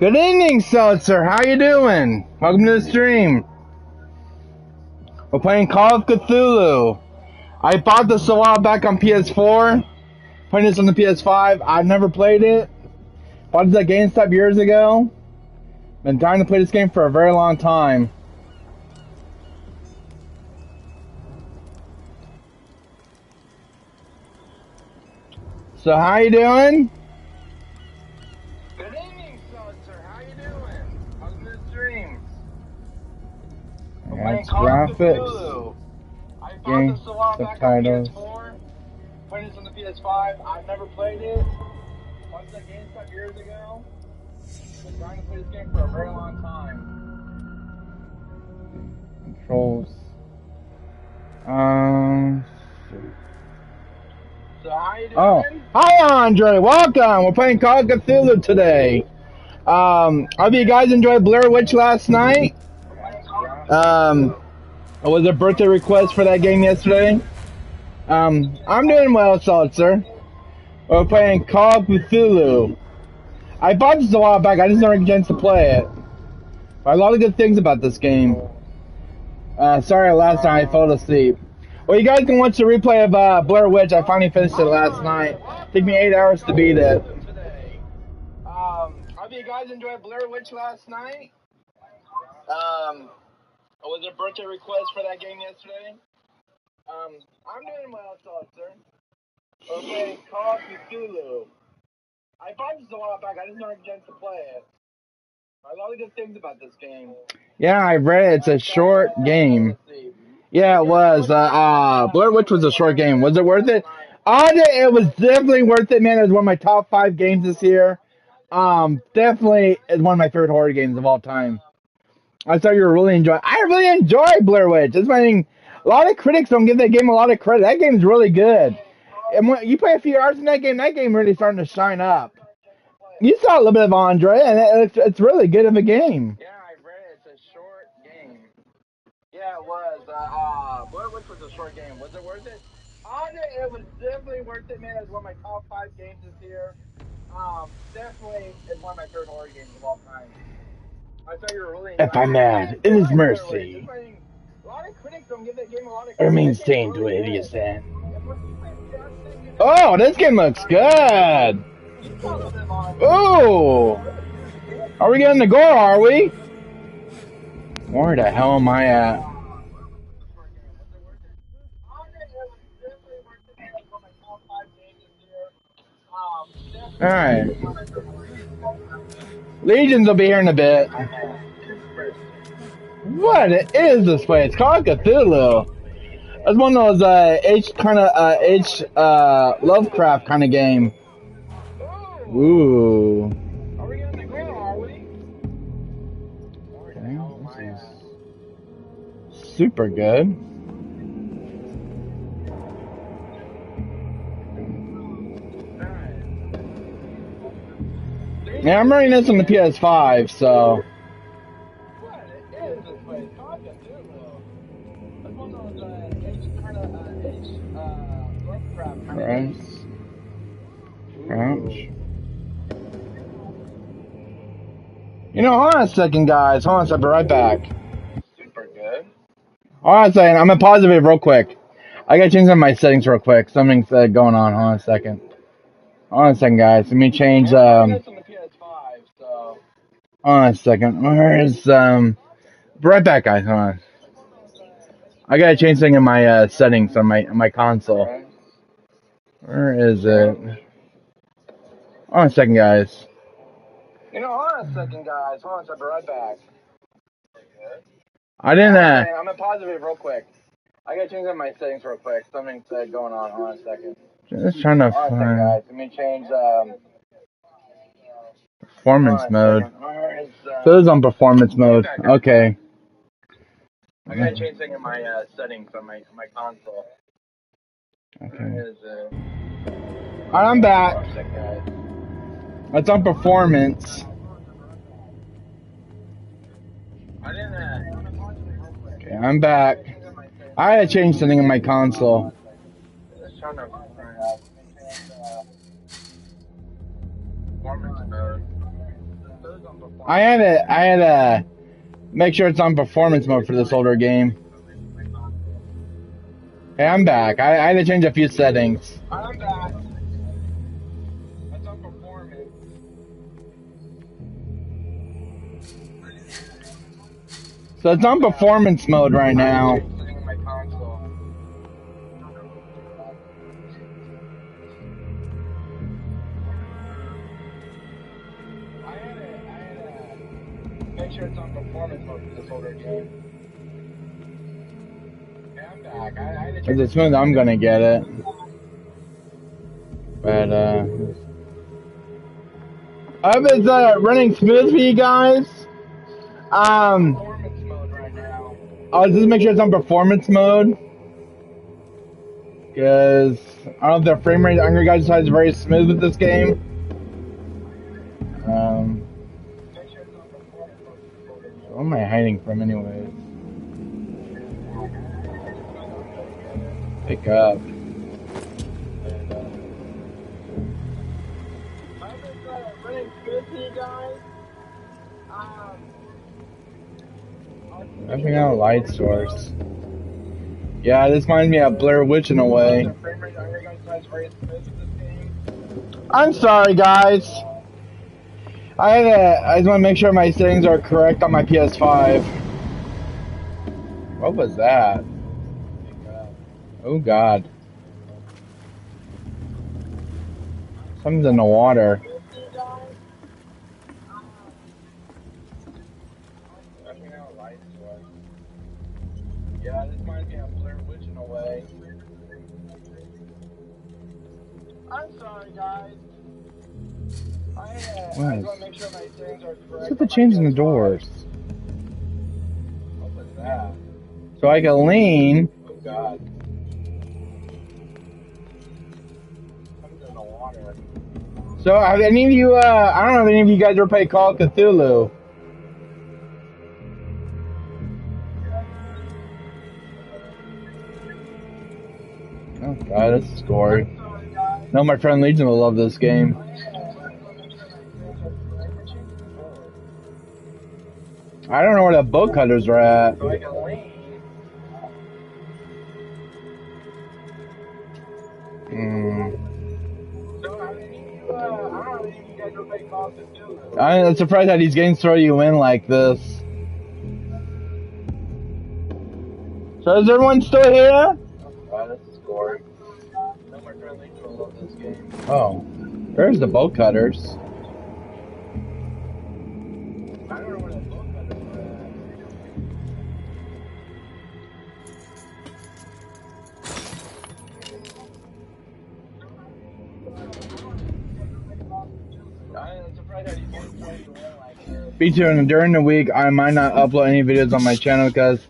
Good evening, Seltzer. How you doing? Welcome to the stream. We're playing Call of Cthulhu. I bought this a while back on PS4. Playing this on the ps5. I've never played it. Bought this at GameStop years ago. Been trying to play this game for a very long time. So how you doing? Good evening, Seltzer. How you doing? Welcome to the stream. That's graphics. I bought this a while back on PS4. Playing this on the PS5. I've never played it. Bought this at GameStop years ago. Been trying to play this game for a very long time. Controls. So how you doing? Oh, hi Andre, welcome. We're playing Call of Cthulhu today. Hope you guys enjoyed Blair Witch last night. Was there a birthday request for that game yesterday? I'm doing well, Seltzer. We're playing Call of Cthulhu. I bought this a while back. I just never had a chance to play it. A lot of good things about this game. Sorry, last night I fell asleep. Well, you guys can watch the replay of Blair Witch. I finally finished it last night. It took me 8 hours to beat it. Hope you guys enjoyed Blair Witch last night. Was there a birthday request for that game yesterday? I'm doing well, Seltzer. Okay, Call of Cthulhu. I bought this a while back. I just never had a chance to play it. A lot of good things about this game. Yeah, I read it. It's a short game. Yeah, it was. Blair Witch was a short game. Was it worth it? It was definitely worth it, man. It was one of my top 5 games this year. Definitely is one of my favorite horror games of all time. I thought you were really enjoying. I really enjoyed Blair Witch. That's my thing. A lot of critics don't give that game a lot of credit. That game's really good. And when you play a few hours in that game really starting to shine up. You saw a little bit of Andre, and it's really good of a game. Yeah, I read it. It's a short game. Yeah, it was. Blair Witch was a short game. Was it worth it? It was definitely worth it, man. It's one of my top 5 games this year. Definitely is one of my favorite horror games of all time. I thought you were really enjoying it. If I'm mad, it is mercy. A lot of critics don't give that game a lot of credit. It means staying to a hideous end. Oh, this game looks good. Oh! Are we getting the gore, are we? Where the hell am I at? Alright. Legions will be here in a bit. What is this place? It's called Cthulhu. It's one of those Lovecraft kind of game. Ooh. Are we on the ground, are we? Okay, this is super good. Yeah, I'm running this on the PS5, so. What is this place? That's one of those Lovecraft kind of games. Crouch. You know, hold on a second, guys. Hold on a second. I'll be right back. Super good. Hold on a second. I'm going to pause the video real quick. I got to change some of my settings real quick. Something's going on. Hold on a second. Hold on a second, guys. Let me change. Hold on a second. Where is. Be right back, guys. Hold on. I got to change something in my settings on my console. Where is it? Hold on a second, guys. You know, hold on a second, guys. Hold on a second. I'll be right back. I didn't. I'm gonna pause the video real quick. I gotta change up my settings real quick. Something's going on. Hold on a second. Just trying to find. Guys. Let me change performance mode. So it's on performance mode. Okay. I gotta change something in my settings on my console. Okay. Alright, I'm back. It's on performance. Okay, I'm back. I had to change something in my console. Performance mode. I had to make sure it's on performance mode for this older game. Hey, I'm back. I had to change a few settings. I'm back. That's on performance. So it's on performance mode right now. Sitting in my console. I had to make sure it's on performance mode for this older game. Yeah, I'm back. I had to If it's smooth, I'm gonna get it. But I hope it's running smooth for you guys. performance mode right now. I'll just make sure it's on performance mode. Because I don't know if the frame rate on your guys' side is very smooth with this game. What am I hiding from anyways? Pick up. I think I have a light source. Yeah, this reminds me of Blair Witch in a way. I'm sorry, guys. I just want to make sure my settings are correct on my PS5. What was that? Oh God. Something's in the water. Yeah, this reminds me of Blair Witch in a way. I'm sorry, guys. I just want to make sure my settings are correct. What's with the change in the doors? What was that? So I can lean. Oh God. Something's in the water. So have any of you, I don't know if any of you guys ever played Call of Cthulhu. Oh God, this is gory. No, my friend Legion will love this game. I don't know where the boat cutters are at. So I can lean. So I don't know if you guys ever played Call of Cthulhu. I'm surprised that these games throw you in like this. So is everyone still here? Oh, this is gory. No, my friend Legion will love this game. Oh, there's the boat cutters. I don't know where the boat cutters are at. I'm surprised that you guys throw you in like this. Be tuned. During the week, I might not upload any videos on my channel because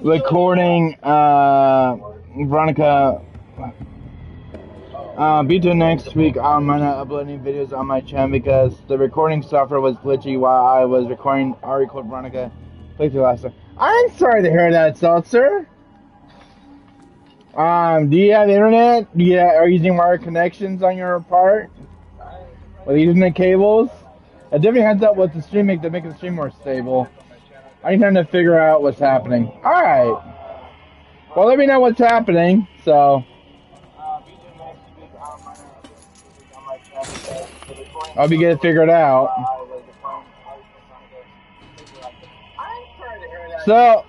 recording Veronica. Be tuned next week. I might not upload any videos on my channel because the recording software was glitchy while I was recording. I recorded Veronica. Playthrough last time. I'm sorry to hear that, Seltzer. Do you have internet? Are you using wire connections on your part? Are you using the cables? A different heads up with the streaming to make the stream more stable. I need time to figure out what's happening. Alright. Well, let me know what's happening, so. I'll be getting it figured out. So,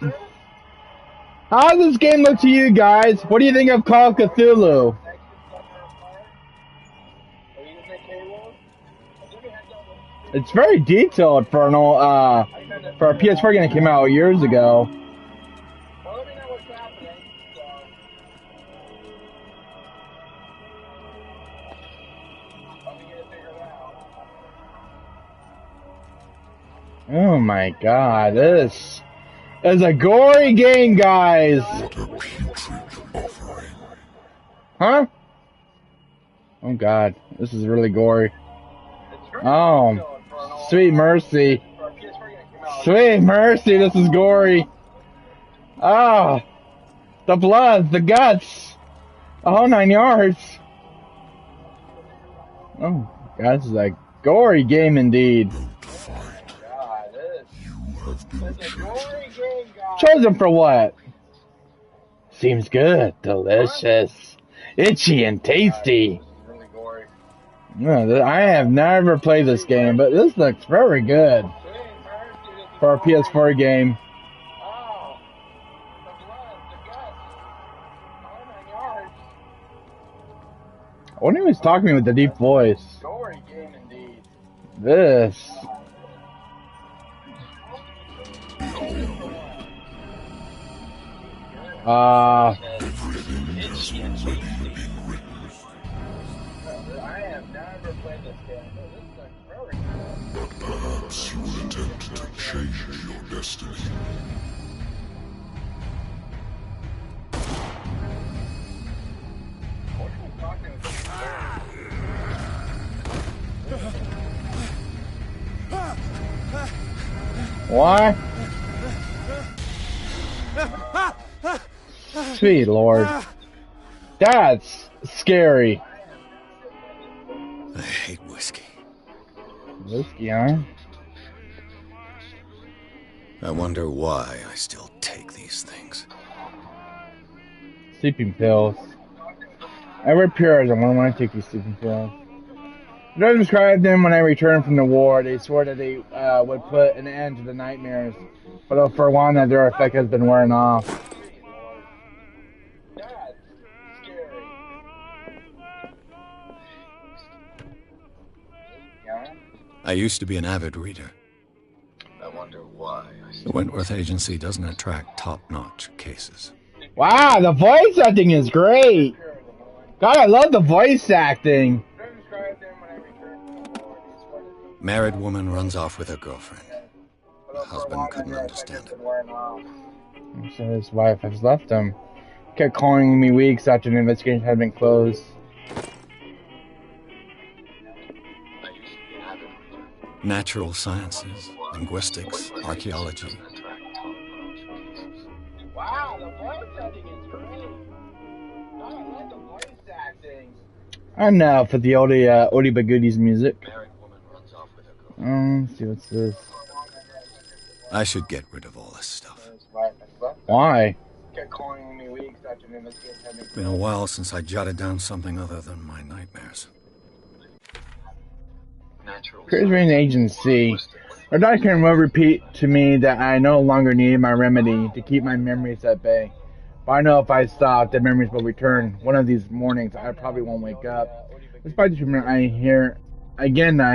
how does this game look to you guys? What do you think of Call of Cthulhu? It's very detailed for an old, for a PS4 game that came out years ago. Well, let me know what's happening. I'll be getting it figured out. Oh my God, this is a gory game, guys. Huh? Oh God, this is really gory. Oh. Sweet mercy. Sweet mercy, this is gory. Oh, the blood, the guts, the whole 9 yards. Oh, God, this is a gory game indeed. Chosen for what? Seems good. Delicious. Itchy and tasty. Really gory. No, I have never played this game, but this looks very good for a PS4 game. Oh, the blood, the guts, all 9 yards. I wonder who's talking to me with the deep voice. Gory game indeed. This. Itchy and tasty. I have never played this game, but this looks very good. But perhaps you will attempt to change your destiny. What are we talking about? What? Sweet Lord. That's scary. I hate whiskey. Whiskey, huh? I wonder why I still take these things. Sleeping pills. Every Puritan wouldn't want to take these sleeping pills. They described them when I returned from the war. They swore that they would put an end to the nightmares, but for one, that their effect has been wearing off. That's scary. Yeah? I used to be an avid reader. I wonder why. The Wentworth Agency doesn't attract top-notch cases. Wow, the voice acting is great. God, I love the voice acting. Married woman runs off with her girlfriend. The husband couldn't understand it. So his wife has left him. Kept calling me weeks after the investigation had been closed. Natural sciences, linguistics, archaeology. Wow, the voice acting is great. God, I love the voice acting. Enough with the oldie but goodies music. Let's see what's this. I should get rid of all this stuff. Why? Kept calling me weeks after the investigation had been closed. Been a while since I jotted down something other than my nightmares. Cruising agency. Our doctor will repeat to me that I no longer need my remedy to keep my memories at bay. But I know if I stop, the memories will return. One of these mornings, I probably won't wake up. Despite the treatment, I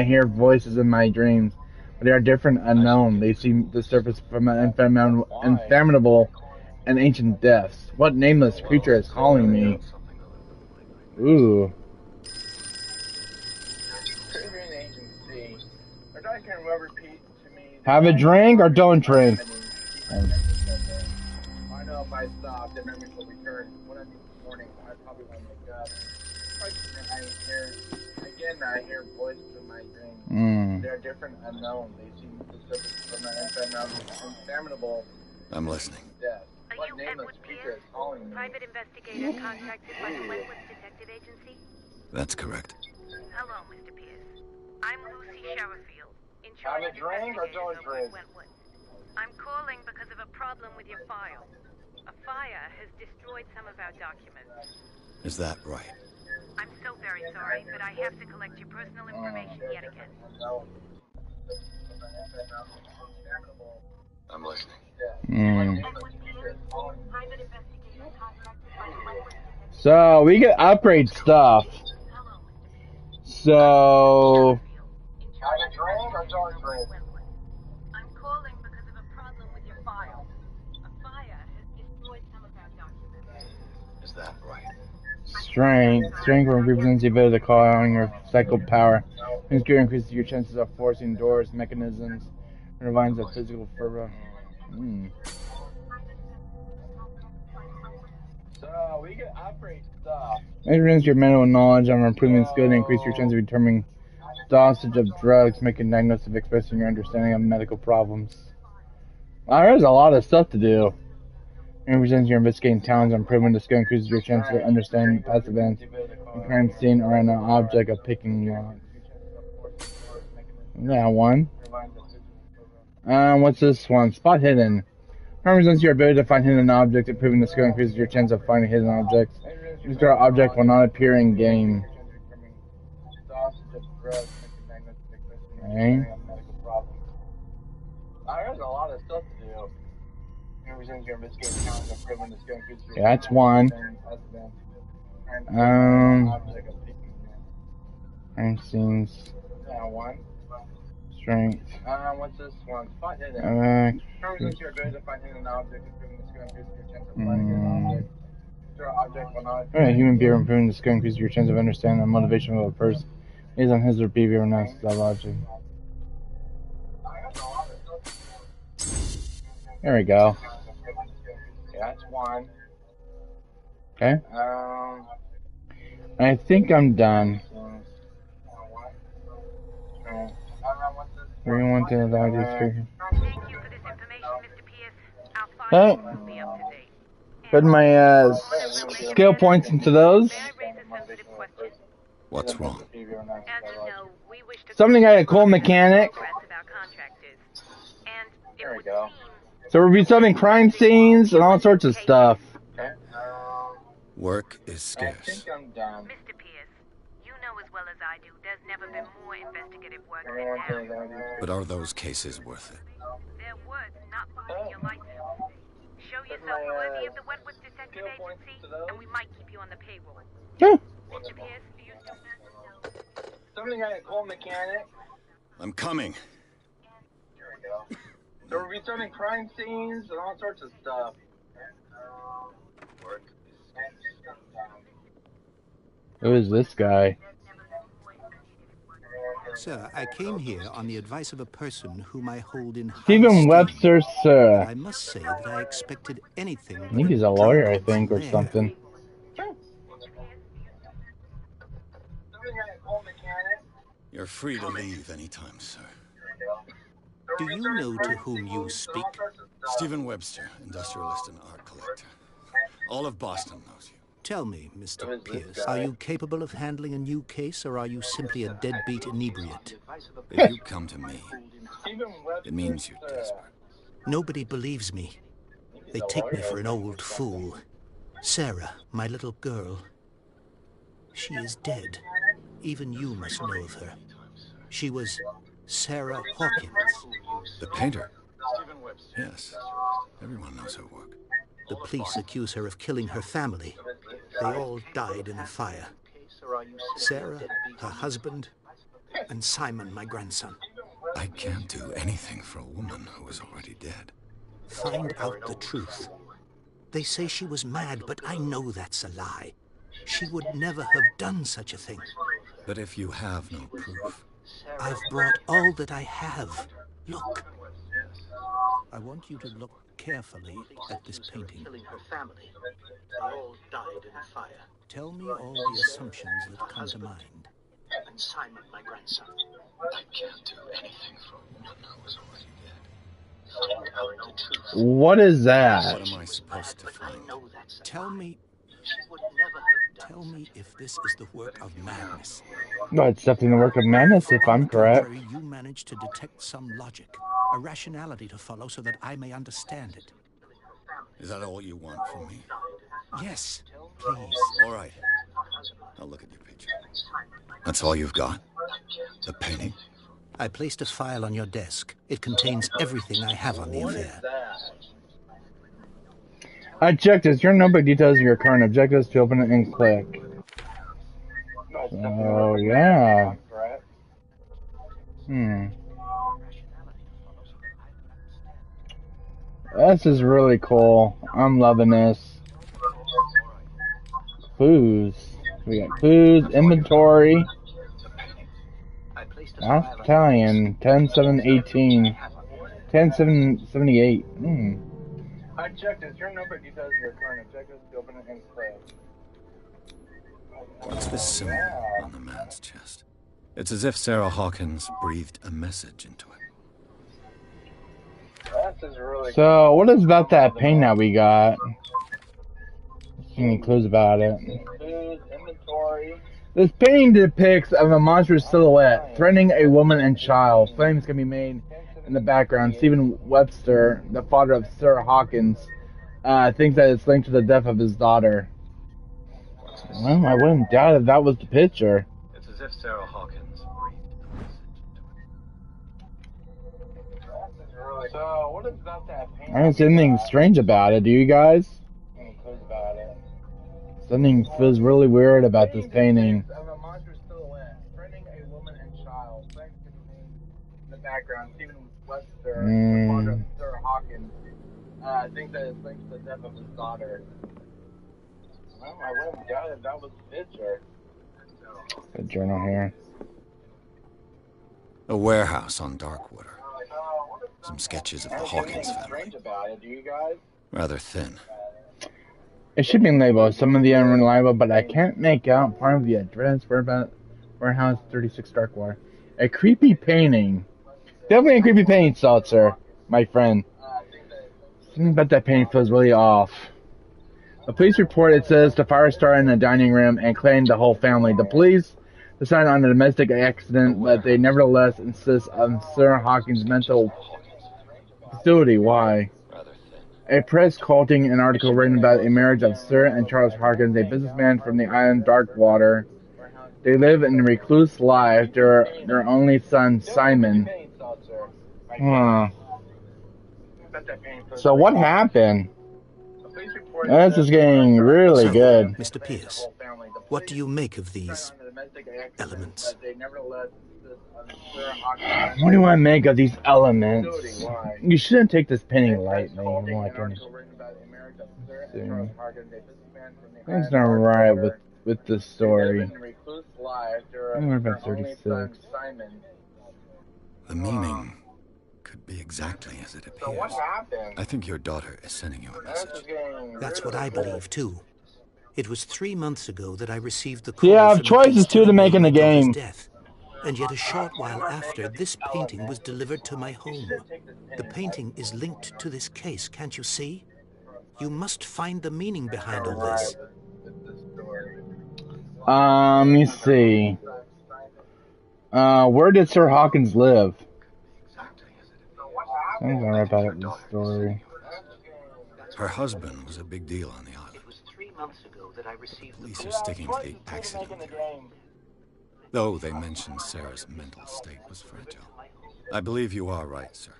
hear voices in my dreams. But they are different, unknown. They seem to surface from an unfathomable and ancient depths. What nameless creature is calling me? Ooh. Have a drink or don't drink? I know if I stop, the memories will return. One of these mornings, I probably won't wake up. I hear voices in my dreams. They're different, unknown. They seem to surface from an unfathomable. I'm listening. Death. Are you Edward Pierce, private investigator contacted by the Wentworth Detective Agency? That's correct. Hello, Mr. Pierce. I'm Lucy Sherrifield, in charge Have a of drink or don't investigations drink? over Wentworth. I'm calling because of a problem with your file. A fire has destroyed some of our documents. Is that right? I'm so very sorry, but I have to collect your personal information yet again. I'm listening. Edward Pierce, private investigator contacted by the Wentworth Detective. So we can upgrade stuff. Hello, Mr. Pierce. So Have a drink or don't drink? I'm calling because of a problem with your file. A fire has destroyed some of our documents. Is that right? strength represents the ability to call on your psychic power. This gear increases your chances of forcing doors, mechanisms, and revives the physical fervor. So we can upgrade stuff. Measurements your mental knowledge on improving skill and increase your chance of determining dosage of drugs, making diagnosis of expressing your understanding of medical problems. Wow, there's a lot of stuff to do. It represents your investigating talents on improving the skill, increases your chance to understand past events, a crime scene, or an object of picking locks. That one. What's this one? Spot hidden. Represents your ability to find hidden objects. Improving the skill increases your chance of finding hidden objects. This object will not appear in game. Okay. There's a lot of stuff to do. Yeah, that's one. Crime scenes. One. Strength. What's this one? Find hidden. Represents your ability to find hidden objects. Improving the skill increases your chance of finding hidden objects. Object will not. Alright, human behavior improving the skill increases your chance of understanding the motivation of a person based on his or behavior and not that logic. There we go. Yeah, that's one. Okay. I think I'm done. We're going to want to allow these figures. Thank you for this information, Mr. Pierce. Our file will be up to date. Put my skill points into those. May I raise a sensitive question? What's wrong? As you know, we wish to Something got a cool mechanic. progress of our contractors. And it There we would go. seem So we'll be solving crime scenes and all sorts of stuff. Okay. Work is I scarce. think I'm done. Mr. Pierce, you know as well as I do, there's never been more investigative work than now. But are those cases worth it? They're worth not losing your license. Show yourself worthy of the Wentworth Detective Agency, and we might keep you on the payroll. Yeah. Mr. Pierce, do you still Something got a cool mechanic. I'm coming. Here we go. So we'll be solving crime scenes and all sorts of stuff. Work. Who is this guy? Sir, I came here on the advice of a person whom I hold in high Stephen esteem. Webster, But sir. I must say that I expected anything. I think he's a lawyer, I think, or something. You're free to leave anytime, sir. Do you know to whom you speak? Stephen Webster, industrialist and art collector. All of Boston knows you. Tell me, Mr. Pierce, are you capable of handling a new case, or are you simply a deadbeat inebriate? If you come to me, it means you're desperate. Nobody believes me. They take me for an old fool. Sarah, my little girl, she is dead. Even you must know of her. She was Sarah Hawkins. The painter? Yes. Everyone knows her work. The police accuse her of killing her family. They all died in a fire. Sarah, her husband, and Simon, my grandson. I can't do anything for a woman who is already dead. Find out the truth. They say she was mad, but I know that's a lie. She would never have done such a thing. But if you have no proof... I've brought all that I have. Look. I want you to look carefully at this painting. Tell me all the assumptions that come to mind. And Simon, my grandson. I can't do anything for a woman who is already dead. Find out the truth. What is that? What am I supposed to find? Tell me if this is the work of madness. No, it's definitely the work of madness, if I'm correct. You managed to detect some logic, a rationality to follow so that I may understand it. Is that all you want from me? Yes, please. All right. I'll look at your picture. That's all you've got? The painting? I placed a file on your desk. It contains everything I have on the affair. Objectives. Your number details of your current objectives to open it and click. Oh, yeah. This is really cool. I'm loving this. Clues. We got clues, inventory. That's Italian. 10-7-18. 10-7-78. Objectives. Your number details of your current objectives to open it and click. What's this symbol on the man's chest? It's as if Sarah Hawkins breathed a message into it. So, what is about that paint that we got? Any clues about it? This painting depicts of a monstrous silhouette threatening a woman and child. Flames can be made in the background, Stephen Webster, the father of Sarah Hawkins, thinks that it's linked to the death of his daughter. Well, I wouldn't doubt if that was the picture. It's as if Sarah Hawkins breathed a message into it. So, what is that painting? I don't see anything strange about it. Do you guys? About it. Something feels really weird about this painting. Of a monster silhouette, printing a woman and child. In the background, Stephen Webster, the father of Sarah Hawkins, thinks that it's linked to the death of his daughter. Well, I wouldn't doubt if that was the picture. The journal here. A warehouse on Darkwater. Some sketches of the Hawkins family. Strange about it, do you guys? Rather thin. It should be labeled. Some of the unreliable, but I can't make out part of the address. Warehouse 36 Darkwater. A creepy painting. Definitely a creepy painting, Seltzer, my friend. Something about that painting feels really off. The police report, it says the fire started in the dining room and claimed the whole family. The police decided on a domestic accident, but they nevertheless insist on Sarah Hawkins' mental facility. Why? A press quoting an article written about a marriage of Sarah and Charles Hawkins, a businessman from the island Darkwater. They live in a recluse life. Their only son, Simon. Huh. So what happened? This is getting really good. Mr. Pierce, what do you make of these elements? What do I make of these elements? You shouldn't take this painting lightly. Things not right with this story. I'm about 36. The meaning could be exactly as it appears. I think your daughter is sending you a message. That's what I believe, too. It was 3 months ago that I received the call. Yeah, I have from the choices police too to make in the my daughter's game. death. And yet a short while after, this painting was delivered to my home. The painting is linked to this case, can't you see? You must find the meaning behind all this. Let me see. Where did Sir Hawkins live? Something's not right about it in this story. Her husband was a big deal on the island. It was 3 months ago that I received Police are sticking to the accident theory, though they mentioned Sarah's mental state was fragile. I believe you are right, sir.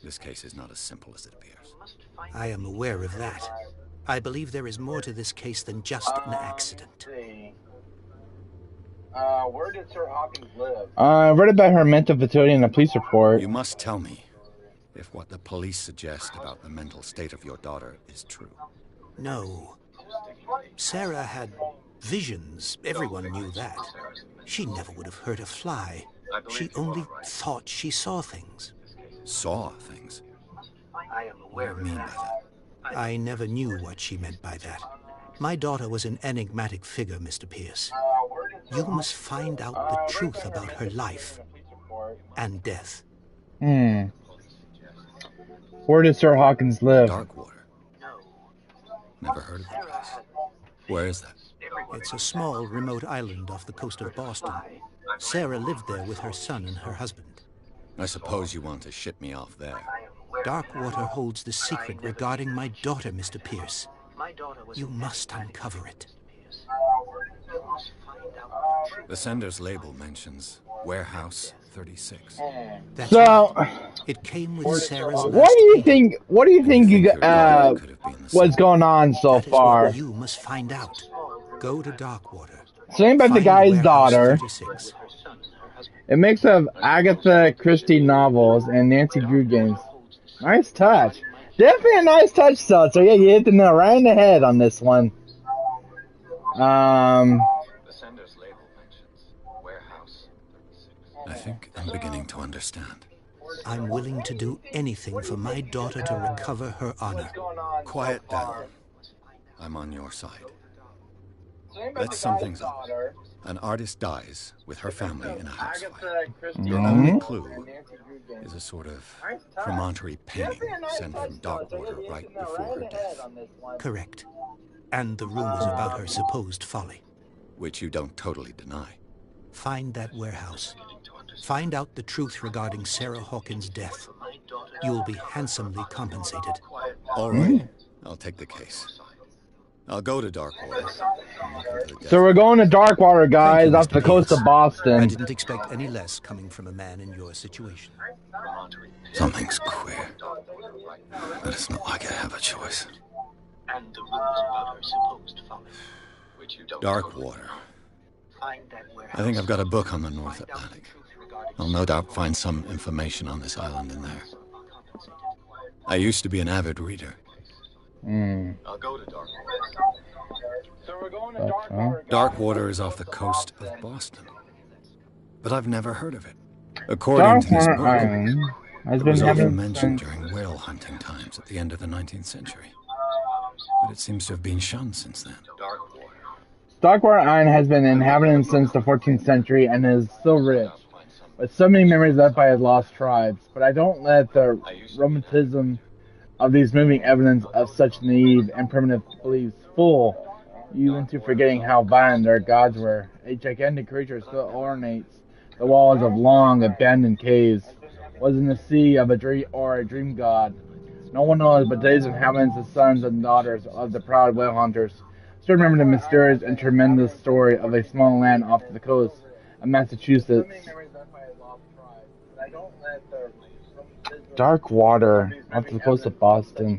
This case is not as simple as it appears. I am aware of that. I believe there is more to this case than just an accident. Where did Sir Hawkins live? I read about her mental facility in the police report. You must tell me if what the police suggest about the mental state of your daughter is true. No. Sarah had visions. Everyone knew that. She never would have hurt a fly. She only thought she saw things. Saw things? I am aware What do you mean by that? I never knew what she meant by that. My daughter was an enigmatic figure, Mr. Pierce. You must find out the truth about her life and death. Where did Sir Hawkins live? Darkwater. Never heard of the place. Where is that? It's a small, remote island off the coast of Boston. Sarah lived there with her son and her husband. I suppose you want to ship me off there. Darkwater holds the secret regarding my daughter, Mr. Pierce. You must uncover it. The sender's label mentions Warehouse 36. That's So, right. It came with Sarah's what do you think? What do you think Your daughter could have been the what's going on so That is far? what you must find out. Go to Darkwater. Something about the Find guy's Warehouse daughter. 36. A mix of Agatha Christie novels and Nancy Drew games. Nice touch. Definitely a nice touch, so yeah, you hit the nail right in the head on this one. The sender's label mentions Warehouse 36. I think I'm beginning to understand. I'm willing to do anything for my daughter to recover her honor. Quiet down. I'm on your side. Let's sum things up. An artist dies with her family in a house fire. Your only clue is a sort of promontory painting sent from Darkwater right before her death. Correct. And the rumors about her supposed folly. Which you don't totally deny. Find that warehouse. Find out the truth regarding Sarah Hawkins' death. You will be handsomely compensated. All right. I'll take the case. I'll go to Darkwater. So we're going to Darkwater, Thank you, guys, off Mr. the coast of Pierce. Boston. I didn't expect any less coming from a man in your situation. Something's queer. But it's not like I have a choice. Darkwater. I think I've got a book on the North Atlantic. I'll no doubt find some information on this island in there. I used to be an avid reader. I'll go to Darkwater. So we're going to Darkwater. Darkwater is off the coast of Boston. But I've never heard of it. According to this book, it was often mentioned during whale hunting times at the end of the 19th century. But it seems to have been shunned since then. Darkwater Island has been inhabited since the 14th century and is still rich, with so many memories left by its lost tribes. But I don't let the romanticism of these moving evidence of such naive and primitive beliefs fool you into forgetting how violent their gods were. A gigantic creature still ornates the walls of long abandoned caves. Was in the sea of a dream god. No one knows, but today's inhabitants, the sons and daughters of the proud whale hunters, still remember the mysterious and tremendous story of a small land off the coast of Massachusetts. Darkwater, off the coast of Boston.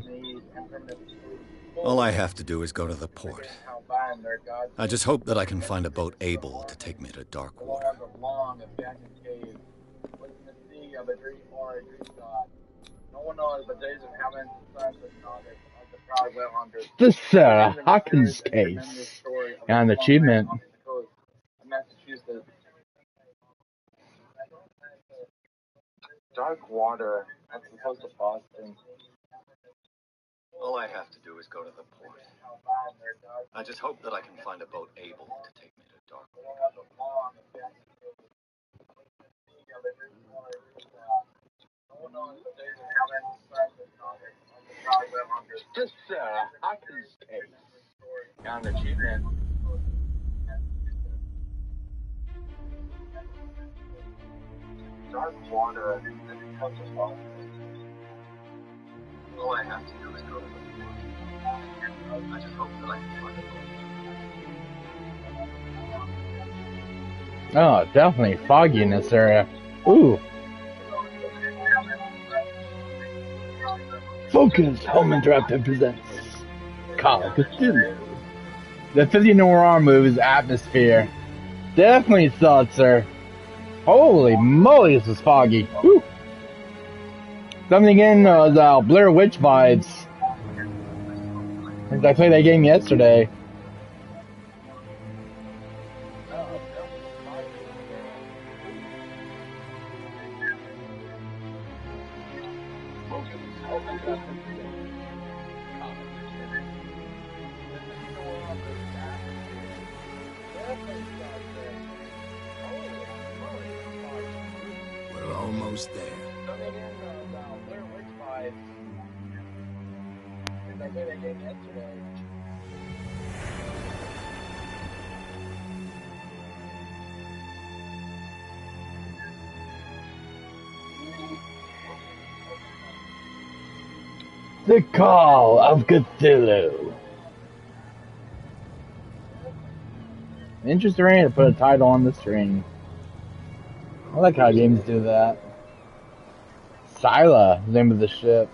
All I have to do is go to the port. I just hope that I can find a boat able to take me to Darkwater. The Sarah Hawkins case. And an achievement. Darkwater, that's the coast of Boston. All I have to do is go to the port. I just hope that I can find a boat able to take me to Darkwater. The Sarah Hawkins case. And an achievement. Darkwater, that's the coast of Boston. All I have to do is go to the port. I just hope that I can find a boat. Oh, definitely foggy in this area. Ooh. Focus Home Interactive presents Call of Cthulhu. The 50 noir movie's atmosphere. Definitely seltzer. Holy moly, this is foggy. Woo. Something in the Blair Witch vibes. I played that game yesterday. We're almost there. The Call of Cthulhu. Interesting way to put a title on the stream. I like how games do that. Scylla, the name of the ship.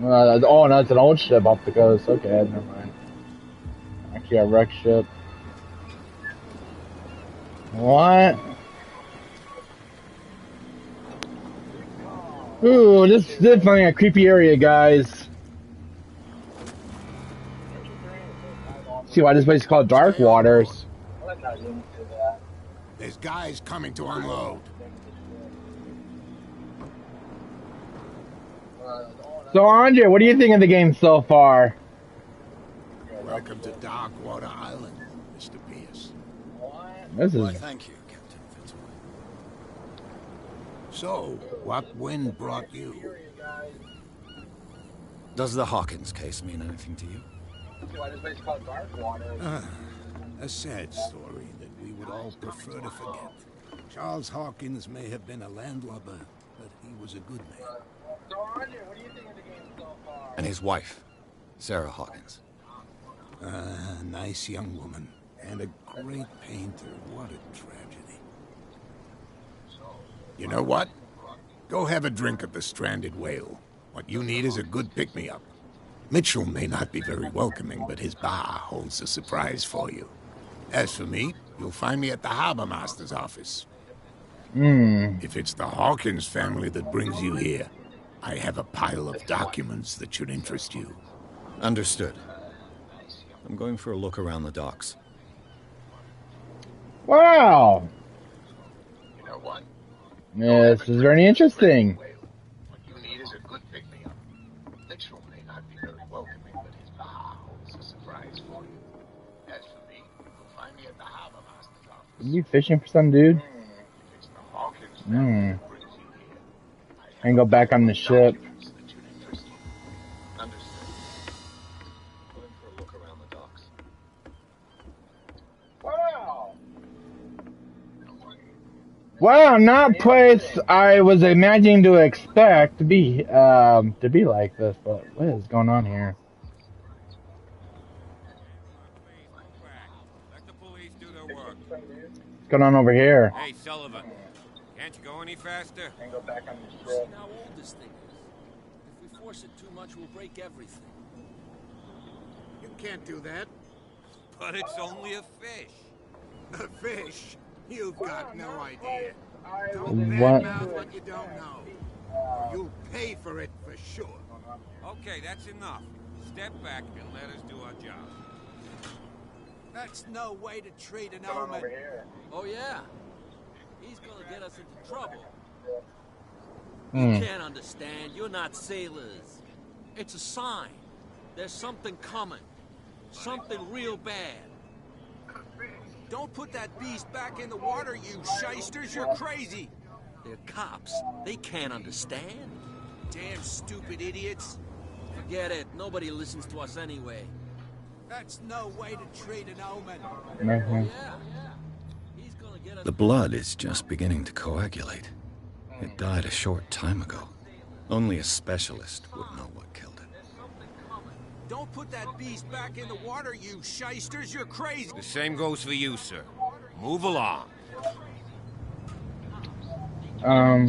Oh, no, it's an old ship off the coast. Okay, never mind. Actually, a wrecked ship. What? Ooh, this is definitely a creepy area, guys. See why this place is called Dark Waters. There's guys coming to unload. So, Andre, what do you think of the game so far? Welcome to Darkwater Island, Mr. Pierce. This Why, is thank you, Captain Fitzroy. So, what wind brought you? Does the Hawkins case mean anything to you? A sad story that we would all prefer to forget. Charles Hawkins may have been a landlubber, but he was a good man. So, Roger, what do you think of the game so far? And his wife, Sarah Hawkins. A nice young woman, and a great painter. What a tragedy. You know what? Go have a drink at the Stranded Whale. What you need is a good pick-me-up. Mitchell may not be very welcoming, but his bar holds a surprise for you. As for me, you'll find me at the harbor master's office. If it's the Hawkins family that brings you here, I have a pile of documents that should interest you. Understood. I'm going for a look around the docks. Wow. You know what? This is very interesting. What you need is a good pick-me-up. Mitchell may not be very welcoming, but his bar holds a surprise for you. As for me, you'll find me at the harbor master's office. Are you fishing for some dude? If it's the Hawkins family that brings you here, I And go back on the ship. documents that should interest you. Understood. Going for a look around the docks. Wow. Wow, not place I was imagining to expect to be like this. But what is going on here? Let the police do their work. What's going on over here? Hey, Sullivan. Can't you go any faster? And go back on the See ship. how old this thing is. If we force it too much, we'll break everything. You can't do that. But it's only a fish. A fish? You've got no idea. I Don't What? badmouth what you don't know. Or you'll pay for it for sure. Okay, that's enough. Step back and let us do our job. That's no way to treat an Come on over omen. here. Oh, yeah? He's gonna get us into trouble. Hmm. You can't understand. You're not sailors. It's a sign. There's something coming. Something real bad. Don't put that beast back in the water, you shysters. You're crazy. They're cops. They can't understand. Damn stupid idiots. Forget it. Nobody listens to us anyway. That's no way to treat an omen. Mhm. Yeah. He's gonna get us. The blood is just beginning to coagulate. It died a short time ago. Only a specialist would know what killed it. Don't put that beast back in the water, you shysters. You're crazy. The same goes for you, sir. Move along.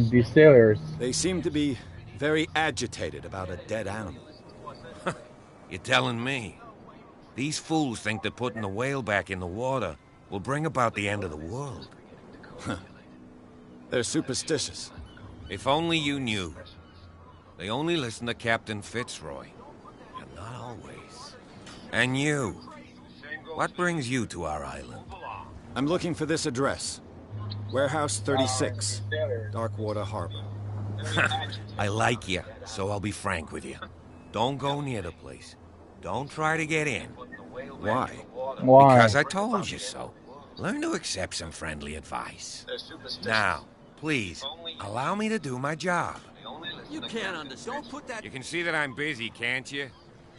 These sailors. They seem to be very agitated about a dead animal. You're telling me? These fools think that putting the whale back in the water will bring about the end of the world. They're superstitious. If only you knew. They only listen to Captain Fitzroy. And not always. And you. What brings you to our island? I'm looking for this address. Warehouse 36, Darkwater Harbor. I like you, so I'll be frank with you. Don't go near the place. Don't try to get in. Why? Why? Because I told you so. Learn to accept some friendly advice. Now, please, allow me to do my job. You can't understand. Don't put that. You can see that I'm busy, can't you?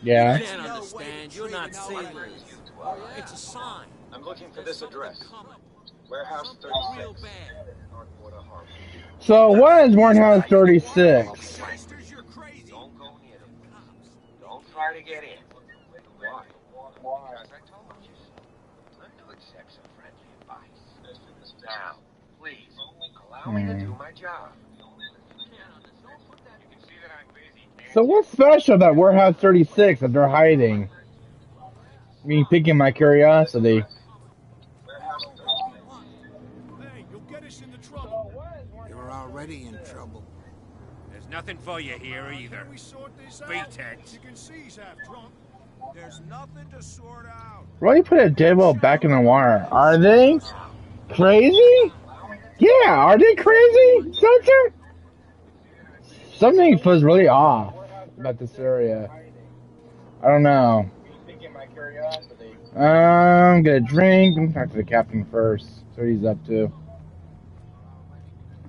Yeah. You can't understand. You're not sailors. It's a sign. I'm looking for There's something coming. Warehouse Something real bad. Darkwater Harbor. So what is Warehouse 36? Shysters, you're crazy. Don't go near them. Don't try to get in. Why? Because I told you so. Learn to accept some friendly advice. Now, please, allow me to do my job. You can see that I'm busy. So what's special about Warehouse 36 that they're hiding? I mean, piquing my curiosity. Hey, you'll get us into trouble. You're already in trouble. There's nothing for you here either. We sort this out. Beatheads. You can see he's half drunk. There's nothing to sort out. Why do you put a dead whale back in the water? Are they crazy? Yeah, are they crazy, Spencer? Something feels really off about this area. I don't know. I'm gonna drink. I'm gonna talk to the captain first. See what he's up to.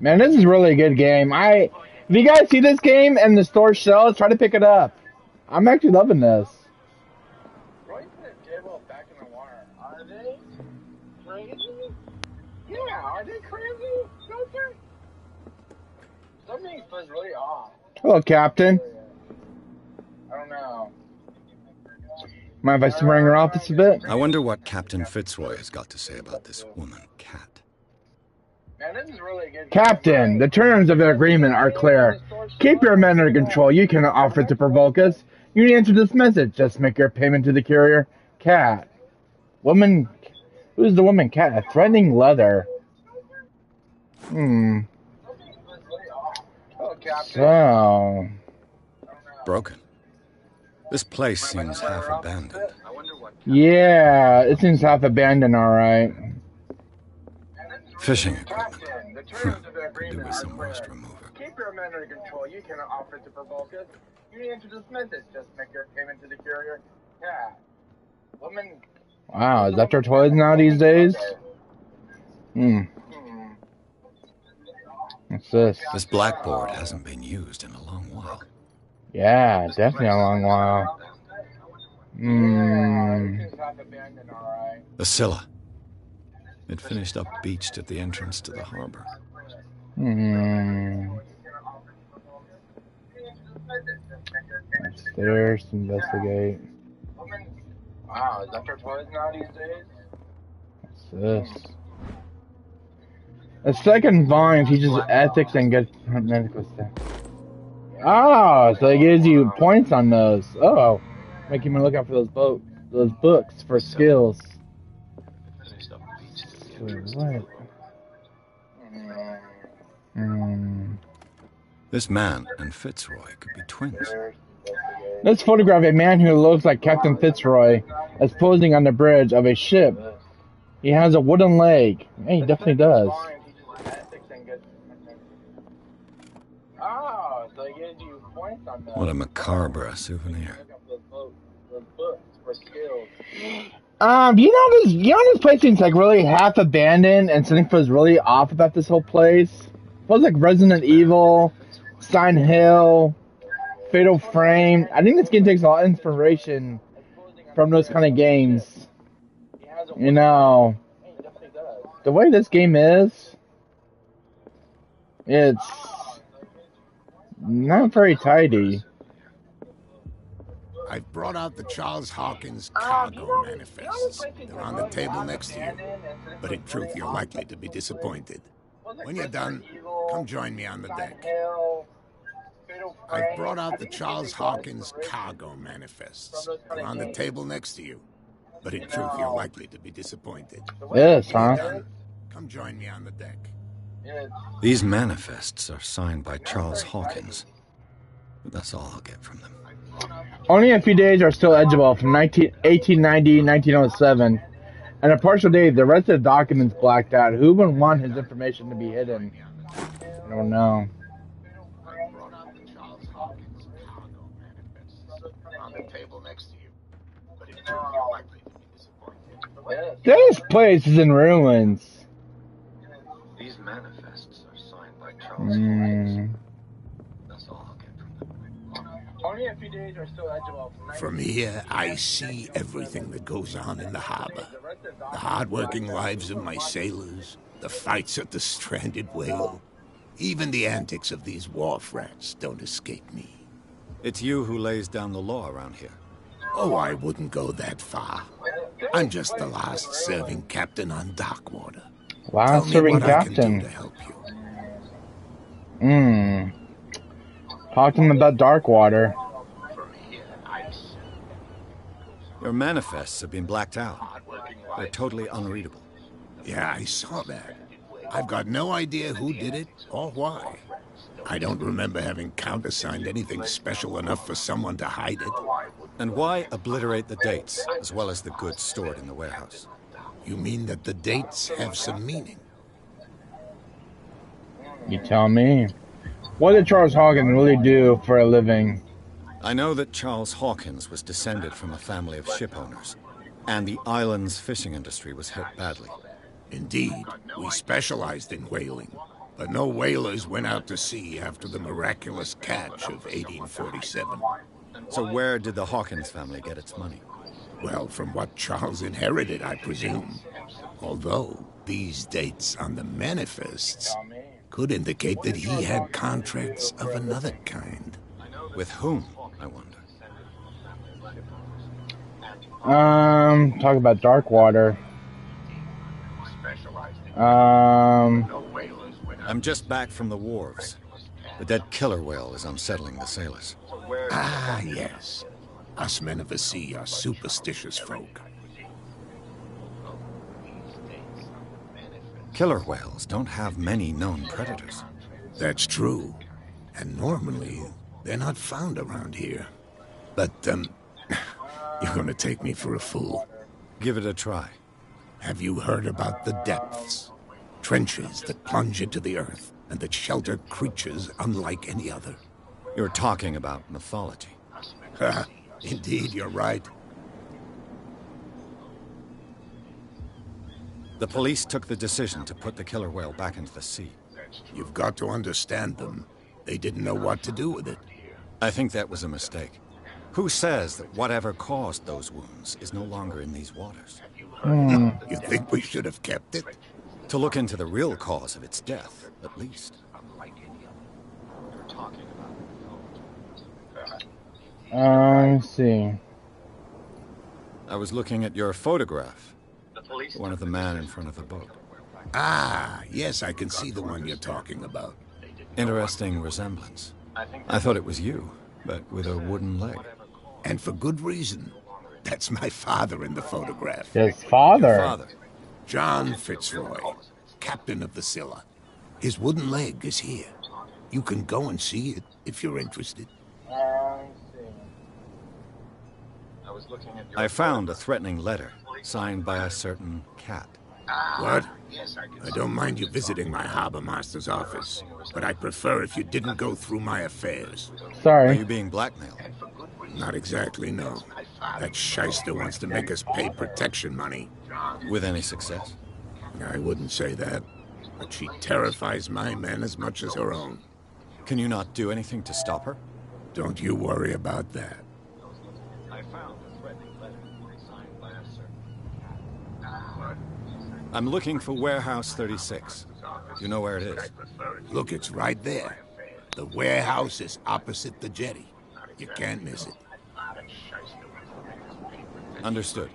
Man, this is really a good game. If you guys see this game and the store shelves, try to pick it up. I'm actually loving this. crazy? Yeah, are they crazy, Spencer? Something feels really off. Hello, Captain. I don't know. Mind if I swing her off this a bit? I wonder what Captain Fitzroy has got to say about this woman, Cat. Man, this is really good. Captain, the terms of the agreement are clear. Keep your men under control. You cannot offer to provoke us. You need to answer this message. Just make your payment to the courier. Cat. Woman. Who's the woman, Cat? A threatening leather. So. Broken. This place seems half abandoned. Yeah, it seems half abandoned, alright. Fishing equipment. Could do with some rust remover. Keep your men under control. You cannot offer to provoke us. You need to answer this message. Just make your payment to the courier. Cat. Woman. Wow, is that their toys now these days? What's this? This blackboard hasn't been used in a long while. Yeah, definitely a long while. The Scylla. It finished up beached at the entrance to the harbor. Upstairs to investigate. Wow, is that their toys now these days? What's this? The second volume teaches ethics and good medical stuff. Oh, so it gives you points on those. Oh, making me look out for those books for skills. What? This man and Fitzroy could be twins. Let's photograph a man who looks like Captain Fitzroy as posing on the bridge of a ship. He has a wooden leg. Yeah, he definitely does. What a macabre souvenir. You know this place seems like really half abandoned, and something feels really off about this whole place. It feels like Resident Evil, Silent Hill, Fatal Frame. I think this game takes a lot of inspiration from those kind of games. You know, the way this game is, it's not very tidy. I've brought out the Charles Hawkins cargo manifests. They're on the table next to you. But in truth, you're likely to be disappointed. When you're done, come join me on the deck. I've brought out the Charles Hawkins cargo manifests. They're on the table next to you. But in truth, you're likely to be disappointed. Yes, huh? Done, come join me on the deck. These manifests are signed by Charles Hawkins. But that's all I'll get from them. Only a few days are still eligible from 1890 1907. And a partial date, the rest of the documents blacked out. Who would want his information to be hidden? I don't know. This place is in ruins. These manifests are signed by Charles Hawkins. That's all I'll get from them. Only a few days are still eligible. From here, I see everything that goes on in the harbor. The hard-working lives of my sailors, the fights at the stranded whale. Even the antics of these wharf rats don't escape me. It's you who lays down the law around here. Oh, I wouldn't go that far. I'm just the last serving captain on Darkwater. Last serving captain. I can do to help you. Talk to him about Darkwater. Your manifests have been blacked out. They're totally unreadable. Yeah, I saw that. I've got no idea who did it or why. I don't remember having countersigned anything special enough for someone to hide it. And why obliterate the dates, as well as the goods stored in the warehouse? You mean that the dates have some meaning? You tell me. What did Charles Hawkins really do for a living? I know that Charles Hawkins was descended from a family of ship owners, and the island's fishing industry was hit badly. Indeed, we specialized in whaling, but no whalers went out to sea after the miraculous catch of 1847. So where did the Hawkins family get its money? Well, from what Charles inherited, I presume. Although these dates on the manifests could indicate that he had contracts of another kind. With whom, I wonder? Talk about Darkwater. I'm just back from the wharves. The dead killer whale is unsettling the sailors. Ah, yes. Us men of the sea are superstitious folk. Killer whales don't have many known predators. That's true. And normally, they're not found around here. But, you're gonna take me for a fool. Give it a try. Have you heard about the depths? Trenches that plunge into the earth and that shelter creatures unlike any other. You're talking about mythology. Indeed, you're right. The police took the decision to put the killer whale back into the sea. You've got to understand them. They didn't know what to do with it. I think that was a mistake. Who says that whatever caused those wounds is no longer in these waters? You think we should have kept it? To look into the real cause of its death, at least. Let's see. I was looking at your photograph. One of the man in front of the boat. Ah, yes, I can see the one you're talking about. Interesting resemblance. I thought it was you, but with a wooden leg. And for good reason. That's my father in the photograph. His father? Your father. John Fitzroy, captain of the Scylla. His wooden leg is here. You can go and see it if you're interested. I found a threatening letter signed by a certain cat. What? I don't mind you visiting my harbor master's office, but I'd prefer if you didn't go through my affairs. Sorry. Are you being blackmailed? Not exactly, no. That shyster wants to make us pay protection money. With any success? I wouldn't say that, but she terrifies my men as much as her own. Can you not do anything to stop her? Don't you worry about that. I found a threatening letter signed by a certain cat. I'm looking for Warehouse 36. Do you know where it is? Look, it's right there. The warehouse is opposite the jetty. You can't miss it. Understood.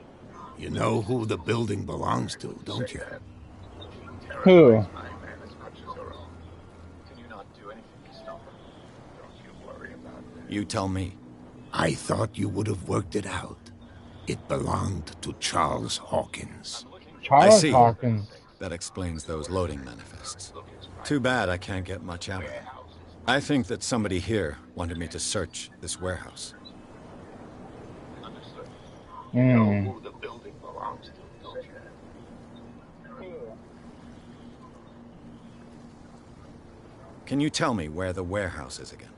You know who the building belongs to, don't you? Who? You tell me. I thought you would have worked it out. It belonged to Charles Hawkins. Charles Hawkins. That explains those loading manifests. Too bad I can't get much out of it. I think that somebody here wanted me to search this warehouse. You know who the building belongs to, don't you? Can you tell me where the warehouse is again?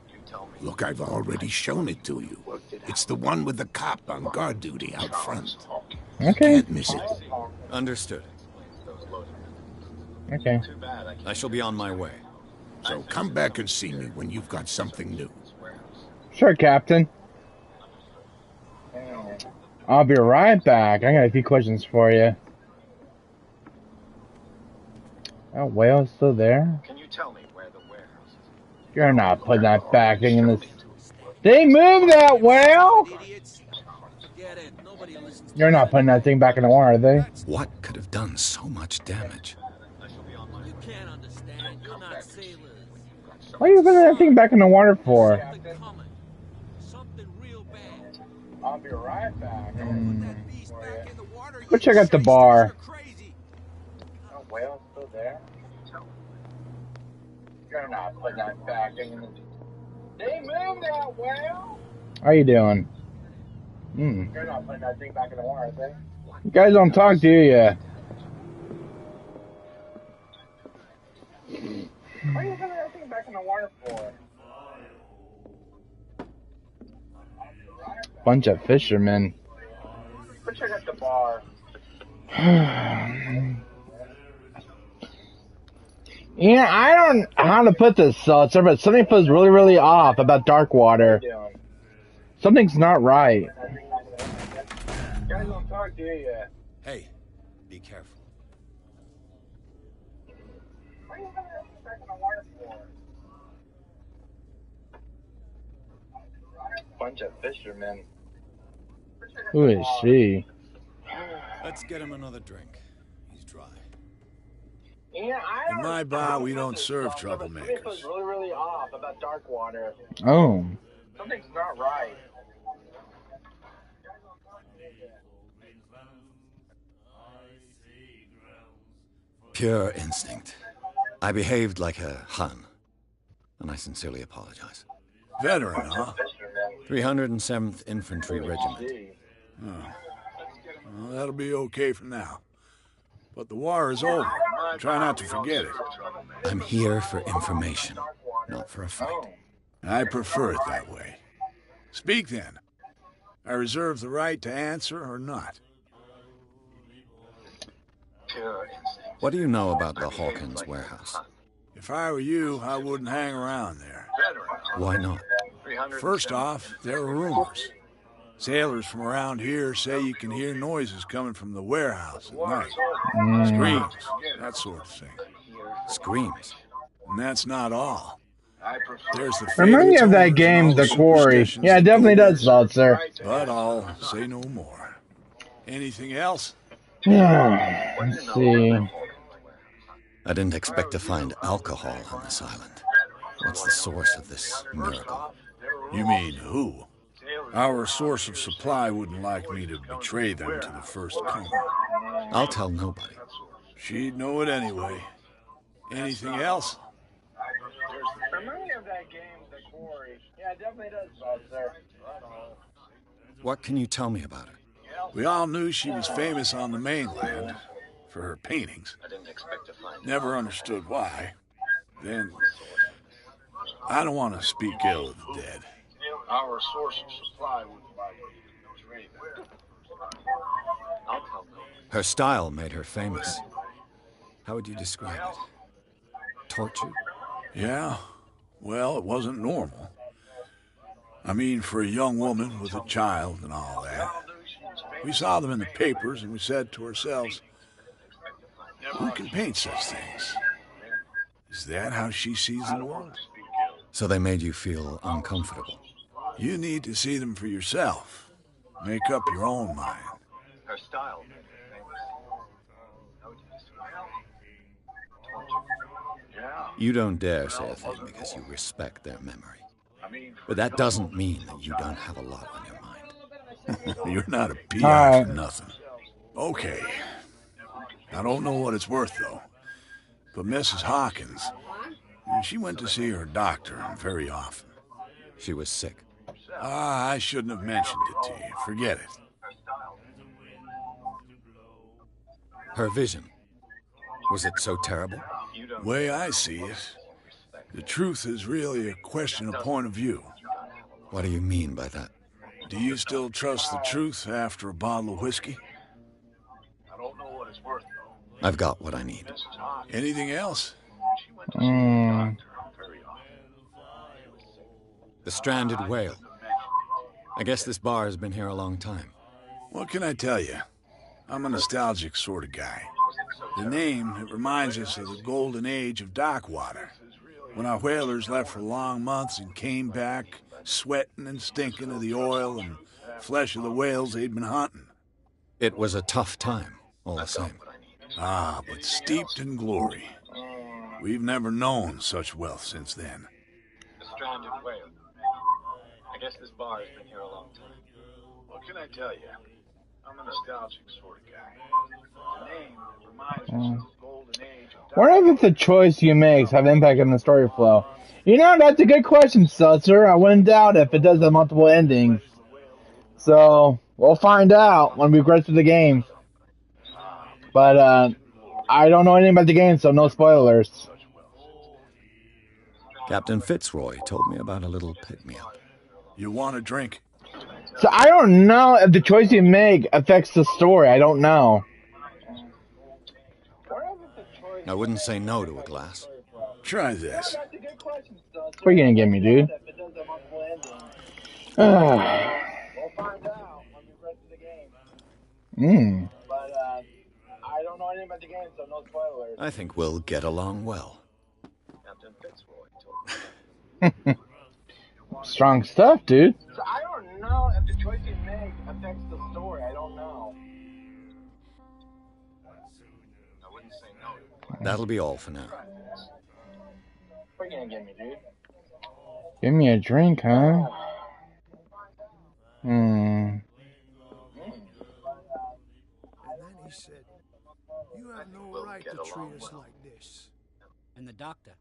Look, I've already shown it to you. It's the one with the cop on guard duty out front. Okay. Can't miss it. Understood. Okay. I shall be on my way. So come back and see me when you've got something new. Sure, Captain. I'll be right back. I got a few questions for you. Oh, whale's still there? Can you tell me where the warehouse is? You're not putting that back in this. They moved that whale! You're not putting that thing back in the water, are they? What could have done so much damage? You can't understand. You're not sailors. What are you putting that thing back in the water for? Something coming. Something real bad. I'll be right back. Put that beast back in the water. Go check out the bar. Oh, whale's still there? You're not putting that back in the... They moved that whale! How you doing? You're not putting that thing back in the water, are they? You guys don't talk, do ya? Why are you putting that thing back in the water for? Bunch of fishermen. Go check out the bar. Yeah, I don't know how to put this, sir, but something feels really, really off about Darkwater. Something's not right. You guys don't talk, do you? Hey, be careful. bunch of fishermen. Who is she? Let's get him another drink. He's dry. Yeah, In my bar, we don't serve troublemakers. It was really off about dark water. Oh. Something's not right. Pure instinct. I behaved like a Hun, and I sincerely apologize. Veteran, huh? 307th Infantry Regiment. Well, that'll be okay for now. But the war is over. Try not to forget it. I'm here for information, not for a fight. I prefer it that way. Speak then. I reserve the right to answer or not. What do you know about the Hawkins warehouse? If I were you, I wouldn't hang around there. Why not? First off, there are rumors. Sailors from around here say you can hear noises coming from the warehouse at night. Screams, that sort of thing. Screams? And that's not all. There's the Remind me of that owners game, and all The Quarry. superstitions Yeah, it that definitely go does, with it. Seltzer. But I'll say no more. Anything else? Let's see. I didn't expect to find alcohol on this island. What's the source of this miracle? You mean who? Our source of supply wouldn't like me to betray them to the first comer. I'll tell nobody. She'd know it anyway. Anything else? Remind me of that game, The Quarry. Yeah, it definitely does, Seltzer. What can you tell me about her? We all knew she was famous on the mainland for her paintings. Never understood why. Then, I don't want to speak ill of the dead. Our source of supply would like to betray them. Her style made her famous. How would you describe it? Torture? Yeah, well, it wasn't normal. I mean, for a young woman with a child and all that. We saw them in the papers and we said to ourselves, who can paint such things? Is that how she sees the world? So they made you feel uncomfortable. You need to see them for yourself. Make up your own mind. Her style. You don't dare say a thing because you respect their memory. But that doesn't mean that you don't have a lot on your mind. You're not a PI for nothing. Okay. I don't know what it's worth, though. But Mrs. Hawkins, she went to see her doctor very often. She was sick. I shouldn't have mentioned it to you. Forget it. Her vision. Was it so terrible? The way I see it, the truth is really a question of point of view. What do you mean by that? Do you still trust the truth after a bottle of whiskey? I don't know what it's worth, though. I've got what I need. Anything else? The stranded whale. I guess this bar has been here a long time. What can I tell you? I'm a nostalgic sort of guy. The name, it reminds us of the golden age of dockwater, when our whalers left for long months and came back sweating and stinking of the oil and flesh of the whales they'd been hunting. It was a tough time, all the same. Ah, but steeped in glory. We've never known such wealth since then. The stranded whale. I guess this bar has been here a long time. What can I tell you? I'm a nostalgic sort of guy. The name reminds us of the golden age of Wonder if the choice you make have impact on the story flow. You know, that's a good question, Seltzer. I wouldn't doubt if it does have multiple endings. So, we'll find out when we progress through the game. But, I don't know anything about the game, so no spoilers. Captain Fitzroy told me about a little pick-me-up. You want a drink? So I don't know if the choice you make affects the story. I don't know. I wouldn't say no to a glass. Try this. What are you gonna give me, dude? We'll find out when we progress through the game. But I don't know anything about the game, so no spoilers. I think we'll get along well. Captain Fitzroy told me. Strong stuff, dude. So I don't Well, if the choice you make affects the story, I don't know. I wouldn't say no. That'll be all for now. What are you gonna give me, dude? Give me a drink, huh? And then he said, "You have no right to treat us like this." And the doctor,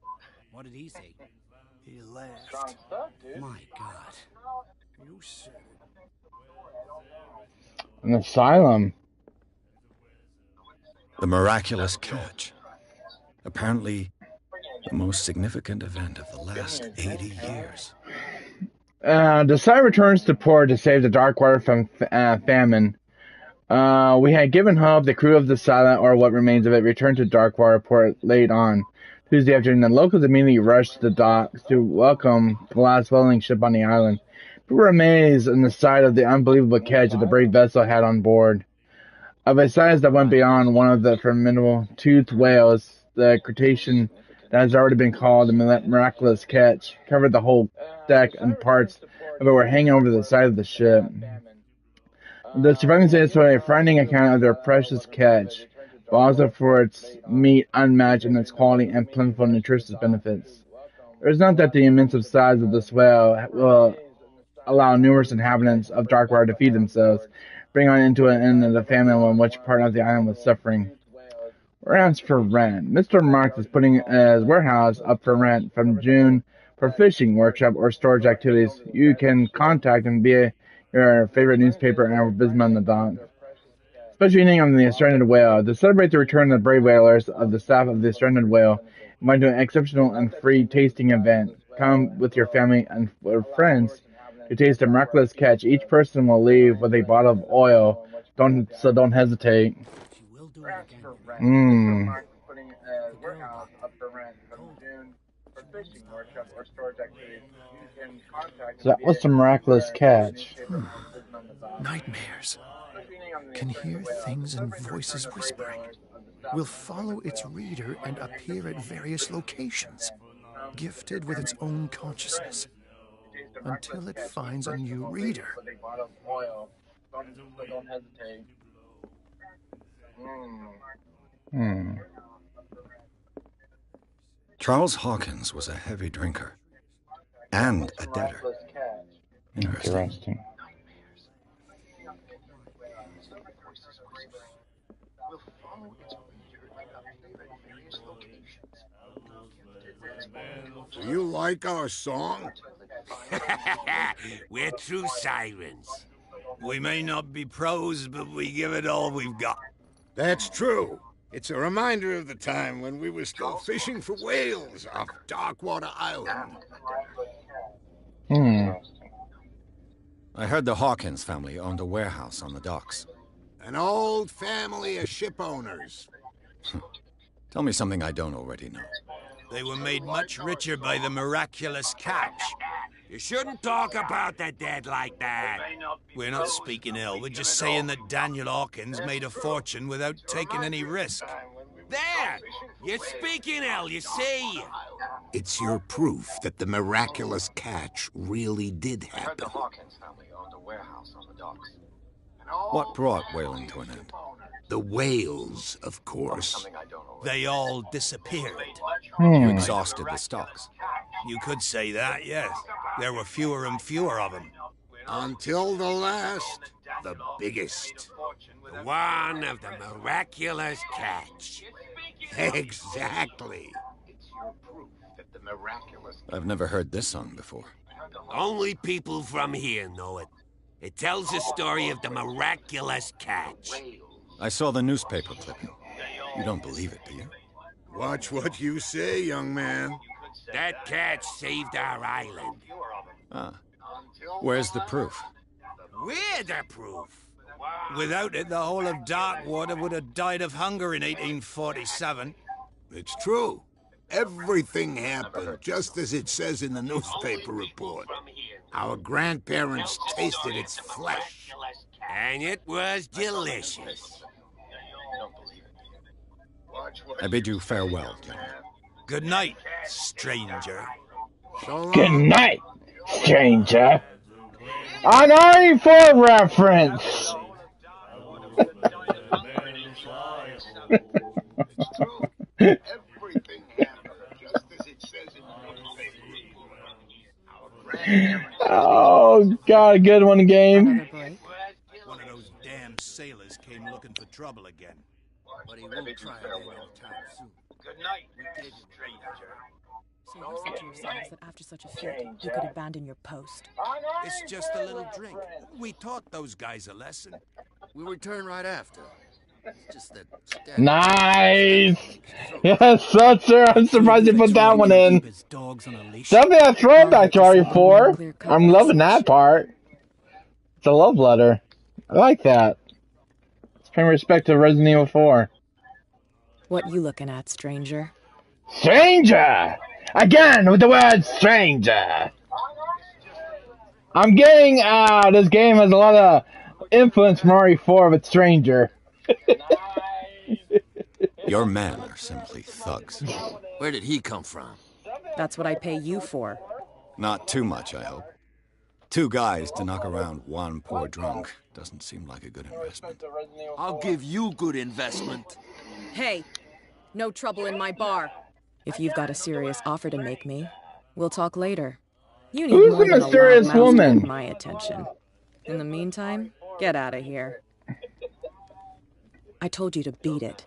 what did he say? He laughed. Strong stuff, dude. My God. You said it. An asylum. The miraculous catch. Apparently, the most significant event of the last 80 years. The site returns to port to save the Darkwater from famine. We had given hope the crew of the Silent, or what remains of it, returned to Darkwater port late on Tuesday afternoon. The locals immediately rushed to the docks to welcome the last dwelling ship on the island. People were amazed in the sight of the unbelievable catch that the brave vessel had on board. Of a size that went beyond one of the formidable toothed whales, the crustacean that has already been called the miraculous catch covered the whole deck, and parts of it were hanging over the side of the ship. The surviving sailors told a frightening account of their precious catch, but also for its meat unmatched in its quality and plentiful nutritious benefits. It is not that the immense size of this whale will allow numerous inhabitants of Darkwater to feed themselves, bring on into an end of the famine on which part of the island was suffering. Warehouse for rent. Mr. Marks is putting his warehouse up for rent from June for fishing, workshop, or storage activities. You can contact him via your favorite newspaper and visit him on the dock. Special evening on the Stranded Whale. To celebrate the return of the brave whalers of the staff of the Stranded Whale, invite to an exceptional and free tasting event. Come with your family and friends to taste the miraculous catch. Each person will leave with a bottle of oil. Don't hesitate. So that was the miraculous catch. Nightmares. Can hear things and voices whispering. Will follow its reader and appear at various locations, gifted with its own consciousness, until it finds a new reader. Charles Hawkins was a heavy drinker and a debtor. Interesting. Do you like our song? We're true sirens. We may not be pros, but we give it all we've got. That's true. It's a reminder of the time when we were still fishing for whales off Darkwater Island. I heard the Hawkins family owned a warehouse on the docks. An old family of ship owners. Tell me something I don't already know. They were made much richer by the miraculous catch. You shouldn't talk about the dead like that. We're not speaking ill. We're just saying that Daniel Hawkins made a fortune without taking any risk. There! You're speaking ill, you see? It's your proof that the miraculous catch really did happen. The Hawkins family owned a warehouse on the docks. What brought whaling to an end? The whales, of course. They all disappeared. You exhausted the stocks. You could say that, yes. There were fewer and fewer of them. Until the last, the biggest. The one of the miraculous catch. Exactly. It's your proof that the miraculous... I've never heard this song before. Only people from here know it. It tells the story of the miraculous catch. I saw the newspaper clipping. You don't believe it, do you? Watch what you say, young man. That catch saved our island. Ah. Where's the proof? We're the proof. Without it, the whole of Darkwater would have died of hunger in 1847. It's true. Everything happened just as it says in the newspaper report. Our grandparents tasted its flesh. And it was delicious. I bid you farewell, gentlemen. Good night, stranger. Good night, stranger. An RE4 reference! Everything happened just as it says in the newspaper. Oh, God, a good one, game. Another break? One of those damn sailors came looking for trouble again. But he won't try again anytime soon. Good night, We gave him stranger. So you said to yourselves that after such a feat, you could abandon your post. It's just a little drink. We taught those guys a lesson. We'll return right after. It's just that... Nice! Yes, sir. I'm surprised you put that one in. Definitely a throwback to RE4. I'm loving that part. It's a love letter. I like that. It's paying respect to Resident Evil 4. What you looking at, stranger? Stranger! Again with the word stranger! I'm getting, this game has a lot of influence from RE4 with stranger. Your men are simply thugs. Where did he come from? That's what I pay you for. Not too much, I hope. 2 guys to knock around one poor drunk doesn't seem like a good investment. I'll give you good investment. Hey, no trouble in my bar. If you've got a serious offer to make me, we'll talk later. You need Who's more the than a mysterious loud mouth to woman? get my attention. In the meantime, get out of here. I told you to beat it.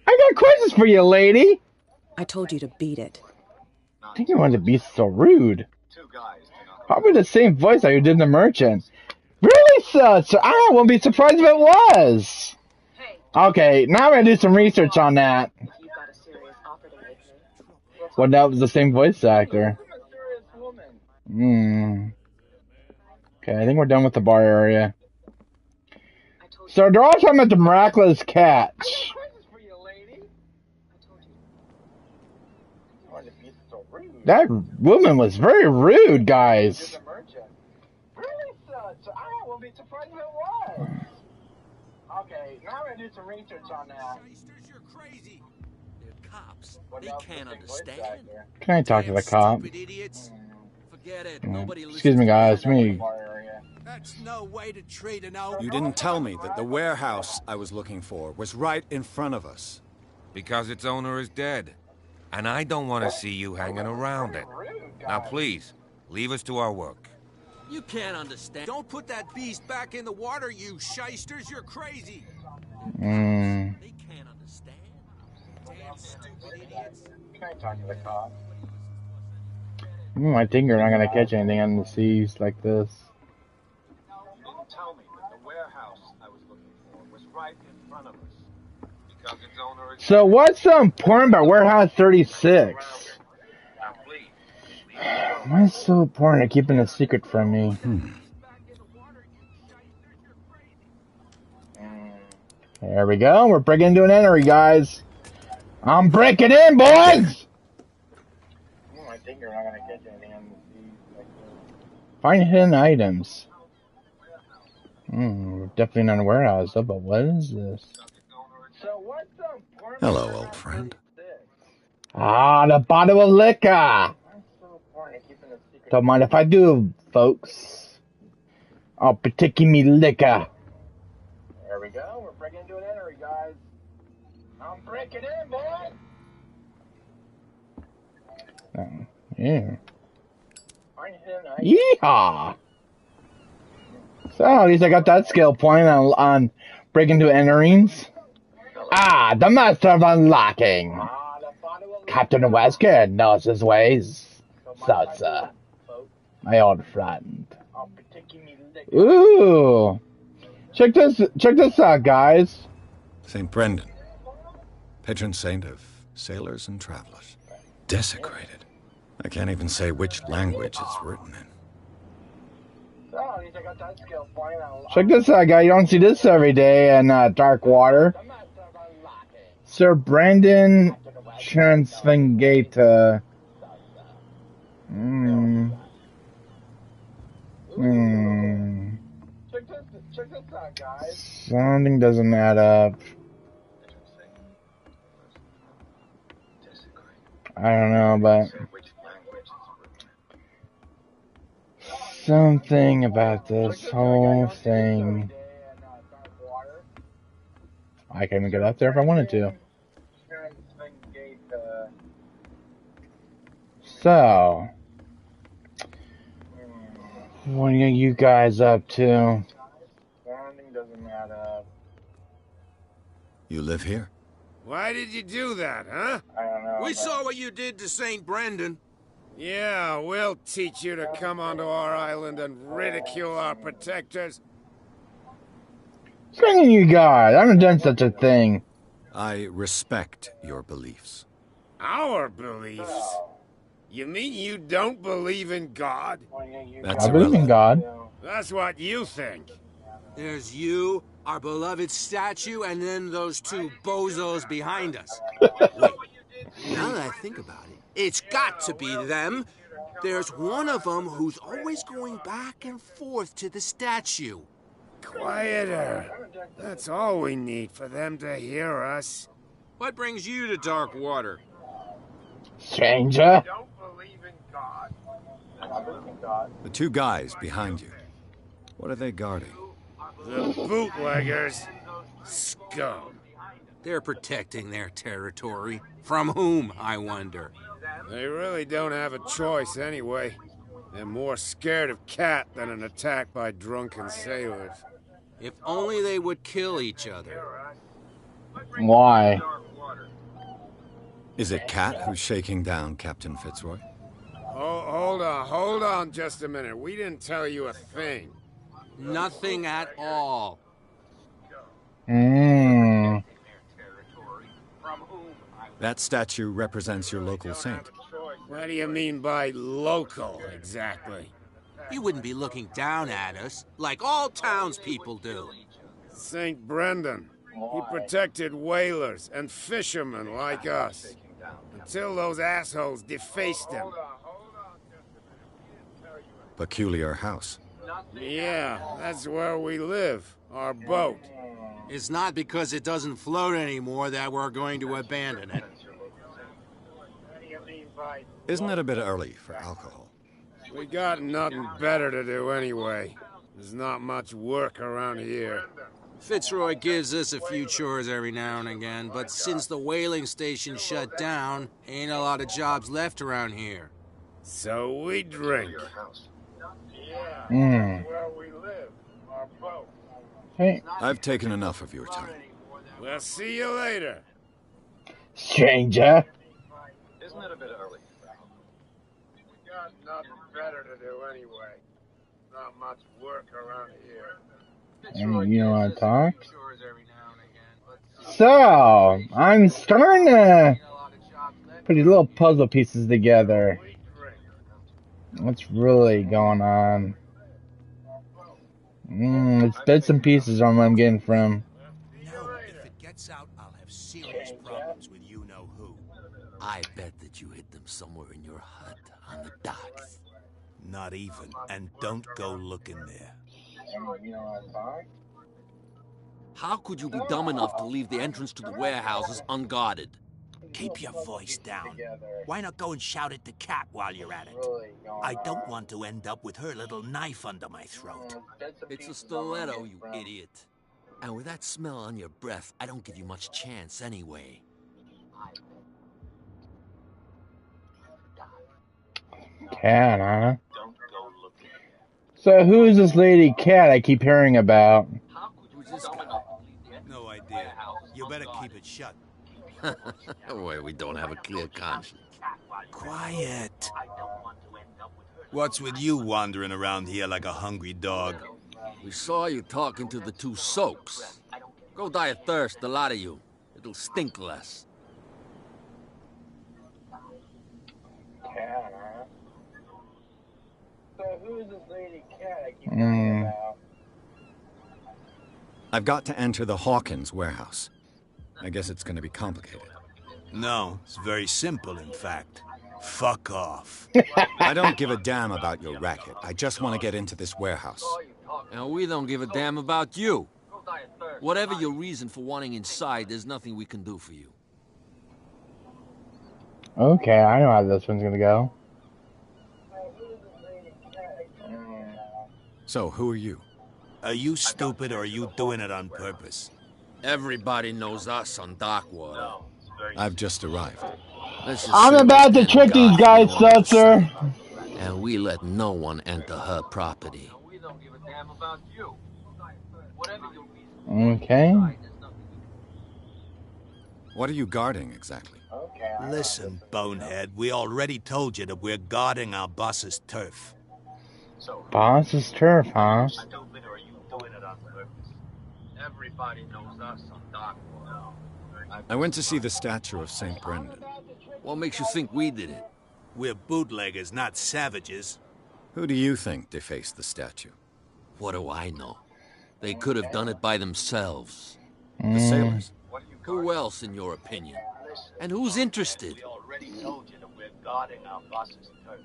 I got questions for you, lady. I told you to beat it. I think you wanted to be so rude. Probably the same voice that you did in The Merchant. Really, sir? I wouldn't be surprised if it was. Okay, now I'm going to do some research on that. Well, that was the same voice actor. Okay, I think we're done with the bar area. So they're all talking about the miraculous catch. That woman was very rude, guys. Okay, now I'm going to do some research on that. You're crazy. They're cops. They can't understand. Can I talk to the cop? Stupid idiots. Forget it. Nobody Excuse me, guys. That's no way to treat an old... You didn't tell me that the warehouse I was looking for was right in front of us. Because its owner is dead. And I don't want to see you hanging around it. Now please, leave us to our work. You can't understand. Don't put that beast back in the water, you shysters. You're crazy. They can't understand. Damn stupid idiots. Can I talk to the cop? I think you're not going to catch anything on the seas like this. You didn't tell me that the warehouse I was looking for was right in front of us. Because its owner is... So what's so important about Warehouse 36? What's so important at keeping a secret from me? There we go. We're breaking into an entry, guys. I'm breaking in, boys! I think you're not going to catch anything on the seas like this. Find hidden items. Definitely not a warehouse, though, but what is this? Hello, old friend. The bottle of liquor! Don't mind if I do, folks. I'll be taking me liquor. There we go. We're breaking into an entry, guys. I'm breaking in, boy! Yeah. Yeehaw! So at least I got that skill point on breaking into enterings. The master of unlocking. Captain Wesker knows his ways. So, sir. My old friend. Ooh. Check this out, guys. St. Brendan, patron saint of sailors and travelers. Desecrated. I can't even say which language it's written in. Check this out, guy. You don't see this every day in Dark Water. Sir Brandon Transvengata. Check this out, guys. Something doesn't add up. I don't know, but something about this whole thing. I can't even get up there if I wanted to. So, what are you guys up to? You live here? Why did you do that, huh? I don't know. We saw what you did to St. Brendan. Yeah, we'll teach you to come onto our island and ridicule our protectors. What's going on, you guys? I haven't done such a thing. I respect your beliefs. Our beliefs? You mean you don't believe in God? That's I believe in irrelevant. God. That's what you think. There's you, our beloved statue, and then those two bozos behind us. Wait, now that I think about it, it's got to be them. There's one of them who's always going back and forth to the statue. Quieter. That's all we need for them to hear us. What brings you to Darkwater? Stranger. Don't believe in God. The two guys behind you. What are they guarding? The bootleggers. Scum. They're protecting their territory. From whom, I wonder? They really don't have a choice anyway. They're more scared of Cat than an attack by drunken sailors. If only they would kill each other. Why? Is it Cat who's shaking down Captain Fitzroy? Oh, hold on just a minute. We didn't tell you a thing. Nothing at all. That statue represents your local saint. What do you mean by local, exactly? You wouldn't be looking down at us, like all townspeople do. St. Brendan. He protected whalers and fishermen like us. Until those assholes defaced him. Peculiar house. Yeah, that's where we live. Our boat. It's not because it doesn't float anymore that we're going to abandon it. Isn't it a bit early for alcohol? We got nothing better to do anyway. There's not much work around here. Fitzroy gives us a few chores every now and again, but since the whaling station shut down, ain't a lot of jobs left around here. So we drink. Where we live, our boat. Hey. I've taken enough of your time. We'll see you later. Stranger. Isn't it a bit early? We got nothing better to do anyway. Not much work around here. You know how to talk? So, I'm starting to put these little puzzle pieces together. What's really going on? It's bits and pieces on what I'm getting from. No, if it gets out, I'll have serious problems with you-know-who. I bet that you hid them somewhere in your hut on the docks. Not even, and don't go looking there. How could you be dumb enough to leave the entrance to the warehouses unguarded? Keep your voice down. Why not go and shout at the cat while you're at it? I don't want to end up with her little knife under my throat. It's a stiletto, you idiot. And with that smell on your breath, I don't give you much chance anyway. Cat, huh? So who's this lady Cat I keep hearing about? Who's this guy? No idea. You better keep it shut. Wait, we don't have a clear conscience. Quiet. What's with you wandering around here like a hungry dog? We saw you talking to the two soaks. Go die of thirst, the lot of you. It'll stink less. Cat, huh? So who is this lady Cat I keep hearing about? I've got to enter the Hawkins warehouse. I guess it's going to be complicated. No, it's very simple, in fact. Fuck off. I don't give a damn about your racket. I just want to get into this warehouse. And we don't give a damn about you. Whatever your reason for wanting inside, there's nothing we can do for you. Okay, I know how this one's gonna go. So, who are you? Are you stupid or are you doing it on purpose? Everybody knows us on Darkwater. I've just arrived. Let's just I'm say about to we're 10 trick these guys, guards on the Seltzer. side, and we let no one enter her property. We don't give a damn about you. Whatever your reason. Okay. What are you guarding exactly? Listen, bonehead, we already told you that we're guarding our boss's turf. Boss's turf, huh? Stupid or are you doing it on purpose? Everybody knows us on Darkwater. I went to see the statue of St. Brendan. What makes you think we did it? We're bootleggers, not savages. Who do you think defaced the statue? What do I know? They could have done it by themselves. The sailors. Who else, in your opinion? And who's interested? We already told you that we're guarding our boss's turf.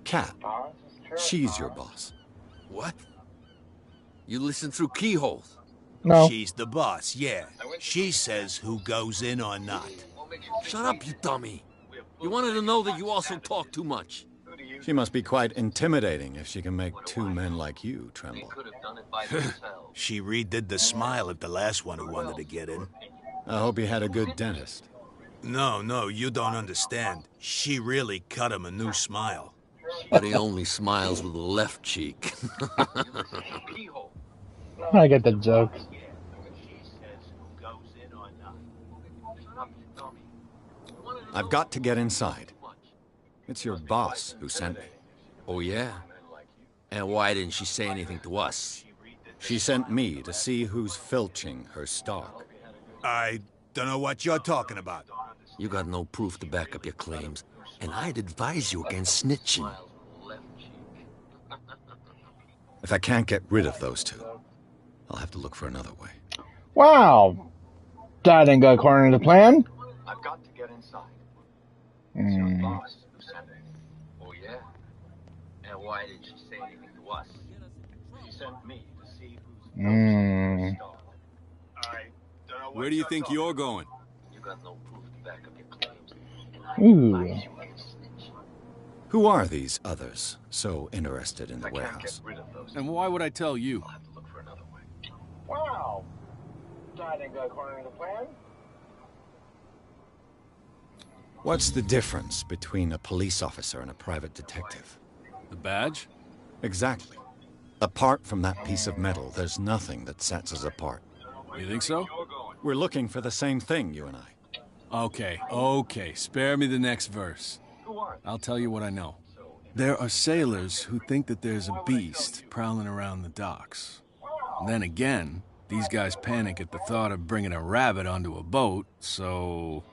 Cat. She's your boss. What? You listen through keyholes? No. She's the boss, yeah. She says who goes in or not. Shut up, you dummy. You wanted to know that you also talk too much. She must be quite intimidating if she can make two men like you tremble. She redid the smile at the last one who wanted to get in. I hope he had a good dentist. No, you don't understand. She really cut him a new smile. But he only smiles with the left cheek. I get the joke. I've got to get inside. It's your boss who sent me. Oh, yeah? And why didn't she say anything to us? She sent me to see who's filching her stock. I don't know what you're talking about. You got no proof to back up your claims, and I'd advise you against snitching. If I can't get rid of those two, I'll have to look for another way. Wow. That didn't go according to the plan. I've got to get inside. Mm. Oh, yeah? And why did she say anything to us? She sent me to see who's Where do you think you're going? You got no proof to back up your claims. Ooh. Who are these others so interested in the warehouse? And why would I tell you? I'll have to look for another way. Wow. That didn't go according to the plan. What's the difference between a police officer and a private detective? The badge? Exactly. Apart from that piece of metal, there's nothing that sets us apart. You think so? We're looking for the same thing, you and I. Okay. Spare me the next verse. I'll tell you what I know. There are sailors who think that there's a beast prowling around the docks. And then again, these guys panic at the thought of bringing a rabbit onto a boat, so...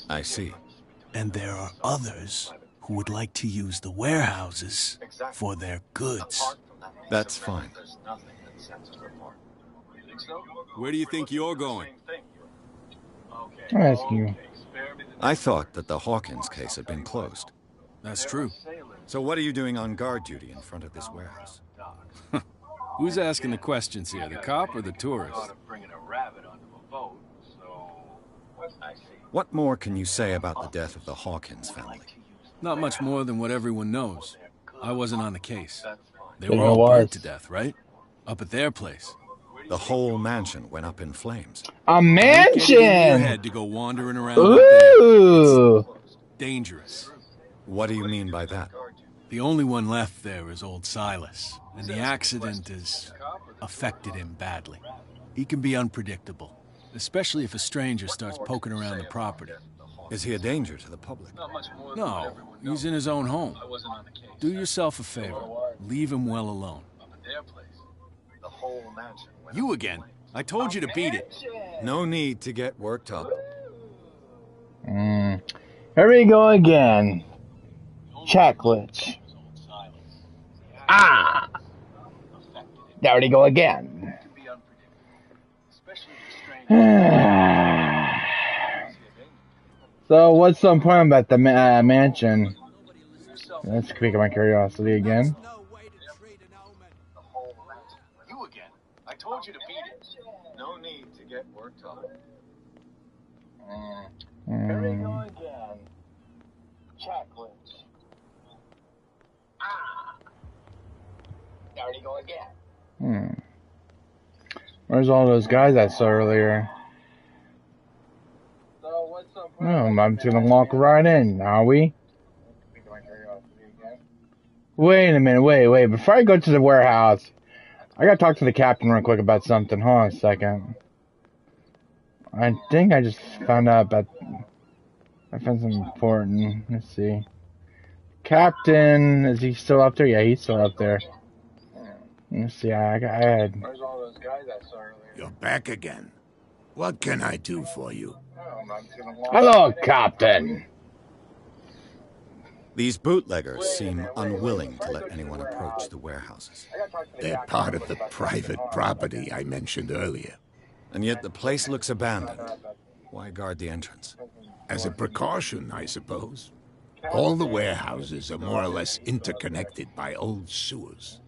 I see. And there are others who would like to use the warehouses for their goods. That's fine. Where do you think you're going? I'm asking you. I thought that the Hawkins case had been closed. That's true. So what are you doing on guard duty in front of this warehouse? Who's asking the questions here, the cop or the tourist? What more can you say about the death of the Hawkins family? Not much more than what everyone knows. I wasn't on the case. They There were all was. burnt to death, right? Up at their place. The whole mansion went up in flames. A Your mansion! head to go wandering around up there. Ooh! It's dangerous. What do you mean by that? The only one left there is old Silas, and the accident has affected him badly. He can be unpredictable, especially if a stranger starts poking around the property. Is he a danger to the public? No, he's in his own home. Do yourself a favor. Leave him well alone. You again. I told you to beat it. No need to get worked up. Here we go again. Chocolates. Ah! There we go again. So, what's some point about the mansion? Let's pique my curiosity again. You again. I told you to beat it. No need to get worked up. Here we go again. Chocolates. Ah! There we go Where's all those guys I saw earlier? Oh, I'm just gonna walk right in, are we? Wait a minute, wait. Before I go to the warehouse, I gotta talk to the captain real quick about something. Hold on a second. I think I just found out about... I found something important. Let's see. Captain, is he still up there? Yeah, he's still up there. Let's see, I had... Where's all those guys I saw earlier? You're back again. What can I do for you? Hello, Captain. These bootleggers seem unwilling to let anyone approach the warehouses. They're part of the private property I mentioned earlier. And yet the place looks abandoned. Why guard the entrance? As a precaution, I suppose. All the warehouses are more or less interconnected by old sewers.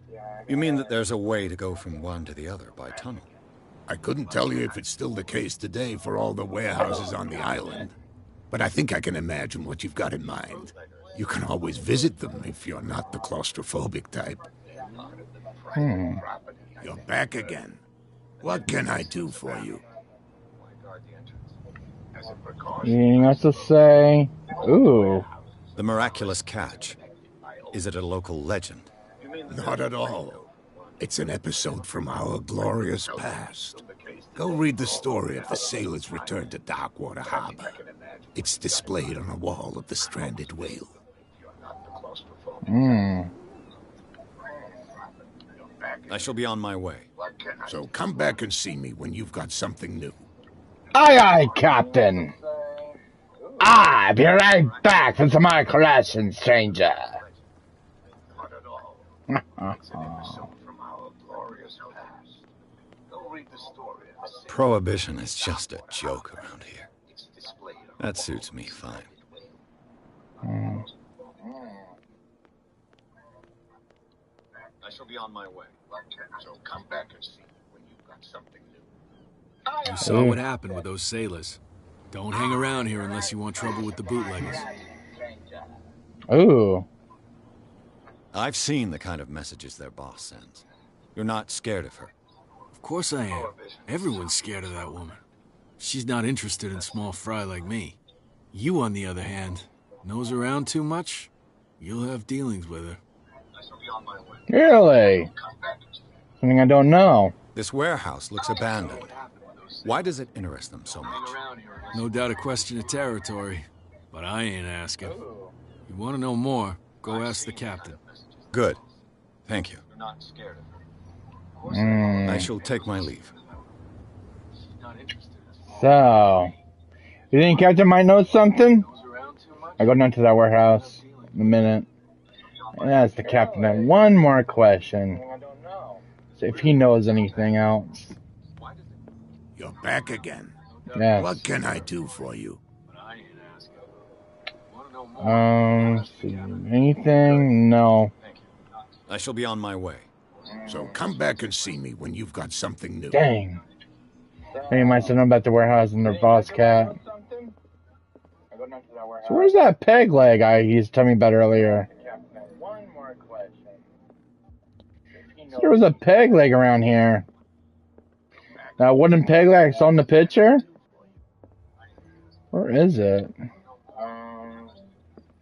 You mean that there's a way to go from one to the other by tunnel? I couldn't tell you if it's still the case today for all the warehouses on the island, but I think I can imagine what you've got in mind. You can always visit them if you're not the claustrophobic type. You're back again. What can I do for you? Anything else to say? Ooh. The miraculous catch. Is it a local legend? Not at all. It's an episode from our glorious past. Go read the story of the sailor's return to Darkwater Harbor. It's displayed on a wall of the stranded whale. I shall be on my way. So come back and see me when you've got something new. Aye, aye, Captain. I'll be right back with my collection, stranger. Prohibition is just a joke around here. That suits me fine. I shall be on my way. So come back and see when you've got something new. You saw what happened with those sailors. Don't hang around here unless you want trouble with the bootleggers. Ooh. I've seen the kind of messages their boss sends. You're not scared of her? Of course I am. Everyone's scared of that woman. She's not interested in small fry like me. You, on the other hand, nose around too much, you'll have dealings with her. Really? Something I don't know. This warehouse looks abandoned. Why does it interest them so much? No doubt a question of territory, but I ain't asking. You want to know more, go ask the captain. Good. Thank you. You're not scared of her. I shall take my leave. So, you think Captain might know something? I go down to that warehouse in a minute and ask the captain that one more question. See if he knows anything else. You're back again. Yes. What can I do for you? Anything? No. I shall be on my way. So come back and see me when you've got something new. Dang. Hey, you might know about the warehouse and their boss cat. So where's that peg leg he was telling me about earlier? There was a peg leg around here. That wooden peg leg I saw in the picture? Where is it?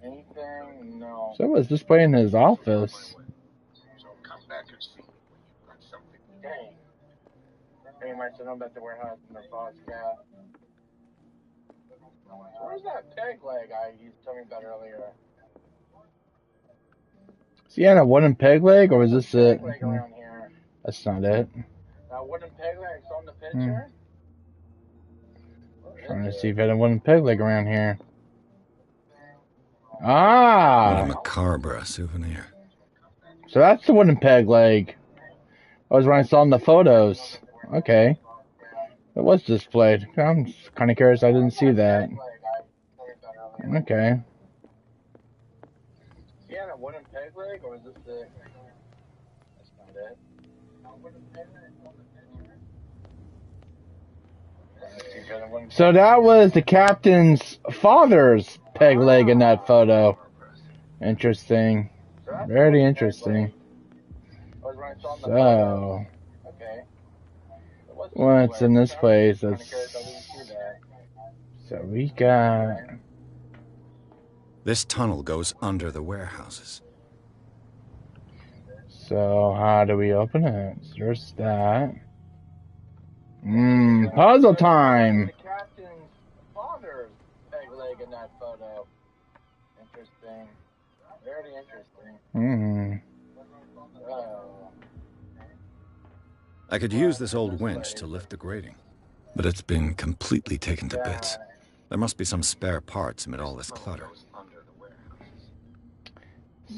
Anything? No. So it was displayed in his office. Dang. Hey, might know about the warehouse and their boss cat. Where's that peg leg he was telling me about earlier? So he had a wooden peg leg, or was this it? That's not it. That wooden peg leg I saw in the picture? Trying to see if I had a wooden peg leg around here. Ah! What a macabre souvenir. So that's the wooden peg leg. That was when I saw in the photos. Okay. It was displayed. I'm kind of curious. I didn't see that. Okay. Yeah, a wooden peg leg, or is this the... That's not it. So that was the captain's father's peg leg in that photo. Interesting. Very interesting. So, what's in this place? So we got... This tunnel goes under the warehouses. So how do we open it? There's that. Puzzle time! The captain's father's peg leg in that photo. Interesting. Very interesting. I could use this old winch to lift the grating, but it's been completely taken to bits. There must be some spare parts amid all this clutter.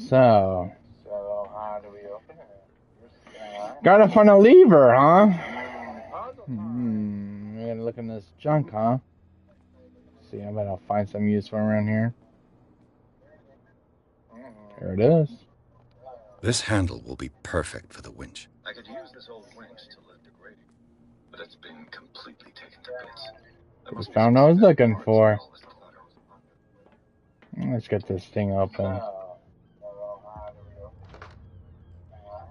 So how do we open it? Gotta find a lever, huh? We gotta look in this junk, huh? See, I bet I'll find some useful around here. There it is. This handle will be perfect for the winch. I could use this old winch to lift the grating, but it's been completely taken to bits. Just found what I was looking for. Let's get this thing open.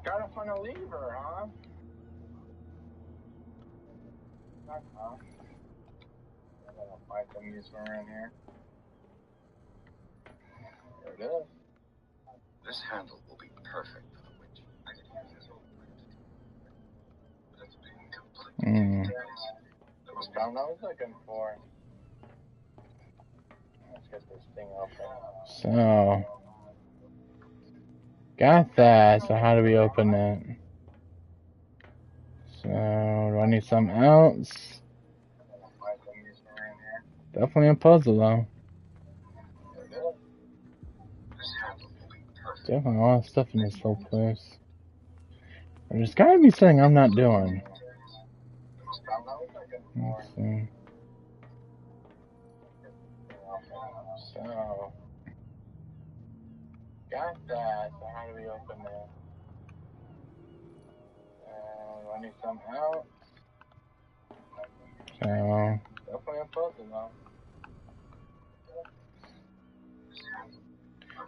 Gotta find a lever, huh? I'll find some useful around here. There it is. This handle will be perfect for the winch. I could use this old winch, but it's been completely taken to bits. Just found what I was looking for. Let's get this thing open. So, got that. So how do we open it? So, do I need something else? Definitely a puzzle, though. Definitely a lot of stuff in this whole place. There's gotta be something I'm not doing. Let's see. So, got that. So how do we open it? Do I need something else? Definitely a puzzle, though.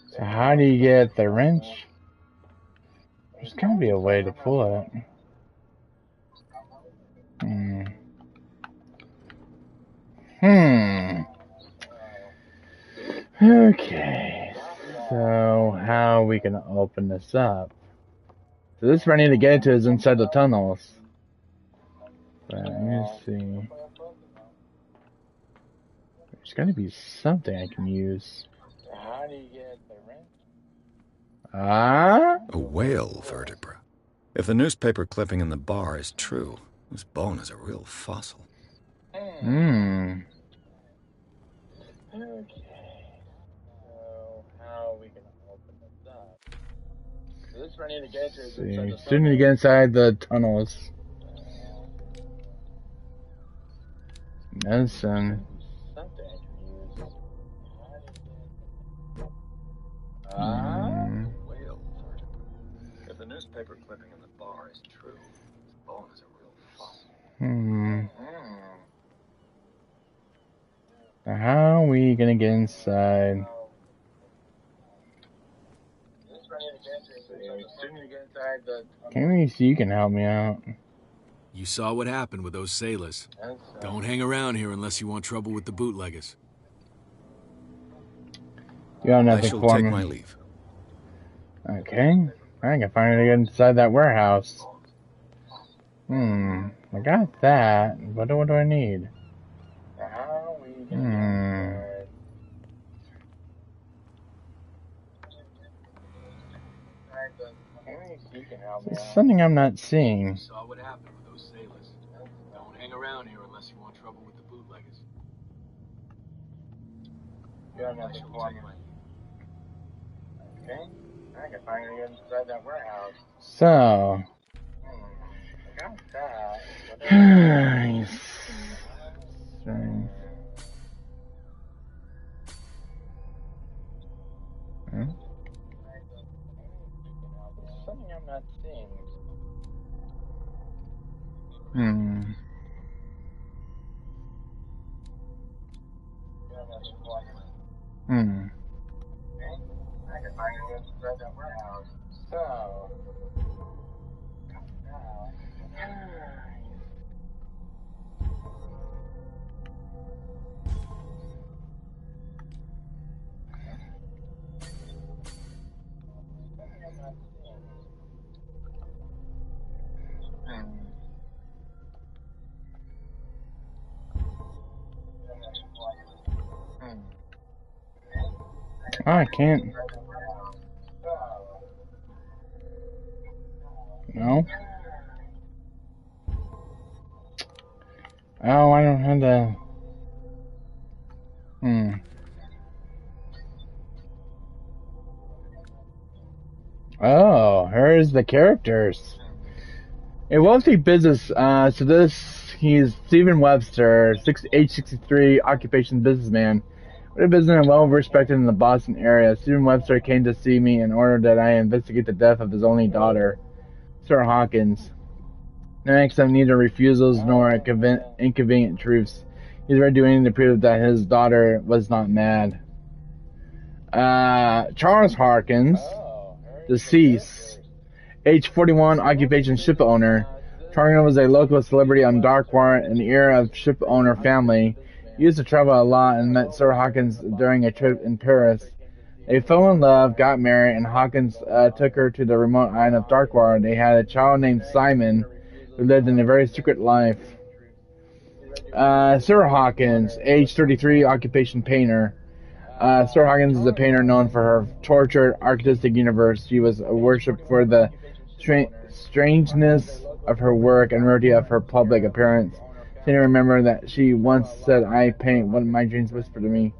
So how do you get the wrench? There's gotta be a way to pull it. Okay. So how are we gonna open this up? So this where I need to get to is inside the tunnels. Let me see. There's gotta be something I can use. How do you get the wrench? A whale vertebra. If the newspaper clipping in the bar is true, this bone is a real fossil. Okay. So how are we gonna open this up? So this where I need to get to is inside the tunnels. Still need to get inside the tunnels. Medicine. Something I can use. Whale vertebra. If the newspaper clipping in the bar is true, this bone is a real fossil. Now how are we gonna get inside? Maybe you can help me out. You saw what happened with those sailors. Don't hang around here unless you want trouble with the bootleggers. You got nothing I shall for take me. my leave. Okay. I can finally get inside that warehouse. I got that. What do I need? There's something I'm not seeing. You saw what happened with those sailors. Don't hang around here unless you want trouble with the bootleggers. You got nothing for me. Okay. I can finally get inside that warehouse. So. I got that. Something I'm not seeing. I can finally get inside that warehouse. So. Oh, I can't. No. Oh, I don't have the. Oh, here's the characters. A wealthy business. He's Stephen Webster, age 63, occupation businessman. With a business and well respected in the Boston area. Stephen Webster came to see me in order that I investigate the death of his only daughter, Sarah Hawkins. Next, I'm neither refusals nor inconvenient truths. He's ready to do anything to prove that his daughter was not mad. Charles Hawkins, deceased, age 41, occupation ship owner. Charles was a local celebrity on Darkwater in the era of ship owner family. He used to travel a lot and met Sarah Hawkins during a trip in Paris. They fell in love, got married, and Hawkins took her to the remote island of Darkwater. They had a child named Simon, who lived in a very secret life. Sarah Hawkins, age 33, occupation painter. Sarah Hawkins is a painter known for her tortured artistic universe. She was worshipped for the strangeness of her work and rarity of her public appearance. Can you remember that she once said, "I paint what my dreams whisper to me"?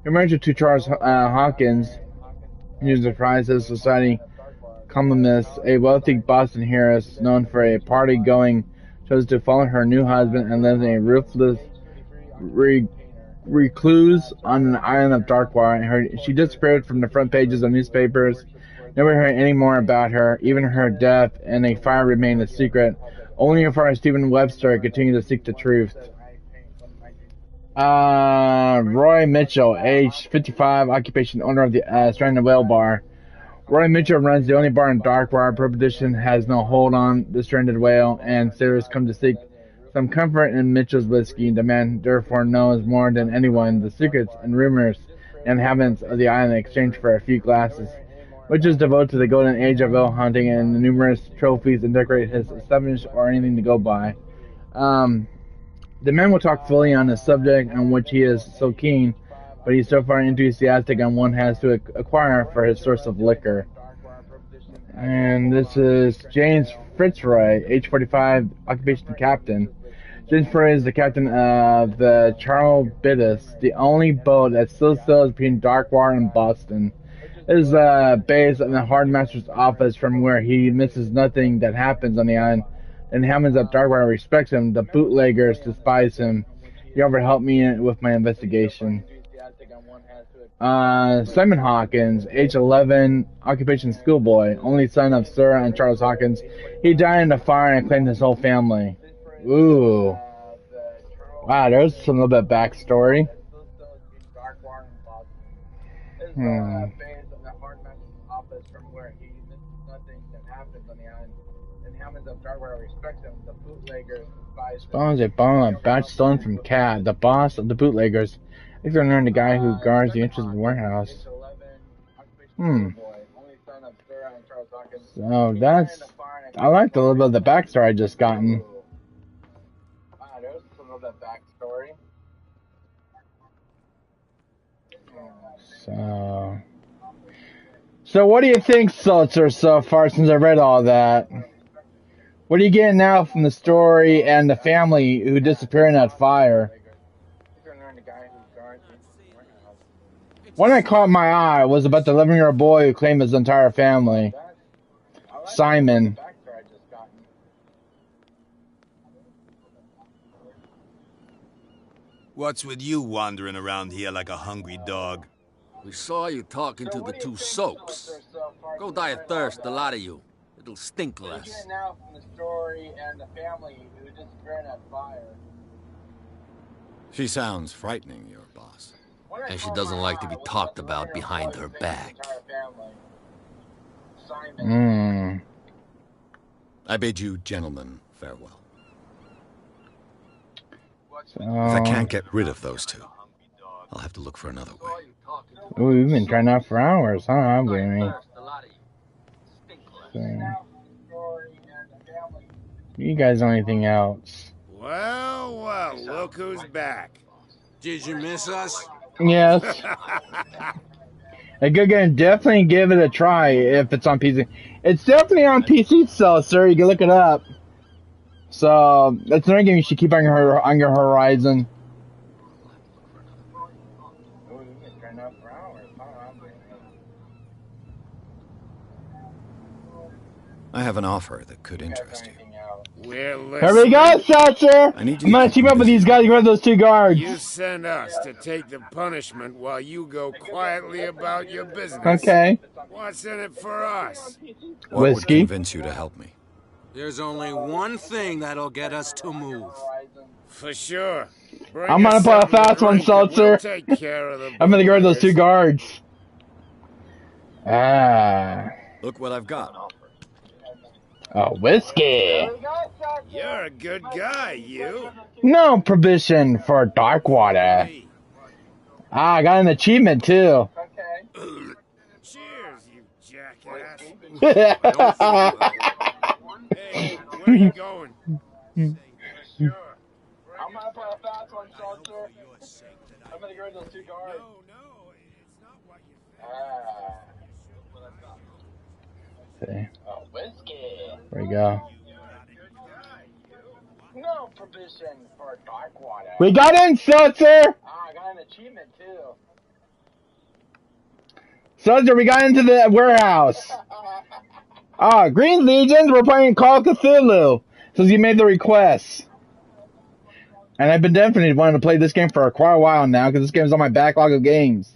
Her marriage to Charles Hawkins, he was surprised as society columnist, a wealthy Boston heiress known for a party-going, chose to follow her new husband and live in a roofless recluse on an island of Darkwater. She disappeared from the front pages of newspapers. Nobody heard any more about her. Even her death and a fire remained a secret. Only as far as Stephen Webster continued to seek the truth. Roy Mitchell, age 55, occupation owner of the Stranded Whale Bar. Roy Mitchell runs the only bar in Darkwater. Prohibition has no hold on the Stranded Whale, and sailors come to seek some comfort in Mitchell's whiskey. The man therefore knows more than anyone the secrets and rumors and inhabitants of the island in exchange for a few glasses. Mitchell is devoted to the golden age of whale hunting and the numerous trophies and decorate his establishment or anything to go by. The man will talk fully on the subject on which he is so keen, but he's so far enthusiastic on one has to acquire for his source of liquor. And this is James Fitzroy, age 45, occupation captain. James Fitzroy is the captain of the Charles Bidis, the only boat that still sails between Darkwater and Boston. It is based in the Hardmaster's office, from where he misses nothing that happens on the island. The inhabitants of Darkwater respect him. The bootleggers despise him. He overhelped me with my investigation. Simon Hawkins, age 11, occupation schoolboy, only son of Sarah and Charles Hawkins. He died in a fire and claimed his whole family. Ooh. Wow, there's some little bit of backstory. Spawns a bomb, a batch stolen from Cat, the boss of the bootleggers. They're going to learn the guy who guards the entrance of the warehouse. So that's... I like the little bit of the backstory I just gotten. So what do you think, Seltzer, so far since I read all that? What are you getting now from the story and the family who disappeared in that fire? One that caught my eye was about the 11-year-old boy who claimed his entire family. Simon. What's with you wandering around here like a hungry dog? We saw you talking to the two soaks. Go die of thirst, the lot of you. It'll stink less. She sounds frightening, your boss. And she doesn't like to be talked about behind her back. And I bid you gentlemen farewell. So, If I can't get rid of those two, I'll have to look for another way. ooh, we've been trying out for hours, huh? Blamey. So, you guys know anything else? Well, well, look who's back. Did you miss us? Yes. A good game. Definitely give it a try if it's on PC. It's definitely on PC, so sir, you can look it up. So that's another game you should keep on your horizon. I have an offer that could interest you. We're listening. Here we go, Satcher! I'm gonna team up with these guys and grab those two guards. You send us to take the punishment while you go quietly about your business. Okay. What's in it for us? What would convince you to help me? There's only one thing that'll get us to move. For sure. Bring I'm gonna us put a something to fast one, drink and Seltzer. we'll take care of the I'm gonna grab those two boys. guards. Ah. Look what I've got. Oh, whiskey. You're a good guy, you. No provision for dark water. Ah, I got an achievement too. Cheers, you jackass. Hey, where are you going? Sure. I'm gonna put a fast one, Seltzer. I'm gonna grab those two guards. No, it's not what you See. Oh, whiskey. There we go. No provision for dark water. We got in, Seltzer! Ah, I got an achievement too. Seltzer, we got into the warehouse. Ah, Green Legions, we're playing Call of Cthulhu. Since you made the request. And I've been definitely wanting to play this game for quite a while now, because this game's on my backlog of games.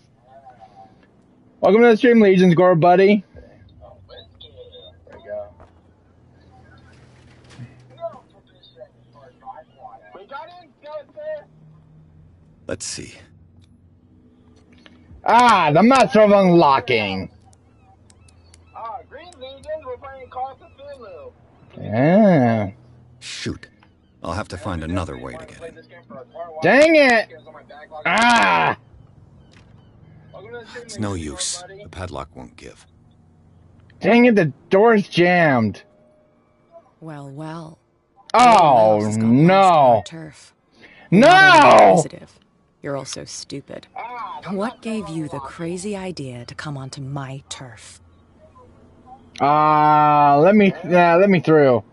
Welcome to the stream, Legions, Gore buddy. There we go. No provision for dark water. We got in, Seltzer. Let's see. Ah, the master of unlocking. Ah, Green Legions, we're playing Call of Cthulhu. Yeah. Shoot. I'll have to find another way to get in. Dang it! Ah! It's no use. The padlock won't give. Dang it, the door's jammed. Well, well. Oh, no. Turf. No! Inquisitive. You're also stupid. What gave you the crazy idea to come onto my turf? Let me through.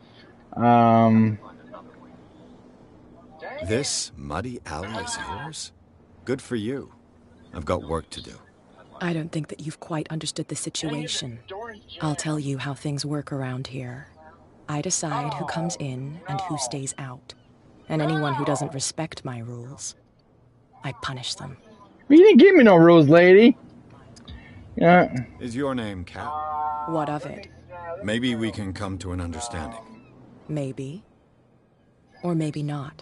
This muddy alley is yours? Good for you. I've got work to do. I don't think that you've quite understood the situation. I'll tell you how things work around here. I decide who comes in and who stays out. And anyone who doesn't respect my rules, I punish them. You didn't give me no rules, lady. Yeah. Is your name Cat? What of it? Maybe we can come to an understanding. Maybe. Or maybe not.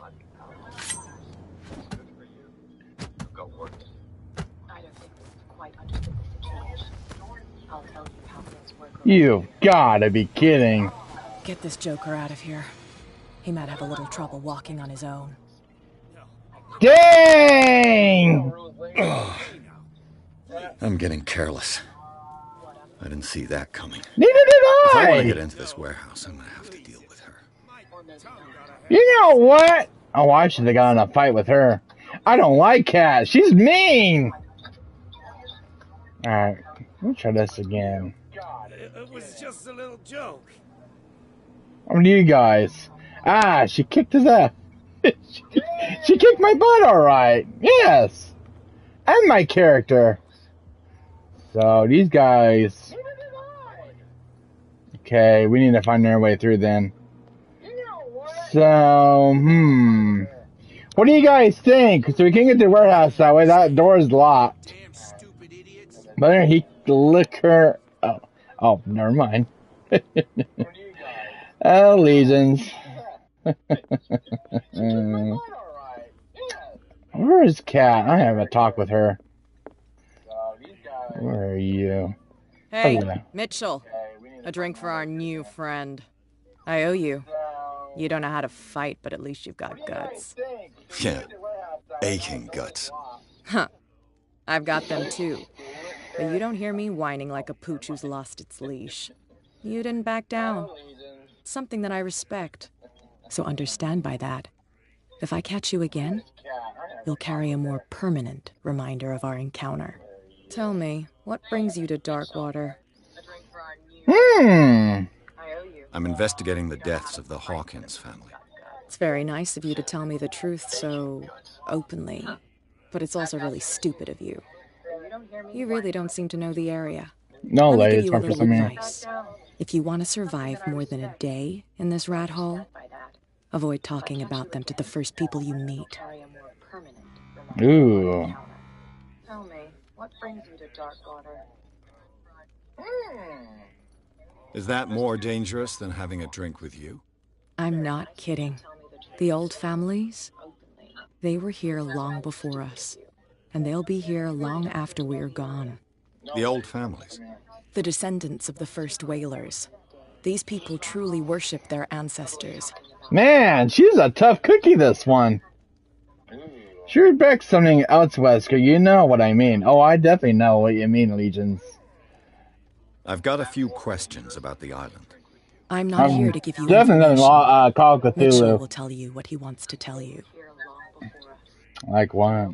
You've gotta be kidding. Get this joker out of here. He might have a little trouble walking on his own. Dang! I'm getting careless. I didn't see that coming. Neither did If I want to I! get into this warehouse, I'm gonna have to deal with her. You know what? Oh, I should have gotten in a fight with her. I don't like Cat. She's mean! Alright, let's try this again. It was just a little joke. What do you guys? Ah, she kicked his ass. She kicked my butt, alright. Yes! And my character. So, these guys... Okay, we need to find our way through then. So, what do you guys think? So we can't get to the warehouse that way. That door is locked. But there he lick her. Oh, never mind. Oh, Legions. Where is Cat? I have a talk with her. Where are you? Hey, Oh, yeah. Mitchell. A drink for our new friend. I owe you. You don't know how to fight, but at least you've got guts. Yeah, aching guts. Huh. I've got them too. But you don't hear me whining like a pooch who's lost its leash. You didn't back down. Something that I respect. So understand by that, if I catch you again, you'll carry a more permanent reminder of our encounter. Tell me, what brings you to Darkwater? I'm investigating the deaths of the Hawkins family. It's very nice of you to tell me the truth so openly, but it's also really stupid of you. You really don't seem to know the area. No, Let me give ladies, you a one for little some here. advice. If you want to survive more than a day in this rat hole, avoid talking about them to the first people you meet. Ooh. Tell me, what brings you to Darkwater? Is that more dangerous than having a drink with you? I'm not kidding. The old families, they were here long before us, and they'll be here long after we're gone. The old families? The descendants of the first whalers. These people truly worship their ancestors. Man, she's a tough cookie, this one. She respects something else, Wesker. You know what I mean. Oh, I definitely know what you mean, Legions. I've got a few questions about the island. I'm not here to give you definitely information. Call Cthulhu. Mitchell will tell you what he wants to tell you. Like what?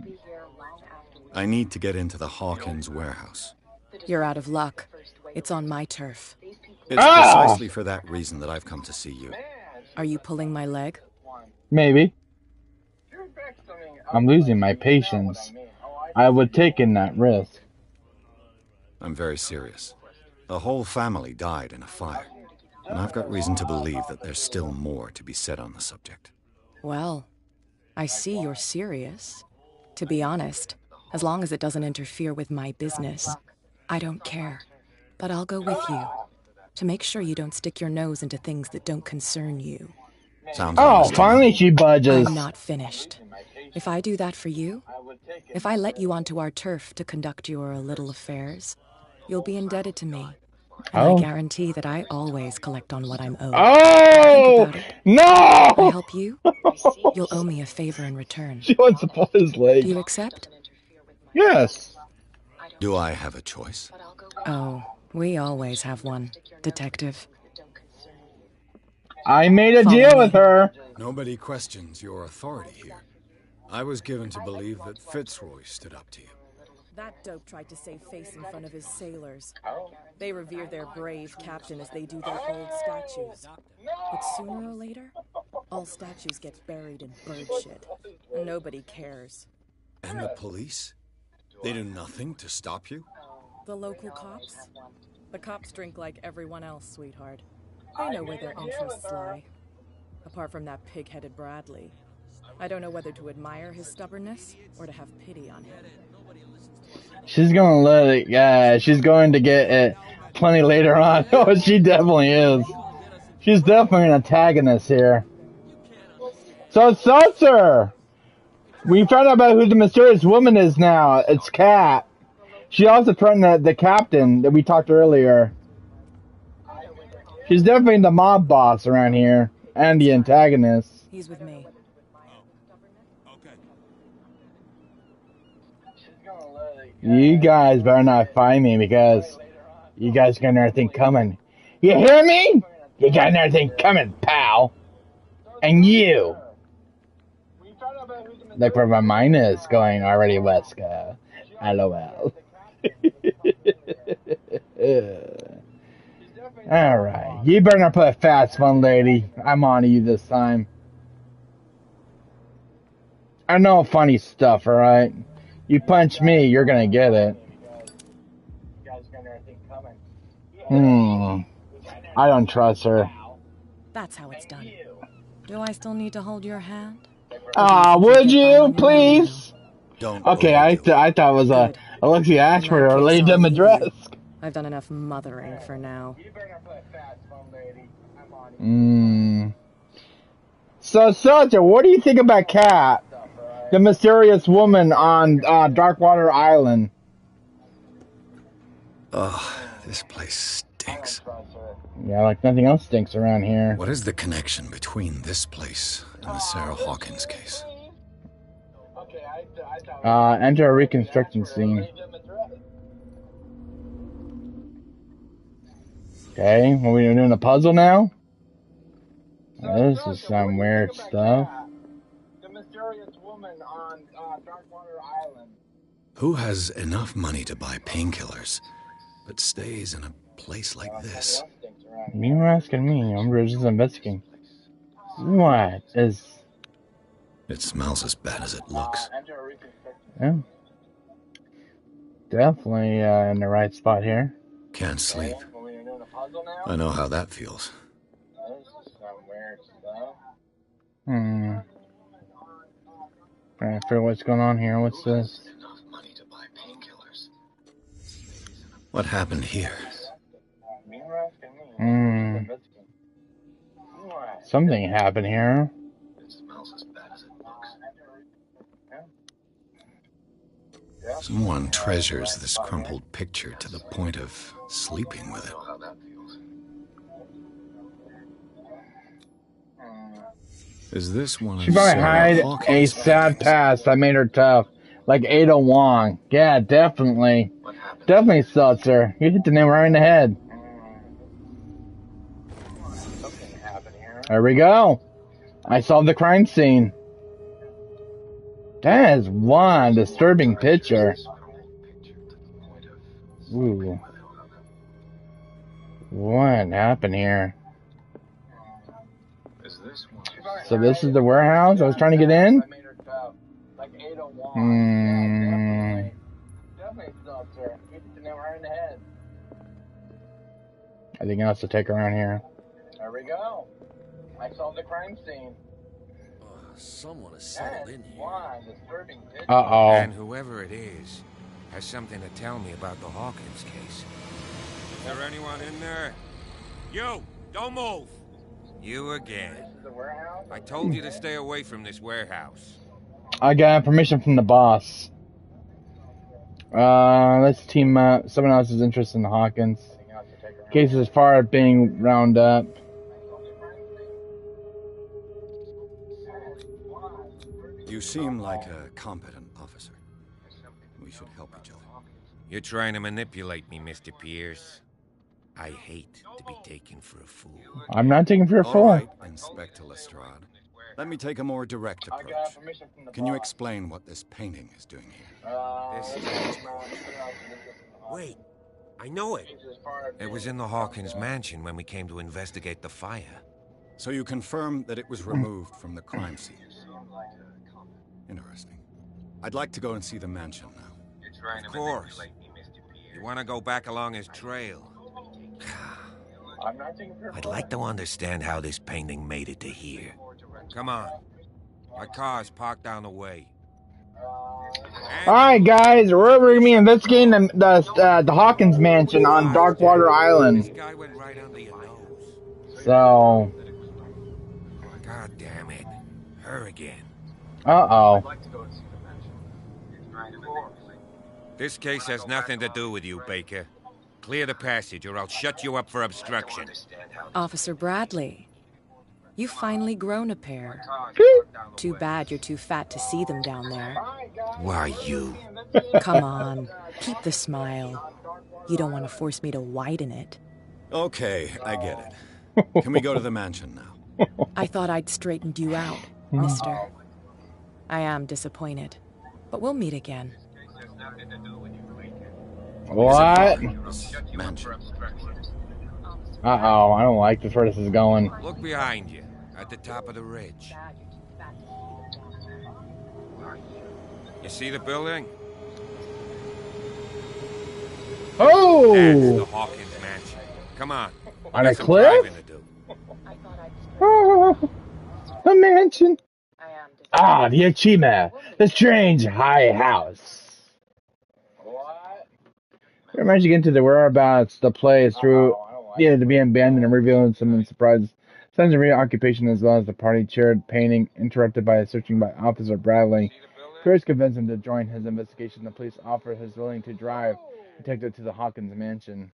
I need to get into the Hawkins warehouse. You're out of luck. It's on my turf. It's precisely for that reason that I've come to see you. Are you pulling my leg? Maybe. I'm losing my patience. I would take in that risk. I'm very serious. A whole family died in a fire, and I've got reason to believe that there's still more to be said on the subject. Well, I see you're serious. To be honest, as long as it doesn't interfere with my business, I don't care. But I'll go with you, to make sure you don't stick your nose into things that don't concern you. Sounds honest. Finally she budges. I'm not finished. If I do that for you, if I let you onto our turf to conduct your little affairs, you'll be indebted to me. And I guarantee that I always collect on what I'm owed. Oh! Think about it. No! If I help you, you'll owe me a favor in return. She wants to pull his leg. Do you accept? Yes. Do I have a choice? Oh, we always have one, Detective. I made a deal with her. Nobody questions your authority here. I was given to believe that Fitzroy stood up to you. That dope tried to save face in front of his sailors. They revere their brave captain as they do their old statues. But sooner or later, all statues get buried in bird shit. Nobody cares. And the police? They do nothing to stop you? The local cops? The cops drink like everyone else, sweetheart. They know where their interests lie. Apart from that pig-headed Bradley. I don't know whether to admire his stubbornness or to have pity on him. She's gonna let it, yeah, she's going to get it plenty later on. Oh, she definitely is. She's definitely an antagonist here. So, Seltzer! We found out about who the mysterious woman is now. It's Kat. She also threatened the captain that we talked earlier. She's definitely the mob boss around here. And the antagonist. He's with me. You guys better not find me because you guys got another thing coming. You hear me? You got another thing coming, pal. And you. Look where my mind is going already, Wesker. LOL. Alright. You better not put a fast one, lady. I'm on to you this time. I know funny stuff, alright? You punch me, you're gonna get it. I don't trust her. That's how it's done. Do I still need to hold your hand? Would you, please? Don't. Okay, I thought it was Alexia Ashford or Lady Dimitrescu. I've done enough mothering for now. So, Soldier, what do you think about Kat? The mysterious woman on Darkwater Island. Oh, this place stinks. Yeah, like nothing else stinks around here. What is the connection between this place and the Sarah Hawkins case? Enter a reconstruction scene. Okay, what are we doing, a puzzle now? This is some weird stuff. The mysterious woman on Darkwater Island. Who has enough money to buy painkillers, but stays in a place like this? You were asking me. I'm just investigating. What is... It smells as bad as it looks. Yeah. Definitely in the right spot here. Can't sleep. I know how that feels. Trying to figure what's going on here. What's this? What happened here? Something happened here. Someone treasures this crumpled picture to the point of sleeping with it. Is this one of She might hide a sad past that made her tough. Like Ada Wong. Yeah, definitely. Definitely Seltzer. You hit the name right in the head. There we go. I solved the crime scene. That is one disturbing picture. Ooh. What happened here? So this is the warehouse I was trying to get in? Anything else to take around here? There we go. I solved the crime scene. Someone has settled in here. Uh-oh. And whoever it is has something to tell me about the Hawkins case. Is there anyone in there? You! Don't move! You again. I told you to stay away from this warehouse. I got permission from the boss. Let's team up. Someone else is interested in Hawkins. Case is far as being rounded up. You seem like a competent officer. We should help each other. You're trying to manipulate me, Mr. Pierce. I hate to be taken for a fool. I'm not taken for a fool. All right, Inspector Lestrade. Let me take a more direct approach. Can you explain what this painting is doing here? Wait, I know it. It was in the Hawkins mansion when we came to investigate the fire. So you confirm that it was removed from the crime scene? Interesting. I'd like to go and see the mansion now. Of course. You want to go back along his trail? I'd like to understand how this painting made it to here. Come on. My car's parked down the way. Alright guys, we're going to be investigating the Hawkins mansion on Darkwater Island. This guy went right under your nose. So... God damn it. Her again. Uh-oh. This case has nothing to do with you, Baker. Clear the passage or I'll shut you up for obstruction. Officer Bradley, you've finally grown a pair. Too bad you're too fat to see them down there. Why you? Come on, keep the smile. You don't want to force me to widen it. Okay, I get it. Can we go to the mansion now? I thought I'd straightened you out, mister. I am disappointed, but we'll meet again. What? Mansion. Uh-oh, I don't like this where this is going. Look behind you, at the top of the ridge. You see the building? Oh! That's the Hawkins mansion. Come on. On a cliff? Oh, the mansion. Ah, the Achima, the strange high house. I managed to get into the whereabouts, the place through to be abandoned and revealing some surprises. Signs of reoccupation as well as the party chaired painting interrupted by a searching by Officer Bradley. Pierce convinced him to join his investigation. The police offered his willing to drive the detective to the Hawkins mansion.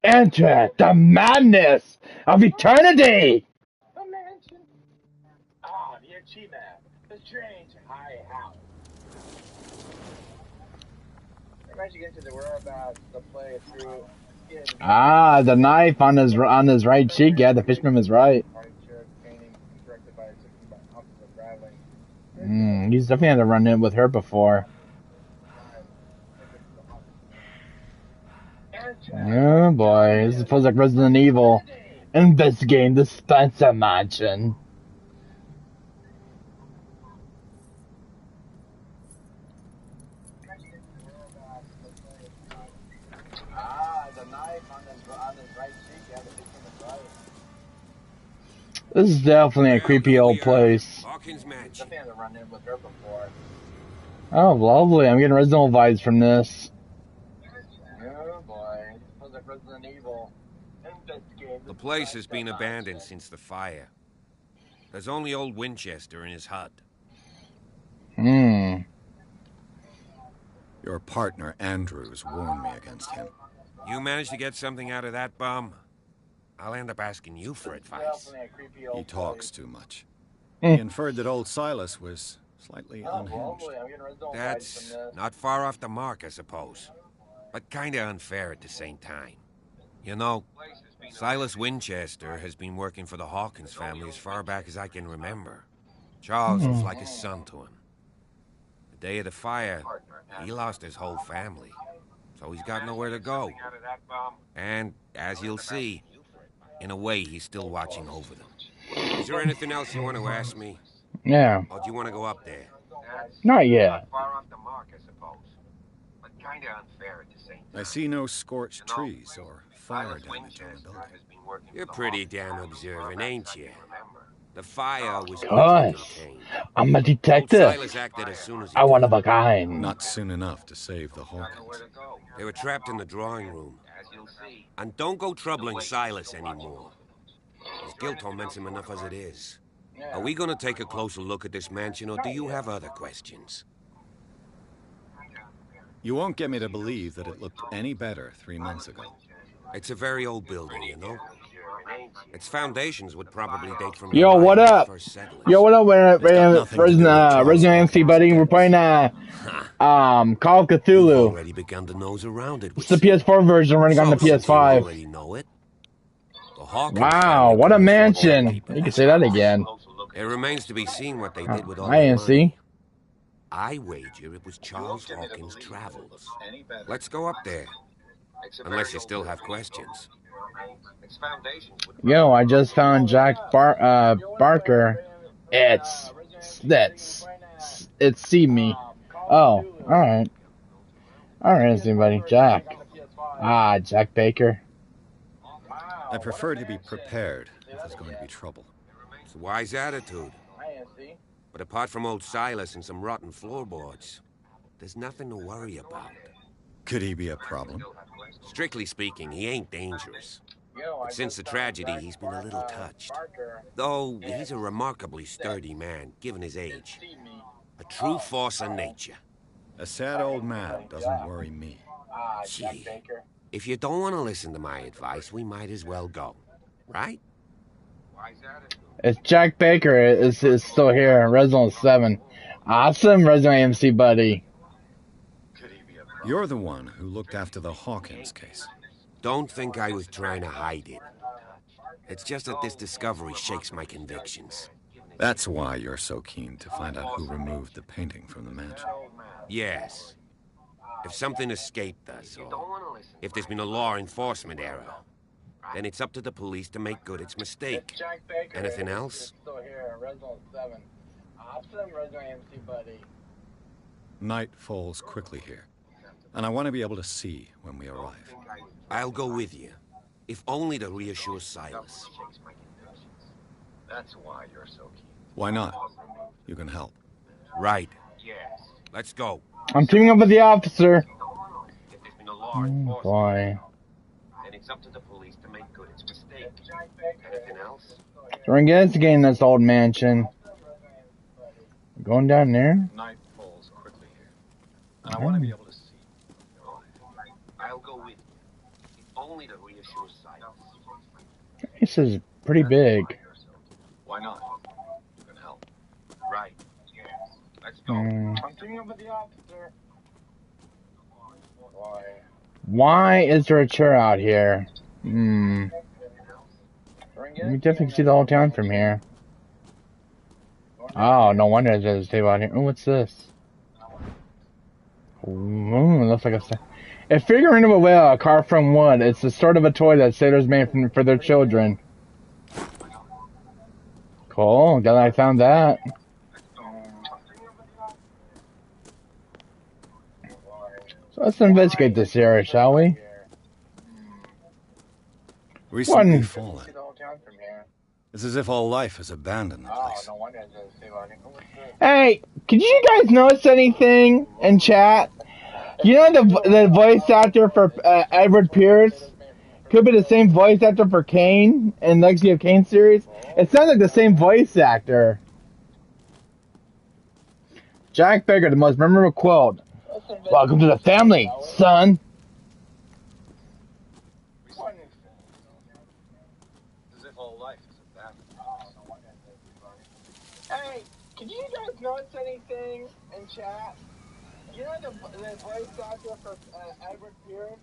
Enter the madness of eternity! The mansion. Ah, the achievement. The strange high house. Maybe I should get to the whereabouts to play through. Ah, the knife on his right cheek. Yeah, the fishman is right. He's definitely had to run in with her before. Oh boy, this feels like Resident Evil. Investigating the Spencer Mansion. This is definitely a creepy old place. Oh, lovely. I'm getting Resident Evil vibes from this. Oh boy, feels like Resident Evil. The place has been abandoned since the fire. There's only old Winchester in his hut. Your partner, Andrews, warned me against him. You managed to get something out of that bum? I'll end up asking you for advice. He talks too much. He inferred that old Silas was slightly unhinged. That's not far off the mark, I suppose. But kinda unfair at the same time. You know, Silas Winchester has been working for the Hawkins family as far back as I can remember. Charles was like a son to him. The day of the fire, he lost his whole family. So he's got nowhere to go. And, as you'll see, in a way, he's still watching over them. Is there anything else you want to ask me? Yeah. Or do you want to go up there? Not yet. Far off the mark, I suppose. But kinda unfair at the same time. I see no scorched trees or fire damage on the building. You're pretty damn observant, ain't you? The fire was Gosh, contained. I'm a detective. Silas acted as soon as he I one of a kind. Not soon enough to save the Hawkins. They were trapped in the drawing room. And don't go troubling Silas anymore. His guilt torments him enough as it is. Are we gonna take a closer look at this mansion, or do you have other questions? You won't get me to believe that it looked any better 3 months ago. It's a very old building, you know? Its foundations would probably date from Yo, what up? Yo, what up, Resident MC, buddy? We're playing Call of Cthulhu. Already begun to nose around it. It's the PS4 version running on the PS5. Already know it. Wow, what a mansion! You can say that again. It remains to be seen what they did with all I didn't see. I wager it was Charles Hawkins' travels. Let's go up there. Unless you still have questions. Yo, I just found Jack Barker. It's see me. Oh, alright. Alright, anybody. Jack. Ah, Jack Baker. I prefer to be prepared if there's going to be trouble. It's a wise attitude. But apart from old Silas and some rotten floorboards, there's nothing to worry about. Could he be a problem? Strictly speaking, he ain't dangerous. But since the tragedy, he's been a little touched. Though he's a remarkably sturdy man, given his age. A true force of nature. A sad old man doesn't worry me. Gee, if you don't want to listen to my advice, we might as well go. Right? It's Jack Baker is still here. Resident 7. Awesome, Resident MC, buddy. You're the one who looked after the Hawkins case. Don't think I was trying to hide it. It's just that this discovery shakes my convictions. That's why you're so keen to find out who removed the painting from the mansion. Yes. If something escaped us, or if there's been a law enforcement error, then it's up to the police to make good its mistake. Anything else? Night falls quickly here, and I want to be able to see when we arrive. I'll go with you, if only to reassure Silas. That's why you're so keen. Why not? You can help. Right. Let's go. I'm teaming up with the officer. Oh, boy. And it's up to the police to make good its mistake. Anything else? So we're investigating this old mansion. Going down there? Night falls quickly here. And I want to be able to see. I'll go with you. Only to reassure Silas. This is pretty big. Why not? You can help. Right. Yeah. Let's go. Hmm. I'm teaming up with the officer. Why? Why is there a chair out here? Hmm. You definitely see the whole town from here. Oh, no wonder there's a table out here. Oh, what's this? Ooh, looks like a figurine of a whale, a car from wood. It's the sort of a toy that sailors made for their children. Cool, glad I found that. So let's investigate this area, shall we? Recently fallen. It's as if all life has abandoned the place. Hey, could you guys notice anything in chat? You know the voice actor for Edward Pierce? Could be the same voice actor for Kane in Legacy of Kane series. It sounds like the same voice actor. Jack Baker, the most memorable quote. Welcome to the family, son. Hey, can you guys notice anything in chat? You know the voice actor for Edward Pierce?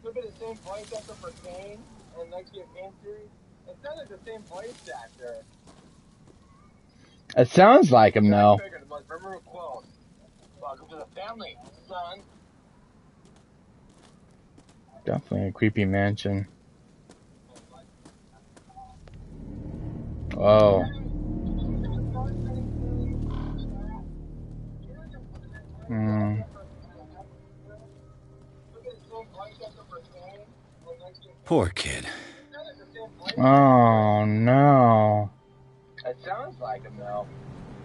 Could be the same voice actor for Kane in Legacy of Kane series. It sounds like the same voice actor. It sounds like him, though. Jack Baker, the most memorable quote. Welcome to the family, son. Definitely a creepy mansion. Oh. Hmm. Poor kid. Oh, no. It sounds like him, though.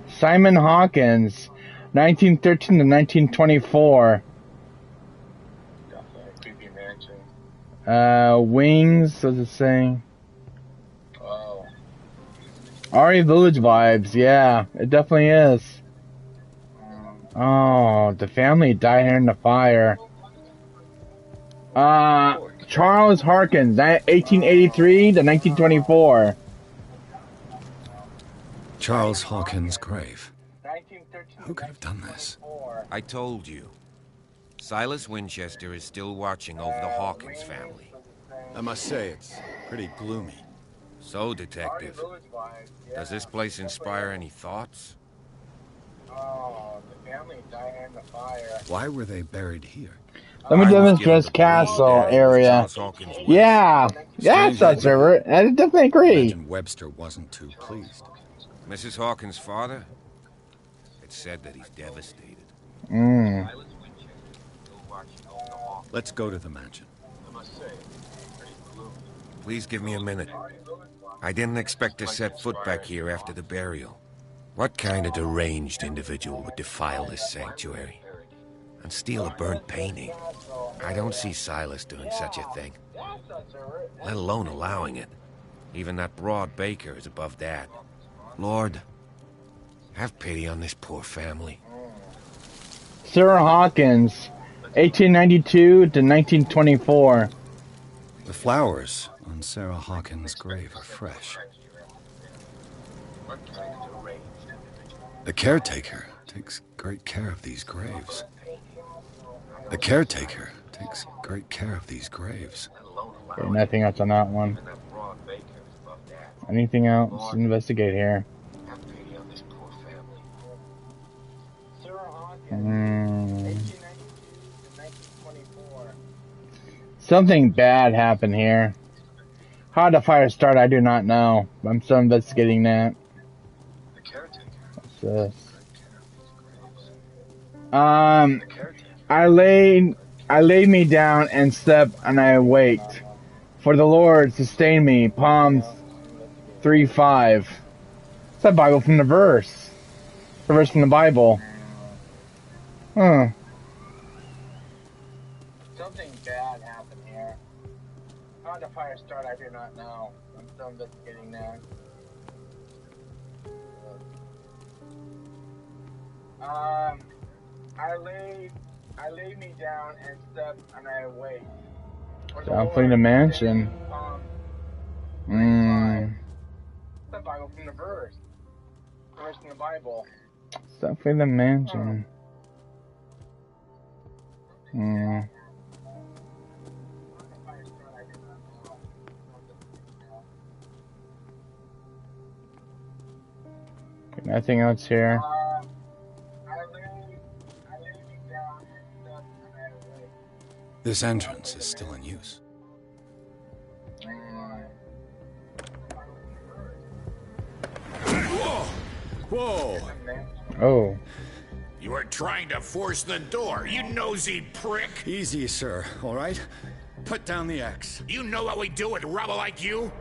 Simon Hawkins, 1913 to 1924. Definitely a creepy mansion. Wings, what's it saying? Oh. RE Village vibes, yeah, it definitely is. Oh, the family died here in the fire. Charles Harkins, 1883 to 1924. Charles Hawkins' grave. Who could have done this? I told you. Silas Winchester is still watching over the Hawkins family. I must say, it's pretty gloomy. So, Detective, does this place inspire any thoughts? Oh, the family died in the fire. Why were they buried here? Let me demonstrate this castle area. Yeah, that's not server. I definitely agree. Imagine Webster wasn't too pleased. Mrs. Hawkins' father? It's said that he's devastated. Mm. Let's go to the mansion. Please give me a minute. I didn't expect to set foot back here after the burial. What kind of deranged individual would defile this sanctuary and steal a burnt painting? I don't see Silas doing such a thing, let alone allowing it. Even that broad Baker is above that. Lord, have pity on this poor family. Sarah Hawkins, 1892 to 1924. The flowers on Sarah Hawkins' grave are fresh. The caretaker takes great care of these graves. The caretaker takes great care of these graves. Okay, nothing else on that one. Anything else? Investigate here. Something bad happened here. How the fire started, I do not know. I'm still investigating that. What's this? I laid me down and slept, and I awaked. For the Lord sustained me. Psalms 3:5. It's that Bible from the verse. The verse from the Bible. Huh. Something bad happened here. How the fire started, I do not know. I'm still investigating that. I laid me down and slept, and I awake. Definitely the mansion. The Bible from the verse in the Bible. Definitely the mansion. Nothing else here. This entrance is still in use. Whoa! Oh. You were trying to force the door, you nosy prick! Easy, sir, all right? Put down the axe. You know what we do with rubble like you?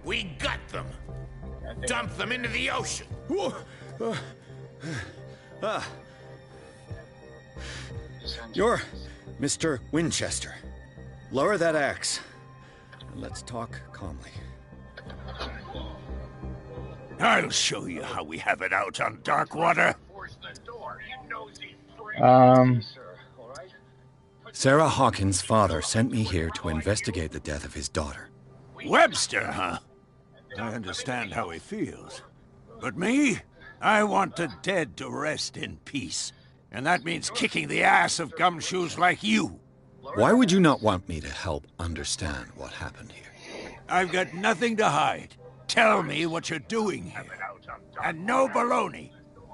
We gut them. Dump them into the ocean. You're Mr. Winchester. Lower that axe. And let's talk calmly. I'll show you how we have it out on Darkwater. Sarah Hawkins' father sent me here to investigate the death of his daughter. Webster, huh? I understand how he feels. But me? I want the dead to rest in peace. And that means kicking the ass of gumshoes like you. Why would you not want me to help understand what happened here? I've got nothing to hide. Tell me what you're doing here. And no baloney.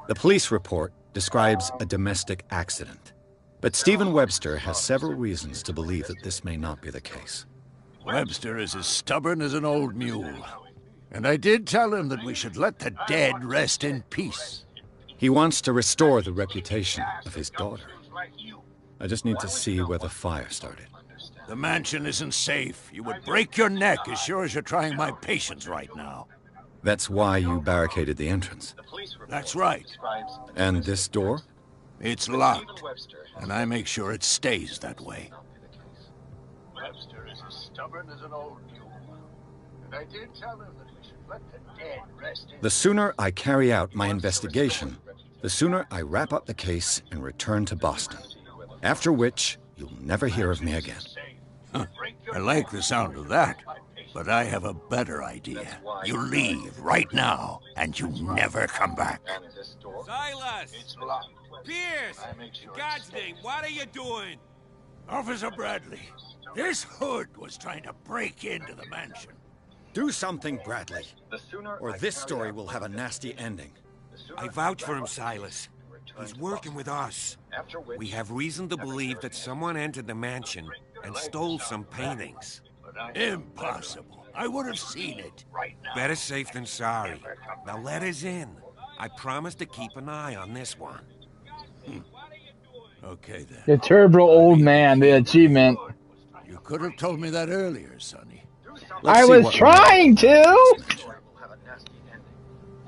The police report describes a domestic accident. But Stephen Webster has several reasons to believe that this may not be the case. Webster is as stubborn as an old mule. And I did tell him that we should let the dead rest in peace. He wants to restore the reputation of his daughter. I just need to see where the fire started. The mansion isn't safe. You would break your neck as sure as you're trying my patience right now. That's why you barricaded the entrance. That's right. And this door? It's locked, and I make sure it stays that way. Webster is as stubborn as an old mule. And I did tell him that we should let the dead rest in... The sooner I carry out my investigation, the sooner I wrap up the case and return to Boston. After which, you'll never hear of me again. Huh. I like the sound of that, but I have a better idea. You leave right now, and you never come back. Silas! Pierce! In God's name, what are you doing? Officer Bradley, this hood was trying to break into the mansion. Do something, Bradley, or this story will have a nasty ending. I vouch for him, Silas. He's working with us. We have reason to believe that someone entered the mansion and stole some paintings. Impossible. I would have seen it. Better safe than sorry. Now let us in. I promise to keep an eye on this one. Okay, then. The turbo old man, the achievement. You could have told me that earlier, Sonny. I was trying to!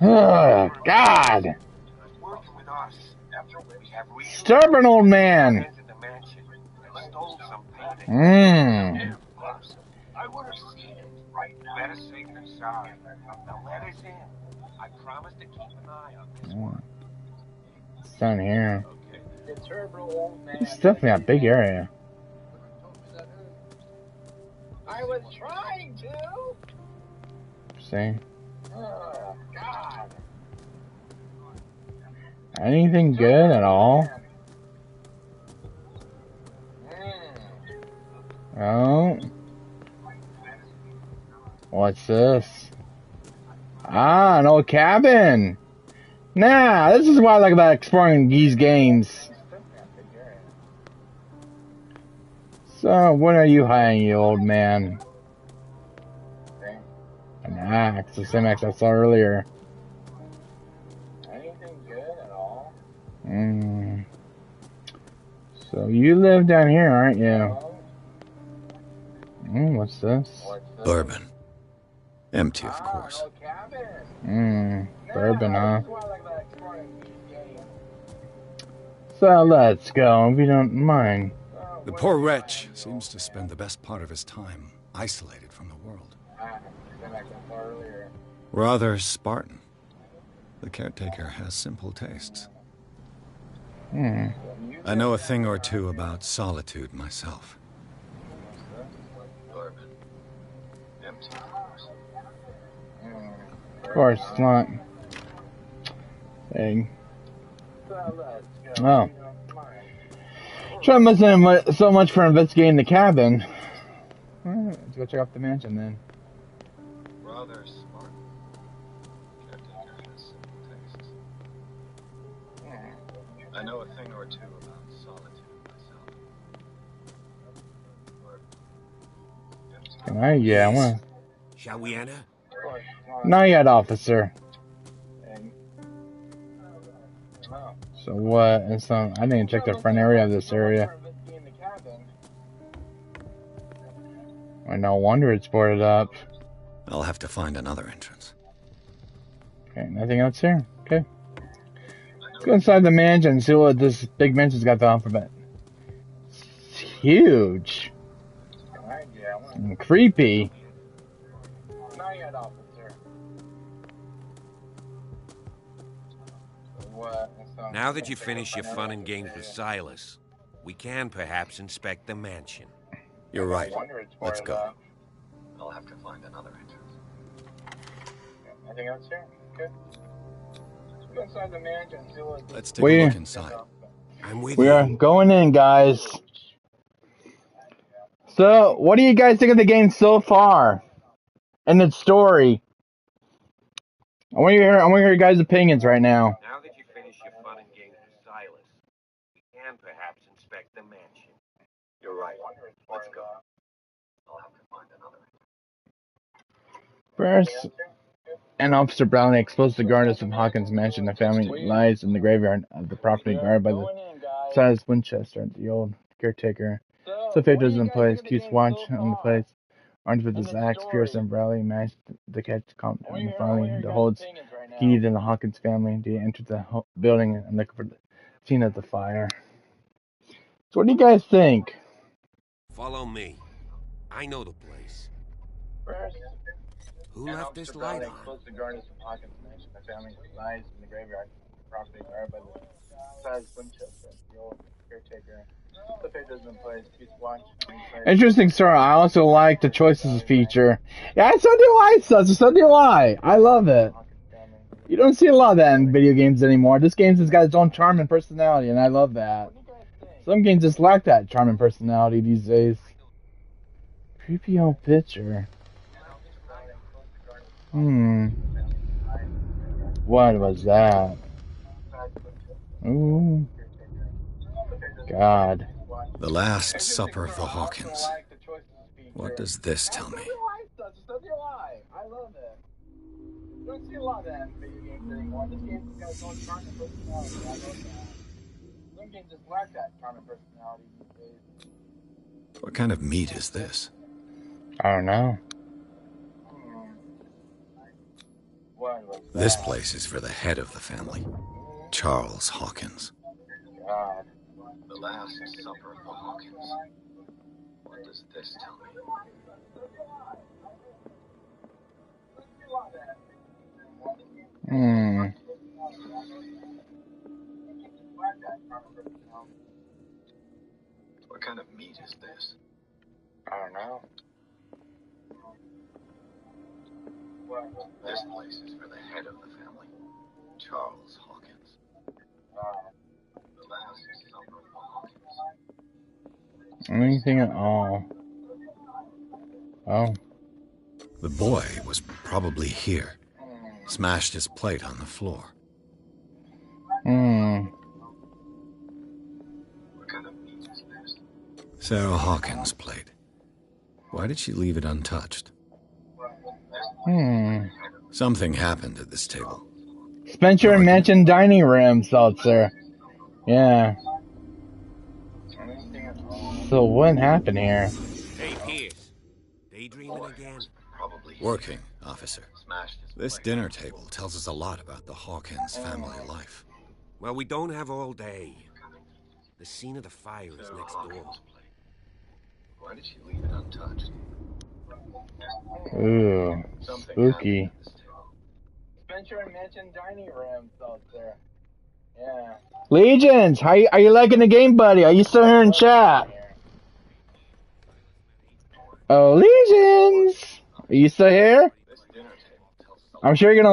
Oh, God. Stubborn old man. I would have seen it right now. Better safe than sorry. Now let us in. I promise to keep an eye on this. It's down here. It's definitely a big area. I was trying to. See? Oh, God. Anything good at all? Oh. What's this? Ah, an old cabin. Nah, this is what I like about exploring these games. So, what are you hiding, you old man? An axe, the same axe I saw earlier. Anything good at all? So you live down here, aren't you? What's this? Bourbon. Empty, of course. Bourbon, huh? So let's go, if you don't mind. The poor wretch seems to spend the best part of his time isolated from the world. Rather Spartan. The caretaker has simple tastes. I know a thing or two about solitude myself. Corbin. Empty, of course. Of course, it's not. Dang. Oh. Try missing so much for investigating the cabin. Alright, let's go check out the mansion then. Rather smart. Caretaker has simple tastes. I know a thing or two about solitude myself. Can I? Yeah, I want. Shall we enter? Not yet, officer. So what? And so I didn't check the front area of this area. Well, no wonder it's boarded up. I'll have to find another entrance. Okay, nothing else here. Okay. Let's go inside the mansion and see what this big mansion's got to offer. But it's huge. And creepy. Now that you've finished your fun and games with Silas, we can perhaps inspect the mansion. You're right. Let's go. I'll have to find another entrance. Anything else here? Okay. Let's go inside the mansion and see what... Let's take a look inside. I'm with We you. are going in, guys. So, what do you guys think of the game so far? And its story? I want to hear your guys' opinions right now. Now that you've finished your fun and games with Silas, we can perhaps inspect the mansion. You're right. Let's go. I'll have to find another entrance. First, an Officer Brownlee exposed the guards of Hawkins' mansion. The family lies in the graveyard of the property guarded by the Silas Winchester, the old caretaker. So fate is in place. Keeps watch on the place. Armed with his axe, Pearson and Brownlee managed to catch the family that holds key to the Hawkins family. They entered the building and looked for the scene of the fire. So what do you guys think? Follow me. I know the place. Who left this light on? The guards of Hawkins mansion. The family lies in the graveyard. Property guarded by the Silas Winchester, the old caretaker. The fate is in place. Keeps watch. Interesting story. I also like the choices feature. Yeah, so do I, so do I. I love it. You don't see a lot of that in video games anymore. This game has got its own charm and personality, and I love that. Some games just lack that charm and personality these days. Creepy old picture. What was that? Ooh. God. The Last Supper of the Hawkins. What does this tell me? I love it. You don't see a lot of that in video games anymore. This game's got its own charm and personality. I love that. Some games just lack that charm and personality these days. What kind of meat is this? I don't know. This place is for the head of the family, Charles Hawkins. God. The Last Supper of the Hawkins. What does this tell me? What kind of meat is this? I don't know. This place is for the head of the family, Charles Hawkins. The Last Supper of the Hawkins. Anything at all. Oh. The boy was probably here. Smashed his plate on the floor. What kind of meat is this? Sarah Hawkins' plate. Why did she leave it untouched? Something happened at this table. Spencer and Mansion dining room, Seltzer. Yeah. So what happened here? Hey, Pierce. Daydreaming again? Working, officer. This dinner table tells us a lot about the Hawkins family life. Well, we don't have all day. The scene of the fire is next door. Why did she leave it untouched? Ooh, spooky. Spencer and Mansion dining room, Seltzer. Yeah. Legions, are you liking the game, buddy? Are you still here in chat? Oh, Legions! Are you still here? I'm sure you're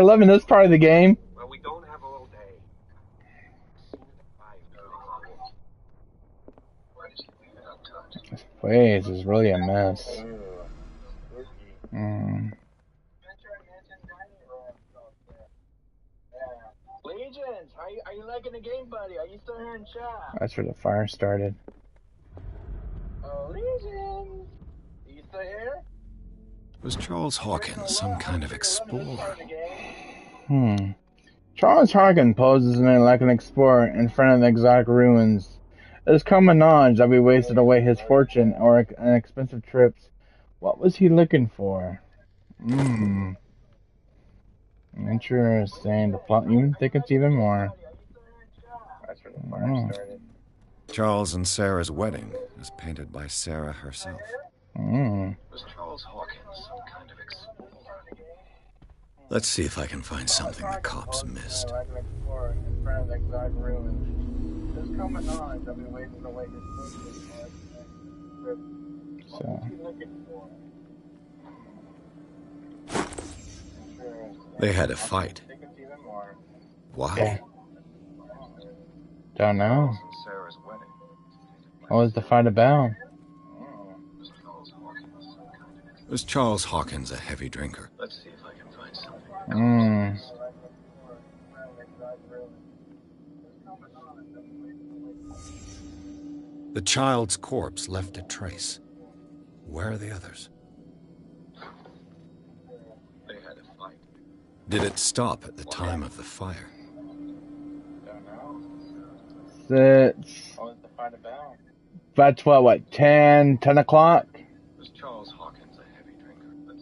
loving this part of the game. Well, we don't have all day. This place is really a mess. Legions, are you liking the game, buddy? Are you still here in chat? That's where the fire started. Oh, Legions, are you still here? Was Charles Hawkins some kind of explorer? Charles Hawkins poses like an explorer in front of the exotic ruins. It is common knowledge that we wasted away his fortune or an expensive trips. What was he looking for? Interesting. The plot even thickens even more. That's where the fire started. Charles and Sarah's wedding is painted by Sarah herself. Was Charles Hawkins some kind of explorer? Let's see if I can find something the cops missed. Like an explorer in front of the exotic ruins. There's common knowledge that we wasted away his fortune. What was he looking for? They had a fight. Why? Don't know. What was the fight about? Was Charles Hawkins a heavy drinker? Let's see if I can find something. The child's corpse left a trace. Where are the others? They had a fight. Did it stop at the time of the fire? It's that's what, 10 o'clock? Was Charles Hawkins a heavy drinker?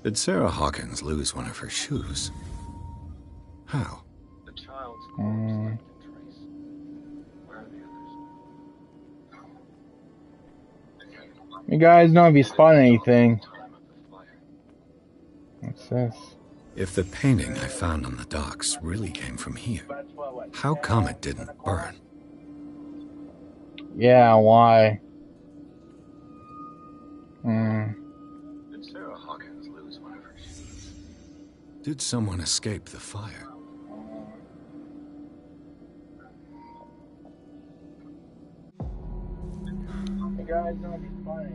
Did Sarah Hawkins lose one of her shoes? How? The child's corpse left a trace. Where are the others? You guys know if you spot anything. What's this? If the painting I found on the docks really came from here, how come it didn't burn? Yeah, why? Did Sarah Hawkins lose one of her shoes? Did someone escape the fire?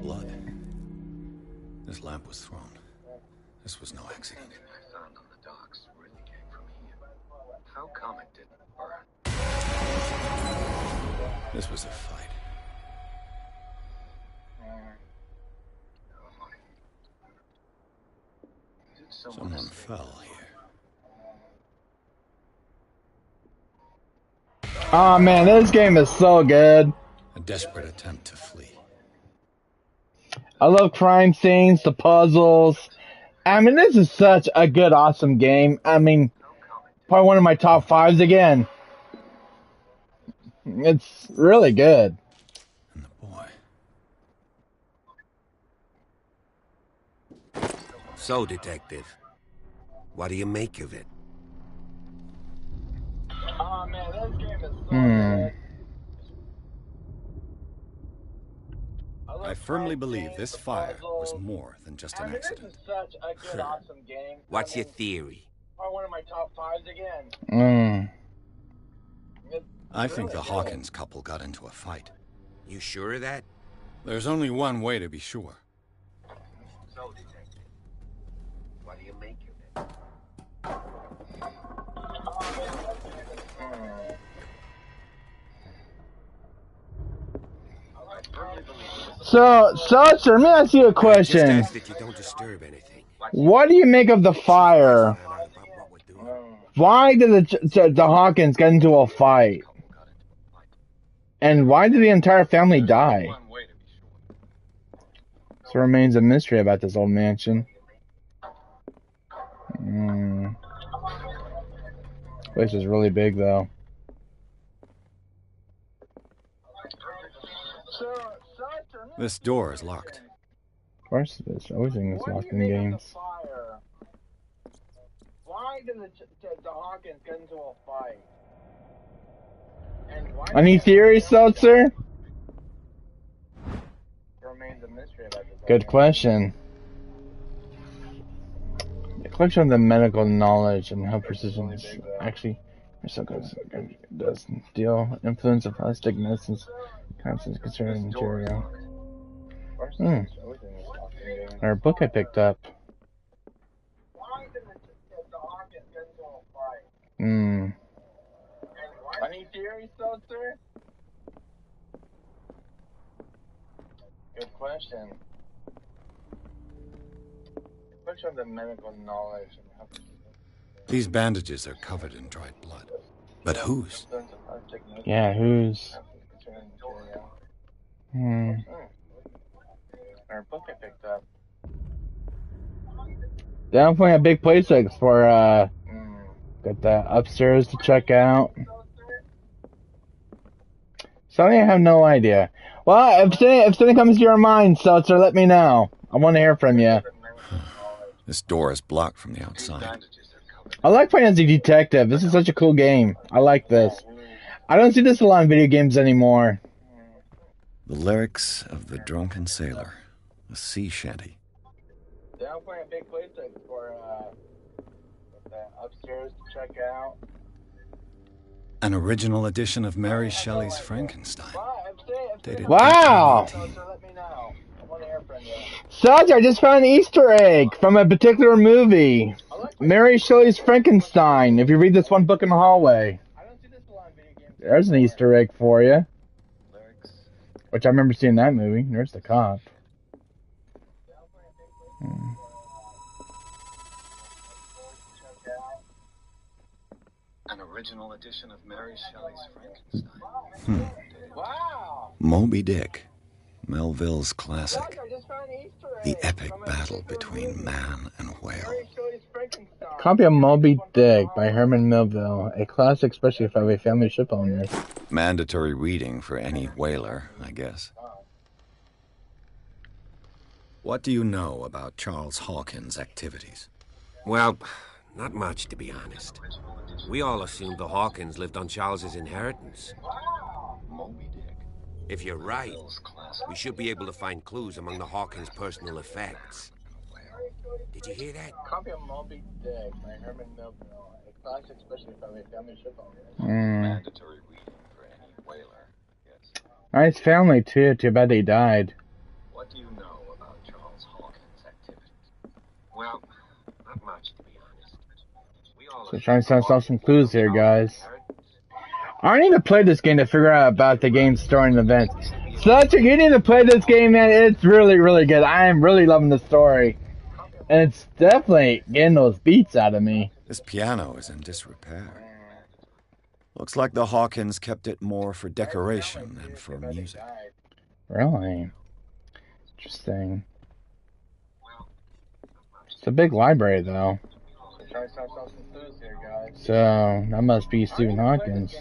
Blood. This lamp was thrown. This was no accident. I found on the docks really came from here. How come it didn't burn? This was a fight. Someone fell here. Oh man, this game is so good. A desperate attempt to flee. I love crime scenes, the puzzles. I mean, this is such a good, awesome game. I mean, probably one of my top 5s again. It's really good. And the boy. So, Detective, what do you make of it? Oh man, this game is so good. I firmly believe this fire was more than just an accident. This is such a good, awesome game. What's your theory? Probably one of my top 5s again. I think the Hawkins couple got into a fight. You sure of that? There's only one way to be sure. So, Detective, what do you make of it? So, sir, let me ask you a question. Just ask that you don't disturb anything. What do you make of the fire? Why did the Hawkins get into a fight? And why did the entire family die? There remains a mystery about this old mansion. This place is really big, though. This door is locked. Of course it is. Everything is locked in games. Why did the Hawkins get into a fight? Any theories, Seltzer? Remains a mystery about this. Good question. The collection of the medical knowledge and how precision is actually does deal influence of holistic medicine's concepts concerning material. Our book I picked up. Any theories, Seltzer? Good question. Question of the medical knowledge and how These bandages are covered in dried blood. But whose? Yeah, whose? Our book I picked up. Definitely a big place to explore. Got that upstairs to check out. Something I have no idea. Well, if something comes to your mind, Seltzer, let me know. I want to hear from you. This door is blocked from the outside. I like playing as a detective. This is such a cool game. I like this. I don't see this a lot in video games anymore. The lyrics of the drunken sailor. A sea shanty. Definitely a big place to explore. Upstairs to check out. An original edition of Mary Shelley's Frankenstein. Dated Wow! 1818. Seltzer, I just found an Easter egg from a particular movie. Mary Shelley's Frankenstein. If you read this one book in the hallway. There's an Easter egg for you. Which I remember seeing that movie. There's the cop. An original edition of Mary Shelley's Frankenstein. Wow! Moby Dick. Melville's classic. The epic battle between man and whale. Copy of Moby Dick by Herman Melville. A classic, especially for a family ship owner. Mandatory reading for any whaler, I guess. What do you know about Charles Hawkins' activities? Well, not much, to be honest. We all assumed the Hawkins lived on Charles's inheritance. If you're right, we should be able to find clues among the Hawkins' personal effects. Did you hear that? Copy of Moby Dick by Herman Melville. A classic, especially for a family ship owner. Mandatory reading for any whaler. Yes. Nice family, too. Too bad they died. What do you know about Charles Hawkins' activities? Well, not much, to be honest. We all So trying to send off some clues here, guys. I need to play this game to figure out about the game's story and events. Seltzer, you need to play this game, man. It's really, really good. I am really loving the story. And it's definitely getting those beats out of me. This piano is in disrepair. Looks like the Hawkins kept it more for decoration than for music. Really? Interesting. It's a big library, though. So, that must be Stephen Hawkins.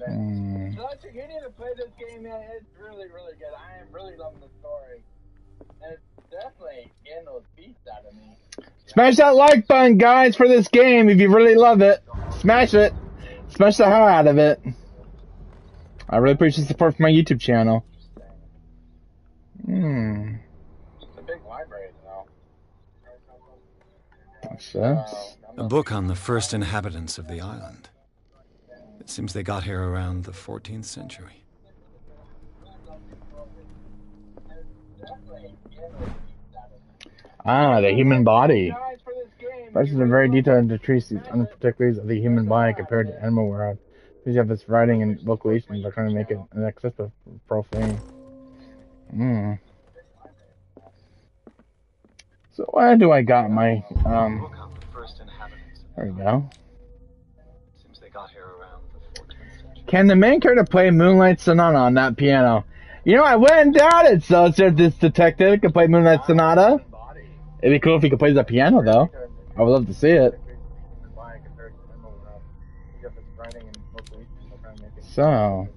You need to play this game, man. It's really, really good. I am really loving the story. And it's definitely getting those beats out of me. Smash that like button, guys, for this game if you really love it. Smash it. Smash the hell out of it. I really appreciate the support from my YouTube channel. It's a big library, though. What's this? A book on the first inhabitants of the island. It seems they got here around the 14th century. Ah, the human body. This is a very detailed treatise on the particulars of the human body compared to animal world. These have its writing and vocalizations are trying to make it inaccessible for profane. So where do I got my there we go. Can the main character play Moonlight Sonata on that piano? You know, I wouldn't doubt it, so it's this detective can play Moonlight Sonata. It'd be cool if he could play the piano, though. I would love to see it. So.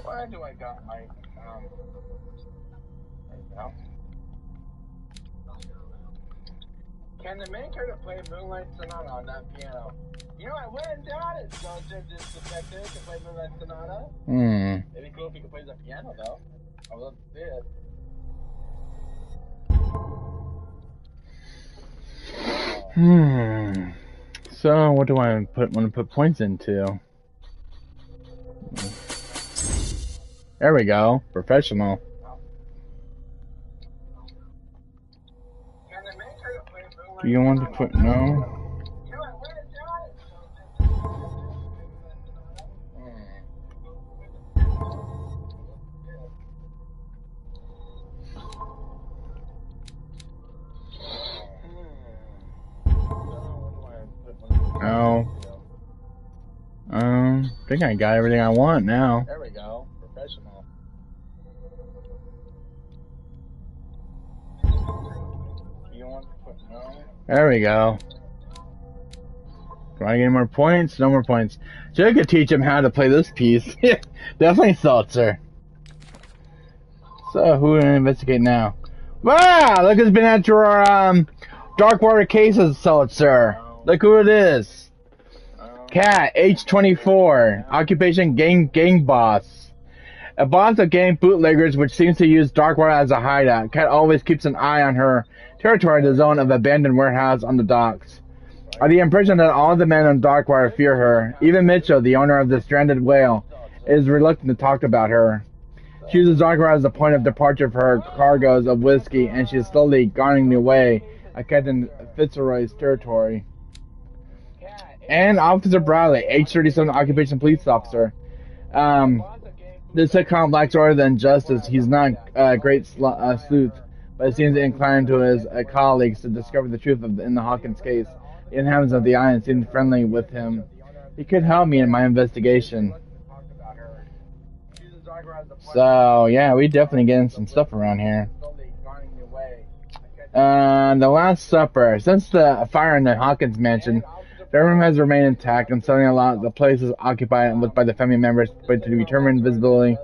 Where do I got my, there we go. Can the main character play Moonlight Sonata on that piano? You know, I went and got it, so this detective can play Moonlight Sonata. It'd be cool if he could play the piano, though. I would love to see it. So, what do I want to put points into? There we go. Professional. Do you want to put no? No. I think I got everything I want now. There we go. Professional. You want to put no? There we go. Do I get any more points? No more points. So I could teach him how to play this piece. Definitely Seltzer. So who will investigate now? Wow! Look who's been at your Darkwater cases, Seltzer. Look who it is. Cat, age 24. Occupation gang boss. A boss of gang bootleggers which seems to use Darkwater as a hideout. Cat always keeps an eye on her territory, the zone of abandoned warehouse on the docks. Are the impression that all the men on Darkwater fear her. Even Mitchell, the owner of the stranded whale, is reluctant to talk about her. She uses Darkwater as a point of departure for her cargoes of whiskey, and she is slowly garnering away at Captain Fitzroy's territory. And Officer Bradley, age 37, occupation police officer. This sitcom lacks order than justice. He's not a great sleuth, but seems inclined to his colleagues to discover the truth in the Hawkins case. The inhabitants of the island seem friendly with him. He could help me in my investigation. So, yeah, we definitely getting some stuff around here. The Last Supper. Since the fire in the Hawkins mansion, the room has remained intact, and suddenly a lot of the place is occupied by the family members, but to be determined visibly,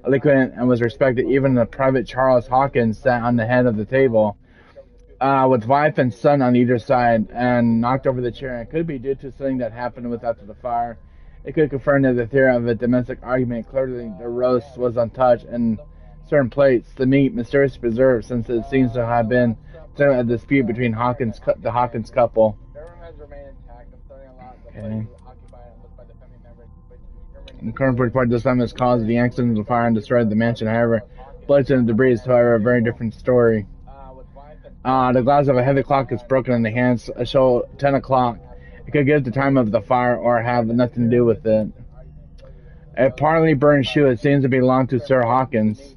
eloquent, and was respected. Even the private Charles Hawkins sat on the head of the table, with wife and son on either side, and knocked over the chair. It could be due to something that happened after the fire. It could confirm that the theory of a domestic argument. Clearly, the roast was untouched, and certain plates, the meat mysteriously preserved, since it seems to have been a dispute between the Hawkins couple. Okay. The current report this time has caused the accident of the fire and destroyed the mansion. However, bloodshed and debris is, however, a very different story. The glass of a heavy clock is broken in the hands. Show 10 o'clock. It could give the time of the fire or have nothing to do with it. A partly burned shoe. It seems to belong to Sir Hawkins.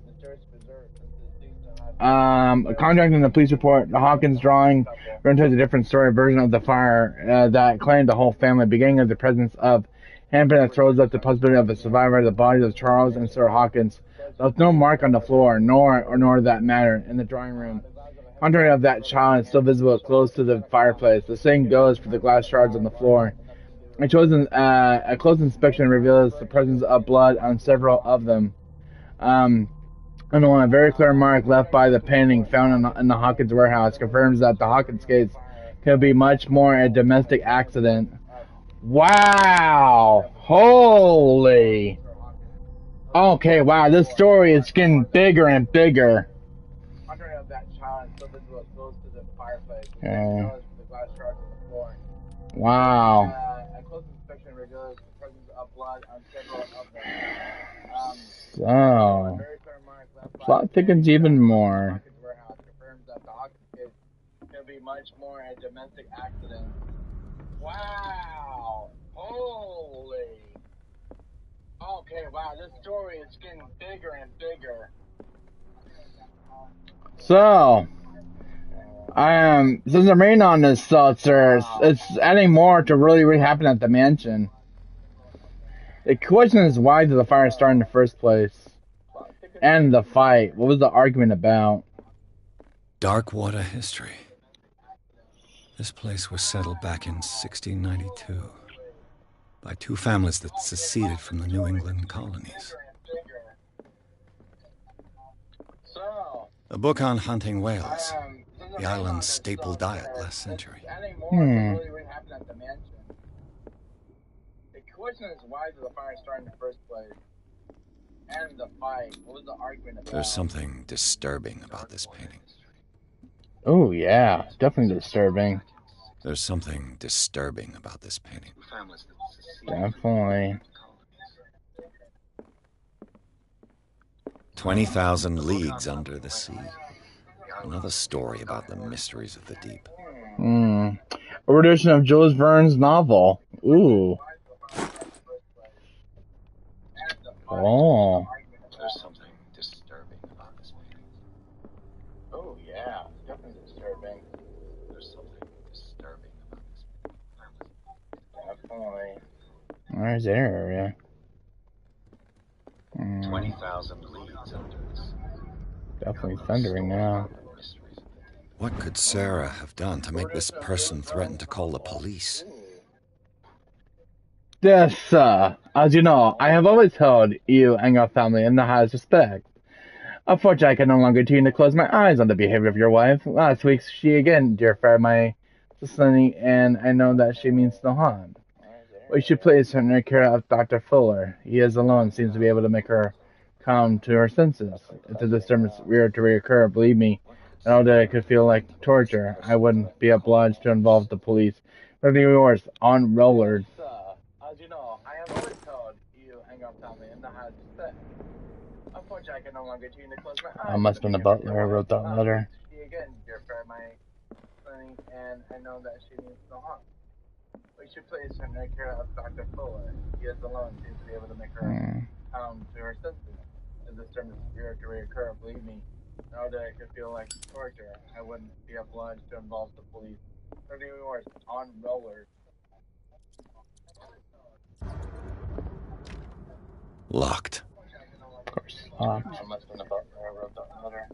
Contracting the police report, the Hawkins drawing into a different story version of the fire that claimed the whole family, beginning of the presence of handprint that throws up the possibility of a survivor of the bodies of Charles and Sir Hawkins. There was no mark on the floor, nor that matter in the drawing room. Contrary of that child is still visible close to the fireplace. The same goes for the glass shards on the floor. A close inspection reveals the presence of blood on several of them. And a very clear mark left by the painting found in the Hawkins warehouse confirms that the Hawkins case could be much more a domestic accident. Wow! Holy! Okay, wow, this story is getting bigger and bigger. Okay. Wow. So, the plot thickens even more. Much more a domestic accident. Wow! Holy! Okay, wow, this story is getting bigger and bigger. So, since I'm reading on this Seltzer, it's adding more to really happen at the mansion. The question is, why did the fire start in the first place? And the fight. What was the argument about? Darkwater history. This place was settled back in 1692 by two families that seceded from the New England colonies. A book on hunting whales. The island's staple diet last century. The question is, why did the fire start in the first place? And the fight. What was the argument about? There's something disturbing about this painting. Oh, yeah. Definitely disturbing. There's something disturbing about this painting. Definitely. 20,000 leagues under the sea. Another story about the mysteries of the deep. A rendition of Jules Verne's novel. Ooh. Oh. There's something disturbing about this painting. Oh, yeah. Definitely disturbing. There's something disturbing about this painting. Definitely. Where's that area? 20,000 leagues under the sea. Definitely thundering now. What could Sarah have done to make this person threaten to call the police? Yes, sir. As you know, I have always held you and your family in the highest respect. Unfortunately, I can no longer continue to close my eyes on the behavior of your wife. Last week, she again defied my listening, and I know that she means no harm. We should place her in the care of Dr. Fuller. He is alone seems to be able to make her come to her senses. If the disturbance were to reoccur, believe me, I know that it could feel like torture. I wouldn't be obliged to involve the police. Everything yours on rollers. As you know, I have always held you and your family in the highest respect. Unfortunately, I can no longer continue to close my eyes. I must have been the butler who wrote that letter. She again defied my listening, and I know that she means no harm. We should place her in the care of Dr. Fuller. He is alone seems to be able to make her come to her senses. If the disturbance were to reoccur, believe me, I know that it could feel like torture. I wouldn't be obliged to involve the police. Everything yours on rollers. Locked. Of course, locked. I must have been the butler who wrote that letter.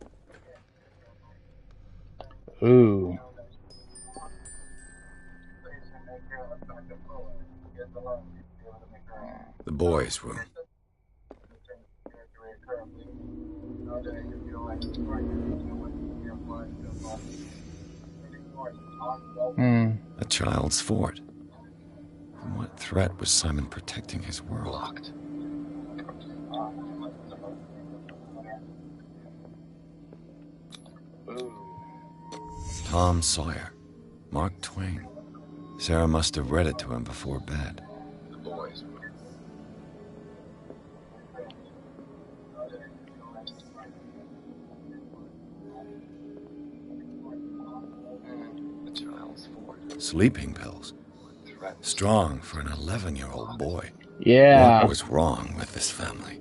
Ooh. The boys' room. A child's fort. From what threat was Simon protecting his world? Locked. Tom Sawyer. Mark Twain. Sarah must have read it to him before bed. The boys' room. A child's fort. Sleeping pills. Strong for an 11-year-old boy. Yeah. What was wrong with this family?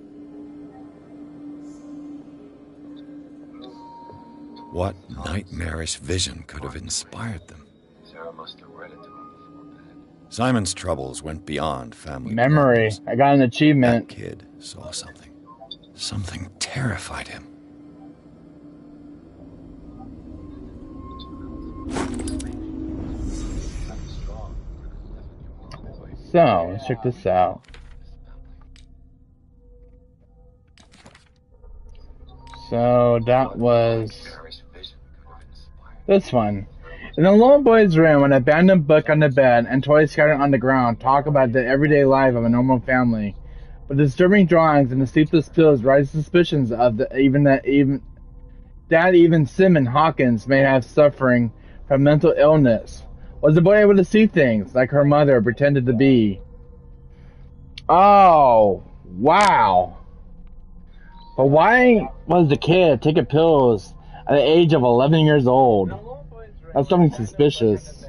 What nightmarish vision could have inspired them? Sarah must have read it to him before bed. Simon's troubles went beyond family memory. problems. I got an achievement. That kid saw something. Something terrified him. So, let's check this out. So, that was this one. In the little boy's room, an abandoned book on the bed and toys scattered on the ground talk about the everyday life of a normal family. But disturbing drawings and the sleepless pills raise suspicions of even Simon Hawkins may have suffering from mental illness. Was the boy able to see things like her mother pretended to be? Oh, wow. But why was the kid taking pills at the age of 11 years old? That's something suspicious.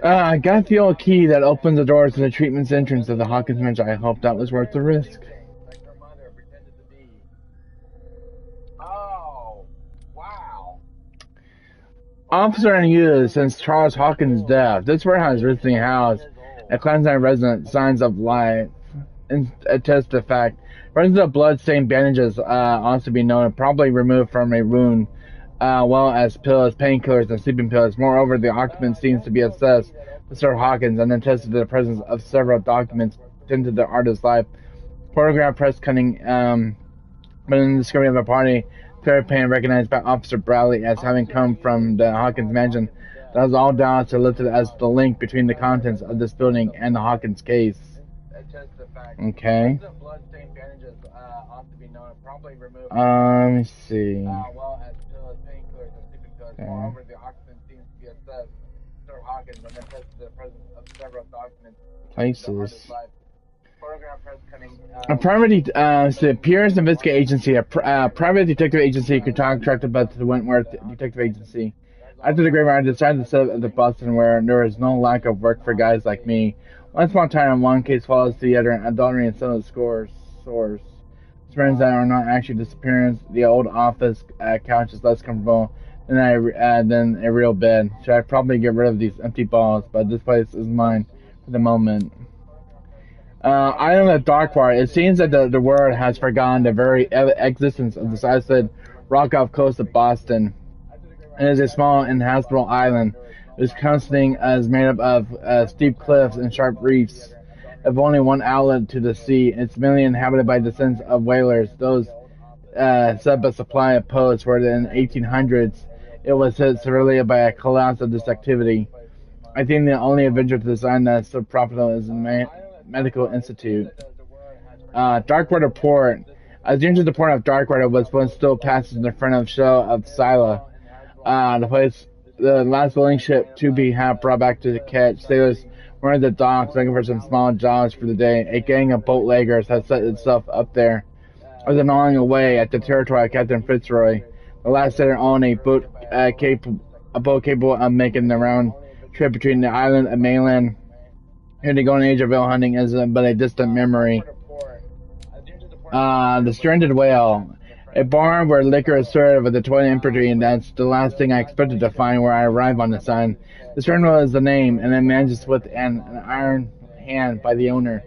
I got the old key that opens the doors to the treatment's entrance of the Hawkins Mansion. I hope that was worth the risk. Officer and used since Charles Hawkins' death. This warehouse visiting house, a clandestine resident, signs of life, and attest to the fact. Residents of blood-stained bandages also be known, probably removed from a wound well as pills, painkillers, and sleeping pills. Moreover, the occupant seems to be obsessed with Sir Hawkins and attested to the presence of several documents into the artist's life. Photograph press cutting, but in the discovery of a party, Fair Payne recognized by Officer Bradley as having come from the Hawkins mansion. That was all doubts are listed as the link between the contents of this building and the Hawkins case. Okay. Let me see. Places. A private Pierce Investigative Agency, a private detective agency contracted by the Wentworth Detective Agency. After the graveyard, I decided to set up at the Boston where there is no lack of work for guys like me. One small time, one case follows the other, and adultery and some of the source. Friends that are not actually disappearance. The old office couch is less comfortable than a real bed. Should I probably get rid of these empty balls? But this place is mine for the moment. Island of Darkwater. It seems that the world has forgotten the very existence of this isolated rock off coast of Boston. It is a small inhabitable island. Its coasting is made up of steep cliffs and sharp reefs. Of only one outlet to the sea, it's mainly inhabited by descendants of whalers. Those set up a supply of posts where in the 1800s it was hit severely by a collapse of this activity. I think the only adventure to this island that is still profitable is the Medical Institute. Darkwater Port. As you enter the port of Darkwater was once still passes in the front of show of Scylla. The last whaling ship to be brought back to the catch. Sailors were at the docks looking for some small jobs for the day. A gang of bootleggers has set itself up there. As they're gnawing away at the territory of Captain Fitzroy. The last sailor owned a boat capable of making the round trip between the island and mainland. Here to go in age of whale hunting is but a distant memory. The Stranded Whale. A bar where liquor is served with a toilet empty, and that's the last thing I expected to find where I arrive on the sign. The Stranded Whale is the name, and it manages with an iron hand by the owner.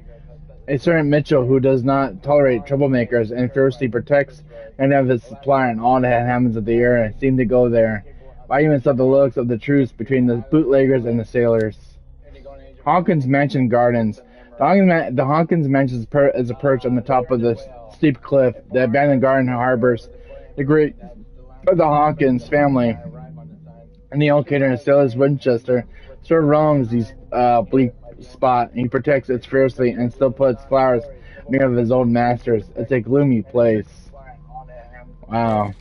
A certain Mitchell who does not tolerate troublemakers and fiercely protects and of his supplier and all that happens of the area seem to go there. I even saw the looks of the truce between the bootleggers and the sailors. Hawkins Mansion Gardens. The Hawkins Mansion is a perch on the top of the steep cliff. The abandoned garden harbors the great of the Hawkins family. And the old caterer Silas Winchester sort of roams these bleak spot. He protects it fiercely and still puts flowers near of his old masters. It's a gloomy place. Wow.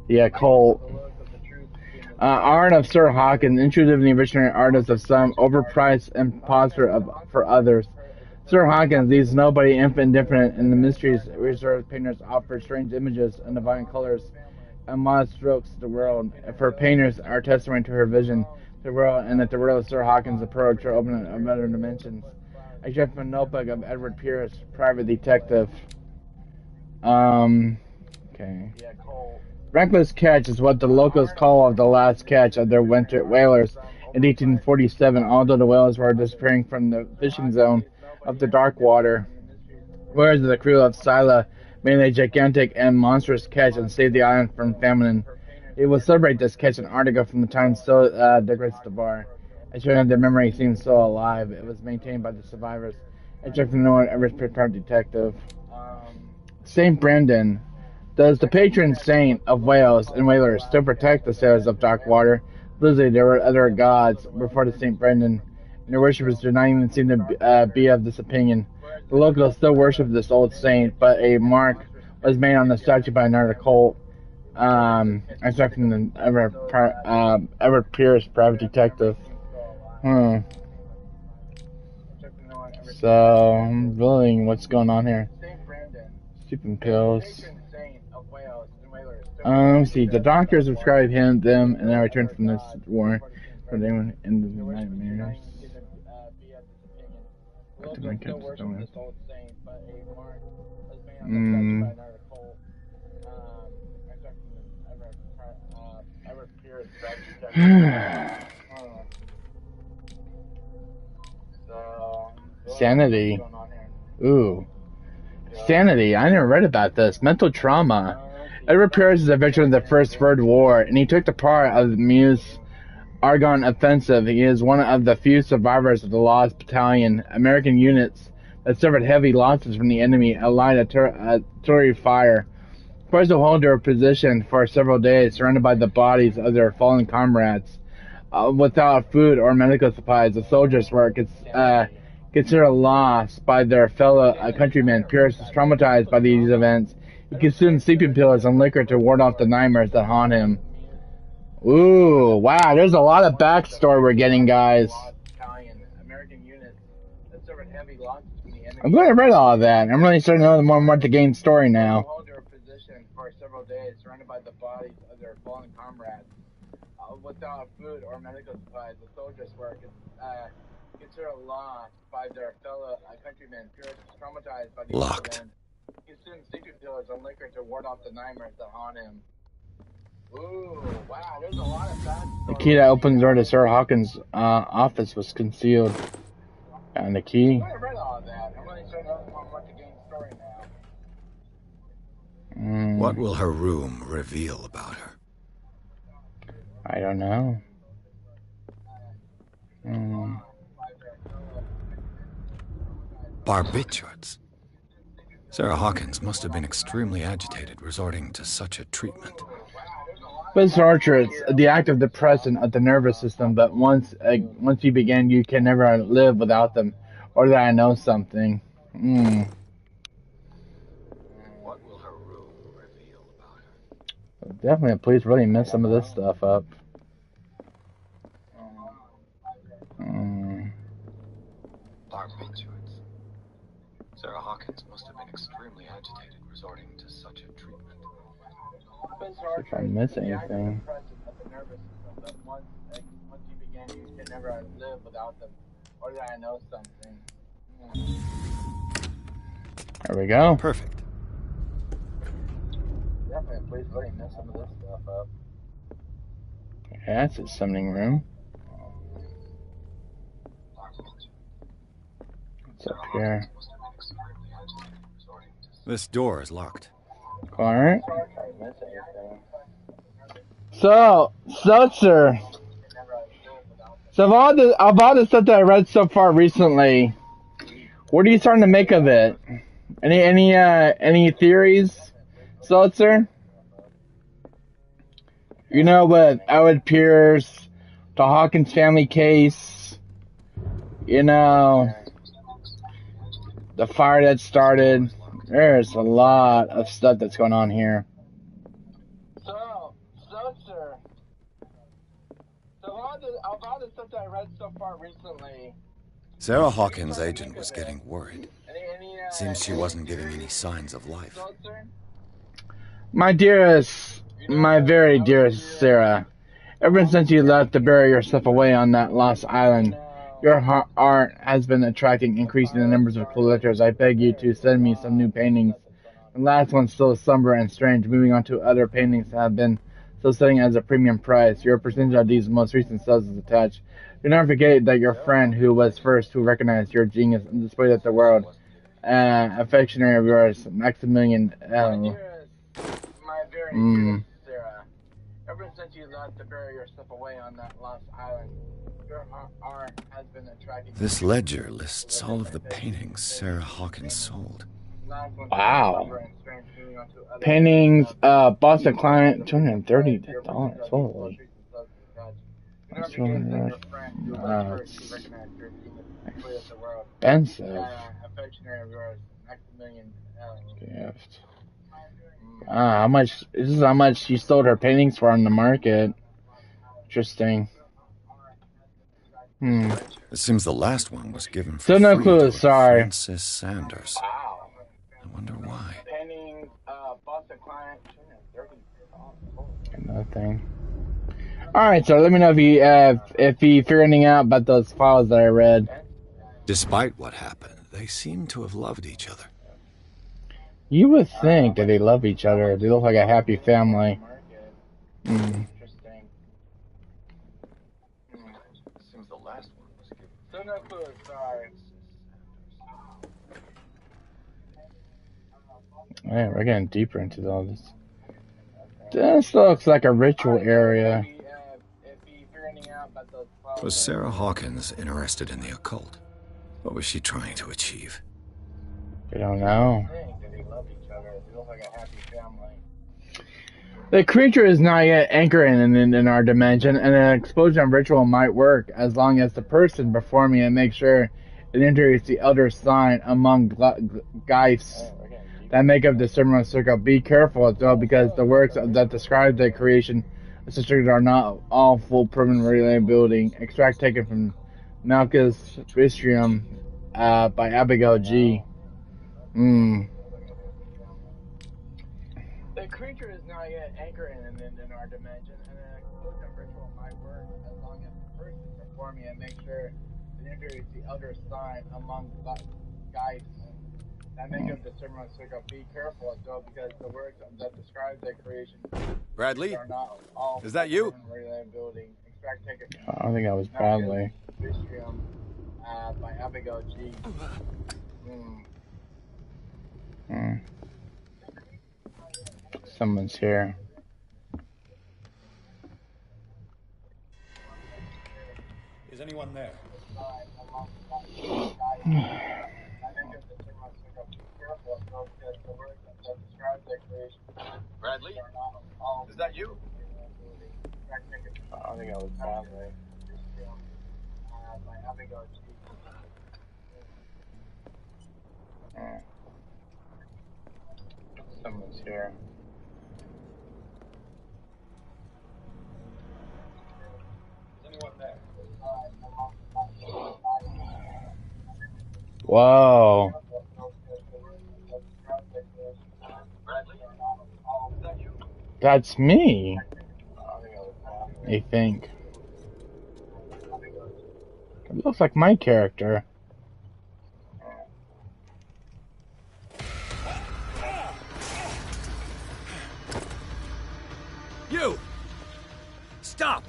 Yeah, cult. Art of Sir Hawkins, intrusive and visionary artist of some, overpriced and positive for others. Sir Hawkins leaves nobody indifferent in the mysteries reserved painters offer strange images and divine colors and modest strokes to the world. For painters are testimony to her vision, the world, and that the world of Sir Hawkins' approach are open of other dimensions. I checked from a notebook of Edward Pierce, private detective. Okay. Reckless catch is what the locals call the last catch of their winter whalers in 1847, although the whales were disappearing from the fishing zone of the dark water. Whereas the crew of Scylla made a gigantic and monstrous catch and saved the island from famine. It will celebrate this catch in Antarctica from the time so decorates the bar. Ensuring their memory seems so alive. It was maintained by the survivors. I checked from no one ever private detective. St. Brendan. Does the patron saint of whales and whalers still protect the sailors of Darkwater? Literally, there were other gods before the St. Brendan, and their worshippers do not even seem to be of this opinion. The locals still worship this old saint, but a mark was made on the statue by another cult. I checked from the Edward Pierce, private detective. So, I'm revealing what's going on here. Stupid pills. Let's see. The doctors prescribed them, and I returned from this war for them in the nightmares. Sanity. Ooh. Sanity. I never read about this. Mental trauma. Edward Pierce is a veteran of the First World War, and he took the part of the Meuse Argonne offensive. He is one of the few survivors of the Lost Battalion, American units that suffered heavy losses from the enemy allied artillery fire. Forced to hold their position for several days, surrounded by the bodies of their fallen comrades. Without food or medical supplies, the soldiers were considered a loss by their fellow countrymen. Pierce was traumatized by these events. He consumed sleeping pills and liquor to ward off the nightmares that haunt him. Ooh, wow, there's a lot of backstory we're getting, guys. I'm glad I read all of that. I'm really starting to know more and more about the game's story now. For several days, surrounded by the bodies of their fallen comrades. Without food or medical supplies, the soldiers were considered a loss by their fellow countrymen. Pierce was traumatized by these events. He consumed sleeping pills and liquor to ward off the nightmares that haunt him. Ooh, wow, there's a lot of backstory. The key that opens the door to Sarah Hawkins' office was concealed. And the key. I read all of that. I'm really starting to know more about the game's story now. What will her room reveal about her? I don't know. Barbiturates. Sarah Hawkins must have been extremely agitated, resorting to such a treatment. Barbiturates, the active depressant of the nervous system, but once you begin, you can never live without them. Or that I know something. What will her room reveal about her? Definitely, please really mess some of this stuff up. Barbiturates. Sarah Hawkins must have been extremely agitated, resorting to such a treatment. See if I miss anything. Once you begin, you can never live without them. Or that I know something. There we go. Perfect. Definitely, please really mess some of this stuff up. Okay, that's a summoning room. What's up here? This door is locked. Alright. So, Seltzer. So of all the stuff that I read so far recently, what are you starting to make of it? Any theories, Seltzer? You know, with Edward Pierce, the Hawkins family case, you know, the fire that started. There's a lot of stuff that's going on here. So, Seltzer. So of all the stuff that I read so far recently, Sarah Hawkins' agent was getting worried. Seems she wasn't giving any signs of life. My dearest, my very dearest Sarah, ever since you left to bury yourself away on that lost island, your art has been attracting increasing the numbers of collectors. I beg you to send me some new paintings. The last one's still somber and strange. Moving on to other paintings have been still selling as a premium price. Your percentage of these most recent sales is attached. Do not forget that your friend who was first to recognize your genius and display it to the world, affectionate of yours, Maximilian L. My very dearest Sarah, ever since you left to bury yourself away on that lost island, your art has been attracting. This ledger lists all of the paintings Sarah Hawkins sold. Wow. Paintings, Boston client, $230. Holy. Expensive. Gift. How much? This is how much she sold her paintings for on the market. Interesting. It seems the last one was given for Still no free clues, to sorry. Francis Sanders. I wonder why. Nothing. Alright, so let me know if you figure anything out about those files that I read. Despite what happened, they seem to have loved each other. You would think that they love each other. They look like a happy family. Seems the last one was given. Still no clues, sorry. Alright, we're getting deeper into all this. This looks like a ritual area. Was Sarah Hawkins interested in the occult? What was she trying to achieve? I don't know. The creature is not yet anchored in our dimension, and an explosion ritual might work as long as the person performing it makes sure it enters the elder sign among geists that make up the ceremonial circle. Be careful, though, because the works that describe the creation of such are not all full proven reliability. Extract taken from Malchus Bistrium by Abigail G. The creature is not yet anchored in our dimension, and an explosion ritual might work as long as the person performing it makes sure it enters the elder sign among geists that make up the ceremonial circle. Be careful, though, because the works that describe the creation Bradley? are not all Is that you? reliability. Extract taken from I don't think I was Bradley. By Abigail G. Someone's here. Is anyone there? Bradley? Is that you? I think I was Bradley. Someone's here. Is anyone there? Whoa. Bradley? Is that you? That's me. I think. It looks like my character. You! Stop!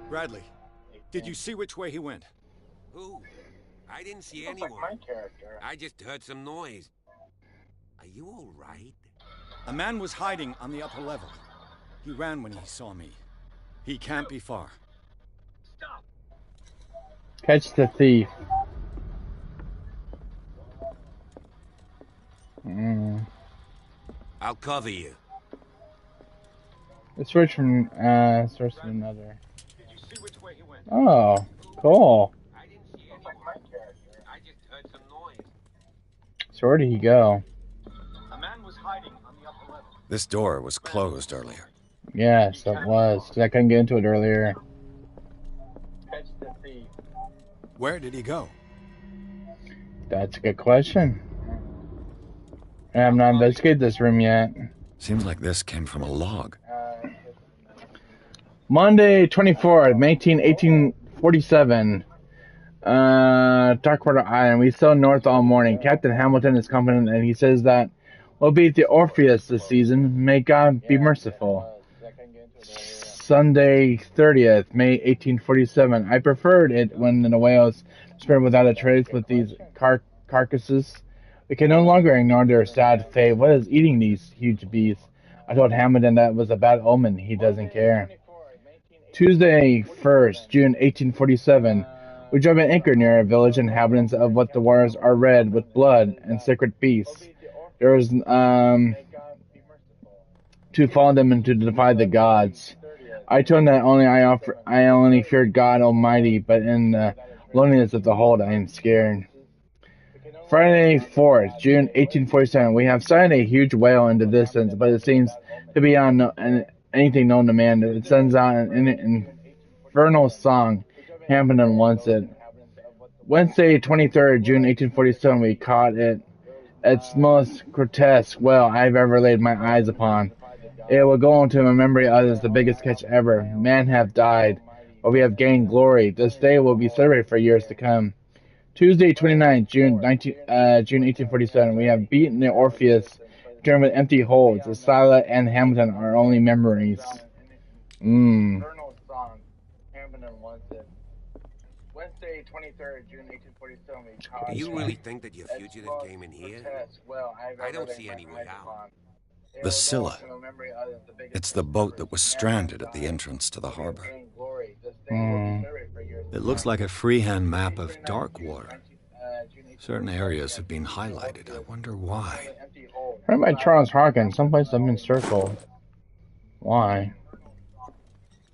Bradley, did you see which way he went? Who? I didn't see anyone. Like my character. I just heard some noise. Are you all right? A man was hiding on the upper level. He ran when he saw me. He can't be far. Stop! Catch the thief. I'll cover you. Let's switch from source to another. Did you see which way he went? Oh, cool. I didn't see anyone. Like my character. I just heard some noise. So where did he go? A man was hiding on the upper level. This door was closed earlier. Yes, it was. 'Cause I couldn't get into it earlier. Catch the thief. Where did he go? That's a good question. I have not investigated this room yet. Seems like this came from a log. Monday, 24th, May 1847. Darkwater Island. We sailed north all morning. Captain Hamilton is confident, and he says that we'll beat the Orpheus this season. May God be merciful. Sunday, 30th, May 1847. I preferred it when the whales spread without a trace with these carcasses. We can no longer ignore their sad fate. What is eating these huge beasts? I told Hamilton that was a bad omen. He doesn't care. Tuesday, 1st, June 1847. We drove an anchor near a village. Inhabitants of what the waters are red with blood and sacred beasts. There was to follow them and to defy the gods. I told him that I only feared God Almighty, but in the loneliness of the hold, I am scared. Friday, 4th, June 1847. We have sighted a huge whale in the distance, but it seems to be on anything known to man. It sends out an infernal song. Hamilton wants it. Wednesday, 23rd, June 1847. We caught it. Its most grotesque whale I've ever laid my eyes upon. It will go into my memory as the biggest catch ever. Men have died, but we have gained glory. This day will be celebrated for years to come. Tuesday, 29th, June 1847. We have beaten the Orpheus, returned with empty holds. The Scylla and Hamilton are only memories. Triumphant and Wanted. Wednesday, 23rd, June 1847. Do you really think that your fugitive came in here? I don't see any way out. The Scylla. It's the boat that was stranded at the entrance to the harbor. It looks like a freehand map of dark water. Certain areas have been highlighted. I wonder why. Written by Charles Hawkins. Someplace have been circled. Why?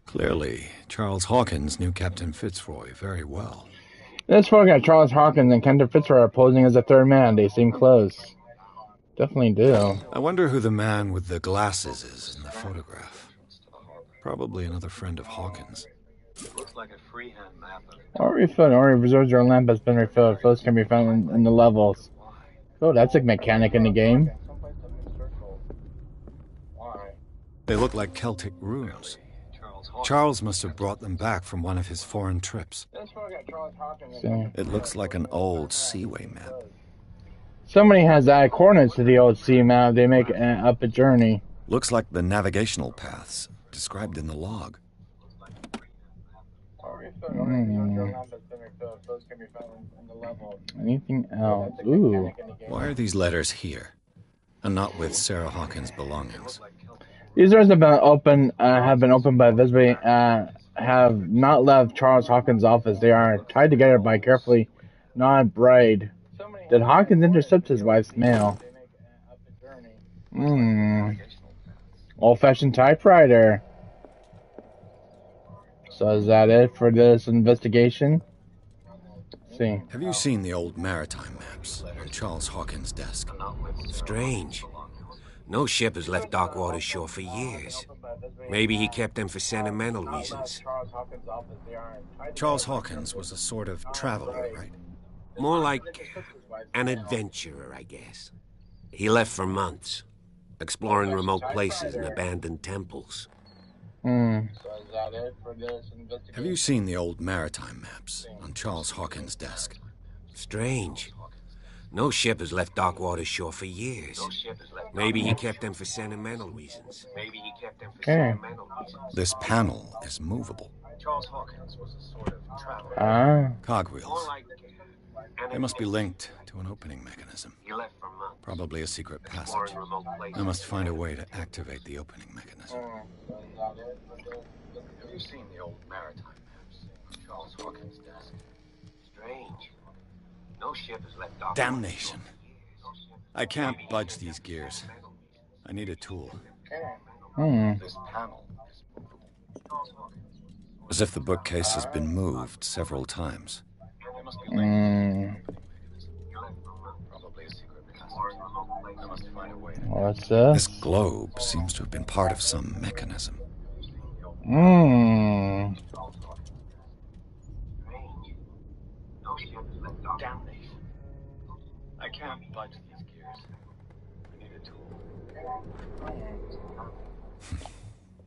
Clearly, Charles Hawkins knew Captain Fitzroy very well. This photo got Charles Hawkins and Captain Fitzroy are posing as a third man. They seem close. Definitely do. I wonder who the man with the glasses is in the photograph. Probably another friend of Hawkins. Looks like a freehand map of... Or refilled, or reserves your lamp has been refilled. Fills can be found in the levels. Oh, that's a mechanic in the game. They look like Celtic runes. Charles must have brought them back from one of his foreign trips. It looks like an old seaway map. Somebody has added coordinates to the old sea map. They make up a journey. Looks like the navigational paths described in the log. Anything else? Ooh. Why are these letters here, and not with Sarah Hawkins' belongings? These doors have been opened by visibly, have not left Charles Hawkins' office. They are tied together by carefully knotted braid. Did Hawkins intercept his wife's mail? Old-fashioned typewriter. So is that it for this investigation? Let's see. Have you seen the old maritime maps on Charles Hawkins' desk? Strange. No ship has left Darkwater shore for years. Maybe he kept them for sentimental reasons. Charles Hawkins was a sort of traveler, right? More like an adventurer, I guess. He left for months, exploring remote places and abandoned temples. Have you seen the old maritime maps on Charles Hawkins' desk? Strange. No ship has left Darkwater shore for years. Maybe he kept them for sentimental reasons. This panel is movable. Charles Hawkins was a sort of traveler. Cogwheels. They must be linked to an opening mechanism. Probably a secret passage. I must find a way to activate the opening mechanism. Have you seen the old maritime maps on Charles Hawkins' desk? Strange. No ship has left Darkwater. Damnation. I can't budge these gears. I need a tool. This panel is movable. As if the bookcase has been moved several times. Probably a secret passage. I must find a way. What's this? This globe seems to have been part of some mechanism. Damnation. I can't budge these gears. I need a tool.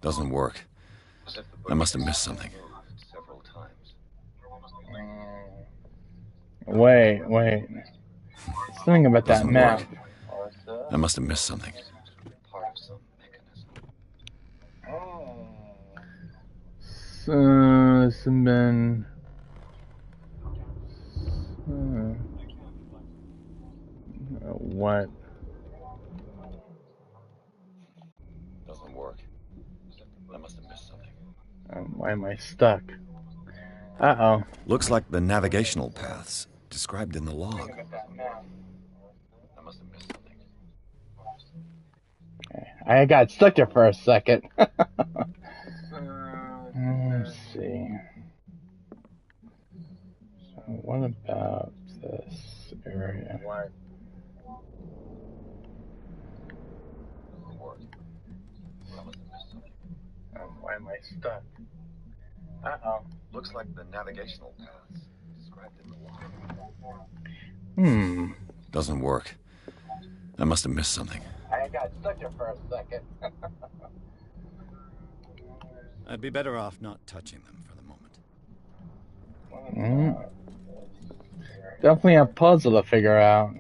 Doesn't work. I must have missed something. Several times. Wait. Something about that map. I must have missed something. Part of some mechanism. Some been. What? Doesn't work. I must have missed something. Why am I stuck? Uh-oh. Looks like the navigational paths described in the log. I must have missed something. I got stuck there for a second. Let's see. So what about this area? Why am I stuck? Uh-oh. Looks like the navigational paths described in the log. Doesn't work. I must have missed something. I got stuck there for a second. I'd be better off not touching them for the moment. Definitely a puzzle to figure out.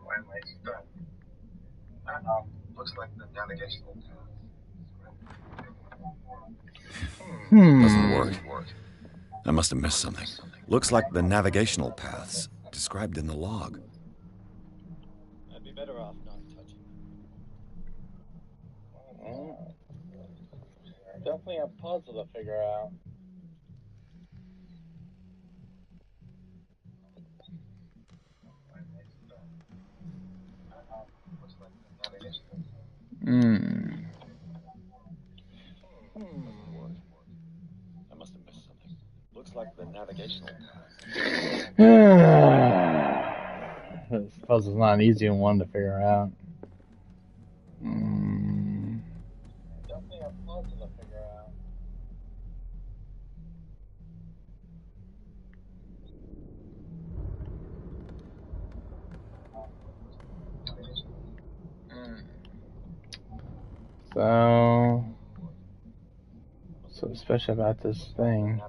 Why am I stuck? Uh-oh. Looks like the navigational path. Doesn't work. I must have missed something. Looks like the navigational paths described in the log. I'd be better off not touching them. Definitely a puzzle to figure out. I must have missed something. Looks like the navigational path. This puzzle's not an easy one to figure out. Definitely a puzzle to figure out. So special about this thing.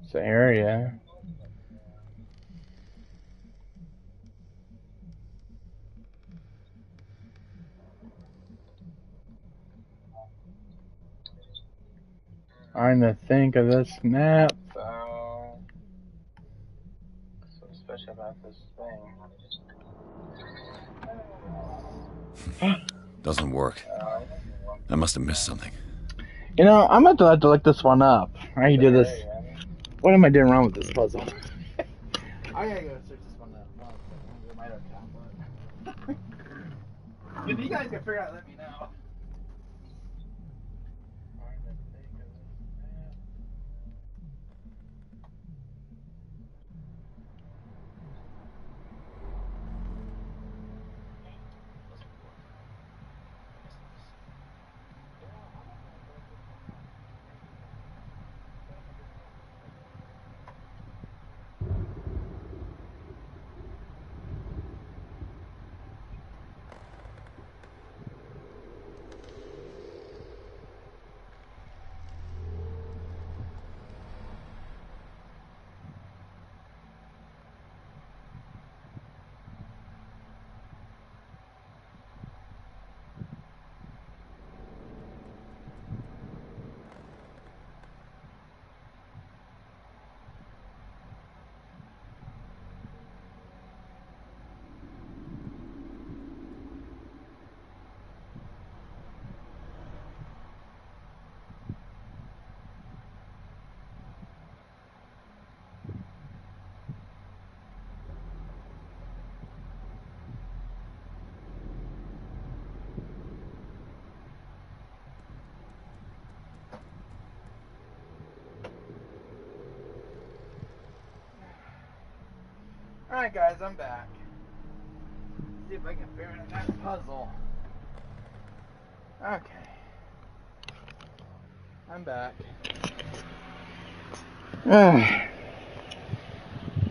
It's an area. Trying to think of this map. So special about this thing. Doesn't work. I must have missed something. You know, I'm going to have to look this one up. How you do this? What am I doing wrong with this puzzle? I gotta go search this one up. If you guys can figure it out, let me know. Alright guys, I'm back. Let's see if I can figure out that puzzle. Okay. I'm back.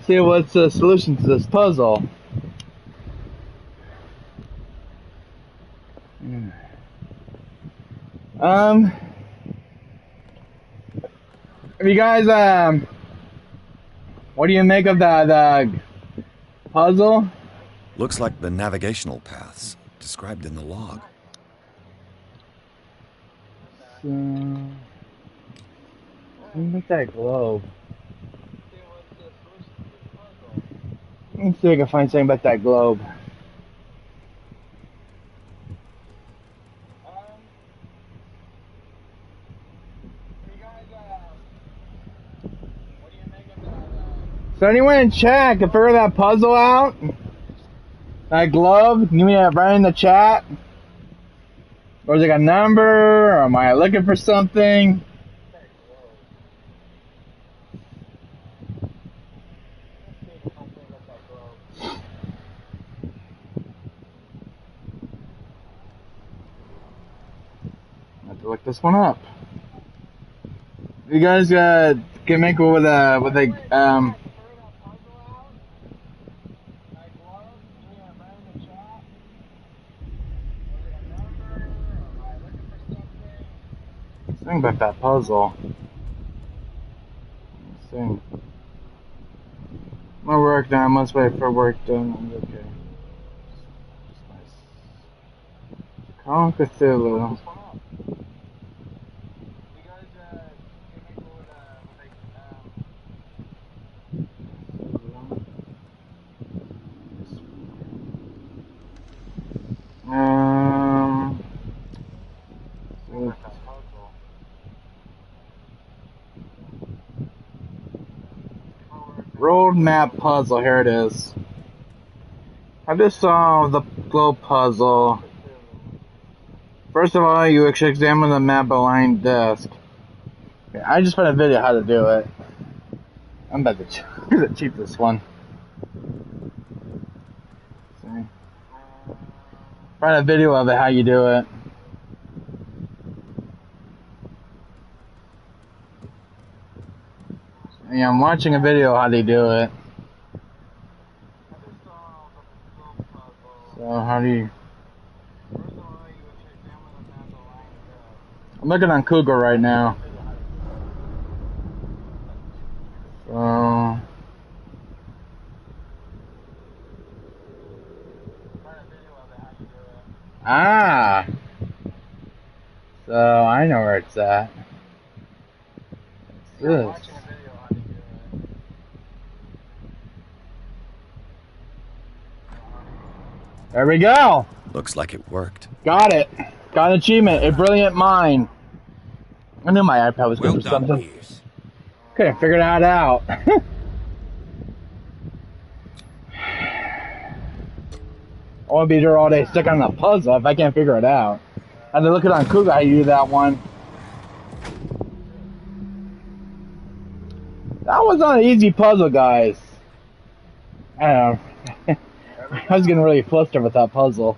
See what's the solution to this puzzle. If you guys, what do you make of that puzzle? Looks like the navigational paths described in the log. So, make that globe. Let me see if I can find something about that globe. So anyone in chat can figure that puzzle out? That globe? Give me that right in the chat. Or is it a number? Or am I looking for something? I have to look this one up. You guys can make it with a think about that puzzle. See. My work now. I must wait for work done. Okay. Call of Cthulhu. Road map puzzle. Here it is. I just saw the globe puzzle. First of all, you should examine the map behind desk. Okay, I just found a video how to do it. I'm about to cheat this one. See. Find a video of it how you do it. Yeah, I'm watching a video how they do it. So how do you? I'm looking on Google right now. So. Ah. So I know where it's at. What's this? There we go. Looks like it worked. Got it. Got an achievement. A brilliant mind. I knew my iPad was good for something. Couldn't figure that out. I won't be there all day stuck on the puzzle if I can't figure it out. I had to look it on Google how you do that one. That was not an easy puzzle, guys. I don't know. I was getting really flustered with that puzzle.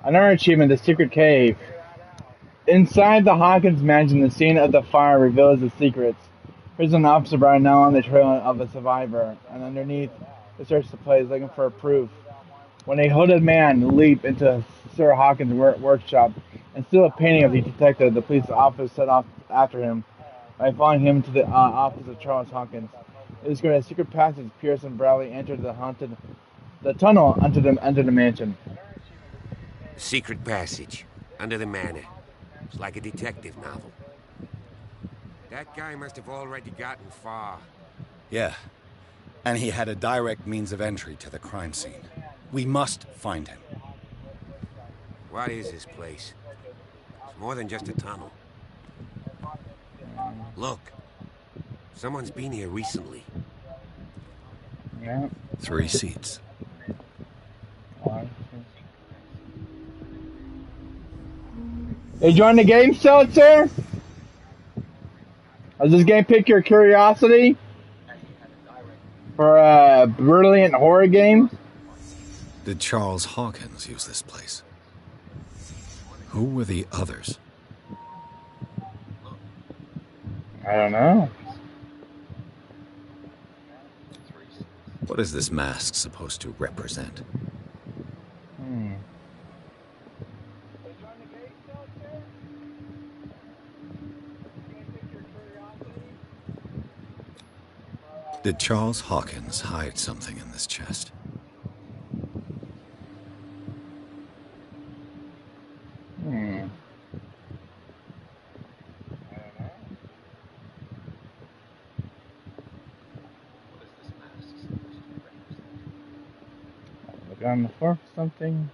Another achievement, the secret cave. Inside the Hawkins mansion, the scene of the fire reveals the secrets. Prison officer are now on the trail of a survivor, and underneath the search the place looking for proof. When a hooded man leaped into Sir Hawkins' workshop and steal a painting of the detective, the police officer set off after him by following him to the office of Charles Hawkins. It is a secret passage. Pierce and Bradley entered the tunnel under the mansion. Secret passage under the manor. It's like a detective novel. That guy must have already gotten far. Yeah. And he had a direct means of entry to the crime scene. We must find him. What is this place? It's more than just a tunnel. Look. Someone's been here recently. Yeah. 3 seats. You join the game, Seltzer? Does this game pique your curiosity for a brilliant horror game? Did Charles Hawkins use this place? Who were the others? I don't know. What is this mask supposed to represent? Did Charles Hawkins hide something in this chest? Look on the floor for something.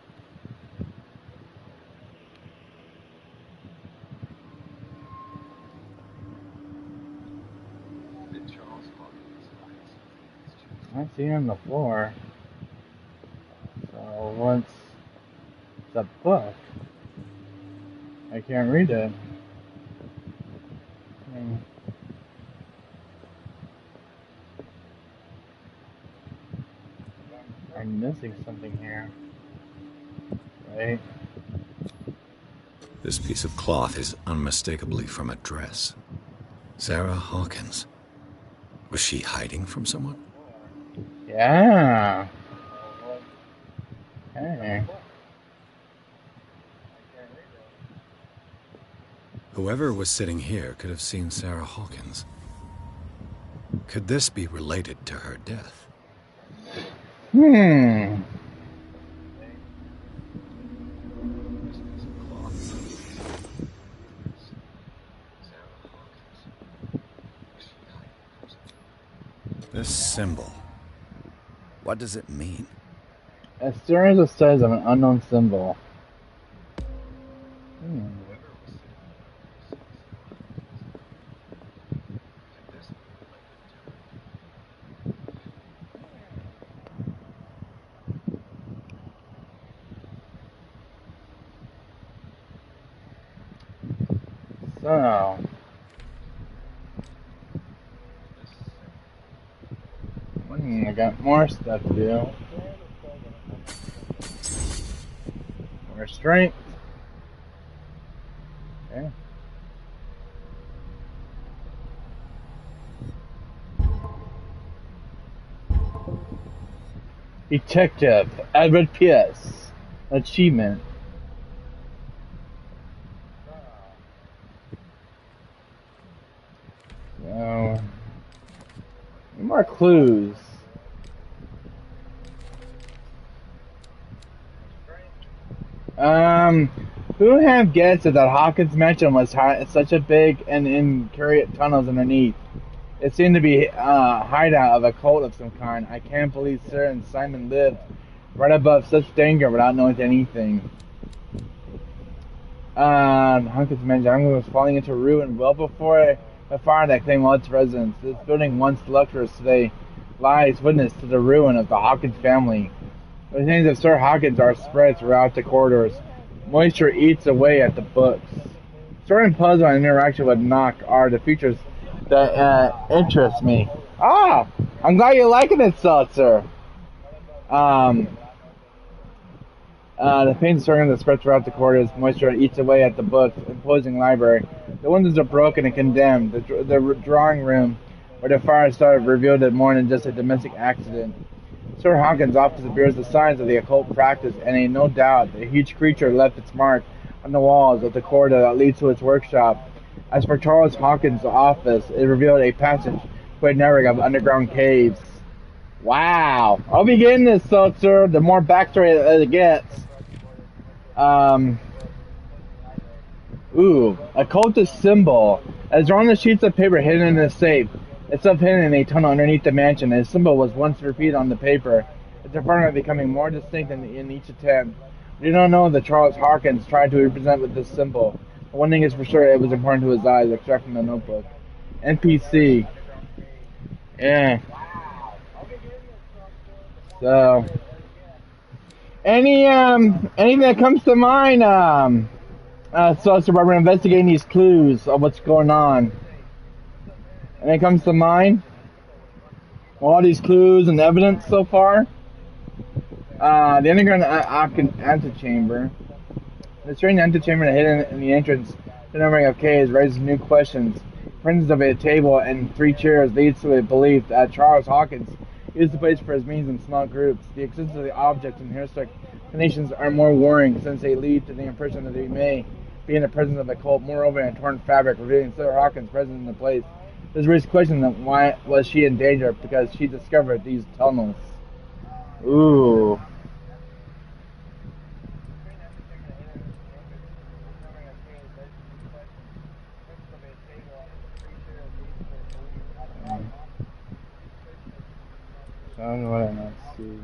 I see it on the floor. So what's the book? I can't read it. I'm missing something here. Right? This piece of cloth is unmistakably from a dress. Sarah Hawkins. Was she hiding from someone? Yeah. Hey. Whoever was sitting here could have seen Sarah Hawkins. Could this be related to her death? This symbol, what does it mean? As soon as it says of an unknown symbol. So, I got more stuff to do. More strength. Okay. Detective Edward Pierce. Achievement. So, more clues. Who have guessed that Hawkins Mansion was such a big and intricate tunnels underneath? It seemed to be a hideout of a cult of some kind. I can't believe Sir and Simon lived right above such danger without knowing anything. Hawkins Mansion was falling into ruin well before a fire that claimed all its residents. This building, once luxurious today, lies witness to the ruin of the Hawkins family. The names of Sir Hawkins are spread throughout the corridors. Moisture eats away at the books. Certain puzzle and interaction with Knock are the features that interest me. I'm glad you're liking it, Seltzer. The paint circle that spreads throughout the corridors. Moisture eats away at the books. Imposing library. The windows are broken and condemned. The drawing room where the fire started revealed it more than just a domestic accident. Sir Hawkins' office bears the signs of the occult practice, and no doubt a huge creature left its mark on the walls of the corridor that leads to its workshop. As for Charles Hawkins' office, it revealed a passage to a network of underground caves. Wow. I'll be getting this, Seltzer, the more backstory it gets. Occultist symbol. As drawn on the sheets of paper hidden in the safe. Itself hidden in a tunnel underneath the mansion. A symbol was once repeated on the paper. Its department becoming more distinct in each attempt. We do not know that Charles Hawkins tried to represent with this symbol. But one thing is for sure, it was important to his eyes, extract from the notebook. NPC. Yeah. So, anything that comes to mind, so we're investigating these clues of what's going on. Anything comes to mind? All these clues and evidence so far. The underground antechamber. The strange antechamber hidden in the entrance to the numbering of caves raises new questions. The presence of a table and 3 chairs leads to a belief that Charles Hawkins used the place for his means in small groups. The existence of the objects and hairstyle combinations are more worrying since they lead to the impression that they may be in the presence of a cult. Moreover, a torn fabric revealing Sir Hawkins' presence in the place. This raises question that why was she in danger because she discovered these tunnels. Ooh. I don't know what I not see.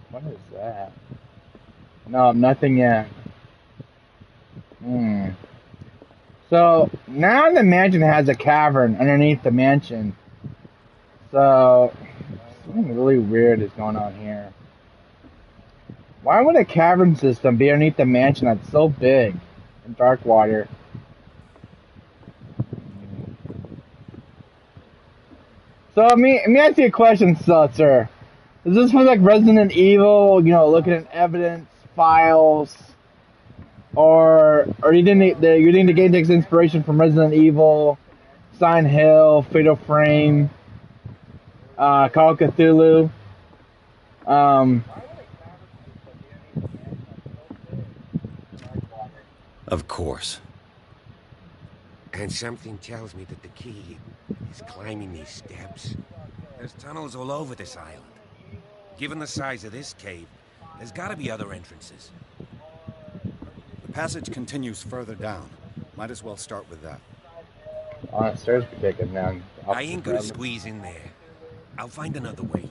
What is that? No, nothing yet. So, now the mansion has a cavern underneath the mansion. So, something really weird is going on here. Why would a cavern system be underneath the mansion that's so big in Darkwater? So, let me ask you a question, sir. Does this feel like Resident Evil, looking at evidence, files, Or you think the game takes inspiration from Resident Evil, Silent Hill, Fatal Frame, Call of Cthulhu. Of course. And something tells me that the key is climbing these steps. There's tunnels all over this island. Given the size of this cave, there's gotta be other entrances. The passage continues further down. Might as well start with that. Oh, stairs be taken down. I ain't gonna squeeze in there. I'll find another way.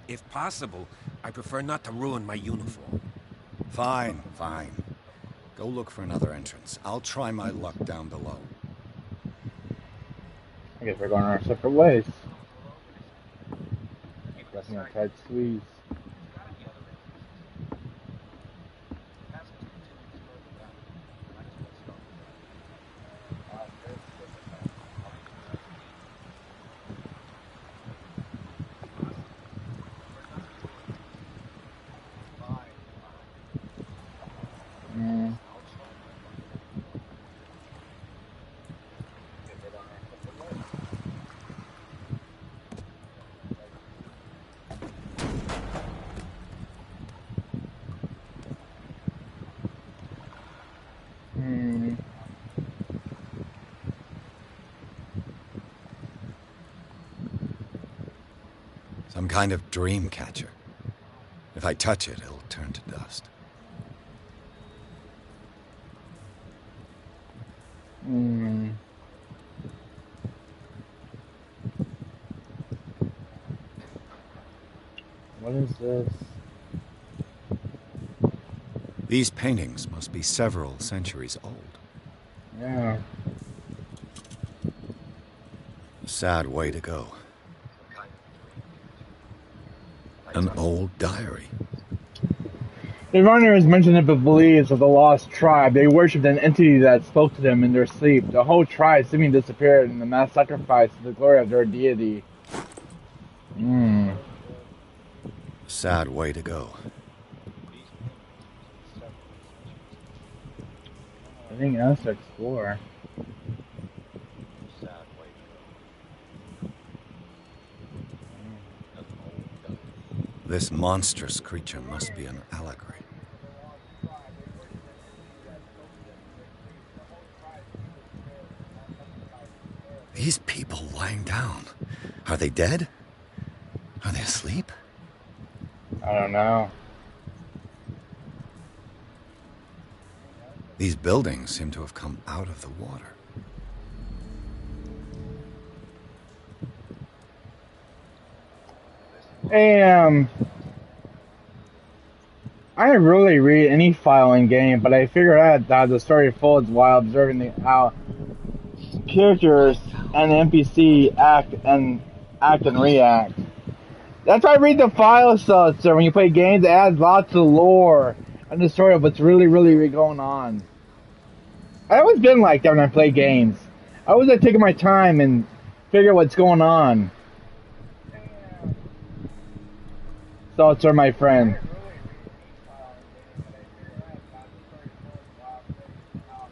If possible, I prefer not to ruin my uniform. Fine. Go look for another entrance. I'll try my luck down below. I guess we're going our separate ways. Pressing a tight squeeze. Some kind of dream catcher. If I touch it, it'll turn to dust. What is this? These paintings must be several centuries old. Yeah. A sad way to go. An old diary. The runner has mentioned it but believes of the lost tribe. They worshipped an entity that spoke to them in their sleep. The whole tribe seemingly disappeared in the mass sacrifice to the glory of their deity. A sad way to go. Anything else to explore? This monstrous creature must be an allegory. These people lying down, are they dead? Are they asleep? I don't know. These buildings seem to have come out of the water. I didn't really read any file in game, but I figured out that the story folds while observing how characters and the NPC act and react. That's why I read the file so when you play games, it adds lots of lore and the story of what's really going on. I've always been like that when I play games. I always like taking my time and figure what's going on. Thoughts are my friend.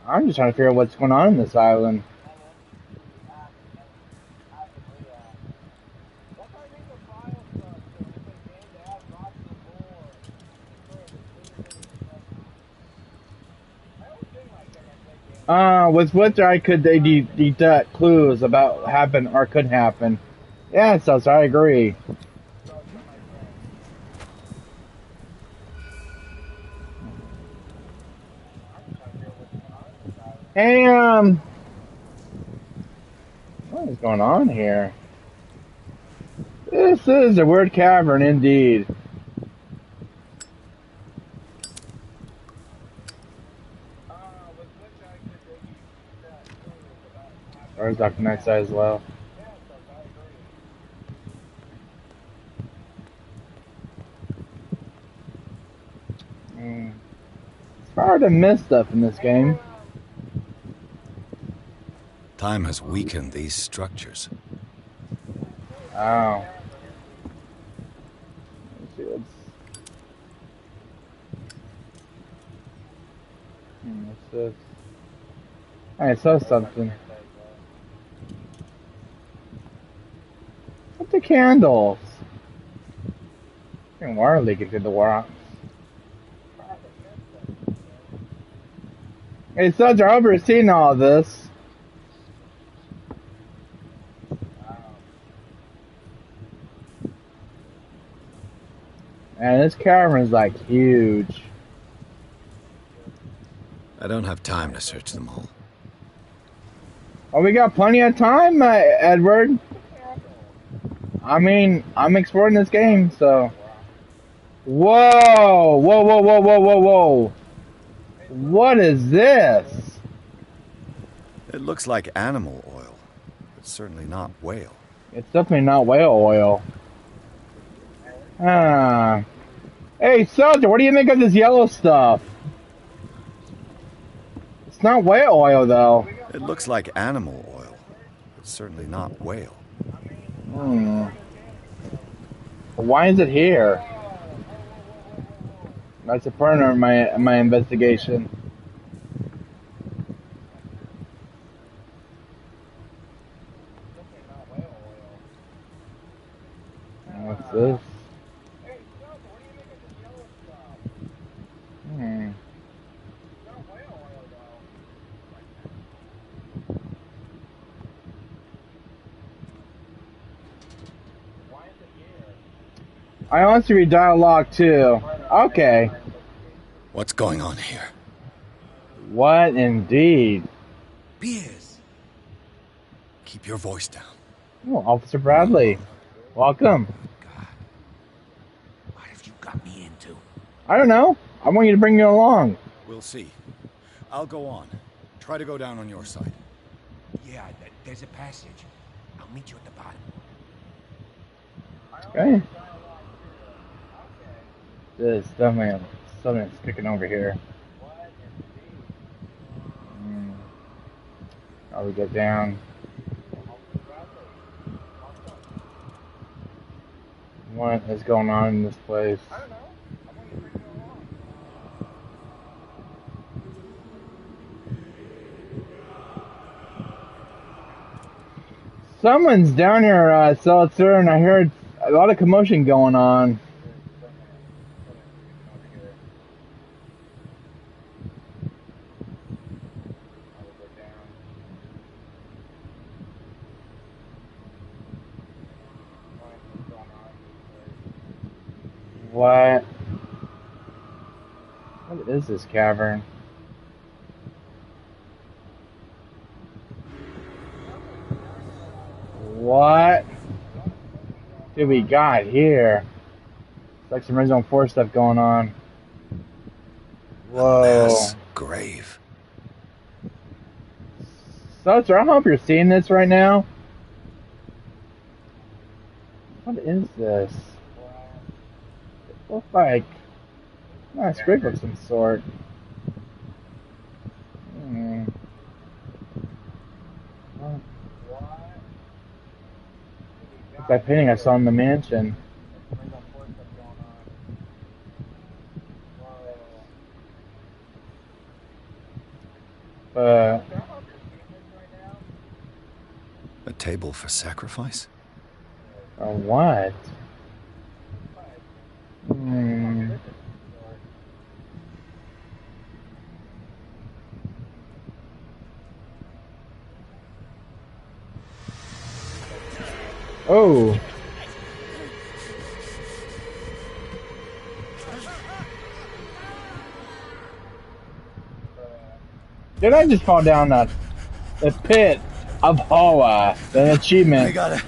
I'm just trying to figure out what's going on in this island. With which I could deduct clues about what happened or could happen. Yeah, so I agree. Hey, what is going on here? This is a weird cavern indeed. Or Dr. Nightside as well. It's hard to miss stuff in this game. Time has weakened these structures. Oh. Let's see, this? I saw something. What the candles? And water leaking through the rocks. Hey, Suds, I hope you're seeing all this. And this cavern is like huge. I don't have time to search them all. Oh, we got plenty of time, Edward. I mean, I'm exploring this game, so. Whoa! Whoa, whoa, whoa, whoa, whoa, whoa! What is this? It looks like animal oil. It's certainly not whale. It's definitely not whale oil. Hey, Soldier, what do you think of this yellow stuff? It's not whale oil, though. It looks like animal oil. It's certainly not whale. Why is it here? That's a part of my investigation. What's this? I want to read dialogue too. Okay. What's going on here? What indeed? Piers. Keep your voice down. Oh, Officer Bradley. Welcome. God. What have you got me into? I don't know. I want you to bring you along. We'll see. I'll go on. Try to go down on your side. Yeah, there's a passage. I'll meet you at the bottom. Okay. There's definitely something sticking over here. How we get down? What is going on in this place? Someone's down here, Seltzer, and I heard a lot of commotion going on. What? What is this cavern? What do we got here? It's like some Resident 4 stuff going on. Whoa. A mass grave. Seltzer, I hope you're seeing this right now. What is this? It looks like a scrape of some sort. It's that painting I saw in the mansion. A table for sacrifice? Or what? Oh. Did I just fall down the pit of horror? The achievement. I gotta.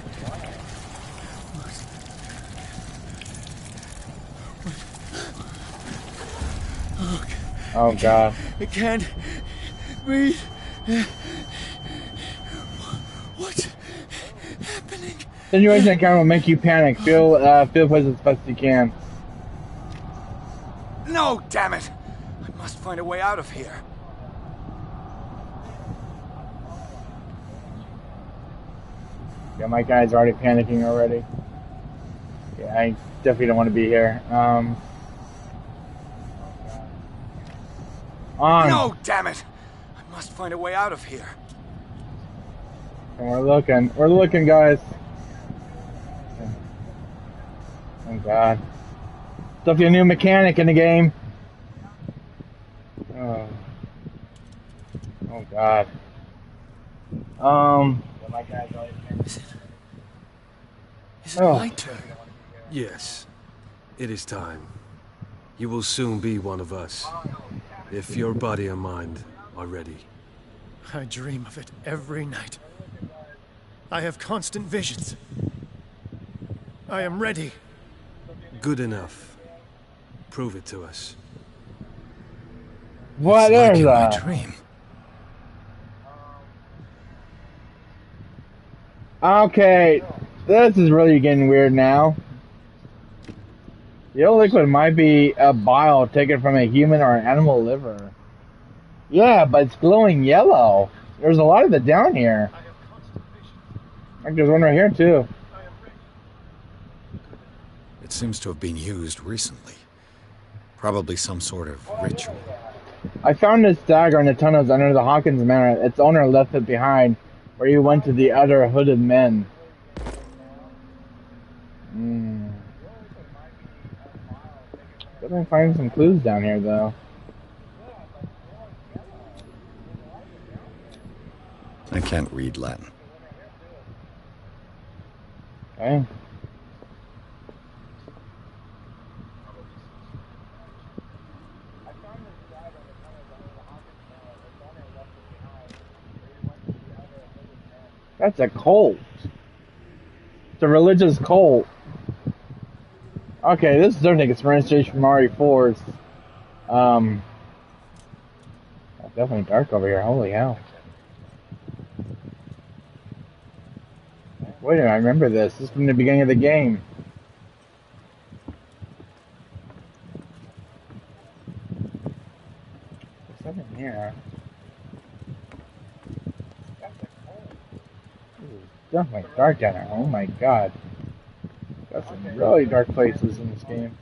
Oh God. I can't breathe. What's happening? Situation encounter will make you panic. Feel place as best you can. No, damn it! I must find a way out of here. Yeah, my guy's already panicking already. Yeah, I definitely don't want to be here. On. No, damn it! find a way out of here. And we're looking, guys. Oh God. Definitely a new mechanic in the game. Oh. Oh God. Is it my turn? Yes. It is time. You will soon be one of us. If your body and mind are ready. I dream of it every night. I have constant visions. I am ready. Good enough. Prove it to us. What it's is like that? In my dream. Okay, this is really getting weird now. Yellow liquid might be a bile taken from a human or an animal liver. Yeah, but it's glowing yellow. There's a lot of it down here. Like there's one right here too. It seems to have been used recently. Probably some sort of ritual. I found this dagger in the tunnels under the Hawkins Manor. Its owner left it behind, where he went to the other hooded men. Gotta find some clues down here, though. I can't read Latin. Okay. That's a cult. It's a religious cult. Okay, this is definitely gets registration from RE4's. It's definitely dark over here. Holy hell. Wait a minute, I remember this. This is from the beginning of the game. There's something here. Definitely dark down there. Oh my god. Got some really dark places in this game.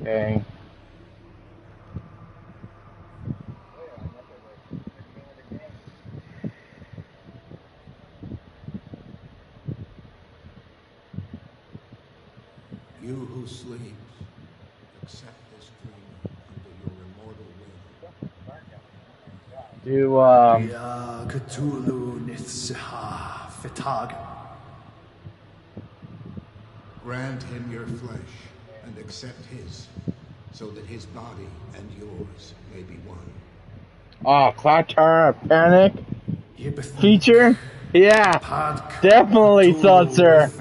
Okay. You who sleeps, accept this dream under your immortal will. Ya Cthulhu Nithsiha Fetag. Grant him your flesh and accept his, so that his body and yours may be one. Oh, Clatter Panic feature? Yeah, definitely, Seltzer.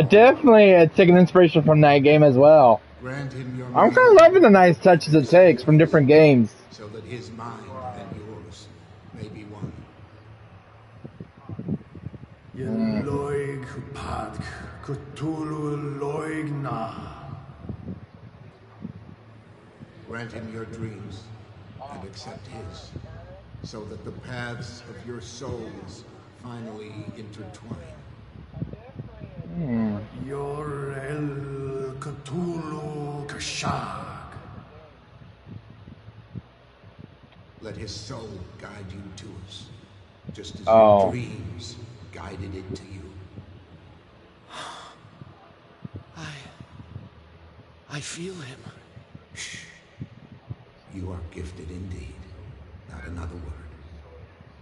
Definitely taking inspiration from that game as well. Grant him your I'm kind of loving the nice touches it takes from different games. So that his mind and yours may be one. Yeloig Padk Cthulhu Loigna. Grant him your dreams and accept his, so that the paths of your souls finally intertwine. Yor El Cthulhu Kashag. Let his soul guide you to us, just as your dreams guided it to you. I feel him. Shh. You are gifted indeed. Not another word.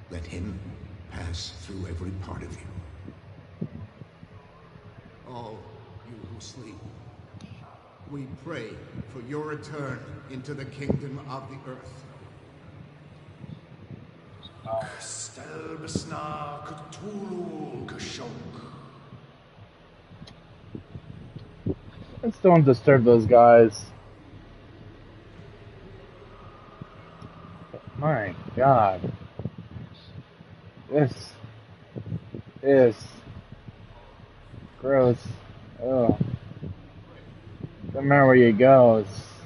Let him pass through every part of you. All you who sleep, we pray for your return into the kingdom of the earth. Stelbsna Cthulhu Kashok. Let's don't disturb those guys. My god. This is gross. Oh. Doesn't matter where you go,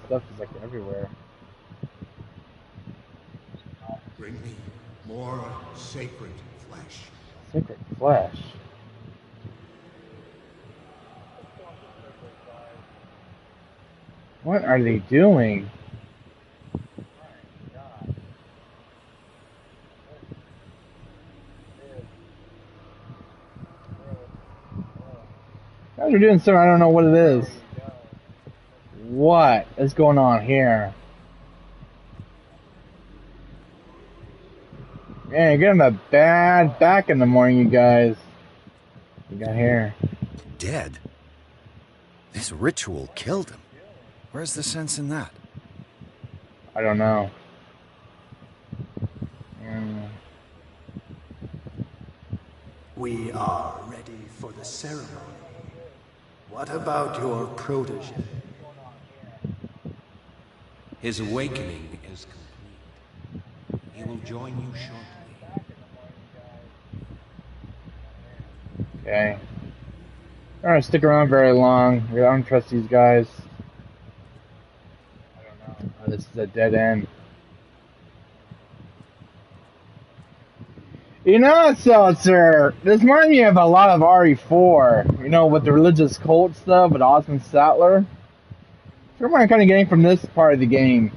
stuff is like everywhere. Bring me more sacred flesh. Sacred flesh? What are they doing? Guys are doing something, I don't know what it is. What is going on here? Man, you're getting a bad back in the morning, you guys. What you got here? Dead? This ritual killed him. Where's the sense in that? I don't know. We are ready for the ceremony. What about your protege? His awakening is complete. He will join you shortly. Okay. I don't stick around very long. I don't trust these guys. I don't know. Oh, this is a dead end. You know, Seltzer, this reminds me of a lot of RE4. You know, with the religious cult stuff with Osmond Sattler. Sure, what I'm kind of getting from this part of the game.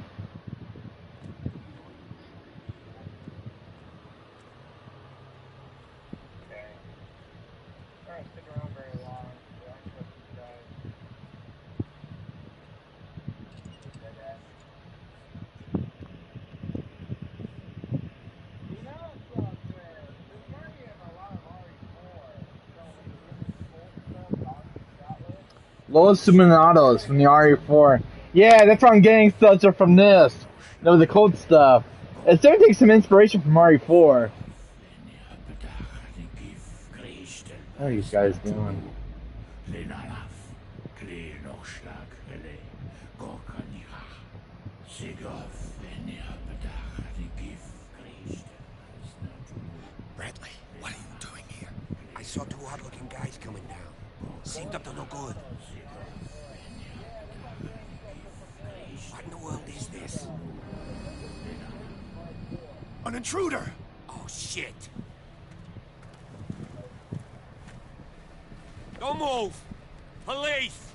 Los Suminados from the RE4. Yeah, that's what I'm getting, Seltzer, from this. No, the cult stuff. It's starting to take some inspiration from RE4. What are these guys doing? Bradley, what are you doing here? I saw two odd-looking guys coming down. Seemed up to no good. What in the world is this? An intruder! Oh, shit. Don't move! Police!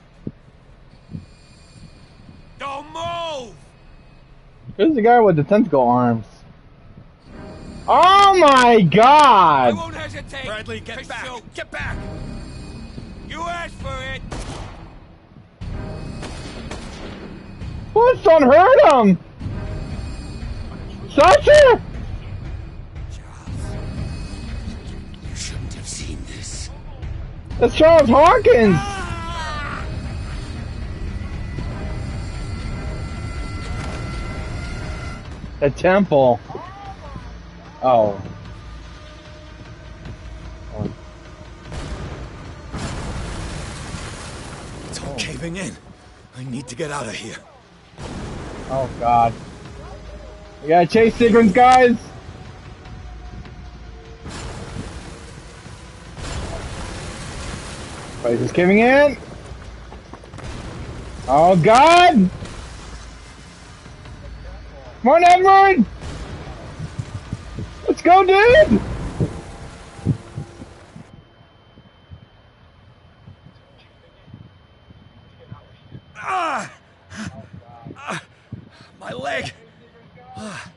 Don't move! Who's the guy with the tentacle arms? Oh my god! I won't hesitate. Bradley, get back! Shoot. Get back! You asked for it! What? Son hurt him! Seltzer! You shouldn't have seen this. That's Charles Hawkins! The temple. Oh. It's all caving in. I need to get out of here. Oh god. We gotta chase sequence, guys! Place is caving in! Oh god! Come on, Edward! Let's go, dude! My leg! Oh.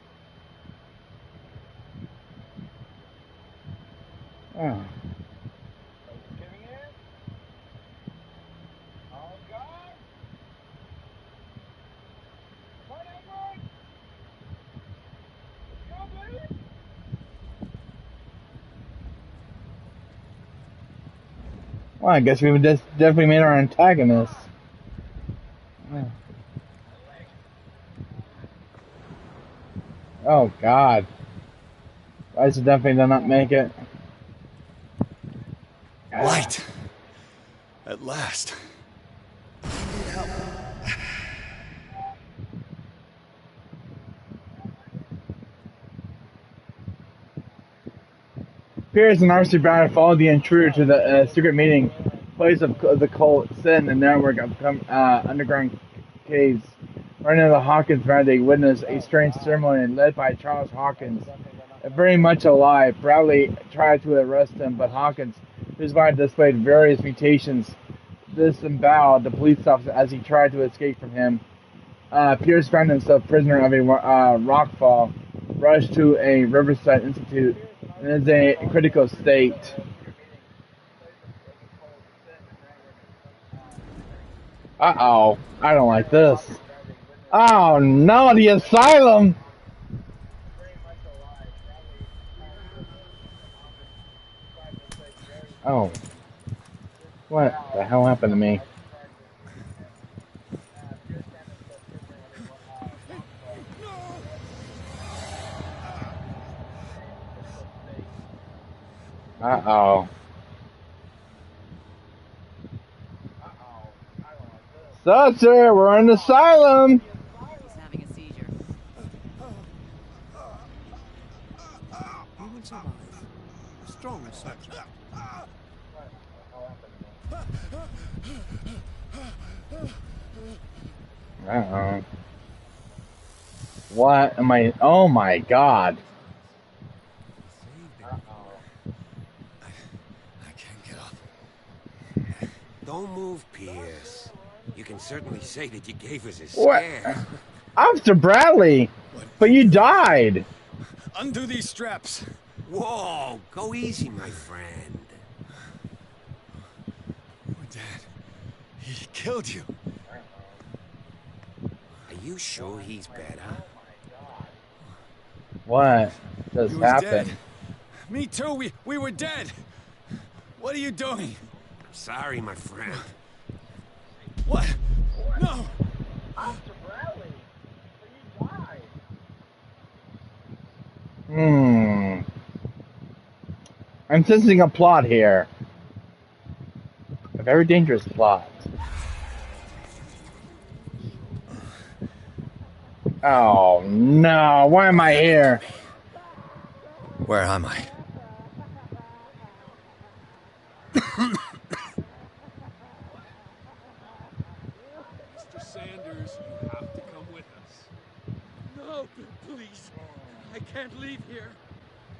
Well, I guess we just definitely made our antagonist. Oh. Oh god. I should definitely did not make it. Light! At last. Pierce and R.C. Brown followed the intruder to the secret meeting place of the cult, set in the network of underground caves. Right into the Hawkins van, they witnessed a strange ceremony led by Charles Hawkins. Very much alive, Bradley tried to arrest him, but Hawkins, whose body displayed various mutations, disemboweled the police officer as he tried to escape from him. Pierce found himself prisoner of a rockfall, rushed to a Riverside Institute, and is in a critical state. Uh-oh. I don't like this. Oh, no, the asylum! Oh. What the hell happened to me? Uh-oh. So, sir, we're in the asylum! He's having a seizure. He will survive. A stronger subject. Uh-oh. What am I... Oh, my God. I can't get up. Don't move, Pierce. You can certainly say that you gave us a What? scare. Officer Bradley! But you died! Undo these straps. Whoa, go easy, my friend. Dad, he killed you. Are you sure he's better? What just He was happened? dead. Me too, we were dead. What are you doing? I'm sorry, my friend. What? No! Officer Bradley, but you died. I'm sensing a plot here. A very dangerous plot. Oh no, why am I here? Where am I? Mr. Sanders, you have to come with us. No, please. I can't leave here.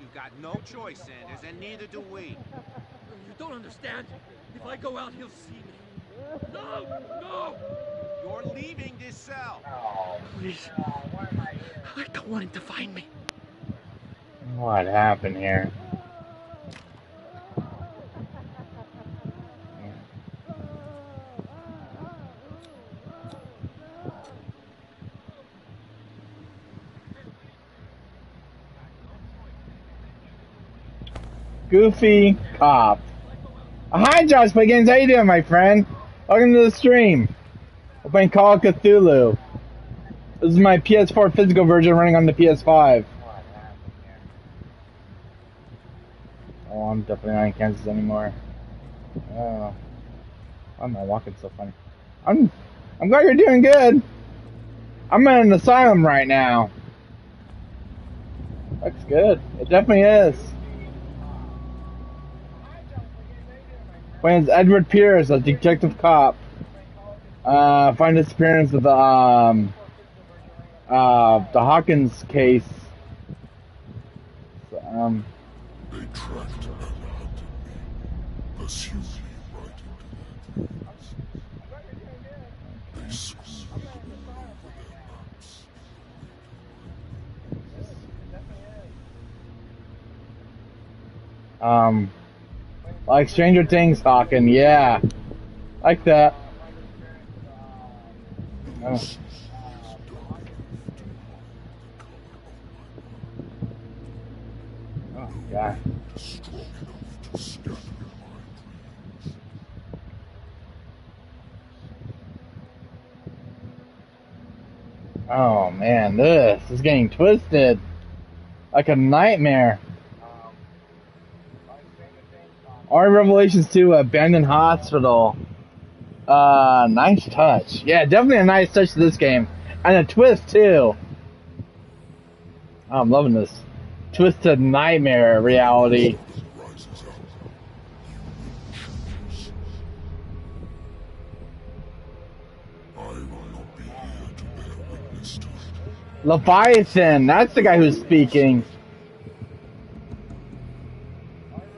You've got no choice, Sanders, and neither do we. You don't understand. If I go out, he'll see me. No! No! You're leaving this cell. Please. I don't want him to find me. What happened here? Goofy cop. Hi, Josh Play Games. How you doing, my friend? Welcome to the stream. We're playing Call of Cthulhu. This is my PS4 physical version running on the PS5. Oh, I'm definitely not in Kansas anymore. Oh, why am I walking so funny? I'm glad you're doing good. I'm in an asylum right now. Looks good. It definitely is. Playing as Edward Pierce, a detective cop. Find disappearance of the Hawkins case. They tracked and hunted me, pursued me right into their throats. They screwed me over their maps. Like Stranger Things talking, yeah. Like that. Oh. Oh, God. Oh, man, this is getting twisted. Like a nightmare. Our Revelations 2, Abandoned Hospital. Nice touch. Yeah, definitely a nice touch to this game. And a twist, too. Oh, I'm loving this. Twisted nightmare reality. Leviathan, that's the guy who's speaking.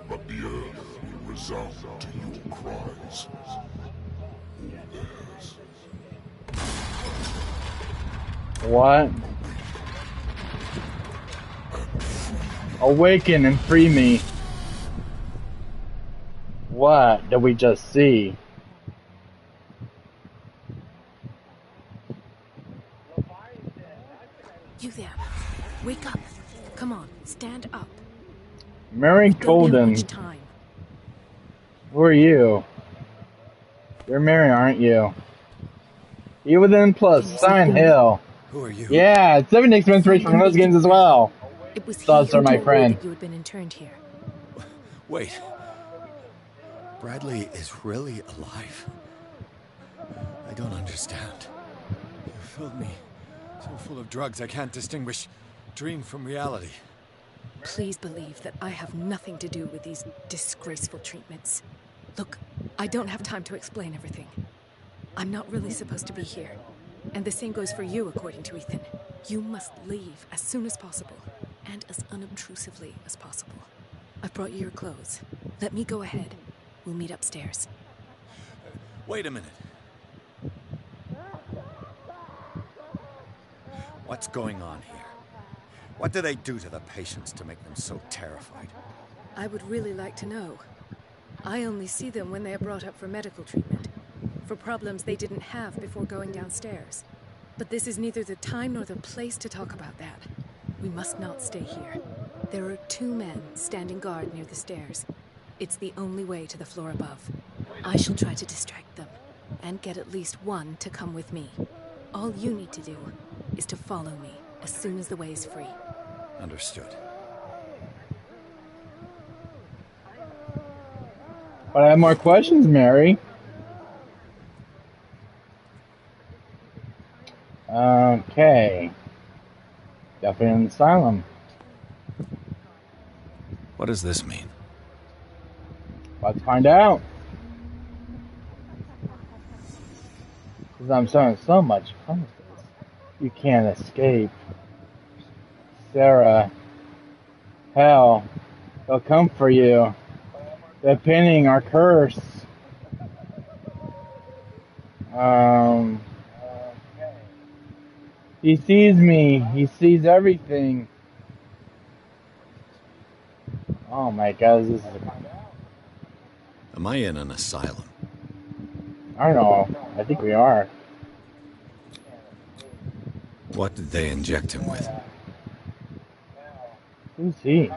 But the earth will resound to your cries. What? Awaken and free me. What did we just see? You there. Wake up. Come on, stand up. Mary Colden. Much time. Who are you? You're Mary, aren't you? You within plus, sign Hill. Who are you? Yeah, 7 inspiration from those games as well. It was Thoughts are my friend. That you had been interned here. Wait. Bradley is really alive? I don't understand. You filled me so full of drugs I can't distinguish dream from reality. Please believe that I have nothing to do with these disgraceful treatments. Look, I don't have time to explain everything. I'm not really supposed to be here. And the same goes for you, according to Ethan. You must leave as soon as possible, and as unobtrusively as possible. I've brought you your clothes. Let me go ahead. We'll meet upstairs. Wait a minute. What's going on here? What do they do to the patients to make them so terrified? I would really like to know. I only see them when they are brought up for medical treatment, for problems they didn't have before going downstairs. But this is neither the time nor the place to talk about that. We must not stay here. There are 2 men standing guard near the stairs. It's the only way to the floor above. I shall try to distract them, and get at least one to come with me. All you need to do is to follow me as soon as the way is free. Understood. But I have more questions, Mary. Okay. Definitely an asylum. What does this mean? Let's find out. Because I'm having so much fun with this. You can't escape. Sarah. Hell. They'll come for you. They're pinning our curse. He sees me. He sees everything. Oh my God, this is... Am I in an asylum? I don't know. I think we are. What did they inject him with? Who's he?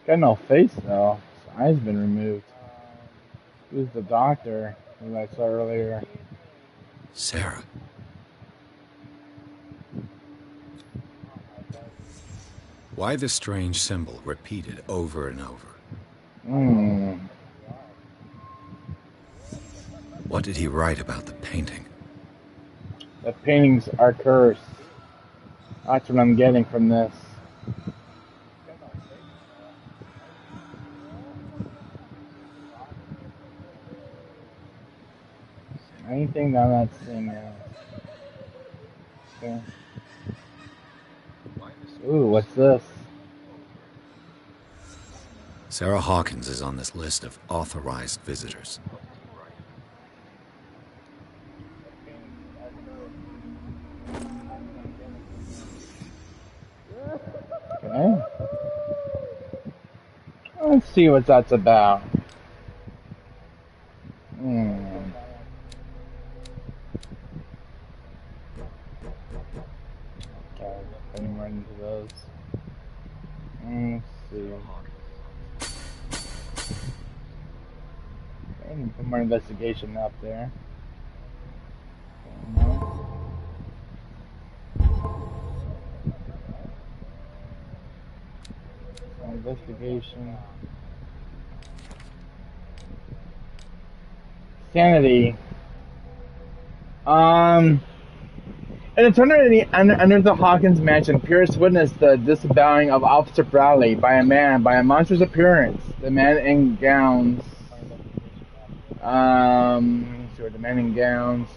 Got no face though. His eye's been removed. Who's the doctor who I saw earlier? Sarah. Why the strange symbol repeated over and over? What did he write about the painting? The paintings are cursed. That's what I'm getting from this. Anything that I'm not seeing now. Okay. Ooh, what's this? Sarah Hawkins is on this list of authorized visitors. Okay. Let's see what that's about. Okay, putting right into those. Let's see. I need to put more investigation up there. Investigation. Sanity. In a tournament under the Hawkins mansion, Pierce witnessed the disavowing of Officer Bradley by a monstrous appearance. The man in gowns. The men in gowns.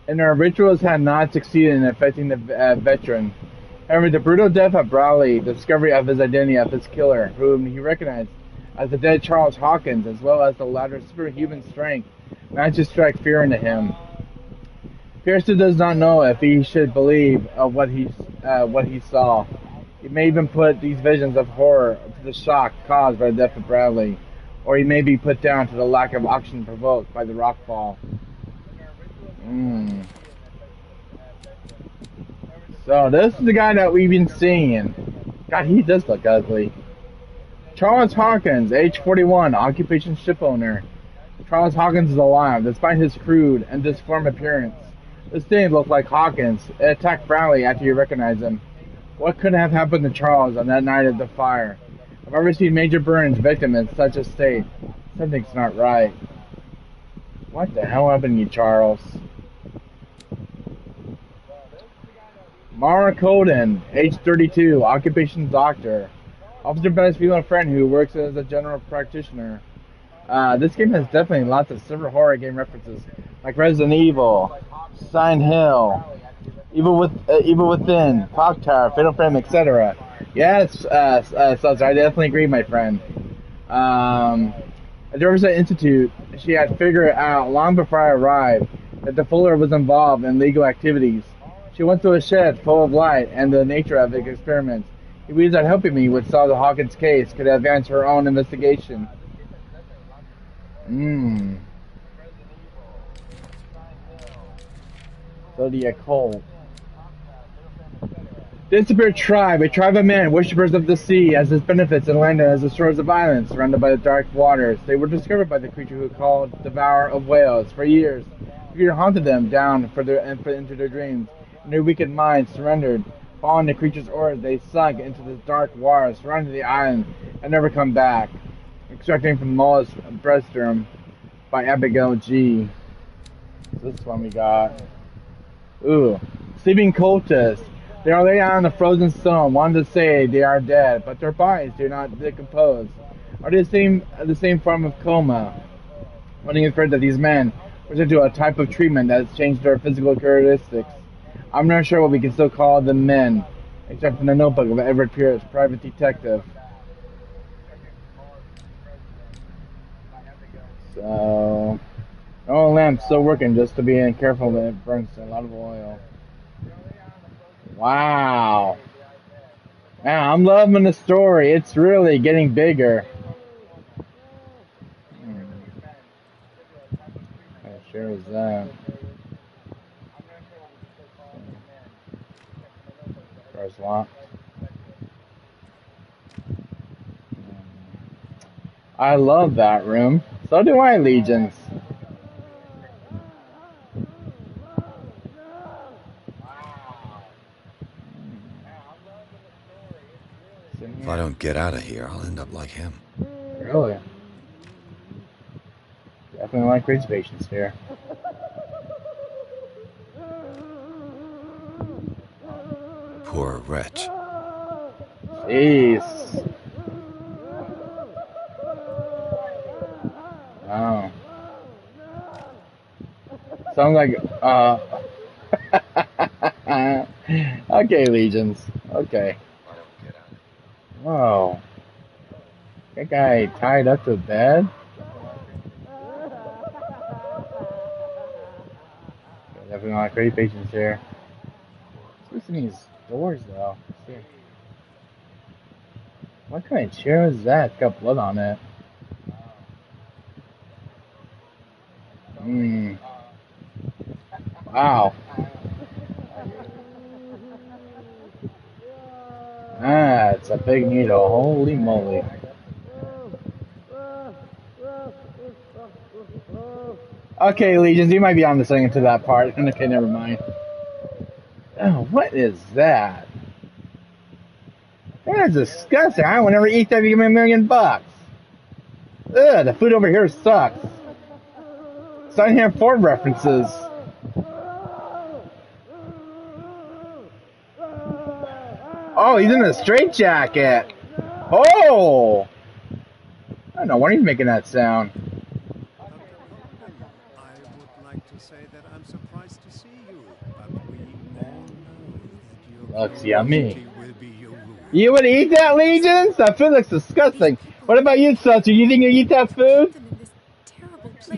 And their rituals had not succeeded in affecting the veteran. However, the brutal death of Bradley, the discovery of his identity of his killer, whom he recognized as the dead Charles Hawkins, as well as the latter's superhuman strength, managed to strike fear into him. Pearson does not know if he should believe what he saw. He may even put these visions of horror to the shock caused by the death of Bradley, or he may be put down to the lack of oxygen provoked by the rockfall. So this is the guy that we've been seeing. God, he does look ugly. Charles Hawkins, age 41, occupation ship owner. Charles Hawkins is alive, despite his crude and disformed appearance. This didn't look like Hawkins. It attacked Bradley after you recognize him. What could have happened to Charles on that night of the fire? I've ever seen Major Burns' victim in such a state. Something's not right. What the hell happened to you, Charles? Mara Coden, age 32, occupation doctor. Officer Bennett's female friend who works as a general practitioner. This game has definitely lots of several horror game references, like Resident Evil, Silent Hill, Evil Within, Clock Tower, Fatal Frame, etc. Yes, Seltzer, I definitely agree, my friend. At the Riverside Institute, she had figured out long before I arrived that the Fuller was involved in legal activities. She went to a shed full of light and the nature of the experiments. He believes that helping me would solve the Hawkins case could advance her own investigation. So the occult. The Disappeared Tribe, a tribe of men, worshippers of the sea, as its benefits and landed as the shores of islands surrounded by the dark waters. They were discovered by the creature who called Devourer of Whales. For years, the creature haunted them down into their dreams, and their wicked minds surrendered. Following the creature's orders, they sunk into the dark waters surrounding the island and never come back. Extracting from Moll's Breastrum by Abigail G. So this one we got. Ooh. Sleeping cultists. They are laid out on the frozen stone, wanting to say they are dead, but their bodies do not decompose. Are they the same form of coma? One is afraid that these men resort to a type of treatment that has changed their physical characteristics. I'm not sure what we can still call them men, except in the notebook of Edward Pierce, private detective. So, lamp's still working, just to be careful that it burns a lot of oil. Wow. Yeah, I'm loving the story. It's really getting bigger. How sure is that? Door's locked. I love that room. So do I, Legions. If I don't get out of here, I'll end up like him. Really? Definitely like Ridge patients here. Poor wretch. Jeez. Wow. Sounds like, okay, Legions. Okay. Whoa. That guy tied up to bed? Definitely not great patients here. What's in these doors, though? Let's see. What kind of chair is that? It's got blood on it. Wow. Ah, it's a big needle. Holy moly. Okay, Legions, you might be on the second to that part. Okay, never mind. Oh, what is that? That's disgusting. I would never eat that if you give me $1 million. Ugh, the food over here sucks. Sign here Ford references. Oh, he's in a straitjacket. Oh! I don't know when he's making that sound. I would like to say that I'm surprised to see you, but we all know that your Looks yummy. will be your rule. You would eat that, Legions? That food looks disgusting. What about you, Seltzer? You think you eat that food? Go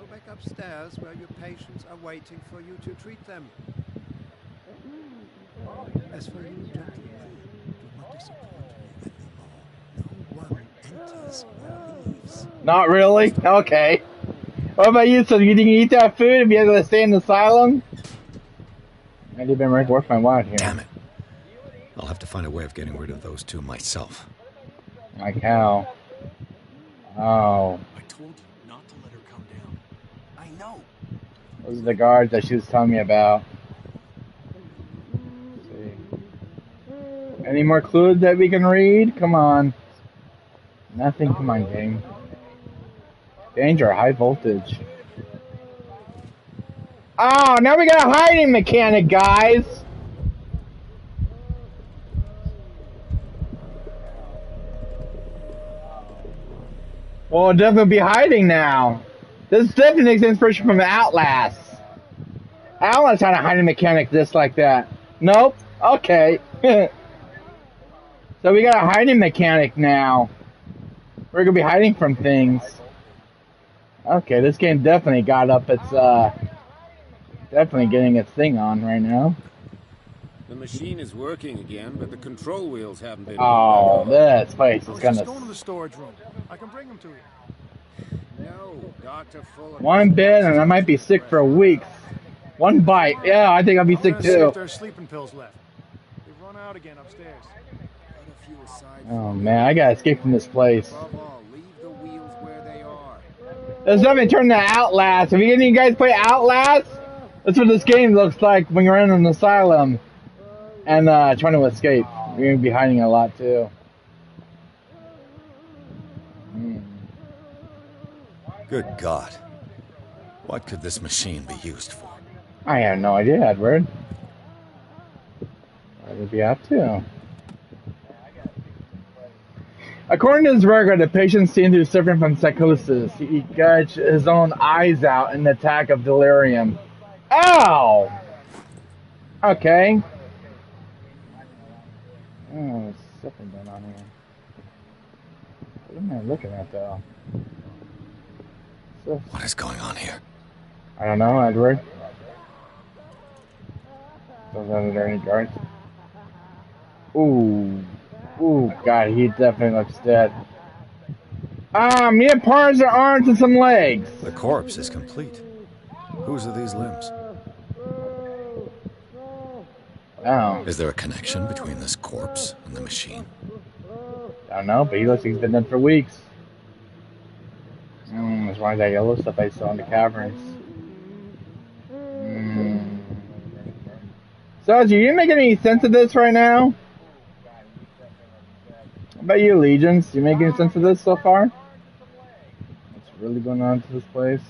back upstairs where your patients are waiting for you to treat them. As for you, gentlemen, do not disappoint me anymore. No one enters or leaves. Not really? Okay. What about you? So you didn't eat that food if you had to stay in the asylum? Maybe been worth my while here. Damn it. I'll have to find a way of getting rid of those two myself. Like how? Oh. I told you not to let her come down. I know. Those are the guards that she was telling me about. Let's see. Any more clues that we can read? Come on. Nothing. Come on, game. Danger, high voltage. Oh, now we got a hiding mechanic, guys. Well, we'll definitely be hiding now. This definitely takes inspiration from Outlast. Outlast had a hiding mechanic just like that. Nope. Okay. So we got a hiding mechanic now. We're gonna be hiding from things. Okay, this game definitely got up its definitely getting its thing on right now. The machine is working again, but the control wheels haven't been. Oh, this place is gonna. Just go to the storage room. I can bring them to you. No, Dr. Fuller. One bit, and I might be sick for a week. One bite. Yeah, I think I'll be sick See if too. there's sleeping pills left. They've run out again upstairs. Oh man, I gotta escape from this place. Above all, leave the wheels where they are. There's nothing turned to Outlast. Have you guys play Outlast? That's what this game looks like when you're in an asylum and trying to escape. You're gonna be hiding a lot too. Good God. What could this machine be used for? I have no idea, Edward. What would be up to? According to his record, the patient seemed to be suffering from psychosis. He gouged his own eyes out in an attack of delirium. Ow! Okay. Oh, there's something going on here. What am I looking at, though? What is going on here? I don't know, Edward. Are there any guards? Ooh. Ooh, God, he definitely looks dead. He had parts of arms and some legs. The corpse is complete. Whose are these limbs? Oh. Is there a connection between this corpse and the machine? I don't know, but he looks like he's been dead for weeks. That's why that yellow stuff I saw in the caverns. So, you didn't make any sense of this right now? How about you, Legions? Do you make any sense of this so far? What's really going on to this place?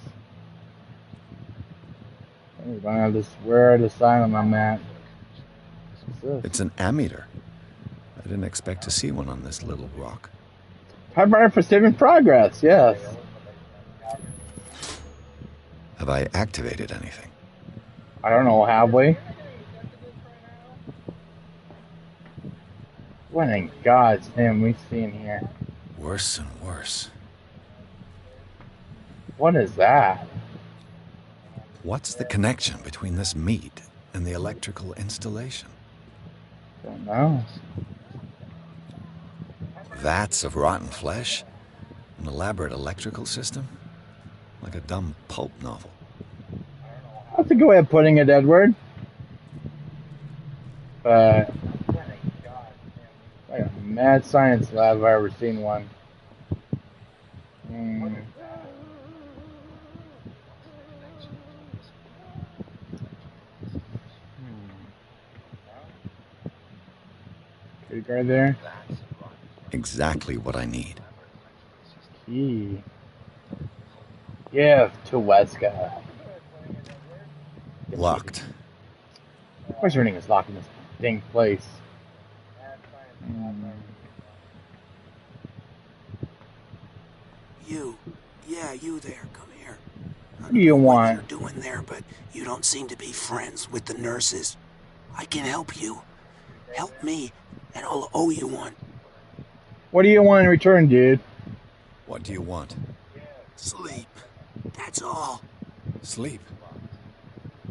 What's going on to this weird asylum I'm at? It's an ammeter. I didn't expect to see one on this little rock. Typewriter for saving progress, yes. Have I activated anything? I don't know, have we? What in God's name we seeing here? Worse and worse. What is that? What's the connection between this meat and the electrical installation? Don't know. Vats of rotten flesh? An elaborate electrical system? Like a dumb pulp novel. That's a good way of putting it, Edward. But like a mad science lab if I ever seen one. Good guy there. Exactly what I need. Key. Yeah, to Weska. Locked. Of course everything is locked in this dang place. You there, come here. What do you want? What you're doing there, but you don't seem to be friends with the nurses. I can help you. Help me, and I'll owe you one. What do you want in return, dude? What do you want? Sleep. That's all. Sleep?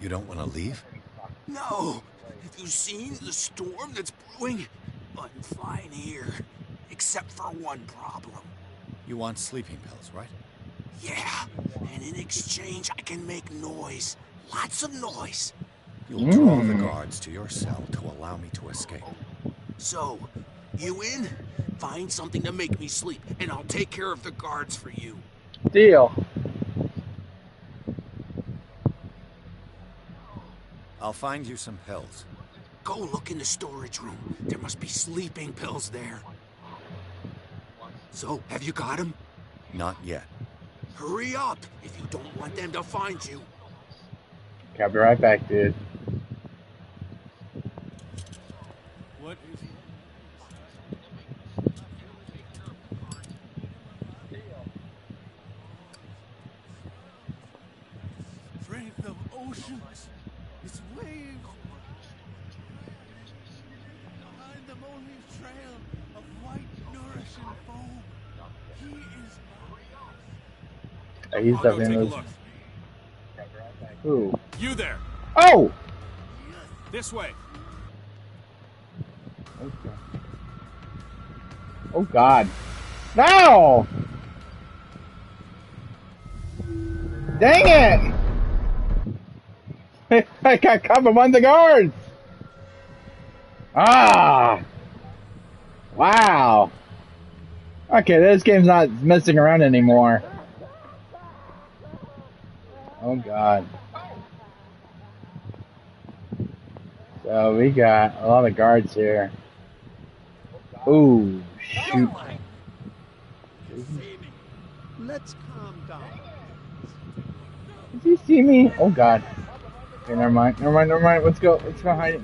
You don't want to leave? No! Have you seen the storm that's brewing? I'm fine here. Except for one problem. You want sleeping pills, right? Yeah, and in exchange I can make noise. Lots of noise. You'll draw the guards to your cell to allow me to escape. So, you in? Find something to make me sleep, and I'll take care of the guards for you. Deal. I'll find you some pills. Go look in the storage room. There must be sleeping pills there. So, have you got them? Not yet. Hurry up, if you don't want them to find you. Okay, I'll be right back, dude. What is it? Strength of oceans, its waves. Behind them only a trail of white, nourishing foam. He is. He's I'll go definitely take a those. look. Who? You there? Oh! This way. Okay. Oh God! No! Dang it! I got caught by one of the guards. Ah! Wow. Okay, this game's not messing around anymore. Oh God. So we got a lot of guards here. Ooh, shoot. Let's calm down. Does he see me? Oh God. Okay, never mind. Let's go hide it.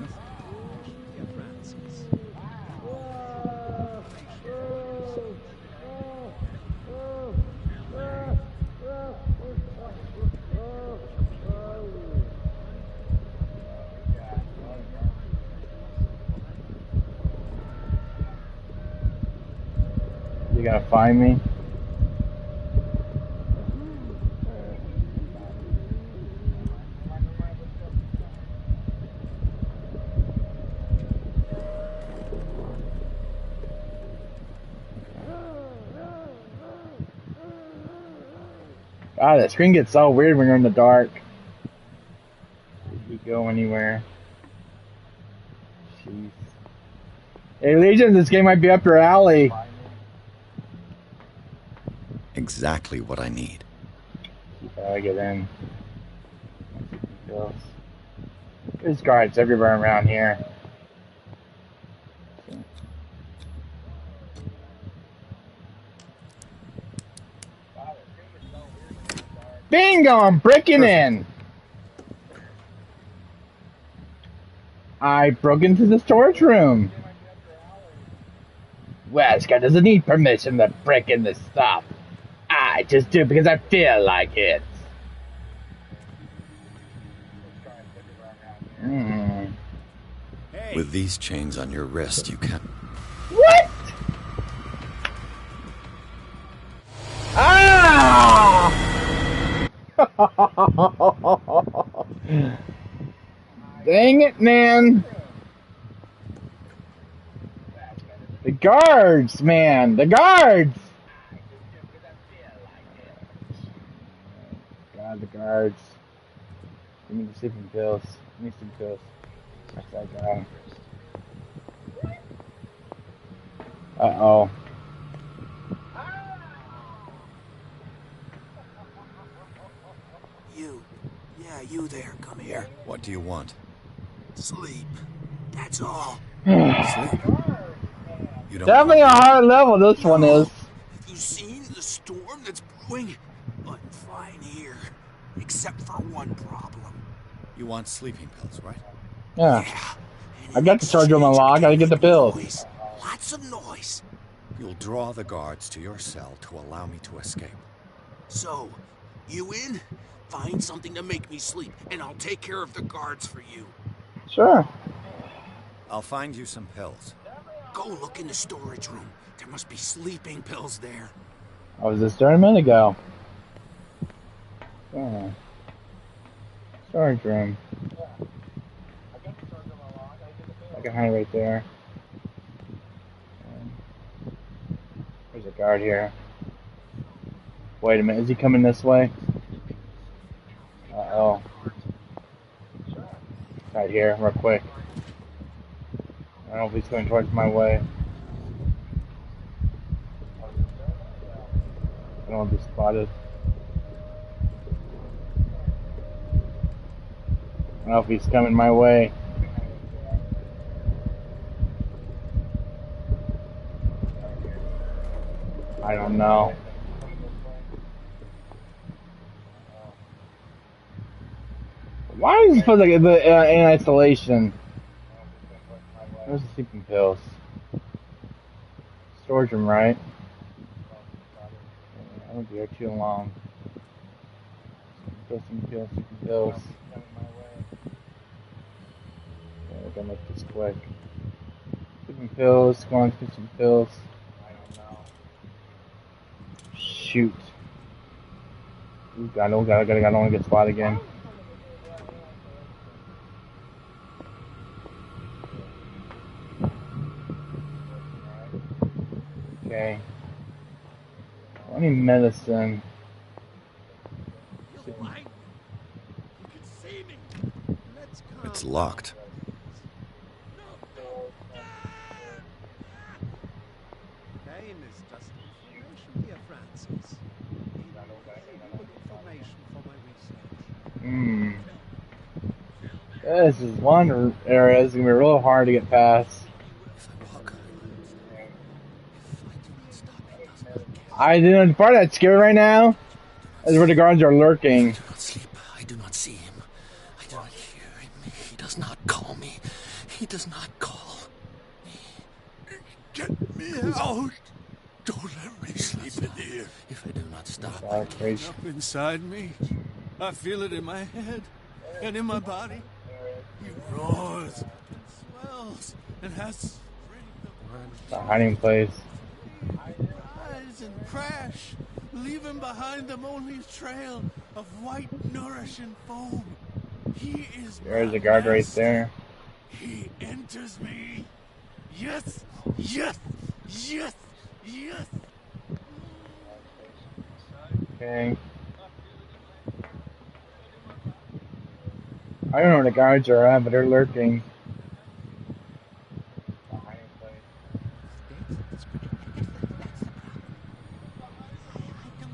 You gotta find me. Ah, the screen gets so weird when you're in the dark. Did you go anywhere? Jeez. Hey, Legion, this game might be up your alley. Exactly what I need. I get in. There's guards everywhere around here. Bingo! I'm breaking in! I broke into the storage room. Well, this guy doesn't need permission to break in this stuff. I just do it because I feel like it. With these chains on your wrist, you can't. What? Ah! Dang it, man. The guards, man. The guards. God, the guards. Give me the sleeping pills. Give me some pills. That's that guy. Uh-oh. You there, come here. What do you want? Sleep. That's all. Sleep? You don't Definitely a hard level, this one is. Have you seen the storm that's brewing? I'm fine here. Except for one problem. You want sleeping pills, right? Yeah. I got the charger on my lock. I gotta get the pills. Noise. Lots of noise. You'll draw the guards to your cell to allow me to escape. So, you in? Find something to make me sleep, and I'll take care of the guards for you. Sure. I'll find you some pills. Go look in the storage room. There must be sleeping pills there. I was just there a minute ago. Oh. Storage room. I can hide right there. There's a guard here. Wait a minute, is he coming this way? Uh-oh. Right here, real quick. I don't know if he's going towards my way. I don't want to be spotted. I don't know if he's coming my way. I don't know. Why is he supposed to get the in isolation? Where's the sleeping pills? Storage room, right? I won't be here too long. Sleeping pills, sleeping pills. Okay, we're gonna make this quick. Sleeping pills, go on, get some pills. Shoot. Ooh, I don't want to get spotted again. Okay. I need medicine. It's locked. Pain is just information, dear Francis. Valuable information for my research. This is one area that's gonna be real hard to get past. I do not. Part that's scary right now is where the guards are lurking. I do not sleep. I do not see him. I do not hear him. He does not call me. He does not call me. Get me out! Don't let me sleep in here. If I do not stop, It's up inside me. I feel it in my head and in my body. He roars and swells and has strength The hiding place. rise and crash, leaving behind them only a trail of white, nourishing foam. He is There's a guard right there. He enters me. Yes, yes, yes, yes. Okay. I don't know where the guards are at, but they're lurking.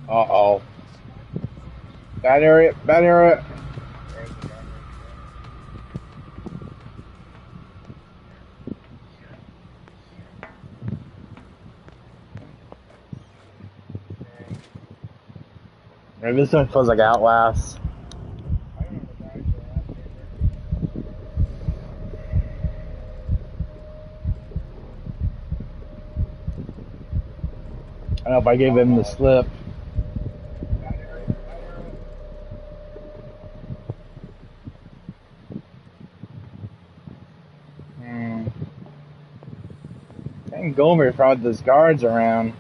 Uh-oh. Bad area, bad area. Maybe this one feels like Outlast. I don't know if I gave him the slip. Can't go very far with those guards around.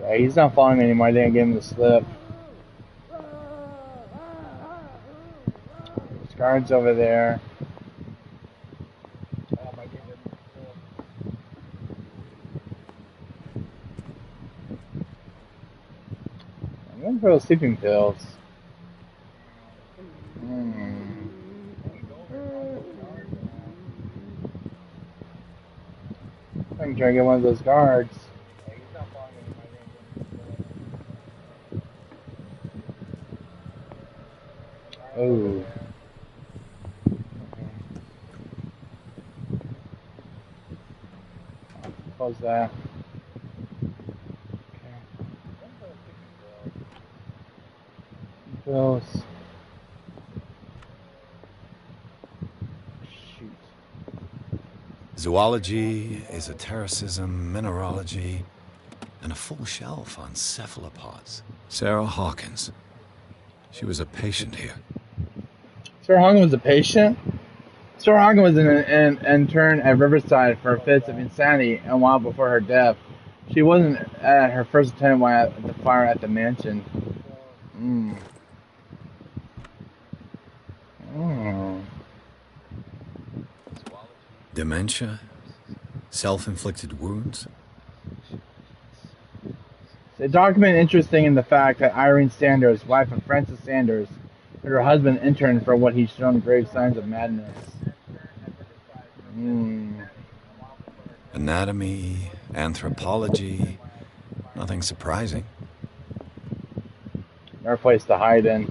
Yeah, he's not following me anymore. I didn't give him the slip. There's guards over there. I'm going for those sleeping pills. I can try to get one of those guards. Oh. Close that. Pills. Shoot. Zoology, esotericism, mineralogy, and a full shelf on cephalopods. Sarah Hawkins. She was a patient here. Sarah Hawkins was a patient? Sarah Hawkins was an intern at Riverside for fits of insanity a while before her death. She wasn't at her first attempt at the fire at the mansion. Mm. Mm. Dementia? Self-inflicted wounds? The document interesting in the fact that Irene Sanders, wife of Francis Sanders, had her husband interned for what he's shown grave signs of madness. Anatomy, anthropology, nothing surprising. No place to hide in.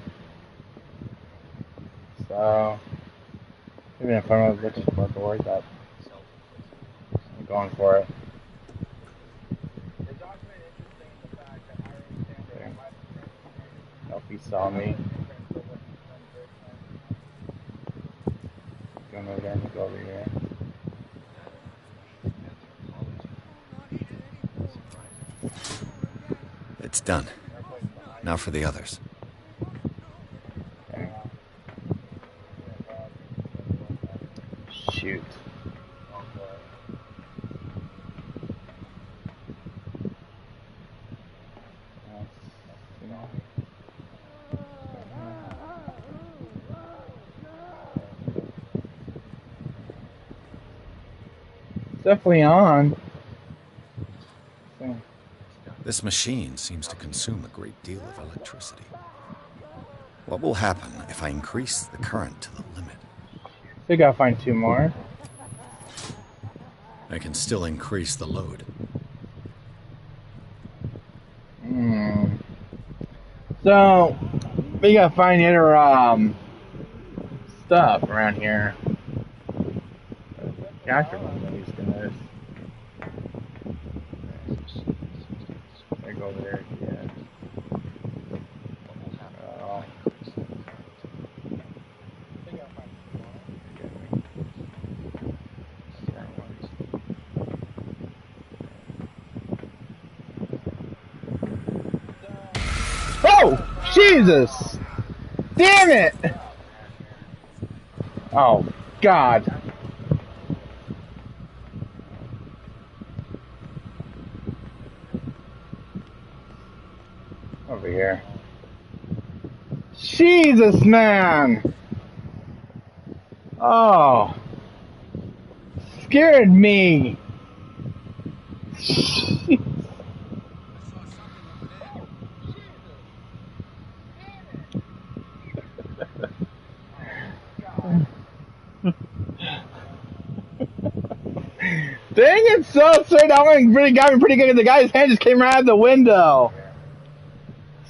So, even if I was looking for the word that, I'm going for it. I hope he saw me. Going over there and go over here. It's done. Now for the others. Okay. Shoot. Definitely on. This machine seems to consume a great deal of electricity. What will happen if I increase the current to the limit? We gotta find 2 more. I can still increase the load. So, we gotta find other stuff around here. Capture one of these guys. I go over there. Yeah. Oh, Jesus! Damn it! Oh, God. Over here. Jesus, man! Oh. Scared me. Dang it, so sir, that one really got me pretty good. The guy's hand just came right out the window.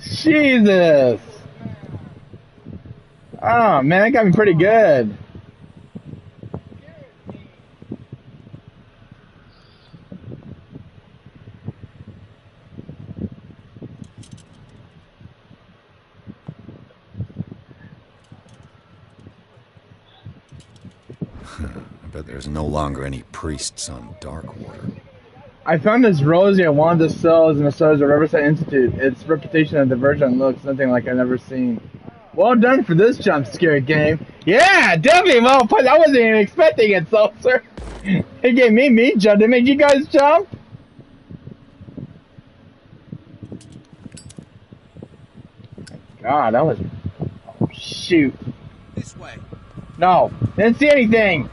Jesus. Oh, man, that got me pretty good. I bet there's no longer any priests on Darkwater. I found this Rosie at one of the cells in the cells of Riverside Institute. Its reputation and diversion looks nothing like I've never seen. Well done for this jump scare game. Yeah, definitely well put. I wasn't even expecting it, so sir. It gave me jump. It made you guys jump. God, that was... Oh, shoot. This way. No, didn't see anything.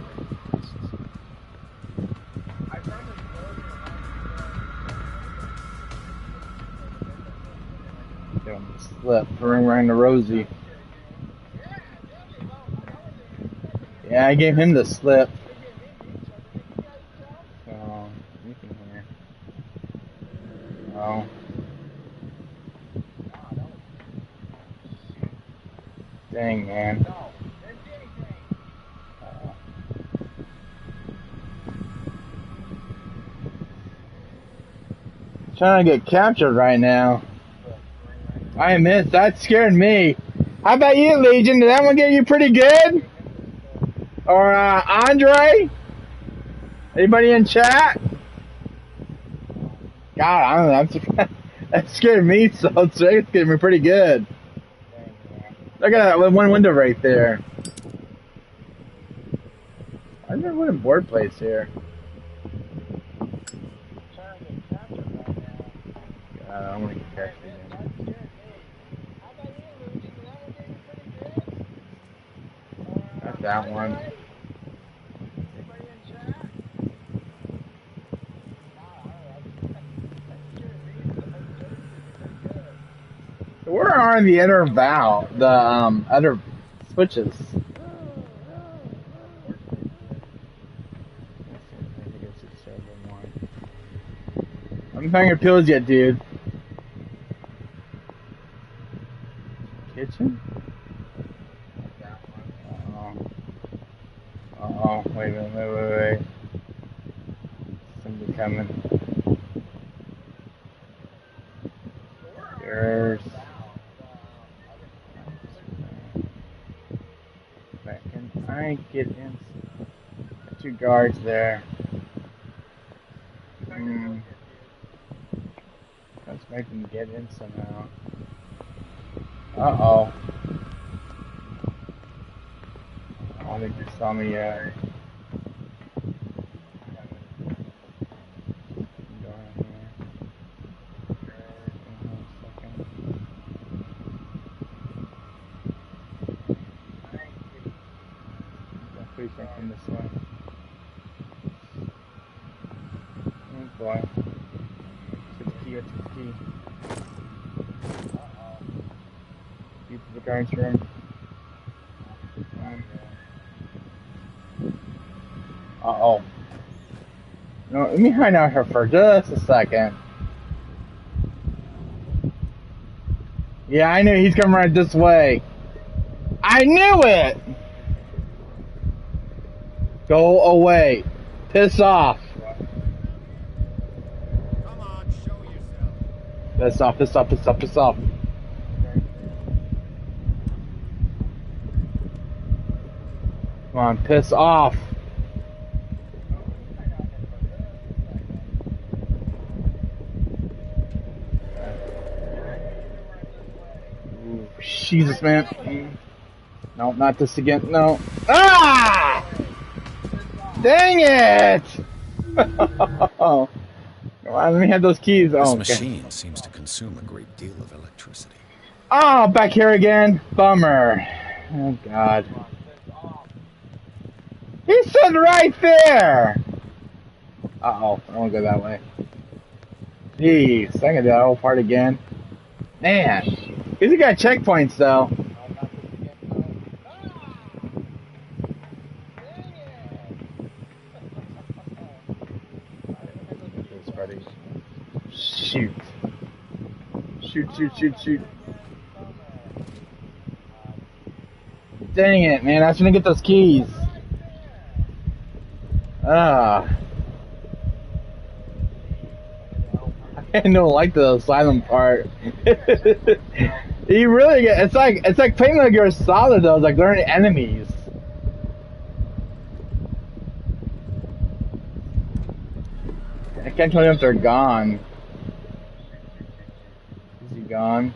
Slip, around the Rosie. Yeah, I gave him the slip. So, anything here? No. Dang, man. Trying to get captured right now. I missed. That scared me. How about you, Legion? Did that one get you pretty good? Or Andre? Anybody in chat? God, I don't know. That scared me so. It scared me pretty good. Look at that one window right there. I never went in board place here. God, I want to get captured again. that one. Where are the other other switches? I haven't found your pills yet, dude. Kitchen? Uh-oh. Wait. Somebody coming. There's... Can I get in? 2 guards there. Let's make them get in somehow. Uh-oh. I don't think you saw me yet. Please don't come this way. Oh boy. Took the key. Keep the guard's room. Uh-oh. No, let me hide out here for just a second. Yeah, I knew he's coming right this way. I knew it! Go away. Piss off. Come on, show yourself. Piss off. Come on, piss off. Ooh, Jesus, man. No, not this again. No. Ah! Dang it! Come on, let me have those keys. This okay. machine seems to consume a great deal of electricity. Oh, back here again. Bummer. Oh, God. He stood right there! Uh-oh, I won't go that way. Jeez, I can do that whole part again. Man, he's got checkpoints, though. Shoot. Shoot. Dang it, man, I was gonna get those keys. I don't like the asylum part. You really get, it's like playing like you're solid though, it's like learning enemies. I can't tell you if they're gone. Is he gone?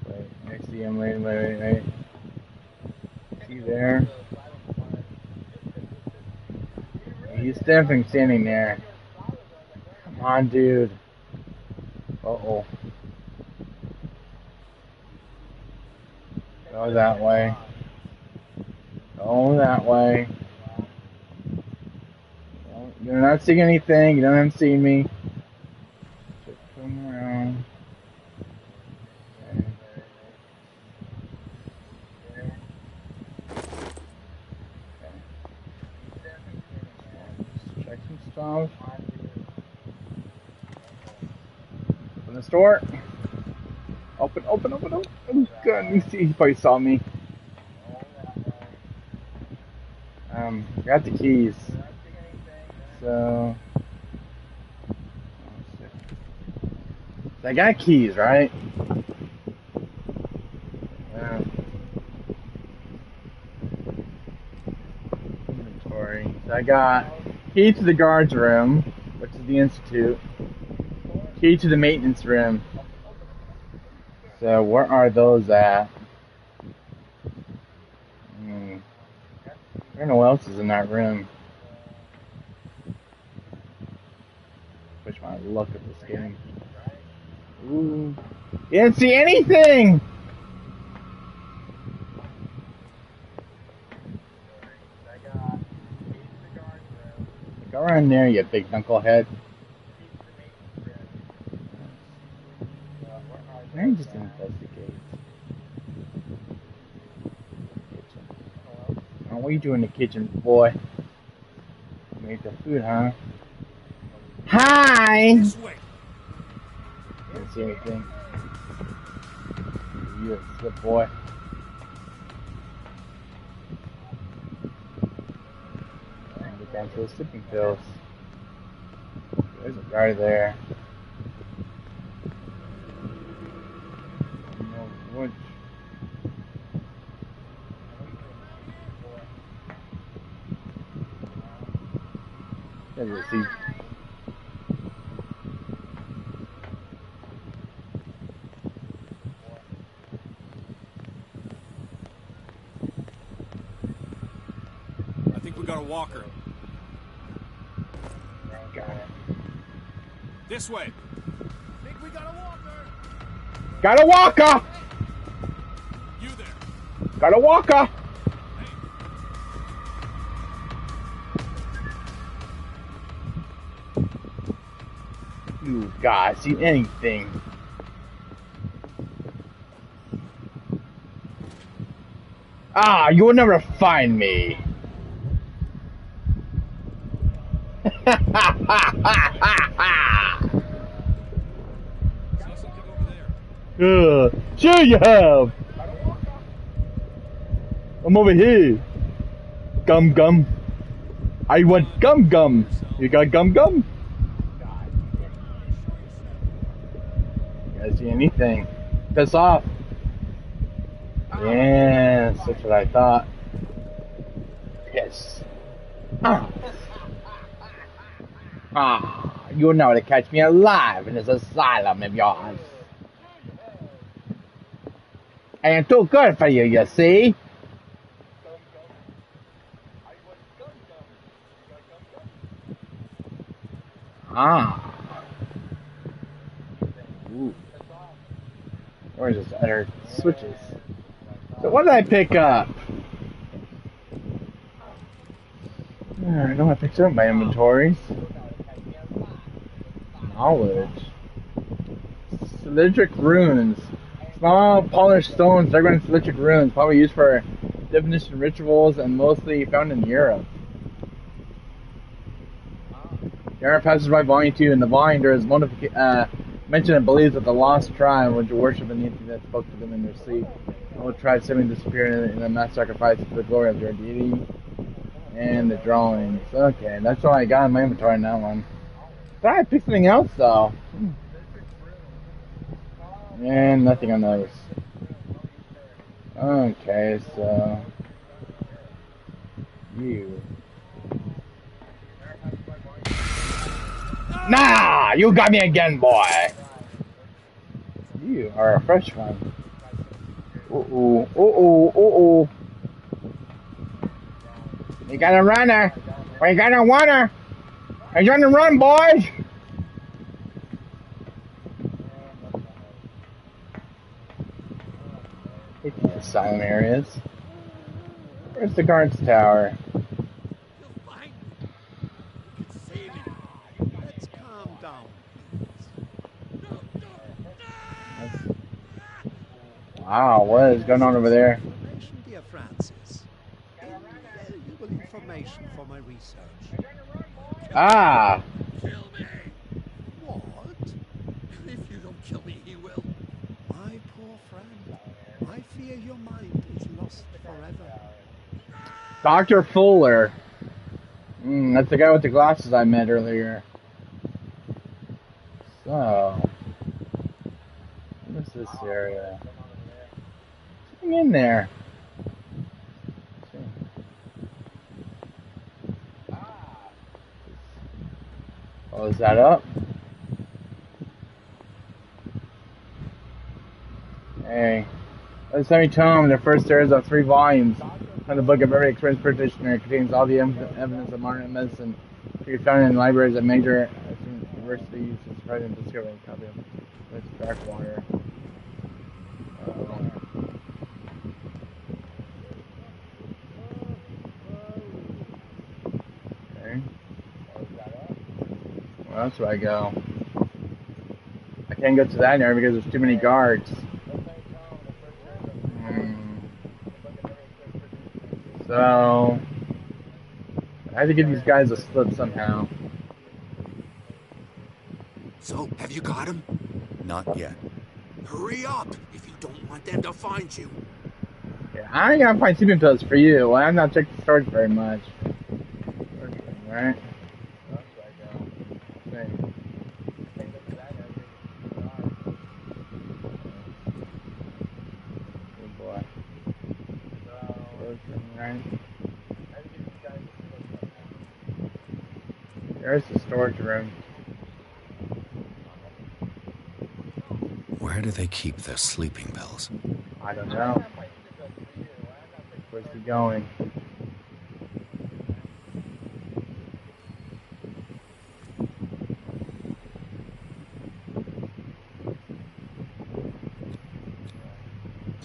Wait, I see him. Wait. Is he there? He's definitely standing there. Come on, dude. Uh-oh. Go that way. You're not seeing anything. You don't have to see me. Just come around. Just check some stuff. Open this door. Open. Oh, God, he probably saw me. Got the keys. So I got keys, right? Yeah. Inventory. So I got key to the guard's room, which is the institute. Key to the maintenance room. So where are those at? I don't know what else is in that room. Which one I look at this game. Ooh. You didn't see anything! Go around there, you big knucklehead. Why just investigate? Oh, what are you doing in the kitchen, boy? Make the food, huh? Hi! This way. Didn't see anything. You a slip, boy. Get down to the sleeping pills. There's a guy there. Which? There's a seat. I think we got a walker. Got it. This way. I think we got a walker. Got a walker! You there. Got a walker! You guys see anything? Ah, you will never find me. Sure you have. I'm over here. Gum gum. I want gum gum. You got gum gum? You guys see anything? Piss off. Yes, that's what I thought. Piss. You'll know to catch me alive in this asylum of yours. I am too good for you, you see? Ooh. Where's this other switches? So what did I pick up? I know I picked up my inventories. Knowledge. Cylindric runes. Small polished stones, fragrant cylindric runes, probably used for divination rituals and mostly found in Europe. Europe passes by Volume 2. In the volume, there is mention and believes that the lost tribe would worship an entity that spoke to them in their sleep. All tribes suddenly disappeared in a mass sacrifice to the glory of their deity. And the drawings. Okay, that's all I got in my inventory on that one. Thought I picked something else though. And nothing on those. Okay, so you. Nah, you got me again, boy. You are a fresh one. Uh-oh. You got a runner. Or you got a runner. He's on the run, boys. It's the asylum areas. Where's the guard's tower? Let's calm down. Wow, what is going on over there? Dear Francis, invaluable information for my research. Ah! Kill me! What? If you don't kill me, he will. My poor friend, I fear your mind is lost forever. Dr. Fuller. That's the guy with the glasses I met earlier. So, what's this area? Something in there. Close that up. Hey. This heavy tome, the first series of 3 volumes, on the book of every experienced practitioner, contains all the evidence of modern medicine to be found in libraries at major universities. Surprising discovery copy of It's dark water. Okay. Well, that's where I go. I can't go to that area because there's too many guards. So I have to give these guys a slip somehow. So, have you got him? Not yet. Hurry up, if you don't want them to find you. Yeah, I ain't gonna find sleeping pills for you. Well, I'm not checking the storage very much. Right? That's where I go. Okay. Oh boy. Right. There's the storage room. Where do they keep their sleeping pills? I don't know. Where's he going?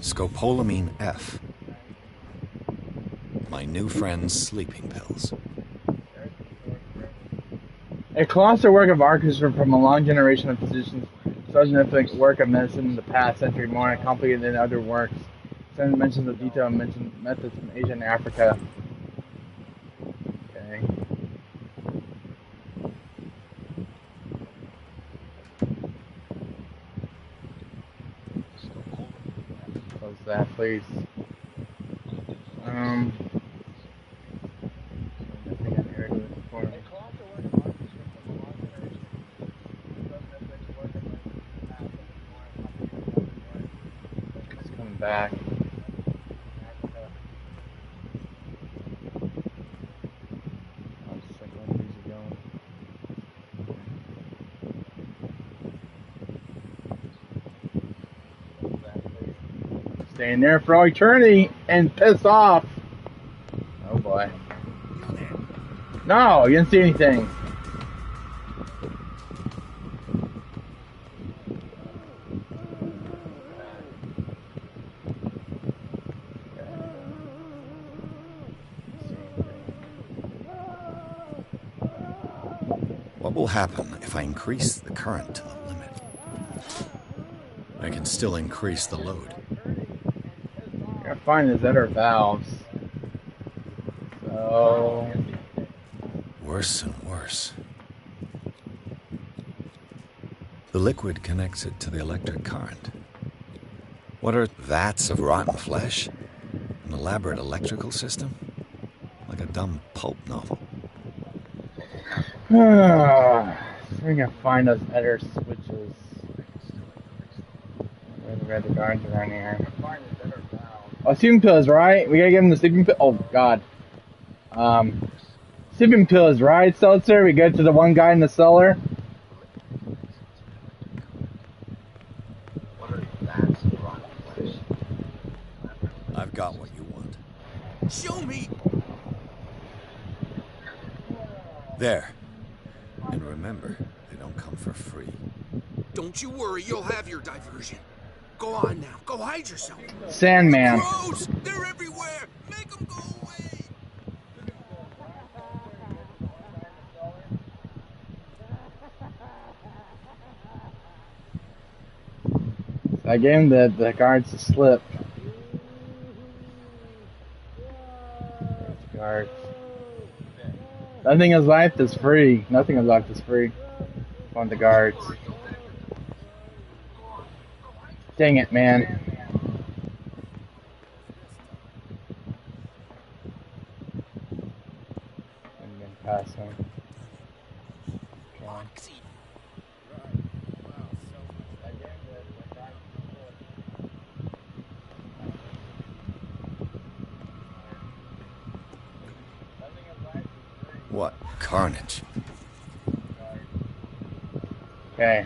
Scopolamine F. My new friend's sleeping pills. A colossal work of art from a long generation of physicians, significant work of medicine in the past century, more complicated than other works. Some mentions of detail and mention methods from Asia and Africa. Okay. Close that, please. It's coming back. Staying there for all eternity and piss off. Oh boy. No, you didn't see anything. What will happen if I increase the current to the limit? I can still increase the load. I gotta find his other valves. So Worse and worse. The liquid connects it to the electric current. What are vats of rotten flesh? An elaborate electrical system? Like a dumb pulp novel. we're gonna find those other switches. Where the guards around here. Oh, sleeping pills, right? We gotta give him the sleeping pill. Oh god. Sleeping pills, right, Seltzer? We go to the one guy in the cellar. I've got what you want. Show me! There. And remember, they don't come for free. Don't you worry, you'll have your diversion. Go on now, go hide yourself. Sandman. Crows! They're everywhere! Make them go away! I gave him the guards to slip. Guards. Nothing in life is free. Nothing in life is free. On the guards. Dang it, man. I'm gonna pass him. Okay. What carnage. Okay.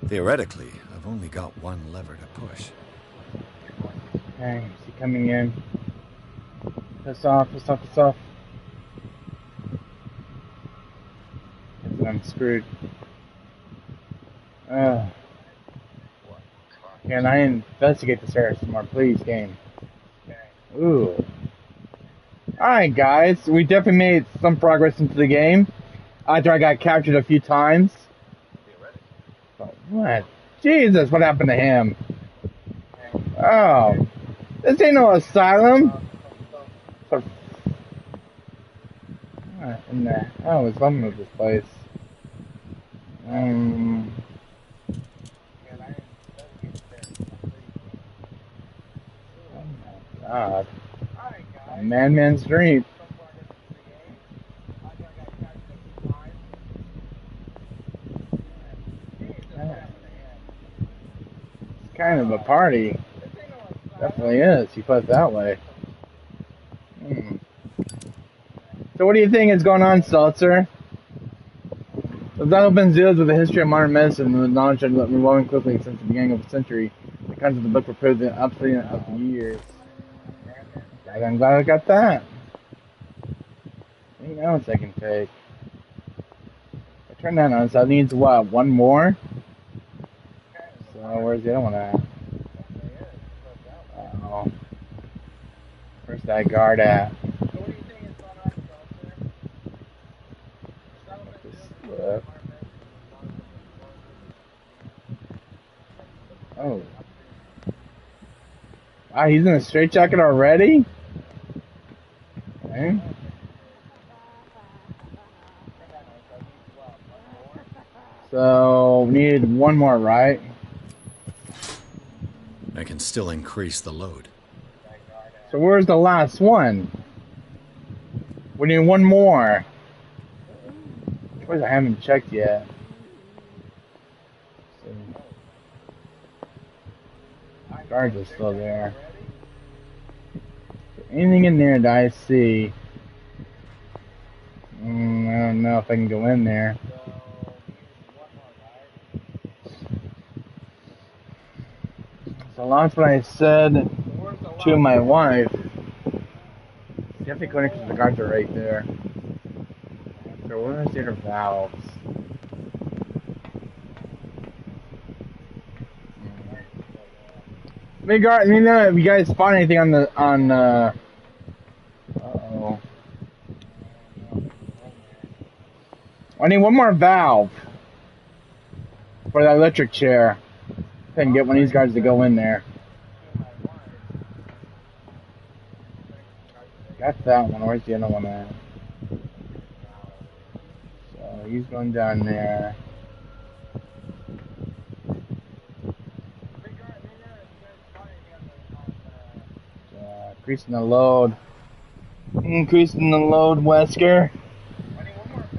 Theoretically, I've only got one lever to push. Okay, is he coming in? Piss off, piss off, piss off. I'm screwed. Can I investigate this area some more, please, game? Ooh. Alright, guys. We definitely made some progress into the game. After I got captured a few times. But what? Jesus, what happened to him? Oh. This ain't no asylum. What in the hell is wrong with this place? Oh my God. A man's dream. It's kind of a party. Definitely is. You put it that way. So what do you think is going on, Seltzer? The Bible opens deals with the history of modern medicine and the knowledge that evolving quickly since the beginning of the century. The kinds of the book were proved obsolete of the years. I'm glad I got that. Anything else I can take? I turn that on, so that needs what? One more? So where's the other one at? Oh. Where's that guard at? Oh. Wow, he's in a straitjacket already? Okay. So, we need one more, right? I can still increase the load. So where's the last one? We need one more. Which I haven't checked yet. Guards are still there. Anything in there that I see? I don't know if I can go in there. So that's what I said to my wife. Definitely clinic because the guards are right there. So where's their valves? Let me know if you guys find anything on uh-oh. I need one more valve for that electric chair. I can get one of these guys to go in there. Got that one. Where's the other one at? So he's going down there. Increasing the load. Increasing the load, Wesker.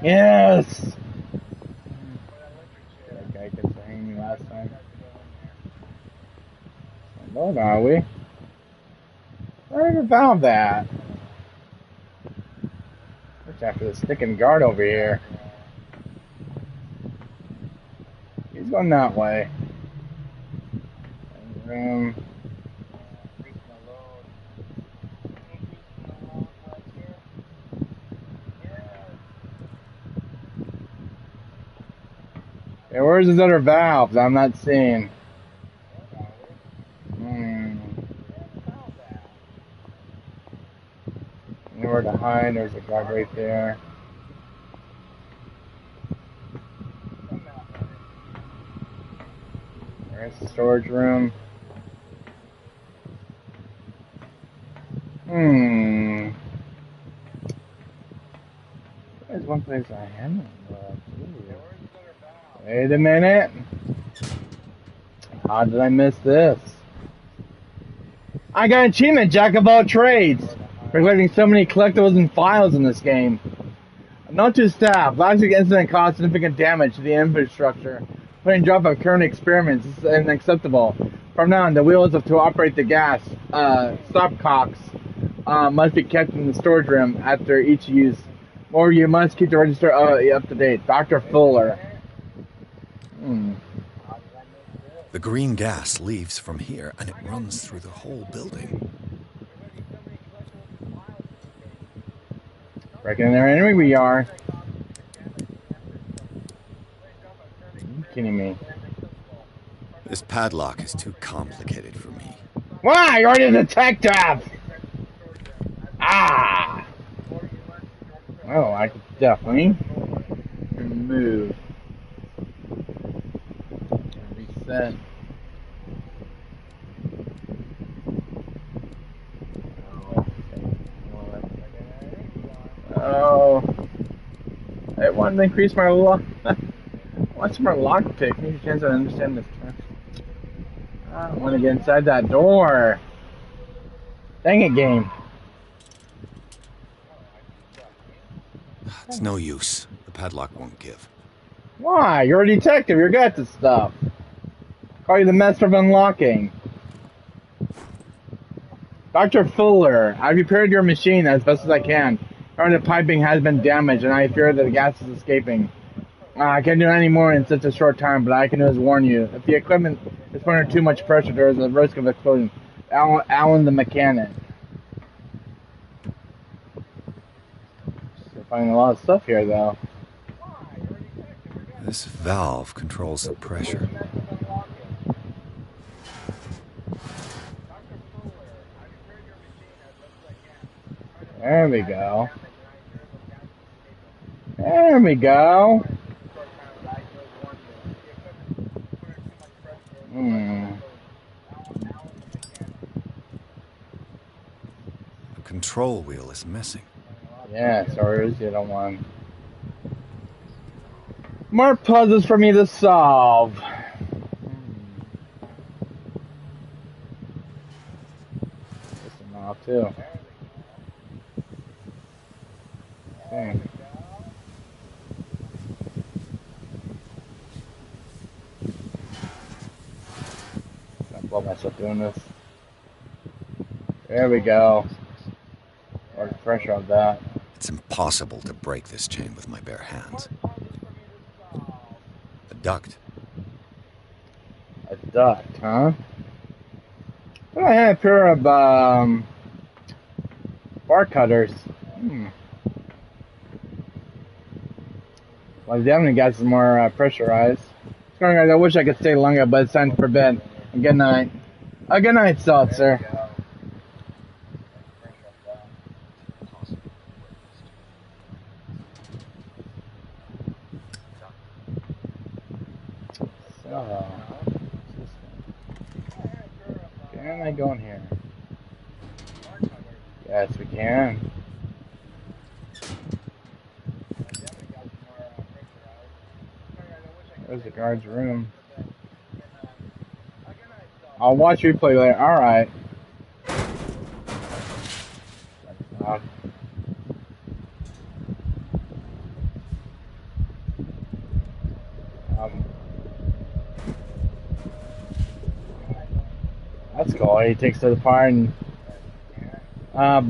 Yes! That guy gets to hang me last time. What are we? Where's the valve at? What's after the sticking guard over here? He's going that way. Yeah, where's his other valves? I'm not seeing. Nowhere to hide. There's a guard right there. There's the storage room. There's one place I haven't looked. Wait a minute. How did I miss this? I got an achievement, Jack of all trades, for collecting so many collectibles and files in this game. Note to staff, last week's incident caused significant damage to the infrastructure. Putting drop of current experiments is unacceptable. From now on, the wheels to operate the gas stopcocks must be kept in the storage room after each use, or you must keep the register up to date. Dr. Fuller. The green gas leaves from here, and it runs through the whole building. Breaking in there anyway we are. kidding me? This padlock is too complicated for me. Why? You're already a detective! Ah! Oh, I could definitely remove. Reset. Oh. I wanted to increase my luck. What's more lockpick? Maybe chance I understand this term. I don't want to get inside that door. Dang it, game. It's no use. The padlock won't give. Why? You're a detective. You're good at this stuff. Call you the master of unlocking. Dr. Fuller, I've repaired your machine as best as I can. The piping has been damaged, and I fear that the gas is escaping. I can't do any more in such a short time, but I can just warn you. If the equipment is put under too much pressure, there is a risk of explosion. Alan the mechanic. You're finding a lot of stuff here, though. This valve controls the pressure. There we go. There we go. The control wheel is missing. Yeah, sorry, is the other one. More puzzles for me to solve. This one off too. Okay. I'll blow myself doing this. There we go. More pressure on that. It's impossible to break this chain with my bare hands. A duct. A duct, huh? I have a pair of bar cutters. Well, definitely got some more pressurized. Guys, I wish I could stay longer, but it's time for bed. Good night. Good night, Seltzer. So, can I go in here? Yes, we can. There's the guard's room. I'll watch replay later. Alright. That's cool. He takes to the fire and...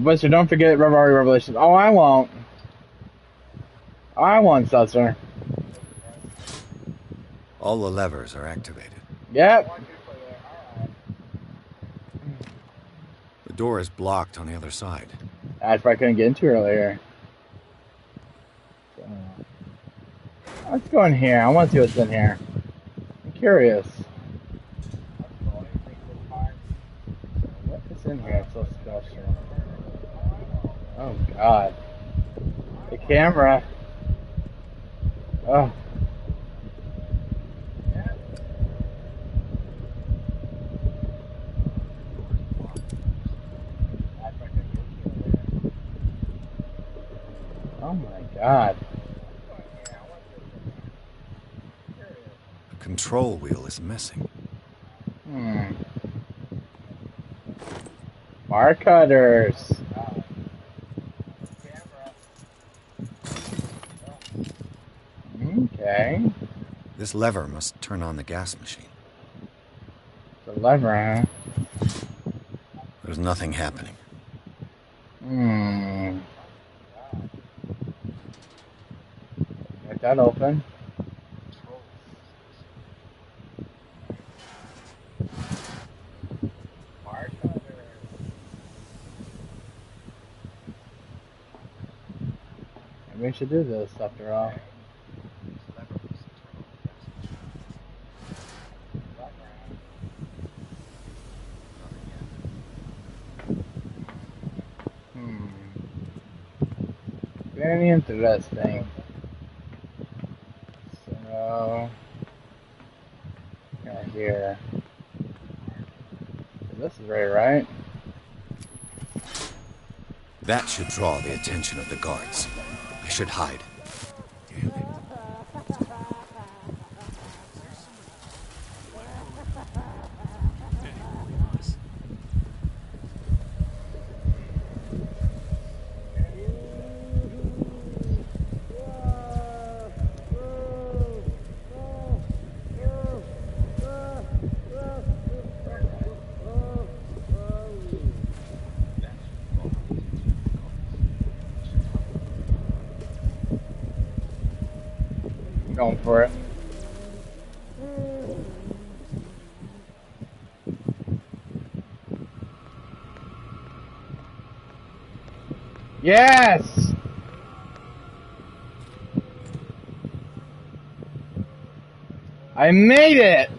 Buster, don't forget Revelations. Oh, I won't. I won't, Seltzer. All the levers are activated. Yep. The door is blocked on the other side. That's why I couldn't get into earlier. So, let's go in here. I want to see what's in here. I'm curious. What is in here? It's so special. Oh, God. The camera. Oh. Oh my God. The control wheel is missing. Bar cutters. Okay. This lever must turn on the gas machine. The lever, huh? There's nothing happening. Get that open. Maybe we should do this after all. Very interesting. So, yeah, here. This is right? That should draw the attention of the guards. I should hide. Going for it. Yes! I made it!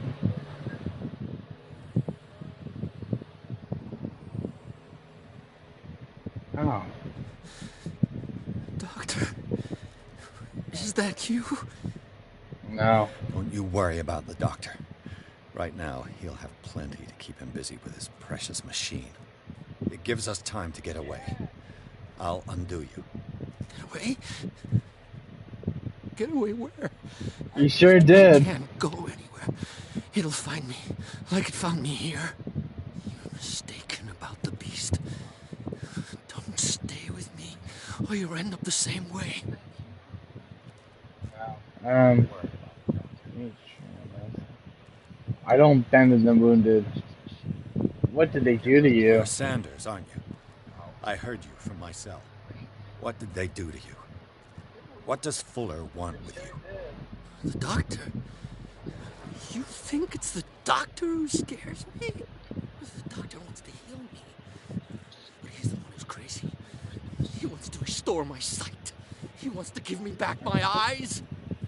Oh. Doctor, is that you? No. Don't you worry about the doctor. Right now, he'll have plenty to keep him busy with his precious machine. It gives us time to get away. I'll undo you. Get away? Get away where? You sure did. I can't go anywhere. It'll find me, like it found me here. You're mistaken about the beast. Don't stay with me, or you'll end up the same way. I don't bend the wounded. What did they do to you? You're Sanders, aren't you? I heard you from my cell. What did they do to you? What does Fuller want with you? The doctor? You think it's the doctor who scares me? The doctor wants to heal me. But he's the one who's crazy. He wants to restore my sight. He wants to give me back my eyes.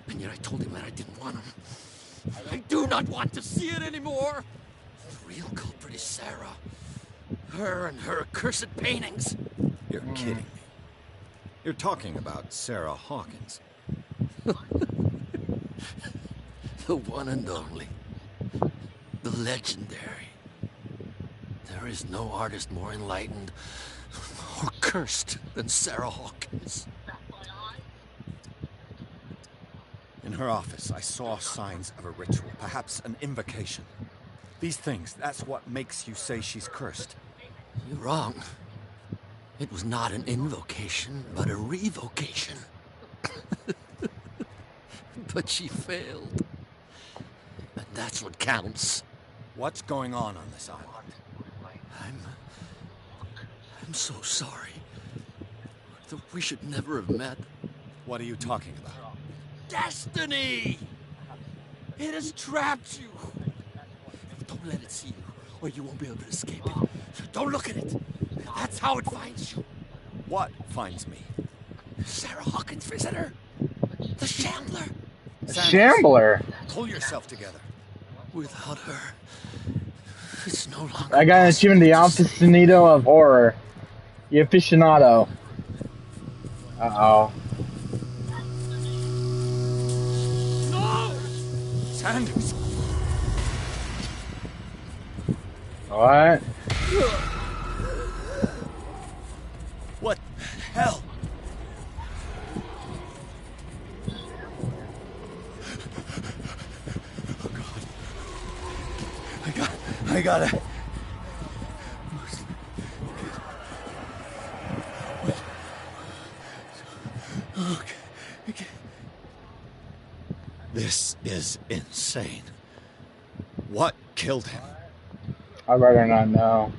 And yet I told him that I didn't want him. I do not want to see it anymore. The real culprit is Sarah. Her and her accursed paintings. You're kidding me. You're talking about Sarah Hawkins. The one and only. The legendary. There is no artist more enlightened or cursed than Sarah Hawkins. In her office, I saw signs of a ritual, perhaps an invocation. These things, that's what makes you say she's cursed. You're wrong. It was not an invocation, but a revocation. But she failed. And that's what counts. What's going on this island? I'm so sorry. We should never have met. What are you talking about? Destiny! It has trapped you. Don't let it see you, or you won't be able to escape it. Don't look at it. That's how it finds you. What finds me? Sarah Hawkins' visitor. The Shambler. Shambler? Pull yourself together. Without her, it's no longer I got an achievement, the aficionado of horror. The aficionado. Uh-oh. No! Sanders! What? What the hell? Oh God. I gotta... Okay. This is insane. What killed him? I'd rather not know.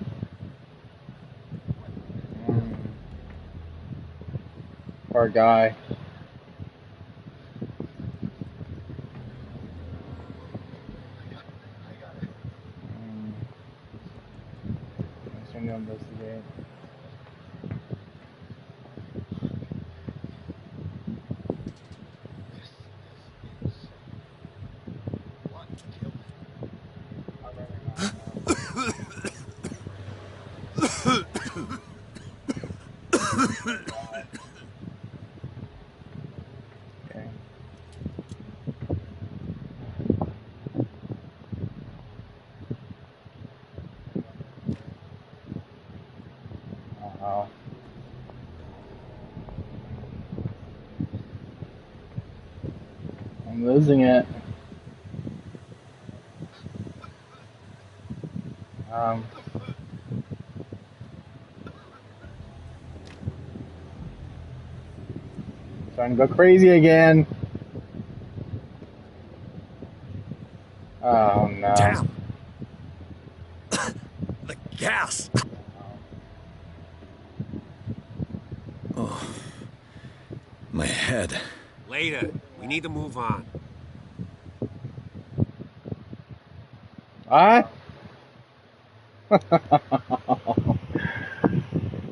Poor guy. I'm trying to investigate. I'm losing it. Starting to go crazy again. Oh no. Damn! The gas! Oh. My head. Later. We need to move on. What?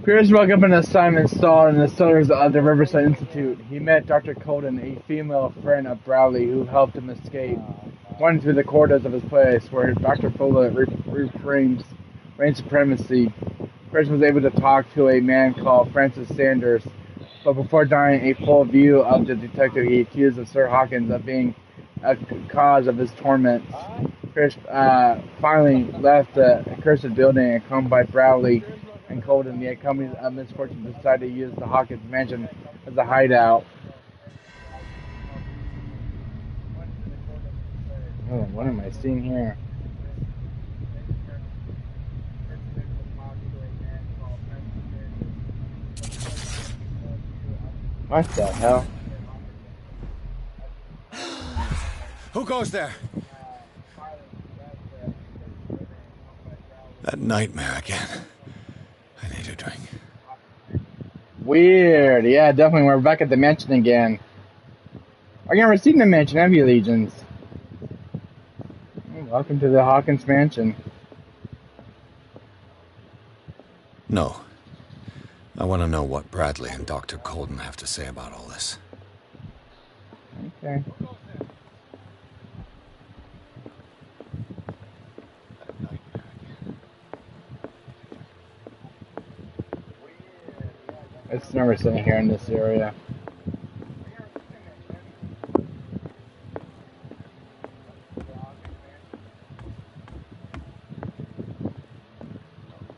Pierce woke up in an assignment stall in the cellars of the Riverside Institute. He met Dr. Colden, a female friend of Bradley, who helped him escape. Went through the corridors of his place, where Dr. Fuller reigns supremacy. Pierce was able to talk to a man called Francis Sanders, but before dying a full view of the detective, he accused of Sir Hawkins of being a cause of his torments. Pierce finally left the accursed building and come by Bradley and Colden. The company's misfortune decided to use the Hawkins mansion as a hideout. Oh, what am I seeing here? What the hell? Who goes there? That nightmare again. I need a drink. Weird. Yeah, definitely. We're back at the mansion again. I've never seen the mansion, have you, Legions? Welcome to the Hawkins mansion. No. I want to know what Bradley and Dr. Colden have to say about all this. Okay. It's never sitting here in this area.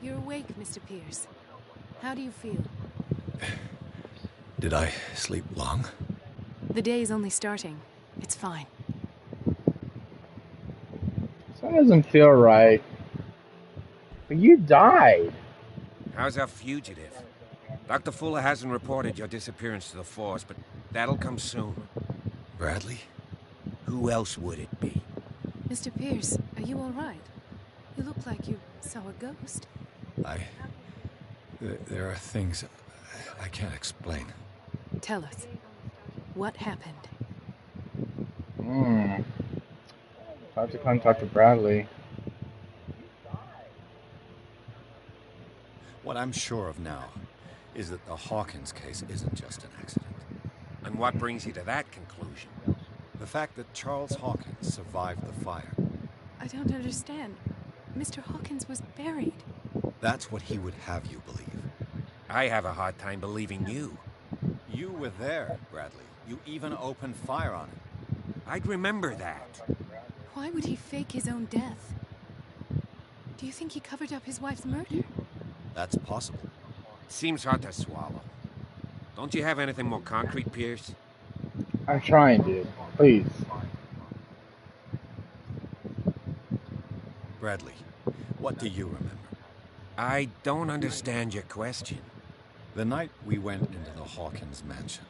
You're awake, Mr. Pierce. How do you feel? Did I sleep long? The day is only starting. It's fine. That doesn't feel right. But you died. How's our fugitive? Dr. Fuller hasn't reported your disappearance to the force, but that'll come soon. Bradley? Who else would it be? Mr. Pierce, are you all right? You look like you saw a ghost. There are things I can't explain. Tell us. What happened? Have to contact Bradley. What I'm sure of now is that the Hawkins case isn't just an accident. And what brings you to that conclusion? The fact that Charles Hawkins survived the fire. I don't understand. Mr. Hawkins was buried. That's what he would have you believe. I have a hard time believing you. You were there, Bradley. You even opened fire on him. I'd remember that. Why would he fake his own death? Do you think he covered up his wife's murder? That's possible. Seems hard to swallow. Don't you have anything more concrete, Pierce? I'm trying, dude. Please. Bradley, what do you remember? I don't understand your question. The night we went into the Hawkins mansion,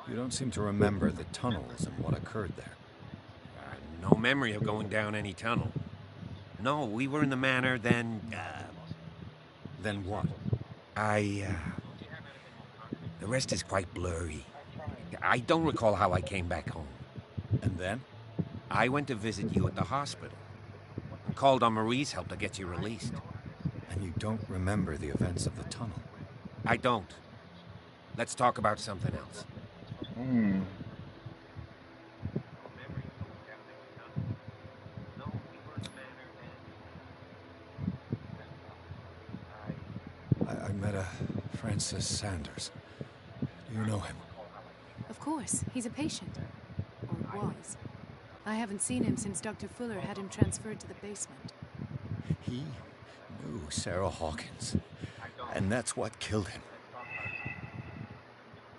you don't seem to remember the tunnels and what occurred there. No memory of going down any tunnel. No, we were in the manor, then... Then what? The rest is quite blurry. I don't recall how I came back home. And then? I went to visit you at the hospital. And called on Marie's help to get you released. And you don't remember the events of the tunnel? I don't. Let's talk about something else. I met a Francis Sanders. Do you know him? Of course. He's a patient. Or was. I haven't seen him since Dr. Fuller had him transferred to the basement. He knew Sarah Hawkins. And that's what killed him.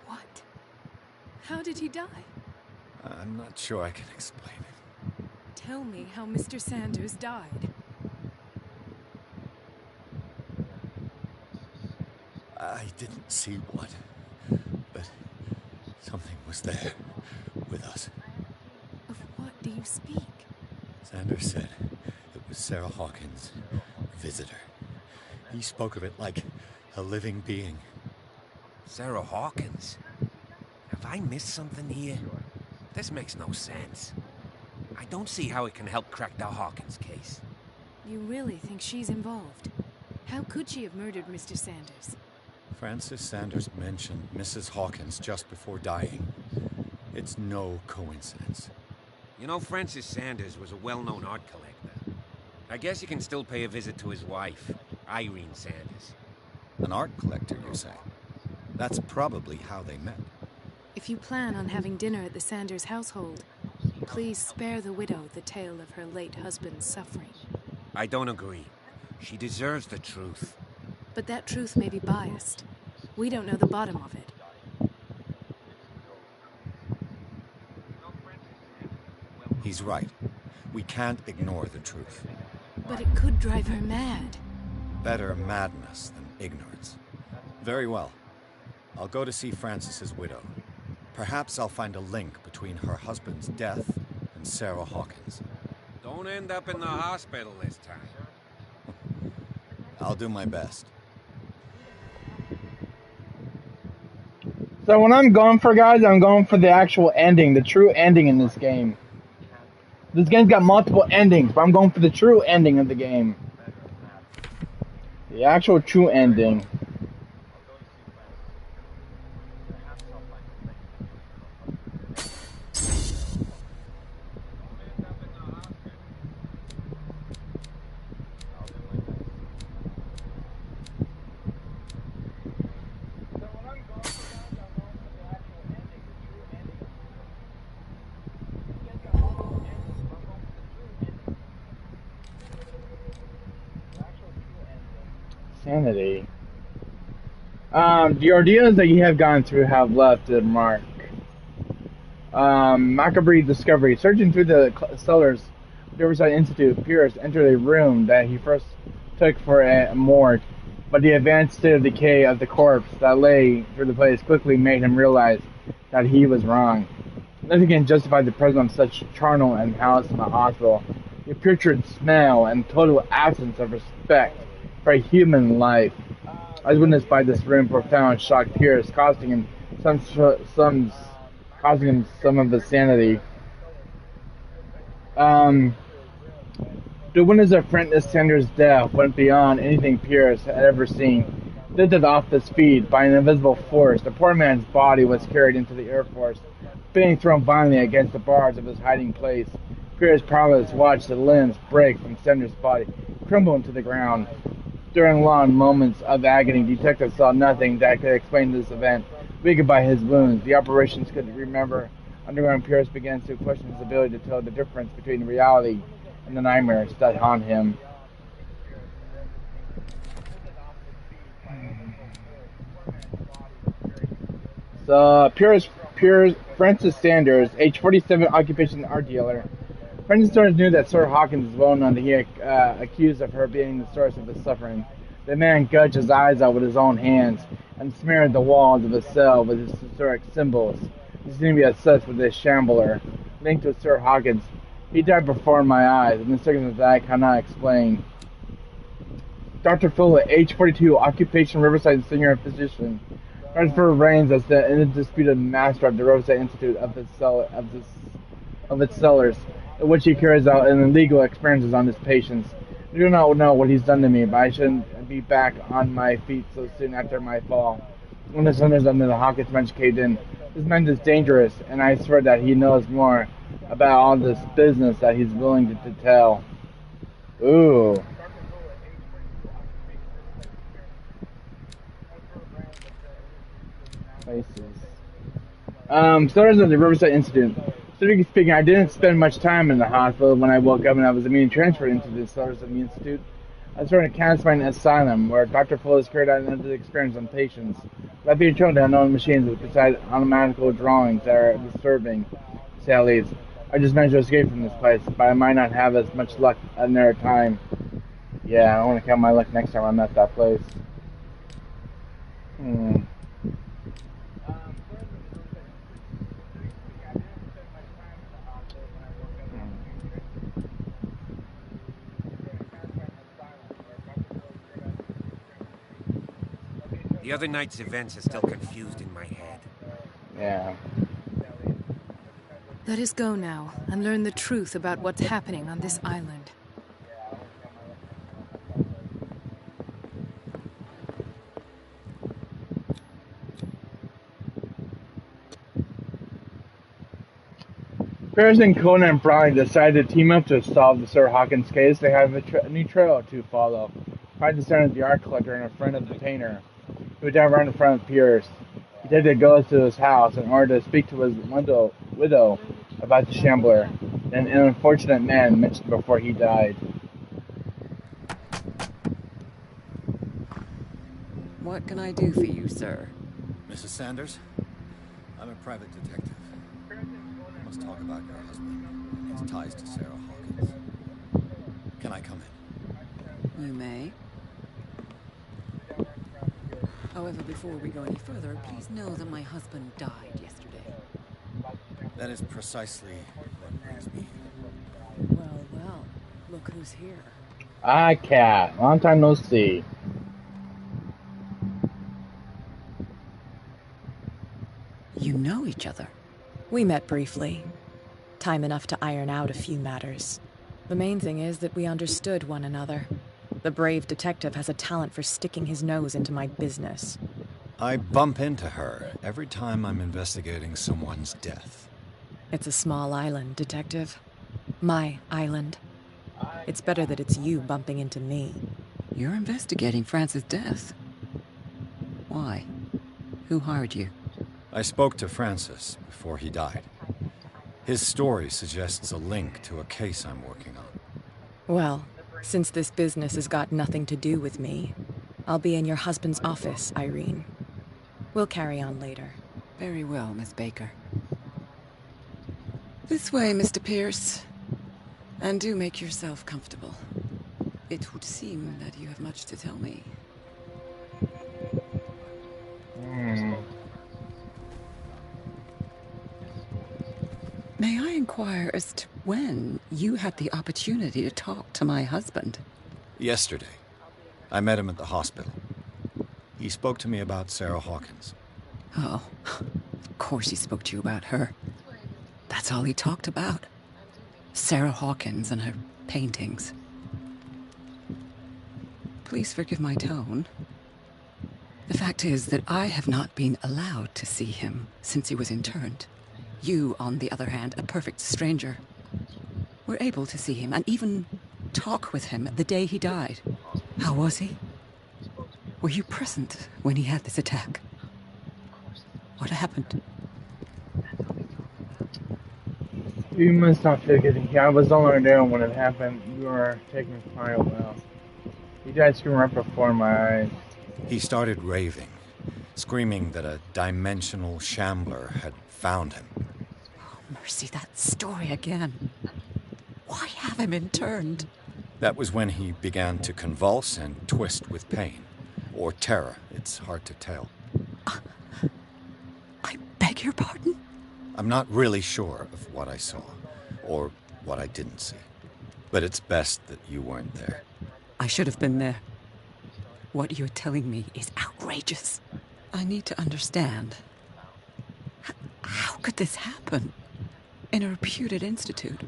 What? How did he die? I'm not sure I can explain it. Tell me how Mr. Sanders died. I didn't see what, but something was there with us. Of what do you speak? Sanders said it was Sarah Hawkins' visitor. He spoke of it like a living being. Sarah Hawkins? Have I missed something here? This makes no sense. I don't see how it can help crack the Hawkins case. You really think she's involved? How could she have murdered Mr. Sanders? Francis Sanders mentioned Mrs. Hawkins just before dying. It's no coincidence. You know, Francis Sanders was a well-known art collector. I guess you can still pay a visit to his wife, Irene Sanders. An art collector, you say? That's probably how they met. If you plan on having dinner at the Sanders household, please spare the widow the tale of her late husband's suffering. I don't agree. She deserves the truth. But that truth may be biased. We don't know the bottom of it. He's right. We can't ignore the truth. But it could drive her mad. Better madness than ignorance. Very well. I'll go to see Francis's widow. Perhaps I'll find a link between her husband's death and Sarah Hawkins. Don't end up in the hospital this time. I'll do my best. So when I'm going for, guys, I'm going for the actual ending, the true ending in this game. This game's got multiple endings, but I'm going for the true ending of the game. The actual true ending. Sanity. The ordeals that you have gone through have left a mark. Macabre discovery. Searching through the cellars of the Riverside Institute, Pierce entered a room that he first took for a morgue, but the advanced state of decay of the corpse that lay through the place quickly made him realize that he was wrong. Nothing can justify the presence of such charnel and house in the hospital. The putrid smell and total absence of respect for a human life, as witnessed by this room, profound shock Pierce, costing him some of his sanity. The witness of Francis Sanders' death went beyond anything Pierce had ever seen. Lifted off his feet by an invisible force, the poor man's body was carried into the Air Force, being thrown violently against the bars of his hiding place. Pierce powerless watched the limbs break from Sanders' body, crumble into the ground. During long moments of agony, detectives saw nothing that could explain this event. Weakened by his wounds, the operations couldn't remember. Underground Pierce began to question his ability to tell the difference between reality and the nightmares that haunt him. So, Francis Sanders, age 47, occupation art dealer. Francis Sanders knew that Sarah Hawkins was well known that he accused of her being the source of his suffering. The man gouged his eyes out with his own hands and smeared the walls of his cell with his historic symbols. He seemed to be obsessed with this shambler, linked with Sarah Hawkins. He died before my eyes, in the circumstances that I cannot explain. Dr. Fuller, age 42, occupation Riverside senior physician. Christopher reigns as the undisputed master of the Riverside Institute of its cellars, in which he carries out illegal experiences on his patients. I do not know what he's done to me, but I shouldn't be back on my feet so soon after my fall. When the centers under the Hawkins bench caved in, this man is dangerous, and I swear that he knows more about all this business that he's willing to tell. Ooh. Places. Starters at the Riverside Institute. Strictly speaking, I didn't spend much time in the hospital when I woke up and I was immediately transferred into the Starters of the Institute. I was in a cancer asylum where Dr. Fuller carried out an experience on patients. Without being shown to unknown machines beside automatical drawings that are disturbing. say at least. I just managed to escape from this place, but I might not have as much luck another time. Yeah, I want to count my luck next time I'm at that place. The other night's events are still confused in my head. Yeah. Let us go now and learn the truth about what's happening on this island. Pierce and Conan and Brownie decided to team up to solve the Sir Hawkins case. They have a new trail to follow. Pride discerned the art collector and a friend of the painter, who died right in front of Pierce. Detective goes to his house in order to speak to his widow about the shambler, an unfortunate man mentioned before he died. What can I do for you, sir? Mrs. Sanders, I'm a private detective. I must talk about your husband and his ties to Sarah Hawkins. Can I come in? You may. However, before we go any further, please know that my husband died yesterday. That is precisely what brings me here. Well, look who's here. Ah, Cat. Long time no see. You know each other? We met briefly. Time enough to iron out a few matters. The main thing is that we understood one another. The brave detective has a talent for sticking his nose into my business. I bump into her every time I'm investigating someone's death. It's a small island, Detective. My island. It's better that it's you bumping into me. You're investigating Francis' death. Why? Who hired you? I spoke to Francis before he died. His story suggests a link to a case I'm working on. Well, since this business has got nothing to do with me, I'll be in your husband's office, Irene. We'll carry on later. Very well, Miss Baker. This way, Mr. Pierce. And do make yourself comfortable. It would seem that you have much to tell me. May I inquire as to when you had the opportunity to talk to my husband? Yesterday. I met him at the hospital. He spoke to me about Sarah Hawkins. Oh, of course he spoke to you about her. That's all he talked about. Sarah Hawkins and her paintings. Please forgive my tone. The fact is that I have not been allowed to see him since he was interned. You, on the other hand, a perfect stranger, were able to see him and even talk with him the day he died. How was he? Were you present when he had this attack? What happened? You must not feel guilty. I was only there when it happened. You were taking quite a while. He died screaming right before my eyes. He started raving, screaming that a dimensional shambler had found him. Oh, mercy, that story again. Why have him interned? That was when he began to convulse and twist with pain. Or terror. It's hard to tell. I beg your pardon? I'm not really sure of what I saw, or what I didn't see. But it's best that you weren't there. I should have been there. What you're telling me is outrageous. I need to understand. How could this happen? In a reputed institute?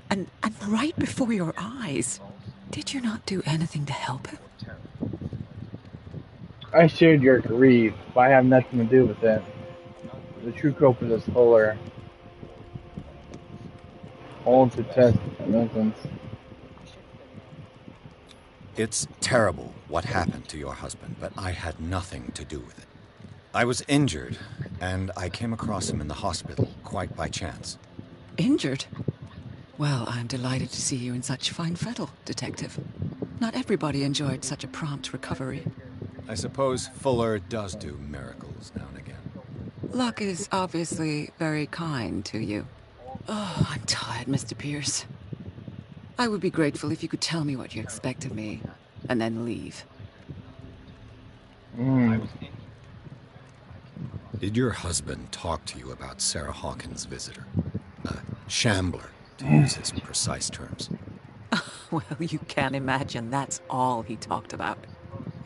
And right before your eyes? Did you not do anything to help him? I shared your grief, but I have nothing to do with it. The true culprit is Fuller. Hold to test innocence. It's terrible what happened to your husband, but I had nothing to do with it. I was injured, and I came across him in the hospital quite by chance. Injured? Well, I'm delighted to see you in such fine fettle, Detective. Not everybody enjoyed such a prompt recovery. I suppose Fuller does do miracles now and again. Luck is obviously very kind to you. Oh, I'm tired, Mr. Pierce. I would be grateful if you could tell me what you expect of me, and then leave. Did your husband talk to you about Sarah Hawkins' visitor? A shambler, to use his precise terms. Well, you can't imagine that's all he talked about.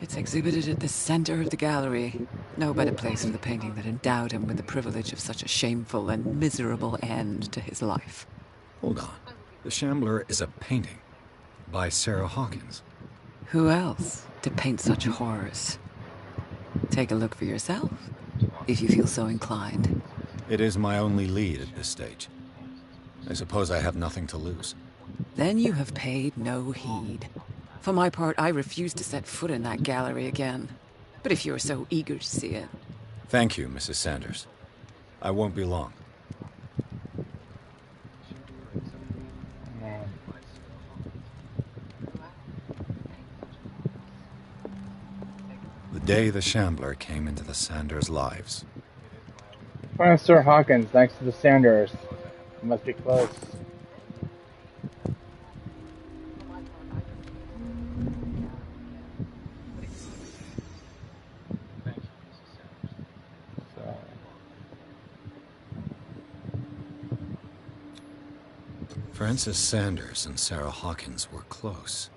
It's exhibited at the center of the gallery. No better place for the painting that endowed him with the privilege of such a shameful and miserable end to his life. Hold on. The Shambler is a painting by Sarah Hawkins. Who else to paint such horrors? Take a look for yourself, if you feel so inclined. It is my only lead at this stage. I suppose I have nothing to lose. Then you have paid no heed. For my part, I refuse to set foot in that gallery again. But if you're so eager to see it... Thank you, Mrs. Sanders. I won't be long. The day the Shambler came into the Sanders' lives. Find Sir Hawkins next to the Sanders. It must be close. Francis Sanders and Sarah Hawkins were close.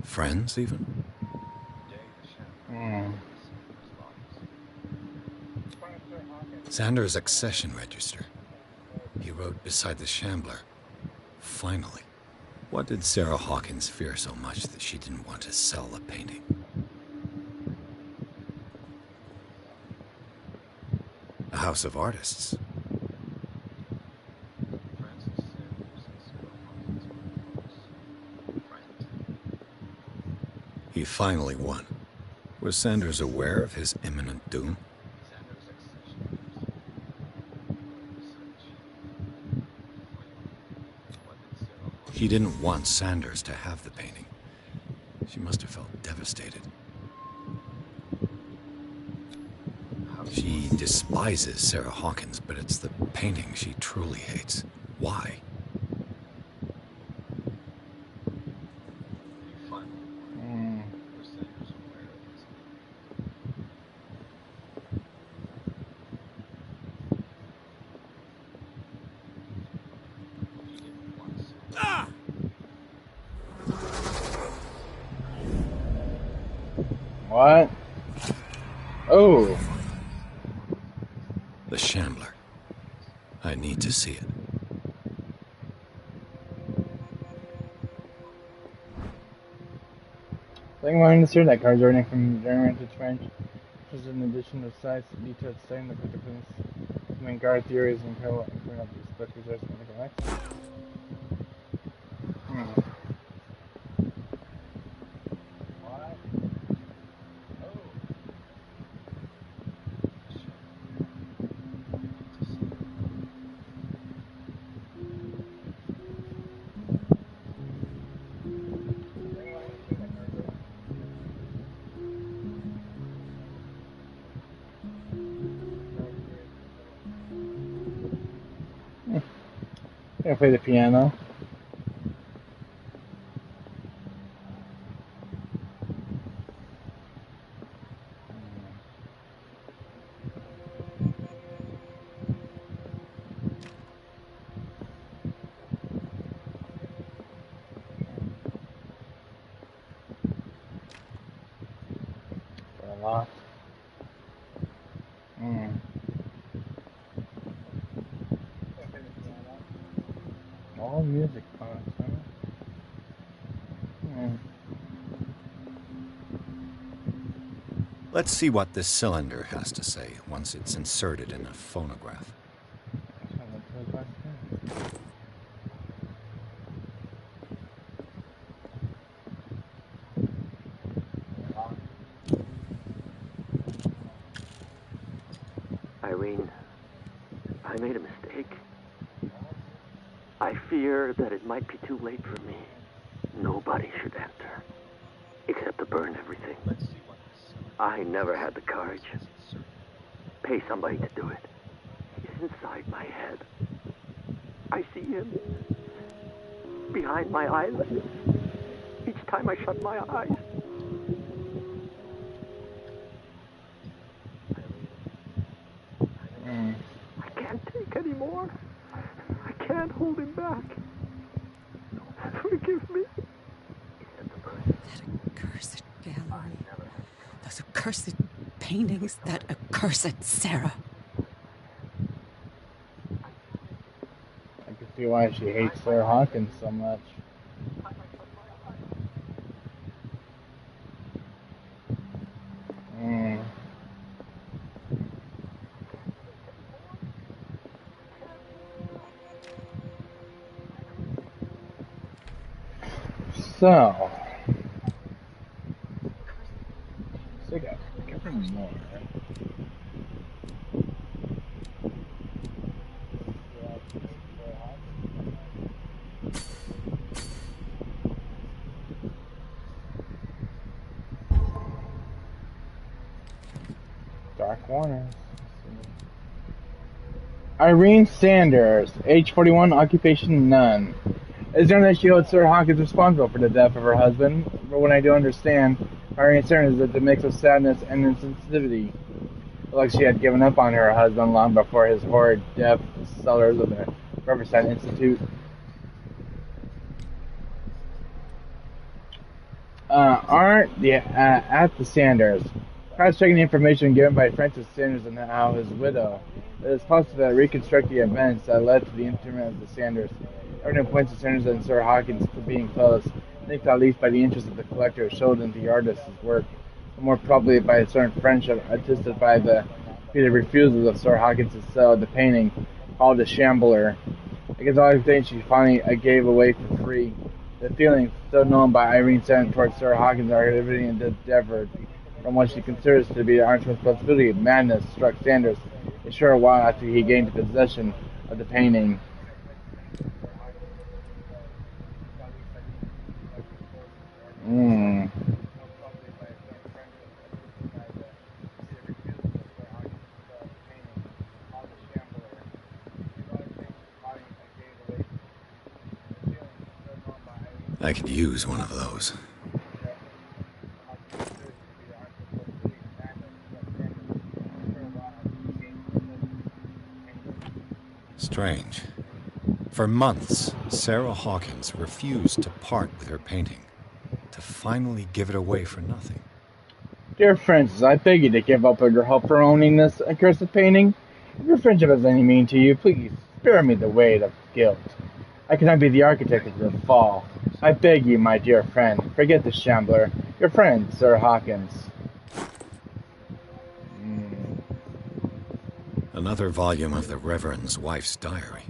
Friends, even? Sanders' accession register. He wrote beside the Shambler, "Finally." What did Sarah Hawkins fear so much that she didn't want to sell the painting? A house of artists. He finally won. Was Sanders aware of his imminent doom? He didn't want Sanders to have the painting. She must have felt devastated. She despises Sarah Hawkins, but it's the painting she truly hates. Why? What? Oh. The Shambler. I need to see it. I think mine is here that cards everything from German to French. Just in addition to size, detailed studying the particulars. I mean, guard theories and clean up this book results in the collection. I'm gonna play the piano. Locked. All music fonts, huh? Let's see what this cylinder has to say once it's inserted in a phonograph. Irene, I made a mistake. I fear that it might be too late for me. Nobody should enter, except to burn everything. I never had the courage. Pay somebody to do it. It's inside my head. I see behind my eyelids. Each time I shut my eyes. I can't take anymore. I can't hold him back. Forgive me. That accursed gallery. Those accursed paintings. That accursed Sarah. I can see why she hates Sarah Hawkins so much. So, I got more. Dark Corners. Irene Sanders, age 41, occupation none. It's known that she owed Sir Hawkins responsible for the death of her husband, but when I do understand, Irene Sanders is that the mix of sadness and insensitivity. Like she had given up on her husband long before his horrid death cellars of the Riverside Institute. At the Sanders. Cross-checking the information given by Francis Sanders and now his widow, it is possible to reconstruct the events that led to the interment of the Sanders. Everything points to Sanders and Sir Hawkins being close, I think at least by the interest of the collector showed in the artist's work, and more probably by a certain friendship attested by the refusals of Sir Hawkins to sell the painting called The Shambler. Against all things, she finally gave away for free. The feelings still known by Irene Sanders towards Sir Hawkins are everything endeavored from what she considers to be the artist's responsibility. Madness struck Sanders a short while after he gained possession of the painting. I could use one of those. Strange. For months, Sarah Hawkins refused to part with her painting, to finally give it away for nothing. Dear Francis, I beg you to give up your help for owning this accursed painting. If your friendship has any meaning to you, please spare me the weight of guilt. I cannot be the architect of your fall. I beg you, my dear friend, forget the Shambler. Your friend, Sir Hawkins. Another volume of the Reverend's wife's diary.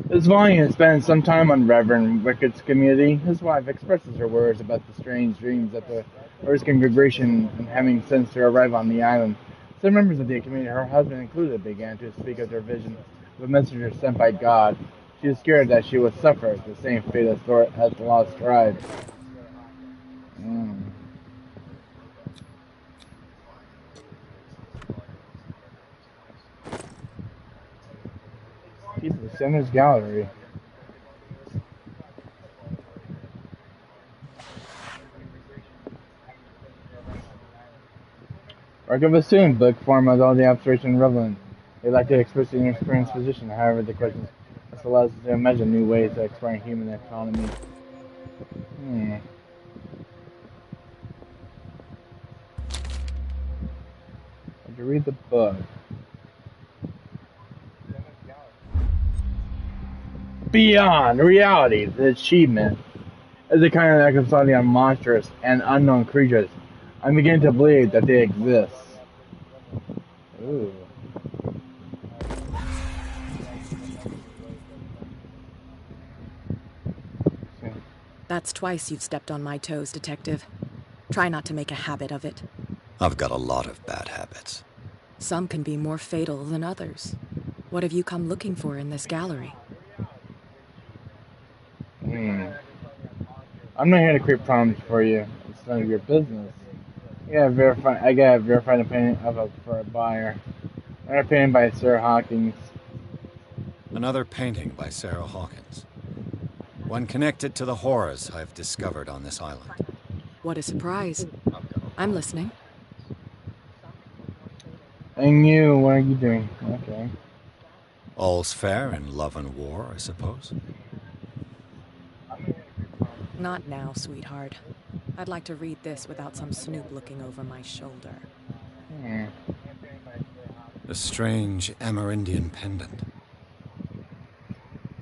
This volume spends some time on Reverend Wickett's community. His wife expresses her worries about the strange dreams that the First Congregation and having since to arrive on the island. Some members of the community, her husband included, began to speak of their vision of a messenger sent by God. She was scared that she would suffer the same fate as the lost tribe. Keep the Center's Gallery. Work of a student book form with all the observation relevant. They like to express the inexperienced position. However, the questions this allows us to imagine new ways of exploring human economy. Would you read the book? Beyond reality, the achievement is the kind of reconciling on monstrous and unknown creatures. I begin to believe that they exist. Ooh. That's twice you've stepped on my toes, Detective. Try not to make a habit of it. I've got a lot of bad habits. Some can be more fatal than others. What have you come looking for in this gallery? I'm not here to create problems for you. It's none of your business. I gotta verify an opinion for a buyer. An opinion by Sir Hawkins. Another painting by Sarah Hawkins. One connected to the horrors I've discovered on this island. What a surprise. I'm listening. And you, what are you doing? Okay. All's fair in love and war, I suppose. Not now, sweetheart. I'd like to read this without some snoop looking over my shoulder. A strange Amerindian pendant.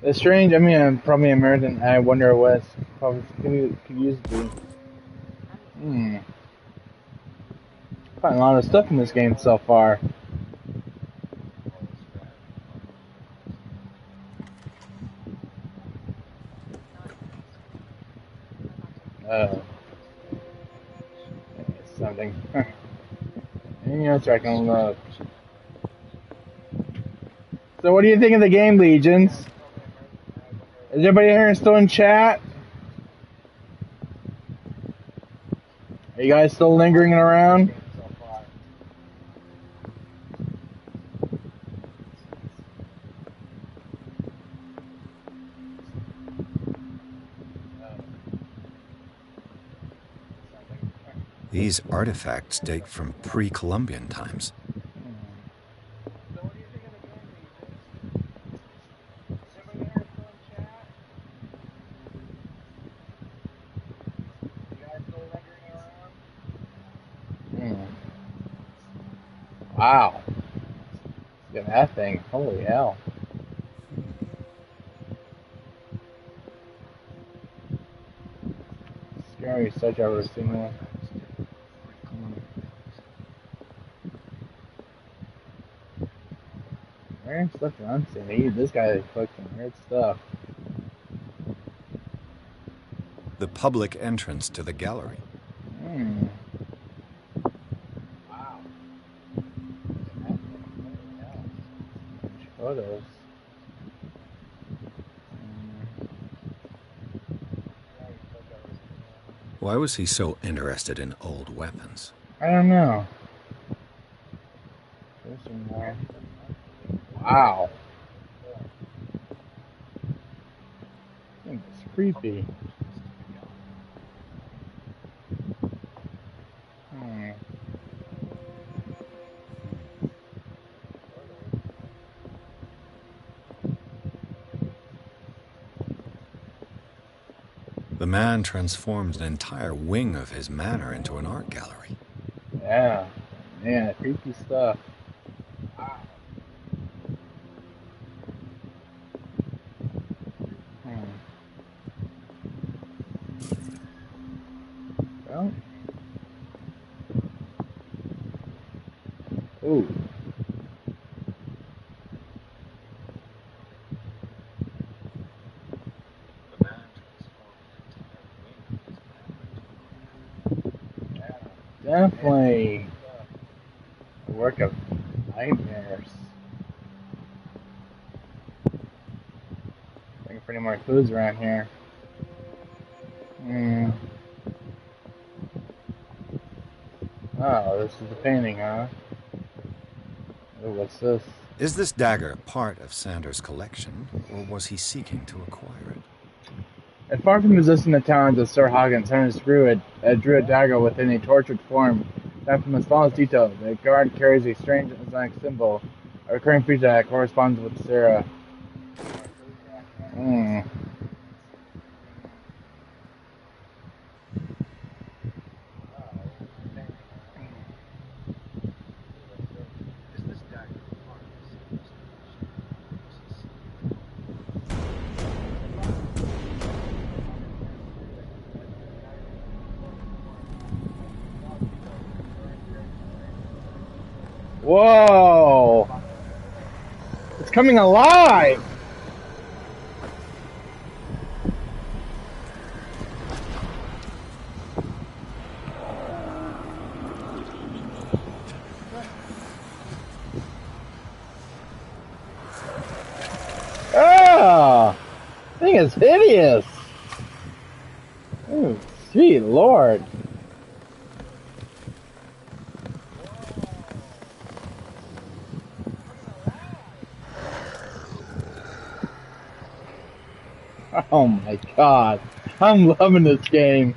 It's strange, I mean, probably American. I wonder what probably could use to be. Find a lot of stuff in this game so far. Something. Anything else I can look? So what do you think of the game, Legions? Is everybody here still in chat? Are you guys still lingering around? These artifacts date from pre-Columbian times. Wow. Look at that thing. Holy hell. Scary such I've ever seen one. Weird stuff I'm seeing. This guy is collecting weird stuff. The public entrance to the gallery. Wow. Photos. Why was he so interested in old weapons? I don't know. There's some more. Wow. It's creepy. The man transformed an entire wing of his manor into an art gallery. Yeah. Man, creepy stuff. Wow. Well. Ooh. Definitely a work of nightmares. Looking for any more clues around here. Oh, this is the painting, huh? Oh, what's this? Is this dagger part of Sanders' collection, or was he seeking to acquire it? And far from resisting the talents of Sir Hawkins, Sanders drew a dagger within a tortured form. Down from the smallest detail, the guard carries a strange Islamic symbol, a recurring feature that corresponds with Sarah. Whoa! It's coming alive! Ah! This thing is hideous! Oh, sweet Lord. Oh my god. I'm loving this game.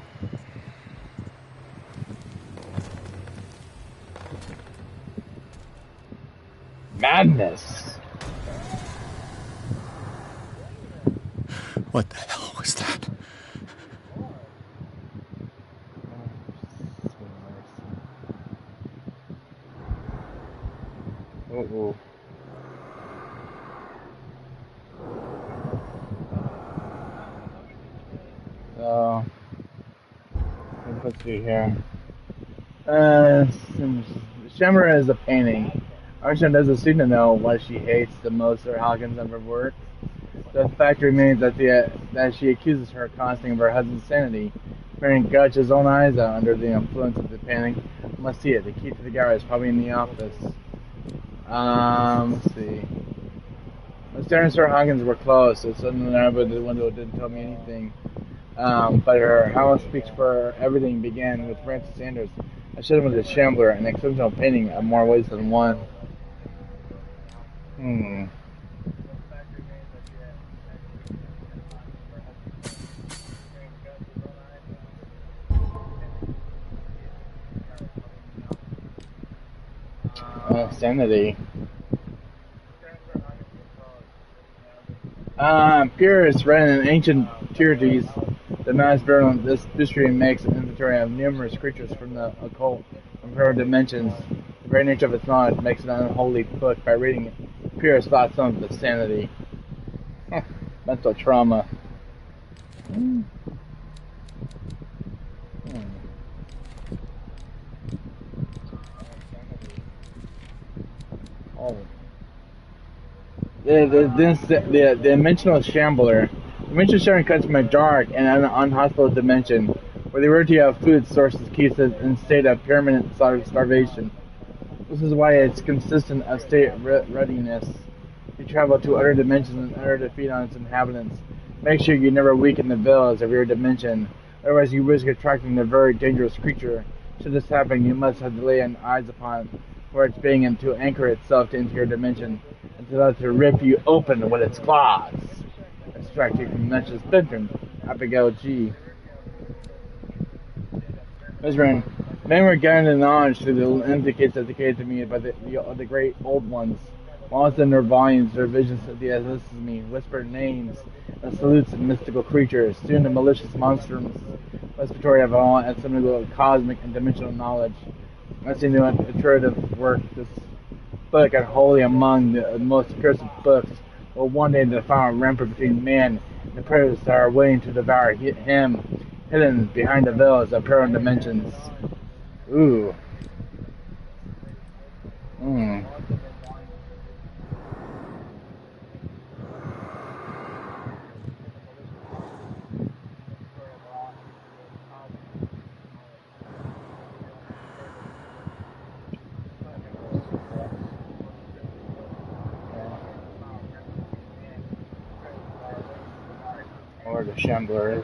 Madness. What the hell was that? Uh-oh. So, let's see here. Shimmer is a painting. Armstrong doesn't seem to know what she hates the most Sir Hawkins ever worked. The fact remains that she accuses her constantly of her husband's sanity. Baron gouges his own eyes out under the influence of the painting. Must see it. The key to the gallery is probably in the office. Let's see. Mr. and Sir Hawkins were close, so suddenly the window didn't tell me anything. But her house speaks for everything began with Francis Sanders. I should have been a shambler, an exceptional painting of more ways than one. Sanity. Purists read in ancient treatises the mass burial of this history makes an inventory of numerous creatures from the occult and further dimensions. The very nature of its knowledge makes it an unholy book. By reading it, purists thought some of the sanity. Mental trauma. Oh. The dimensional shambler. Dimensional sharing cuts from a dark and unhospitable dimension, where the rarity of food sources keeps it in a state of permanent starvation. This is why it's consistent of state readiness to travel to other dimensions in order to feed on its inhabitants. Make sure you never weaken the veils of your dimension, otherwise you risk attracting the very dangerous creature. Should this happen, you must have to lay eyes upon for its being and to anchor itself into your dimension, and to let it rip you open with its claws. Extract you from the dimensional spectrum. Abigail G. Mizran, men were gathering the knowledge through the indicates that decayed to me by the great old ones. Lost in their volumes, their visions of the me, whispered names and salutes of mystical creatures, soon the malicious monstrums, respiratory of all estimable cosmic and dimensional knowledge. I see new iterative work. This book, and wholly among the most accursed books, will one day the final rampart between man and the predators that are waiting to devour him, hidden behind the veils of parallel dimensions. Ooh. Or the shambler is.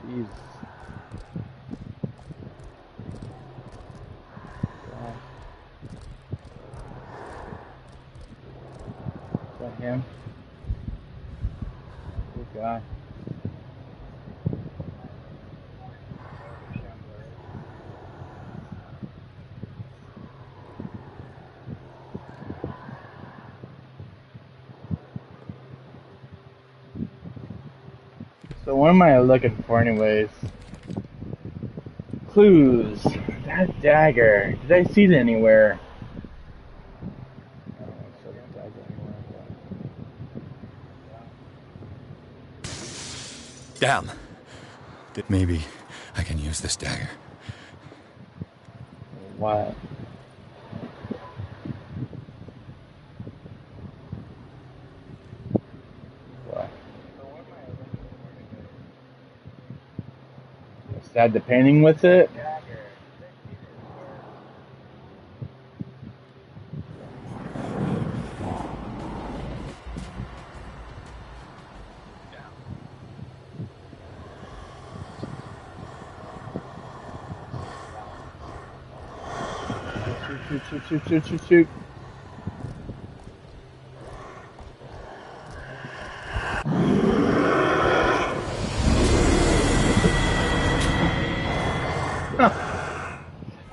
Jeez. Is that him? Good guy. So what am I looking for anyways? Clues. That dagger. Did I see it anywhere? Damn. Maybe I can use this dagger. What? Stab the painting with it? Shoot, shoot, shoot, shoot, shoot, shoot.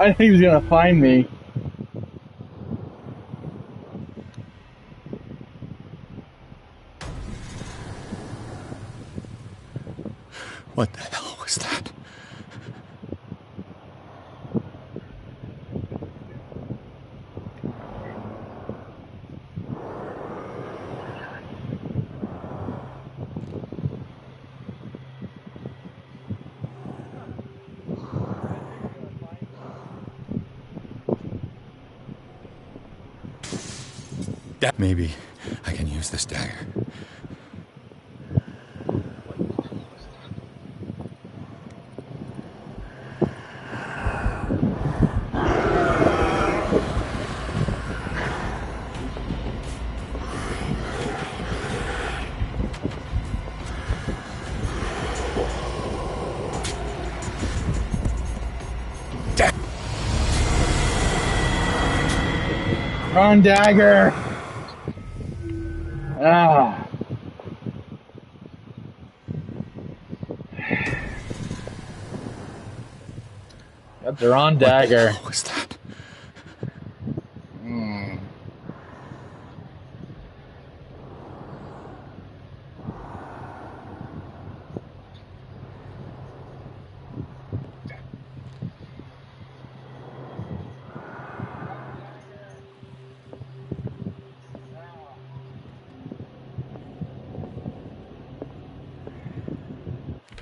I think he was gonna find me. What the hell was that? Maybe I can use this dagger. Wrong dagger. Ah. Got the wrong dagger. What was that?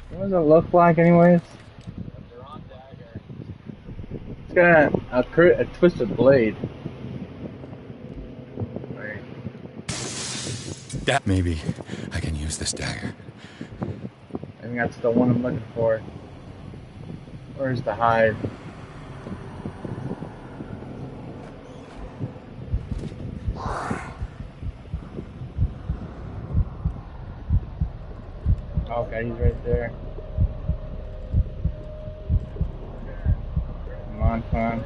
What does it look like, anyways? It's got a twisted blade. Right. Maybe I can use this dagger. I think that's the one I'm looking for. Where's the hide? Okay, he's right there. Come on, come on.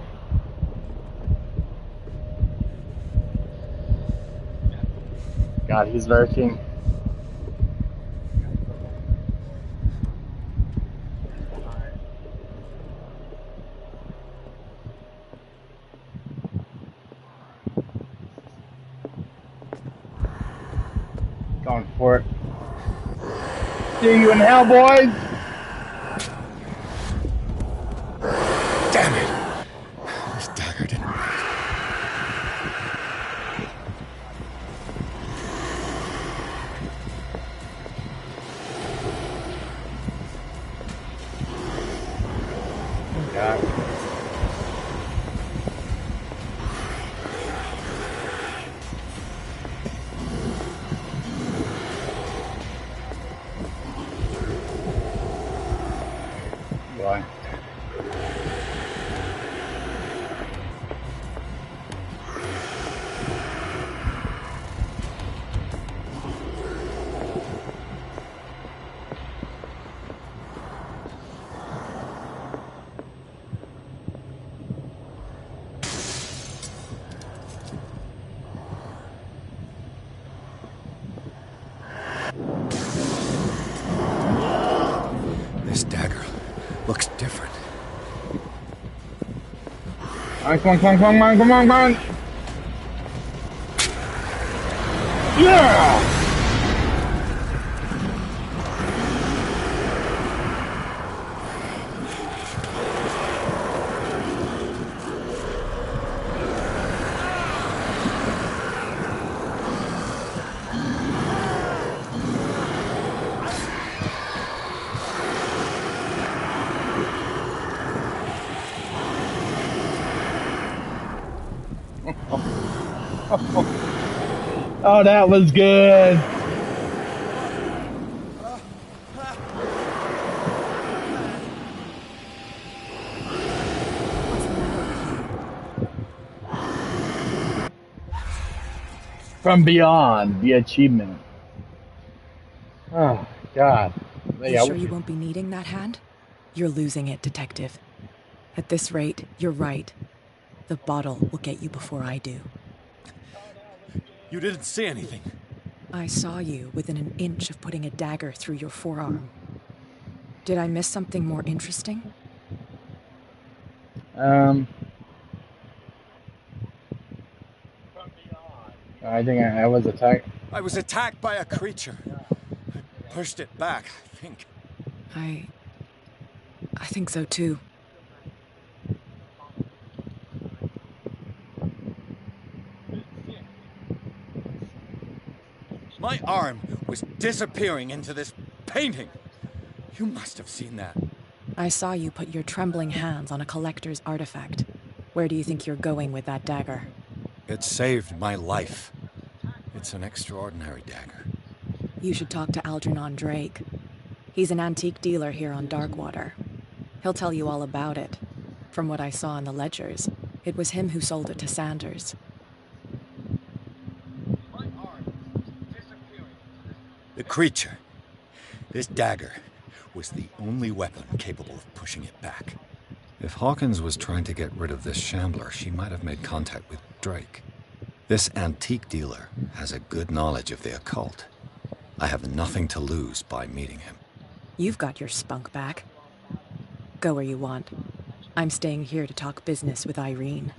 God, he's lurking. Going for it. See you in hell, boys! Damn it! This dagger didn't work. God. Why? This dagger looks different. Alright, come on, come on, come on, come on, come on! Yeah! Oh, that was good. From Beyond, the achievement. Oh, God. You sure you won't be needing that hand? You're losing it, Detective. At this rate, you're right. The bottle will get you before I do. You didn't see anything. I saw you within an inch of putting a dagger through your forearm. Did I miss something more interesting? I think I was attacked. I was attacked by a creature. I pushed it back, I think. I think so too. My arm was disappearing into this painting. You must have seen that. I saw you put your trembling hands on a collector's artifact. Where do you think you're going with that dagger? It saved my life. It's an extraordinary dagger. You should talk to Algernon Drake. He's an antique dealer here on Darkwater. He'll tell you all about it. From what I saw in the ledgers, it was him who sold it to Sanders. The creature. This dagger was the only weapon capable of pushing it back. If Hawkins was trying to get rid of this shambler, she might have made contact with Drake. This antique dealer has a good knowledge of the occult. I have nothing to lose by meeting him. You've got your spunk back. Go where you want. I'm staying here to talk business with Irene.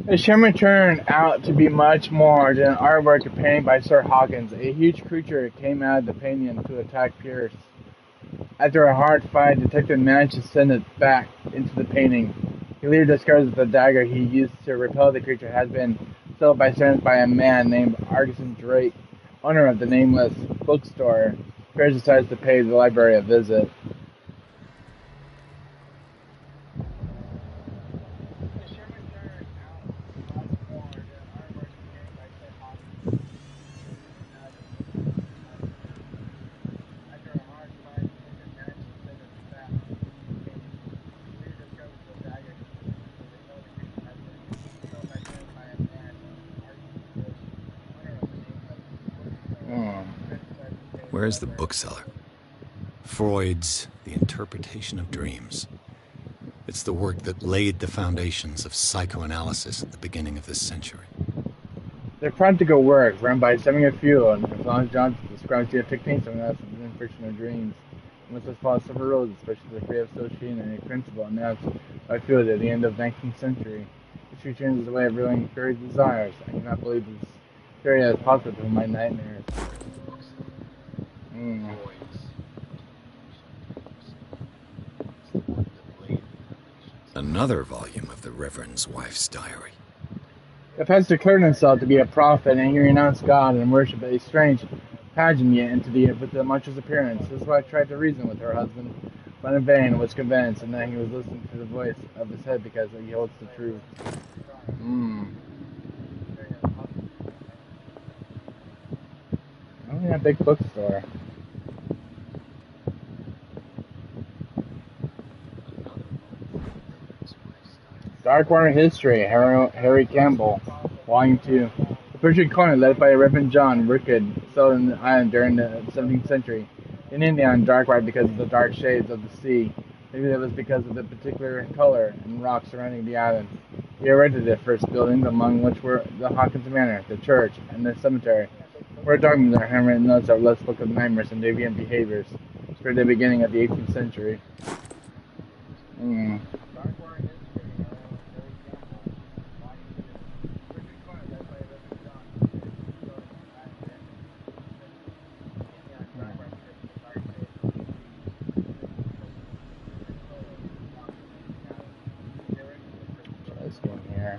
The shimmer turned out to be much more than an artwork painted by Sir Hawkins. A huge creature came out of the painting to attack Pierce. After a hard fight, the detective managed to send it back into the painting. He later discovers that the dagger he used to repel the creature had been sold by Sanders by a man named Argison Drake, owner of the nameless bookstore. Pierce decides to pay the library a visit. Where's the bookseller? Freud's The Interpretation of Dreams. It's the work that laid the foundations of psychoanalysis at the beginning of this century. Their practical work, run by Samuel Fuel and as long as Johnson describes the techniques of analysis and fiction of dreams, must have followed several rules, especially the free association and a principle announced by Fuel at the end of the 19th century. This returns as a way of revealing fairy desires. I cannot believe this fairy as possible from my nightmares. Another volume of the Reverend's wife's diary. The pastor declared himself to be a prophet, and he renounced God and worshipped a strange pageant entity with the monstrous appearance. His wife tried to reason with her husband, but in vain, was convinced, and that he was listening to the voice of his head because he holds the truth. Only a big bookstore. Darkwater History, Harry Campbell, Volume 2. The Persian colony led by Reverend John Wicked settled in the island during the 17th century. They named the island Darkwater because of the dark shades of the sea. Maybe that was because of the particular color and rocks surrounding the island. He erected the first buildings, among which were the Hawkins Manor, the church, and the cemetery, where documents are handwritten notes of less book of nightmares and deviant behaviors, spread at the beginning of the 18th century. Let's go in here.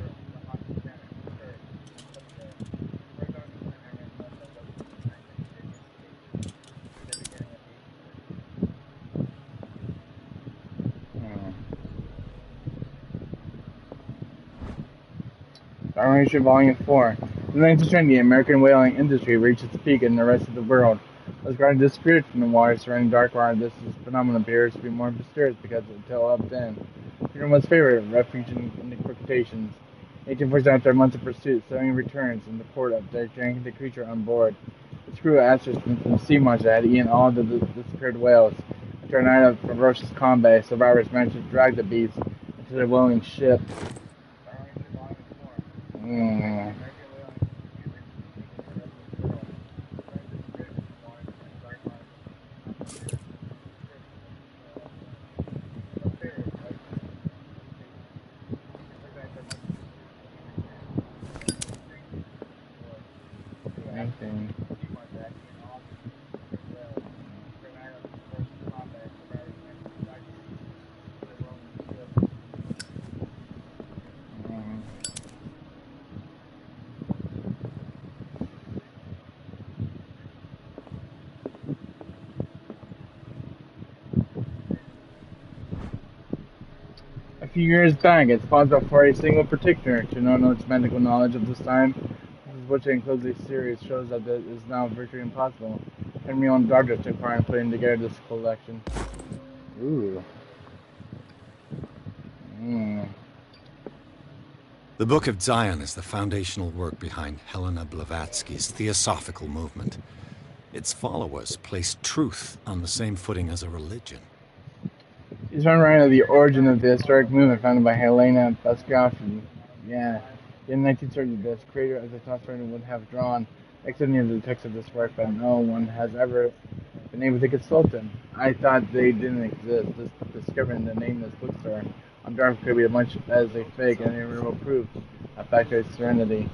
Domination Volume 4. In the 19th century, the American whaling industry reached its peak in the rest of the world. As ground disappeared from the water surrounding Darkwater, this phenomenon appears to be more mysterious because until up then, Freedom was favorite refuge in the quotations. 1847, after months of pursuit, suddenly returns in the port of dragging the creature on board. The crew answers from the sea monster that had eaten all the disappeared whales. After a night of ferocious combat, survivors managed to drag the beast into the willing ship. Anything. A few years back, it's possible for a single practitioner to know its medical knowledge of this time. This is which includes a series shows that it is now virtually impossible. Henry and Doctor took part in putting together this collection. Ooh. The Book of Zion is the foundational work behind Helena Blavatsky's Theosophical movement. Its followers place truth on the same footing as a religion. He's one writing of the origin of the historic movement founded by Helena Blavatsky. Yeah. In 1930, this creator of the Theosophy would have drawn extending of the text of this work, but no one has ever been able to consult him. I thought they didn't exist. This discovering the nameless bookstore on Dark could be as much as a fake and a real proof of factory serenity.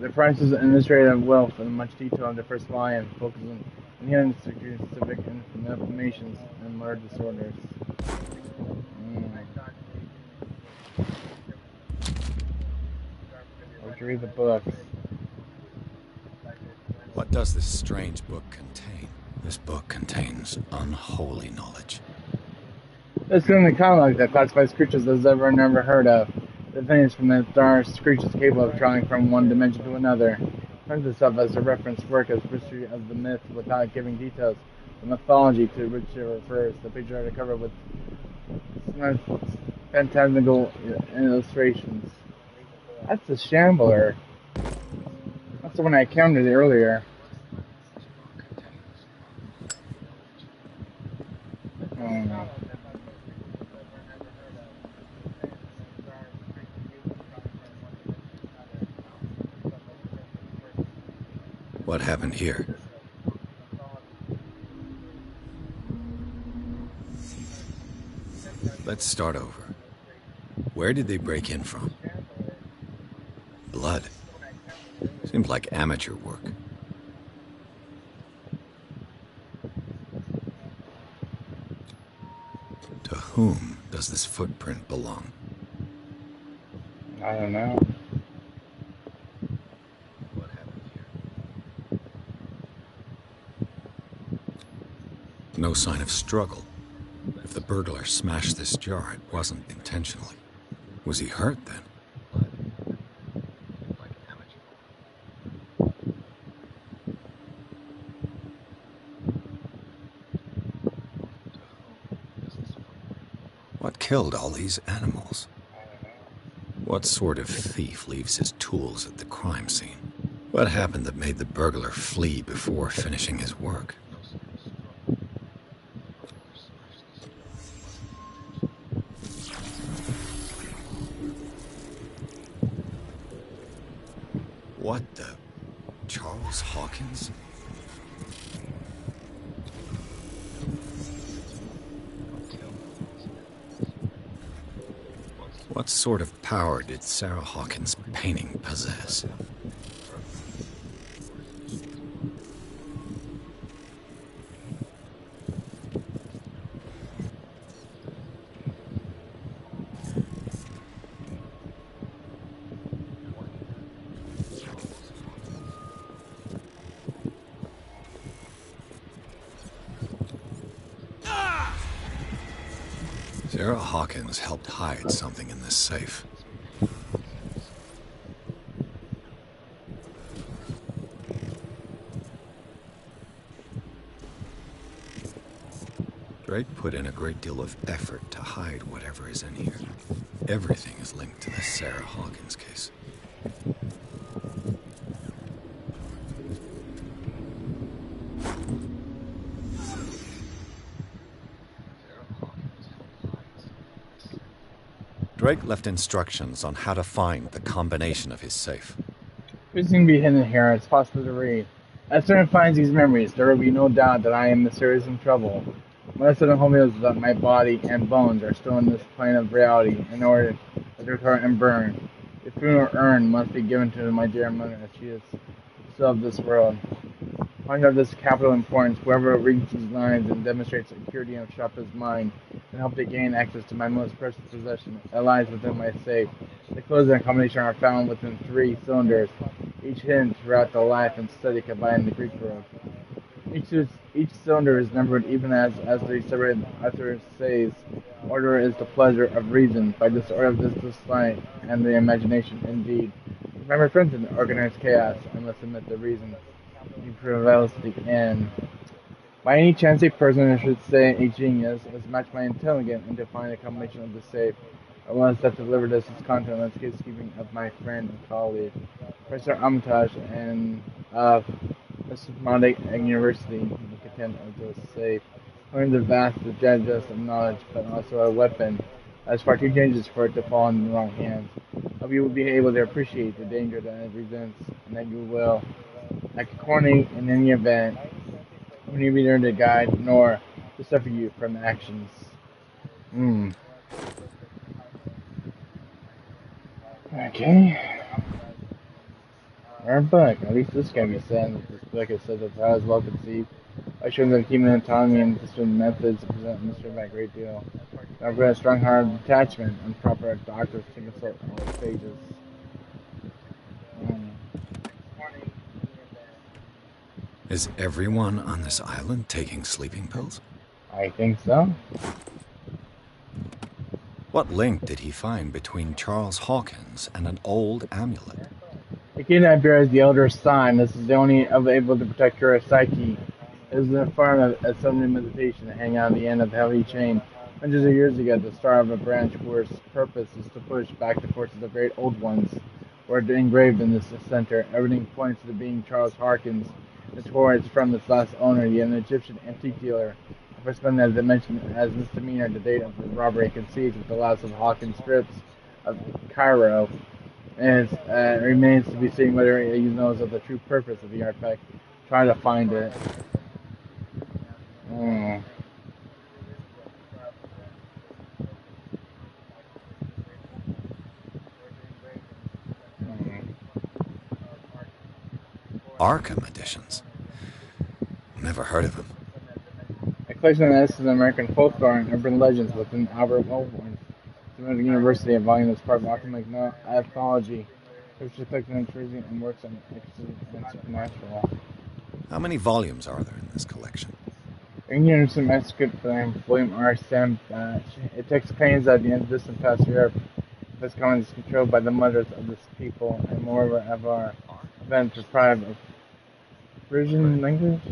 The prices and administrative wealth in much detail in the first volume, focusing on healing civic inflammations and motor disorders. Let's read the book. What does this strange book contain? This book contains unholy knowledge. It's in the catalog that classifies creatures as ever never heard of. The things from the dark creatures capable of traveling from one dimension to another. Turns itself as a reference work as history of the myth without giving details. The mythology to which it refers. The picture are covered with phantasmical illustrations. That's the Shambler. That's the one I counted earlier. What happened here? Let's start over. Where did they break in from? Blood. Seems like amateur work. To whom does this footprint belong? I don't know. What happened here? No sign of struggle. If the burglar smashed this jar, it wasn't intentionally. Was he hurt then? What killed all these animals? What sort of thief leaves his tools at the crime scene? What happened that made the burglar flee before finishing his work? What the... Charles Hawkins? What sort of power did Sarah Hawkins' painting possess? Sarah Hawkins helped hide something in this safe. Drake put in a great deal of effort to hide whatever is in here. Everything is linked to the Sarah Hawkins case. Drake left instructions on how to find the combination of his safe. Everything be hidden here. It's possible to read. As Stern finds these memories, there will be no doubt that I am mysteriously in trouble. My Southern home is that my body and bones are still in this plane of reality in order to return and burn. The funeral urn must be given to my dear mother as she is still of this world. Point of this capital importance, whoever reads these lines and demonstrates security of Shopper's mind can help to gain access to my most precious possession that lies within my safe. The closing and combination are found within 3 cylinders, each hidden throughout the life and study combined in the Greek world. Each cylinder is numbered even as the separate author says, order is the pleasure of reason, by disorder of this delight and the imagination indeed. If I'm referring to organized chaos, I must admit the reason prevails at the end. By any chance a person, I should say a genius, has matched my intelligence and defined a combination of the safe. I once have delivered this as content on the case-keeping of my friend and colleague, Professor Armitage, and of Systematic University, the content of the safe. Learn the vast digest of knowledge, but also a weapon, as far too dangerous for it to fall in the wrong hands. Hope you will be able to appreciate the danger that it presents, and that you will, like a corny in any event, when you be there to guide, nor to suffer you from actions. Okay. Our book. At least this can be said. This book is said that I was well conceived. I showed that human autonomy and different methods to present mystery by a great deal. I've got a strong heart of detachment and proper doctors to consult all its pages. Is everyone on this island taking sleeping pills? I think so. What link did he find between Charles Hawkins and an old amulet? The kid I bear is the elder son. This is the only able to protect her psyche. It is in the form of a sudden meditation to hang on the end of the heavy chain. Hundreds of years ago, the star of a branch whose purpose is to push back the forces of great old ones were engraved in this center. Everything points to the being Charles Hawkins. The tour is from its last owner, an Egyptian antique dealer. The first one, as I mentioned, as misdemeanor, the date of the robbery conceived with the loss of Hawkins strips of Cairo. And it remains to be seen whether he knows of the true purpose of the artifact. Try to find it. Arkham editions. Never heard of him. A collection of this is American folklore and urban legends within Albert Wolfborn. The University of volume is part of Arkham Anthology, which is collected in Jersey and works on and supernatural. How many volumes are there in this collection? Ignorance and manuscript by William R. Sandbach. It takes pains at the end of distant past Europe. This common is controlled by the mothers of this people, and moreover of our events deprived of Persian language,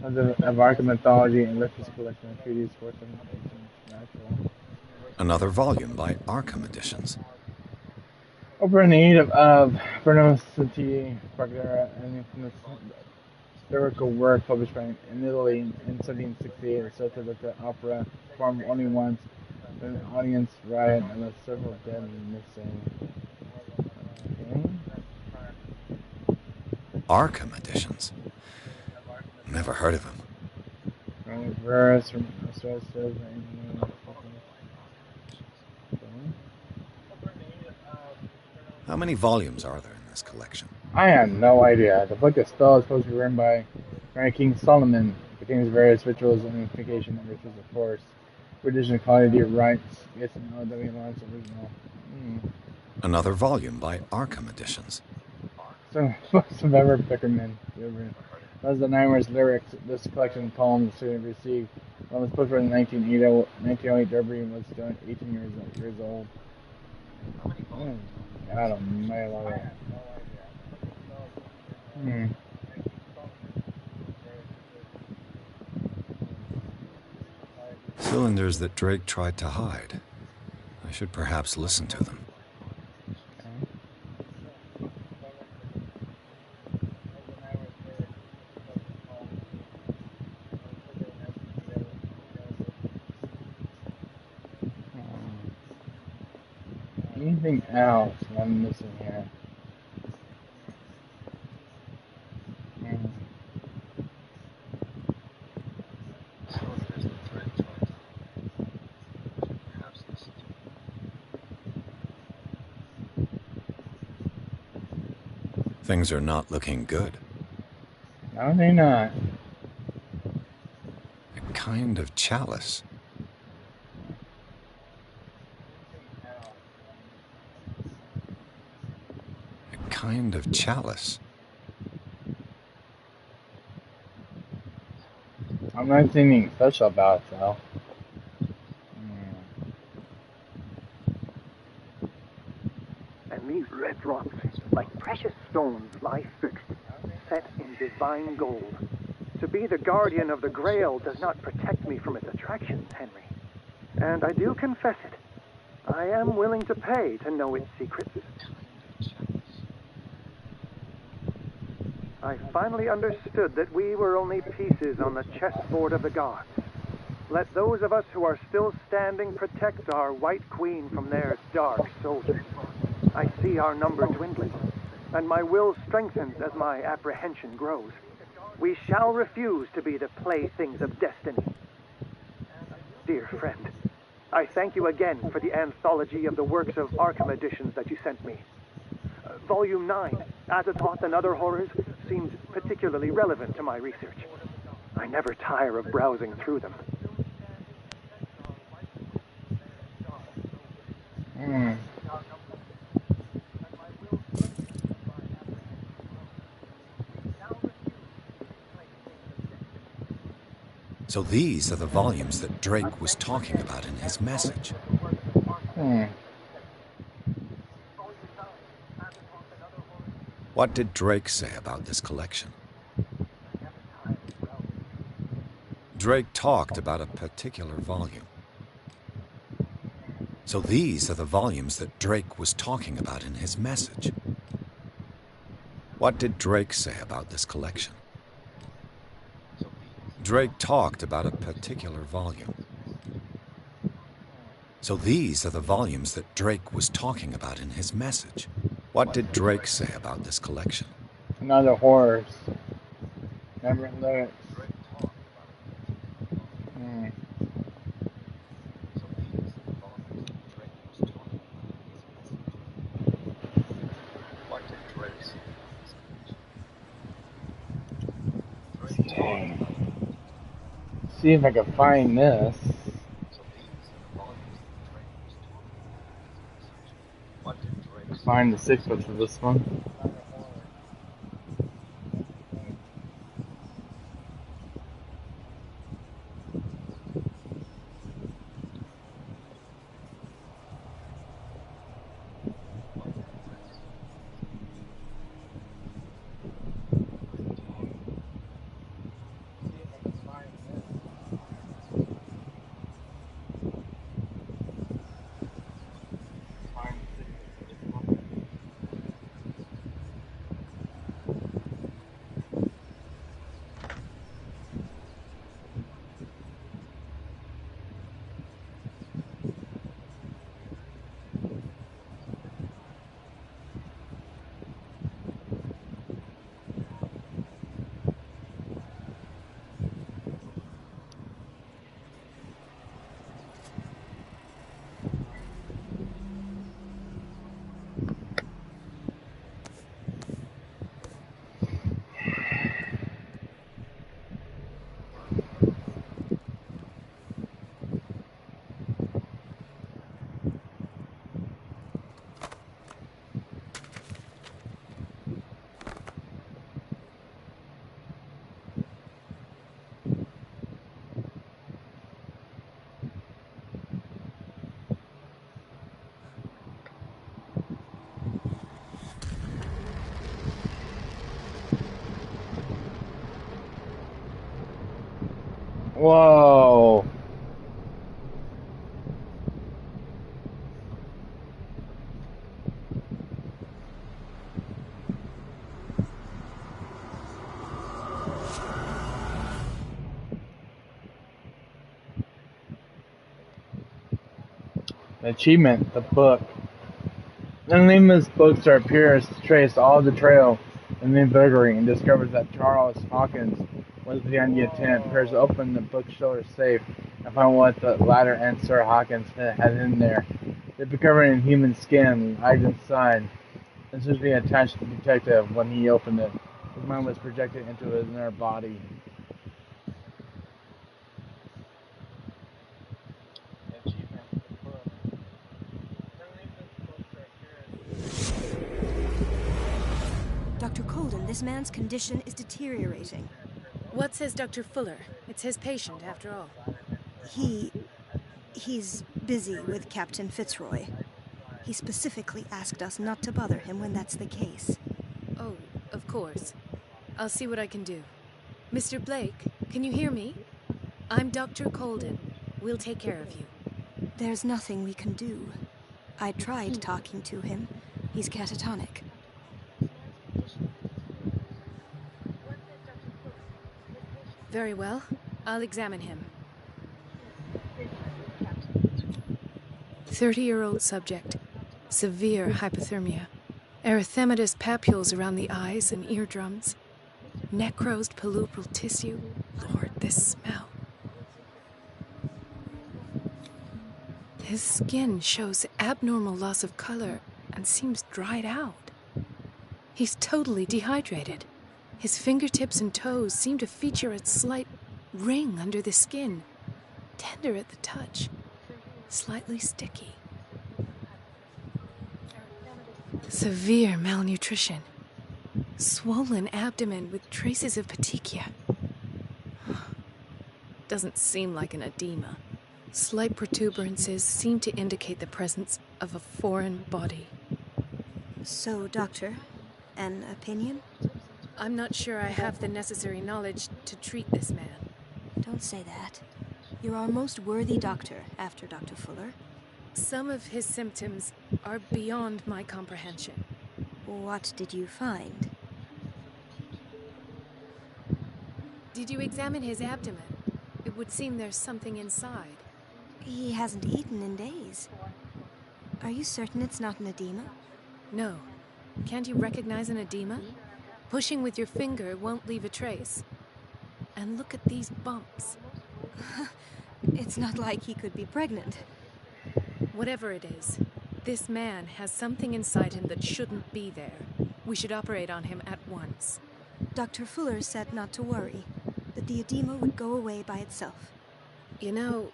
of Arkham mythology, and Ripley's collection of treaties for some natural. Another volume by Arkham Editions. Over in aid of Bruno City, Quagliara, an infamous historical work published in Italy in 1768, asserted that the opera performed only once, with an audience riot and left several dead and missing. Okay. Arkham Editions. Never heard of him. How many volumes are there in this collection? I have no idea. The book is supposed to be written by King Solomon. It contains various rituals and unification and rituals of course. Tradition, quality of rights. Yes, no, W. Lawrence original. Another volume by Arkham Editions. So, books of Everett Bickerman. Those are the Nightmares lyrics. This collection of poems received Well, this book was in 1908. Derby was still 18 years old. I don't know. Cylinders that Drake tried to hide. I should perhaps listen to them. Anything else I'm missing here? Things are not looking good. No, they're not. A kind of chalice. A kind of chalice. I'm not seeing anything special about it, though. And these red rocks, like precious stones, lie fixed, set in divine gold. To be the guardian of the Grail does not protect me from its attractions, Henry. And I do confess it. I am willing to pay to know its secrets. I finally understood that we were only pieces on the chessboard of the gods. Let those of us who are still standing protect our White Queen from their dark soldiers. I see our number dwindling, and my will strengthens as my apprehension grows. We shall refuse to be the playthings of destiny. Dear friend, I thank you again for the anthology of the works of Arkham editions that you sent me. Volume 9, Azathoth and Other Horrors, seems particularly relevant to my research. I never tire of browsing through them. So these are the volumes that Drake was talking about in his message. What did Drake say about this collection? Drake talked about a particular volume. So these are the volumes that Drake was talking about in his message. What did Drake say about this collection? Drake talked about a particular volume. So these are the volumes that Drake was talking about in his message. What did Drake say about this collection? Another horrors. Never looked. See if I can find this. Find the 6 books for this one. Whoa. Achievement, the book. The name of this book starts Pierce trace all the trail in the burglary and discovers that Charles Hawkins was behind the attempt. Pierce opened the bookseller's safe and found what the latter and Sir Hawkins had in there. They'd be covered in human skin, eyes inside. This was being attached to the detective when he opened it. His mind was projected into his inner body. Dr. Colden, this man's condition is deteriorating. What says Dr. Fuller? It's his patient, after all. He's busy with Captain Fitzroy. He specifically asked us not to bother him when that's the case. Oh, of course. I'll see what I can do. Mr. Blake, can you hear me? I'm Dr. Colden. We'll take care of you. There's nothing we can do. I tried talking to him. He's catatonic. Very well. I'll examine him. 30-year-old subject. Severe hypothermia. Erythematous papules around the eyes and eardrums. Necrosed palpebral tissue. Lord, this smell. His skin shows abnormal loss of color and seems dried out. He's totally dehydrated. His fingertips and toes seem to feature a slight ring under the skin. Tender at the touch. Slightly sticky. Severe malnutrition. Swollen abdomen with traces of petechia. Doesn't seem like an edema. Slight protuberances seem to indicate the presence of a foreign body. So, Doctor, an opinion? I'm not sure I have the necessary knowledge to treat this man. Don't say that. You're our most worthy doctor after Dr. Fuller. Some of his symptoms are beyond my comprehension. What did you find? Did you examine his abdomen? It would seem there's something inside. He hasn't eaten in days. Are you certain it's not an edema? No. Can't you recognize an edema? Pushing with your finger won't leave a trace. And look at these bumps. It's not like he could be pregnant. Whatever it is, this man has something inside him that shouldn't be there. We should operate on him at once. Dr. Fuller said not to worry, that the edema would go away by itself. You know,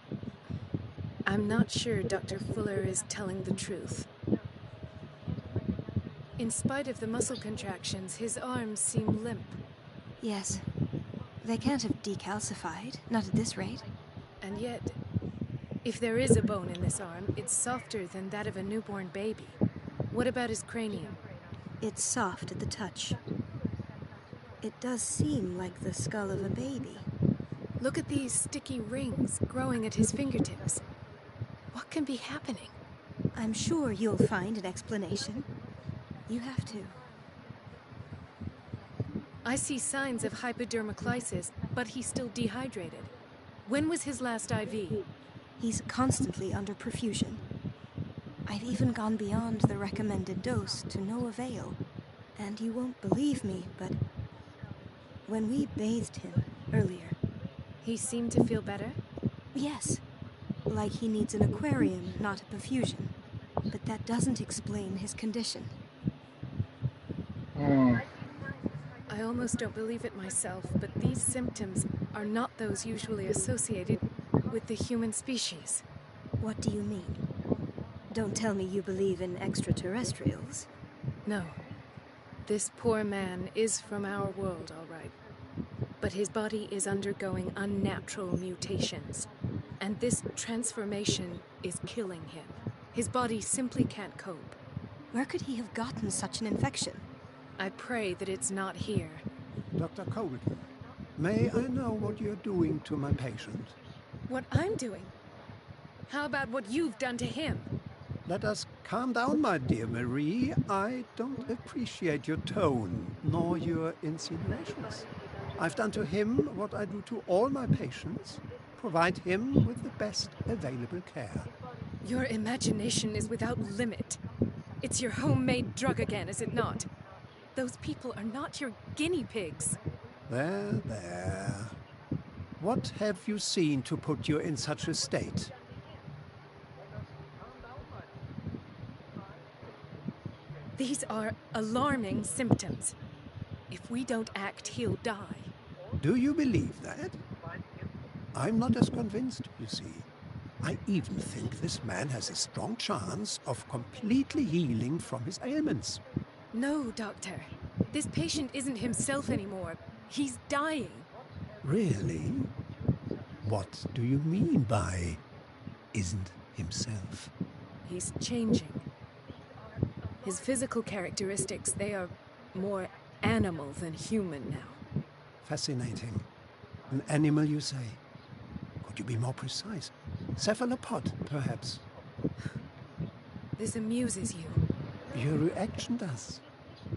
I'm not sure Dr. Fuller is telling the truth. In spite of the muscle contractions, his arms seem limp. Yes. They can't have decalcified, not at this rate. And yet, if there is a bone in this arm, it's softer than that of a newborn baby. What about his cranium? It's soft at the touch. It does seem like the skull of a baby. Look at these sticky rings growing at his fingertips. What can be happening? I'm sure you'll find an explanation. You have to. I see signs of hypodermoclysis, but he's still dehydrated. When was his last IV? He's constantly under perfusion. I've even gone beyond the recommended dose to no avail. And you won't believe me, but when we bathed him earlier... He seemed to feel better? Yes. Like he needs an aquarium, not a perfusion. But that doesn't explain his condition. I almost don't believe it myself, but these symptoms are not those usually associated with the human species. What do you mean? Don't tell me you believe in extraterrestrials. No. This poor man is from our world, all right. But his body is undergoing unnatural mutations. And this transformation is killing him. His body simply can't cope. Where could he have gotten such an infection? I pray that it's not here. Dr. Colden, May I know what you're doing to my patient? What I'm doing? How about what you've done to him? Let us calm down, my dear Marie. I don't appreciate your tone, nor your insinuations. I've done to him what I do to all my patients. Provide him with the best available care. Your imagination is without limit. It's your homemade drug again, is it not? Those people are not your guinea pigs. There, there. What have you seen to put you in such a state? These are alarming symptoms. If we don't act, he'll die. Do you believe that? I'm not as convinced, you see. I even think this man has a strong chance of completely healing from his ailments. No, Doctor. This patient isn't himself anymore. He's dying. Really? What do you mean by isn't himself? He's changing. His physical characteristics, they are more animal than human now. Fascinating. An animal, you say? Could you be more precise? Cephalopod, perhaps? This amuses you. Your reaction does.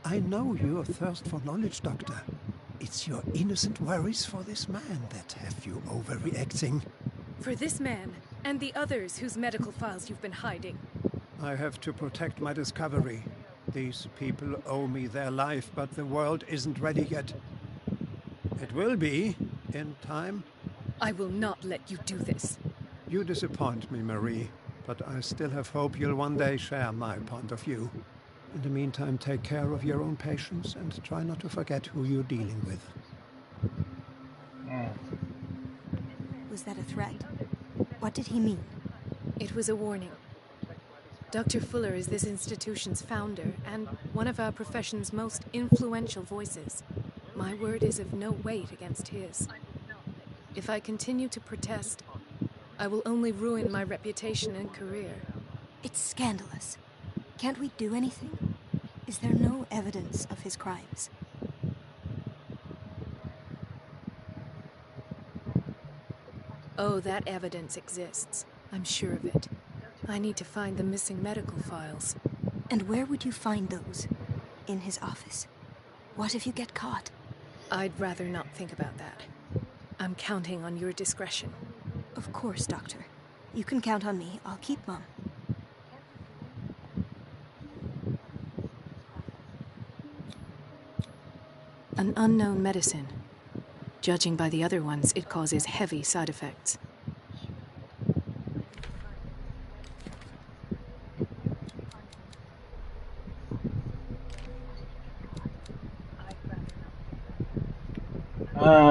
I know your thirst for knowledge, Doctor. It's your innocent worries for this man that have you overreacting. For this man, and the others whose medical files you've been hiding. I have to protect my discovery. These people owe me their life, but the world isn't ready yet. It will be, in time. I will not let you do this. You disappoint me, Marie, but I still have hope you'll one day share my point of view. In the meantime, take care of your own patients and try not to forget who you're dealing with. Was that a threat? What did he mean? It was a warning. Dr. Fuller is this institution's founder and one of our profession's most influential voices. My word is of no weight against his. If I continue to protest, I will only ruin my reputation and career. It's scandalous. Can't we do anything? Is there no evidence of his crimes? Oh, that evidence exists. I'm sure of it. I need to find the missing medical files. And where would you find those? In his office? What if you get caught? I'd rather not think about that. I'm counting on your discretion. Of course, Doctor. You can count on me. I'll keep mum. An unknown medicine. Judging by the other ones, it causes heavy side effects.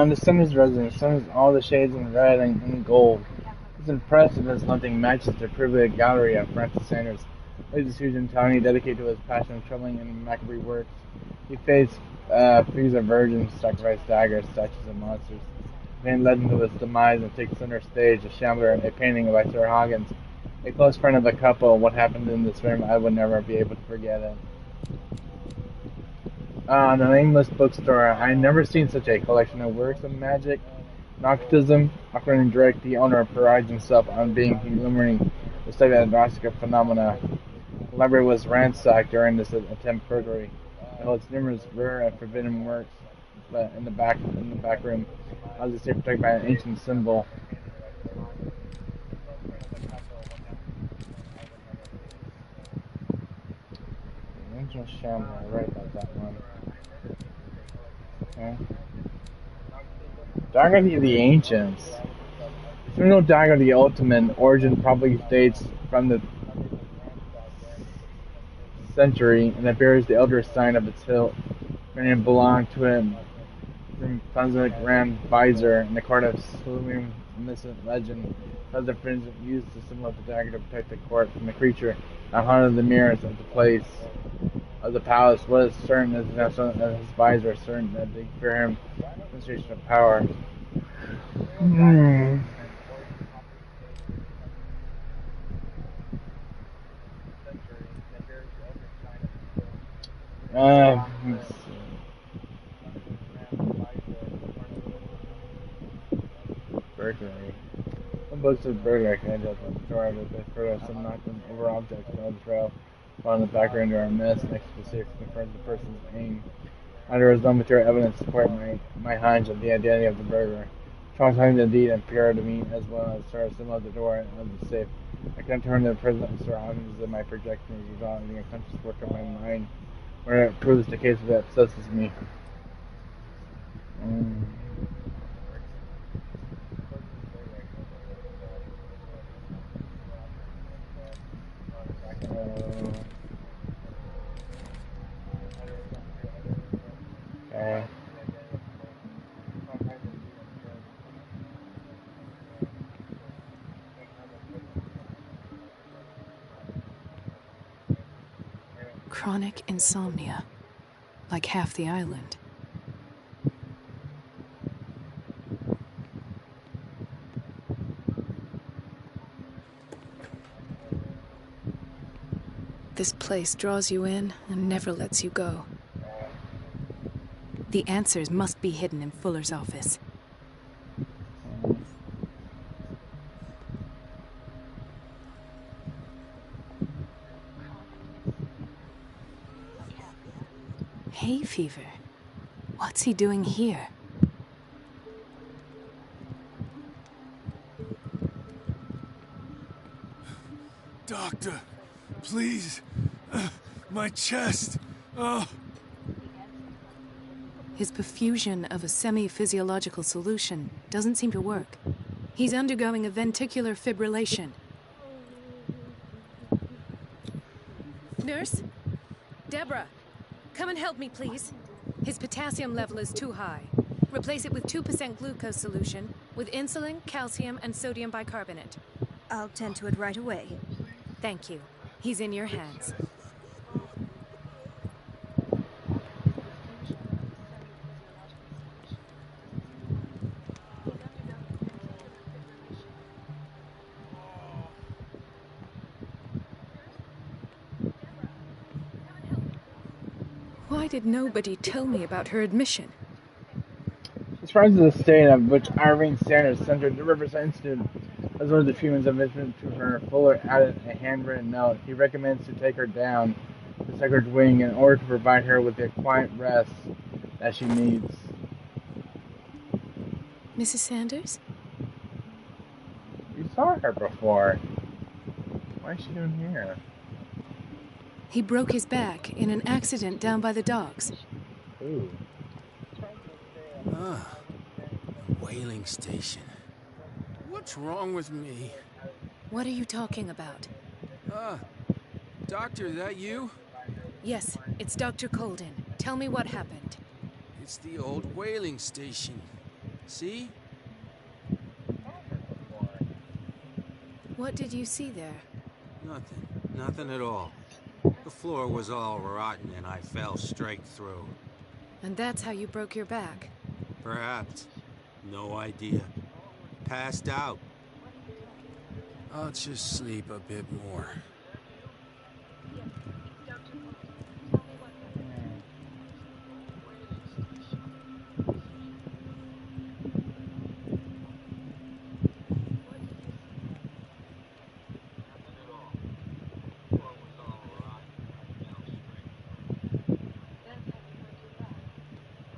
The sun is resident. The sun is all the shades in red and gold. It's impressive as nothing matches the privileged gallery of Francis Sanders. He's a student Tony dedicated to his passion of troubling and macabre works. He faced figures of virgins, sacrificed daggers, statues of monsters. Main legend of his demise and takes center stage, a shambler, a painting by Sir Hoggins, a close friend of the couple. What happened in this room, I would never be able to forget it. The nameless bookstore. I never seen such a collection of works of magic, occultism. Awkward and direct, the owner prides himself on being illuminating the study of Gnostic phenomena. The library was ransacked during this attempt burglary. It holds numerous rare and forbidden works, but in the back room, as I say, protected by an ancient symbol. The ancient shambler. I write about that one. Okay. Diagram of the Ancients. The original diagram of the ultimate origin probably dates from the century and bears the elder sign of its hilt. Many belonged to him from Funsic Grand Visor in the court of Slumium Mystic Legend. Other friends used the symbol of the dagger to protect the court from the creature that haunted the mirrors of the place of the palace. What is certain is that his visor is certain that they fear him, demonstration of power. Let's see. Most of the burger I can end up on the door, but the heard of some knocking over objects on the trail. On the background are a mess next to the six confirms the person's aim. There is no material evidence to support my hunch of the identity of the burglar. Traumatizing indeed and pure to me as well as Sarah similar to the door and of the safe. I can turn to the presence of Sir Hawkins in my projections without the unconscious work of my mind, where it proves the case that obsesses me. Okay. Chronic insomnia, like half the island. This place draws you in and never lets you go. The answers must be hidden in Fuller's office. Hay fever? What's he doing here? Doctor, please. My chest. Oh. His perfusion of a semi-physiological solution doesn't seem to work. He's undergoing a ventricular fibrillation. Nurse? Deborah, come and help me, please. His potassium level is too high. Replace it with 2% glucose solution with insulin, calcium, and sodium bicarbonate. I'll tend to it right away. Thank you. He's in your hands. Why did nobody tell me about her admission? She's friends with the state of which Irene Sanders centered the Riverside Institute as one of the few means of admission to her. Fuller added a handwritten note. He recommends to take her down to the Secret's wing in order to provide her with the quiet rest that she needs. Mrs. Sanders? You saw her before. Why is she doing here? He broke his back in an accident down by the docks. Ooh. Ah, whaling station. What's wrong with me? What are you talking about? Doctor, that you? Yes, it's Dr. Colden. Tell me what happened. It's the old whaling station. See? What did you see there? Nothing. Nothing at all. The floor was all rotten and I fell straight through. And that's how you broke your back? Perhaps. No idea. Passed out. I'll just sleep a bit more.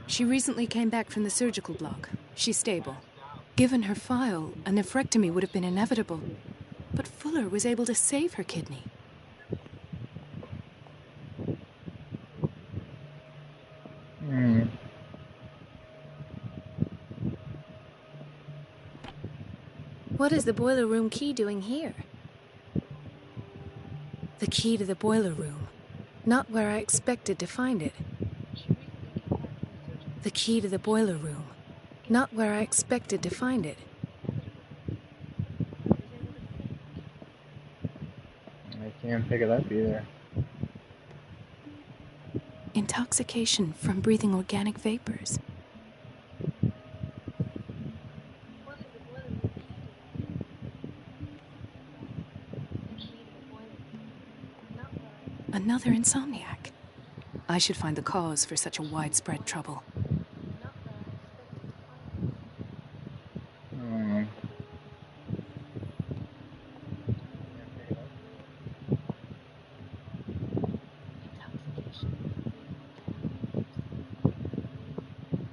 She recently came back from the surgical block. She's stable. Given her file, a nephrectomy would have been inevitable. But Fuller was able to save her kidney. What is the boiler room key doing here? The key to the boiler room. Not where I expected to find it. The key to the boiler room. Not where I expected to find it. I can't pick it up either. Intoxication from breathing organic vapors. Another insomniac. I should find the cause for such a widespread trouble.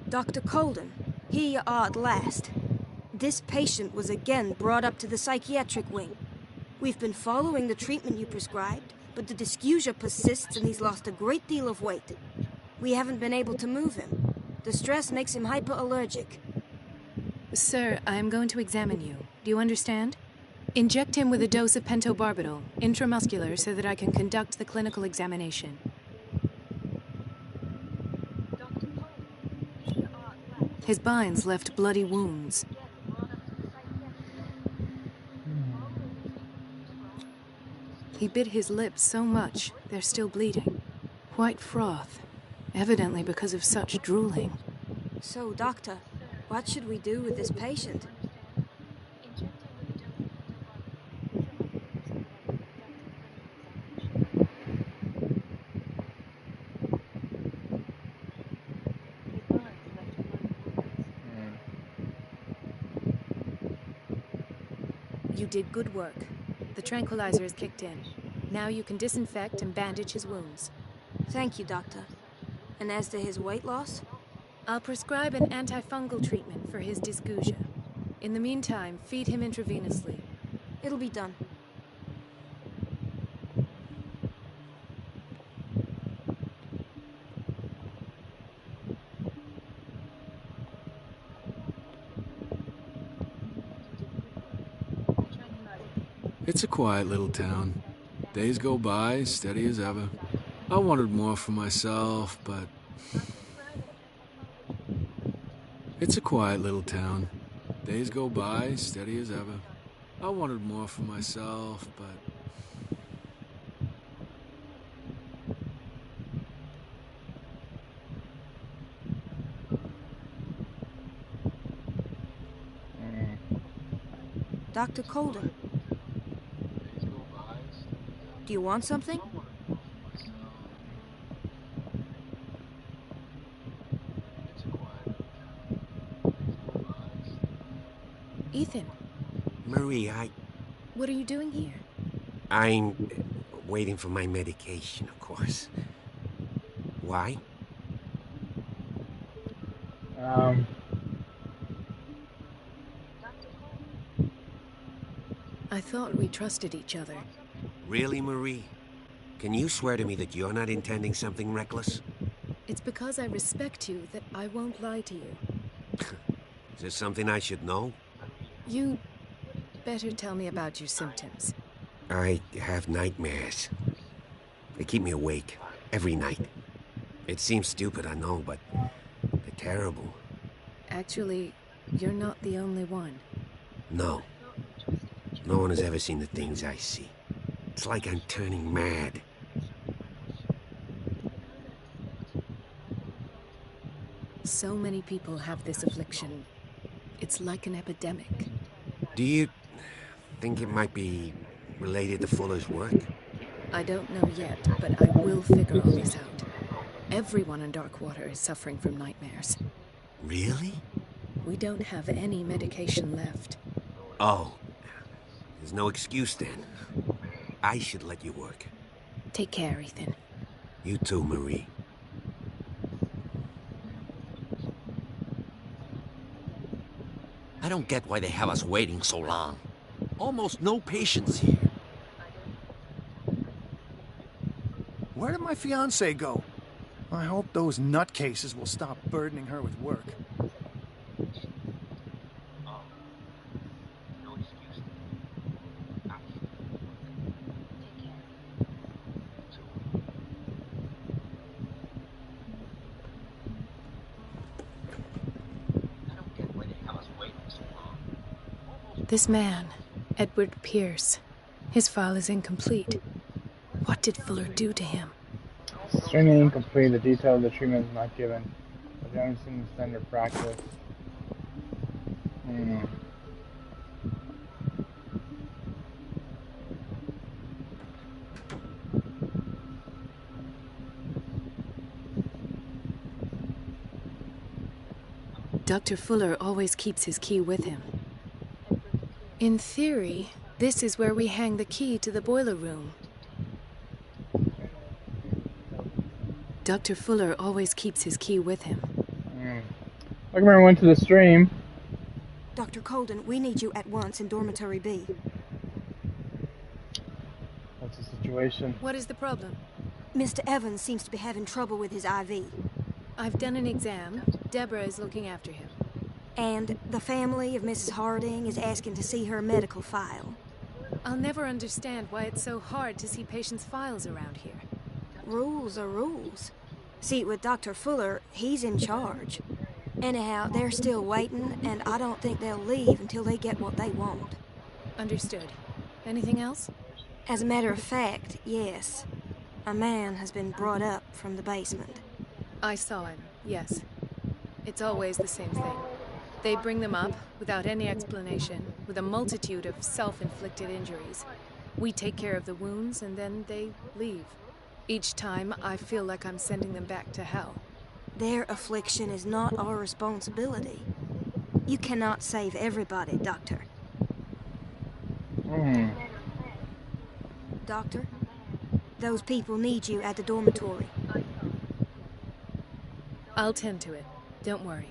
Dr. Colden, here you are at last. This patient was again brought up to the psychiatric wing. We've been following the treatment you prescribed, but the dysgeusia persists and he's lost a great deal of weight. We haven't been able to move him. The stress makes him hyperallergic. Sir, I am going to examine you. Do you understand? Inject him with a dose of pentobarbital, intramuscular, so that I can conduct the clinical examination. His binds left bloody wounds. He bit his lips so much, they're still bleeding. White froth, evidently because of such drooling. So, Doctor, what should we do with this patient? You did good work. The tranquilizer is kicked in. Now you can disinfect and bandage his wounds. Thank you, Doctor. And as to his weight loss? I'll prescribe an antifungal treatment for his dysgeusia. In the meantime, feed him intravenously. It'll be done. It's a quiet little town. Days go by, steady as ever. I wanted more for myself, but... It's a quiet little town. Days go by, steady as ever. I wanted more for myself, but... Dr. Colden. Do you want something? Ethan. Marie, What are you doing here? I'm waiting for my medication, of course. Why? I thought we trusted each other. Really, Marie? Can you swear to me that you're not intending something reckless? It's because I respect you that I won't lie to you. Is there something I should know? You better tell me about your symptoms. I have nightmares. They keep me awake every night. It seems stupid, I know, but they're terrible. Actually, you're not the only one. No. No one has ever seen the things I see. It's like I'm turning mad. So many people have this affliction. It's like an epidemic. Do you think it might be related to Fuller's work? I don't know yet, but I will figure all this out. Everyone in Darkwater is suffering from nightmares. Really? We don't have any medication left. Oh. There's no excuse then. I should let you work. Take care, Ethan. You too, Marie. I don't get why they have us waiting so long. Almost no patients here. Where did my fiancée go? I hope those nutcases will stop burdening her with work. This man, Edward Pierce, his file is incomplete. What did Fuller do to him? Extremely incomplete. The detail of the treatment is not given. But they haven't seen the standard practice. Dr. Fuller always keeps his key with him. In theory, this is where we hang the key to the boiler room. Dr. Fuller always keeps his key with him. I remember I went to the stream. Dr. Colden, we need you at once in Dormitory B. What's the situation? What is the problem? Mr. Evans seems to be having trouble with his IV. I've done an exam. Deborah is looking after him. And the family of Mrs. Harding is asking to see her medical file. I'll never understand why it's so hard to see patients' files around here. Rules are rules. See, with Dr. Fuller, he's in charge. Anyhow, they're still waiting, and I don't think they'll leave until they get what they want. Understood. Anything else? As a matter of fact, yes. A man has been brought up from the basement. I saw him, yes. It's always the same thing. They bring them up, without any explanation, with a multitude of self-inflicted injuries. We take care of the wounds, and then they leave. Each time, I feel like I'm sending them back to hell. Their affliction is not our responsibility. You cannot save everybody, Doctor. Doctor, those people need you at the dormitory. I'll tend to it. Don't worry.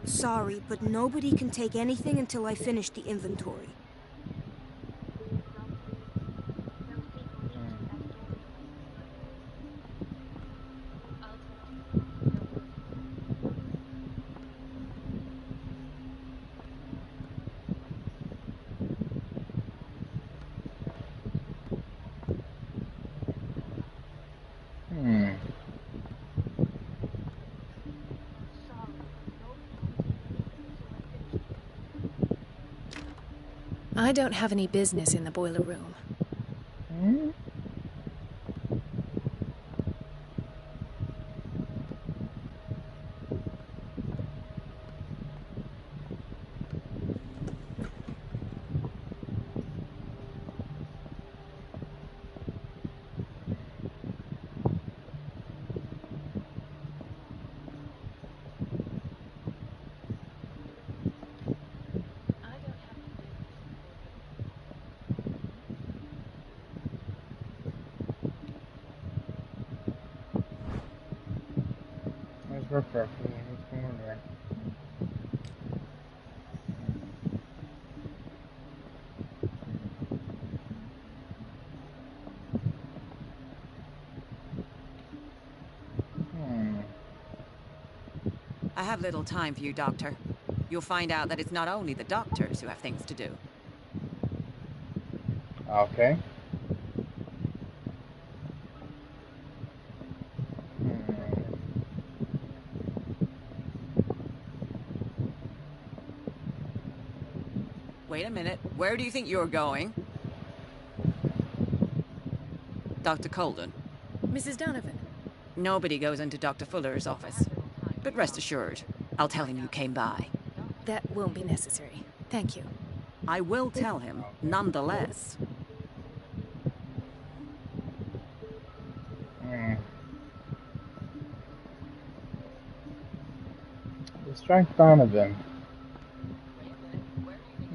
Sorry, but nobody can take anything until I finish the inventory. I don't have any business in the boiler room. I have little time for you, Doctor. You'll find out that it's not only the doctors who have things to do. Okay. Wait a minute. Where do you think you're going? Dr. Colden. Mrs. Donovan. Nobody goes into Dr. Fuller's office. But rest assured, I'll tell him you came by. That won't be necessary. Thank you. I will tell him, nonetheless. Distract Donovan.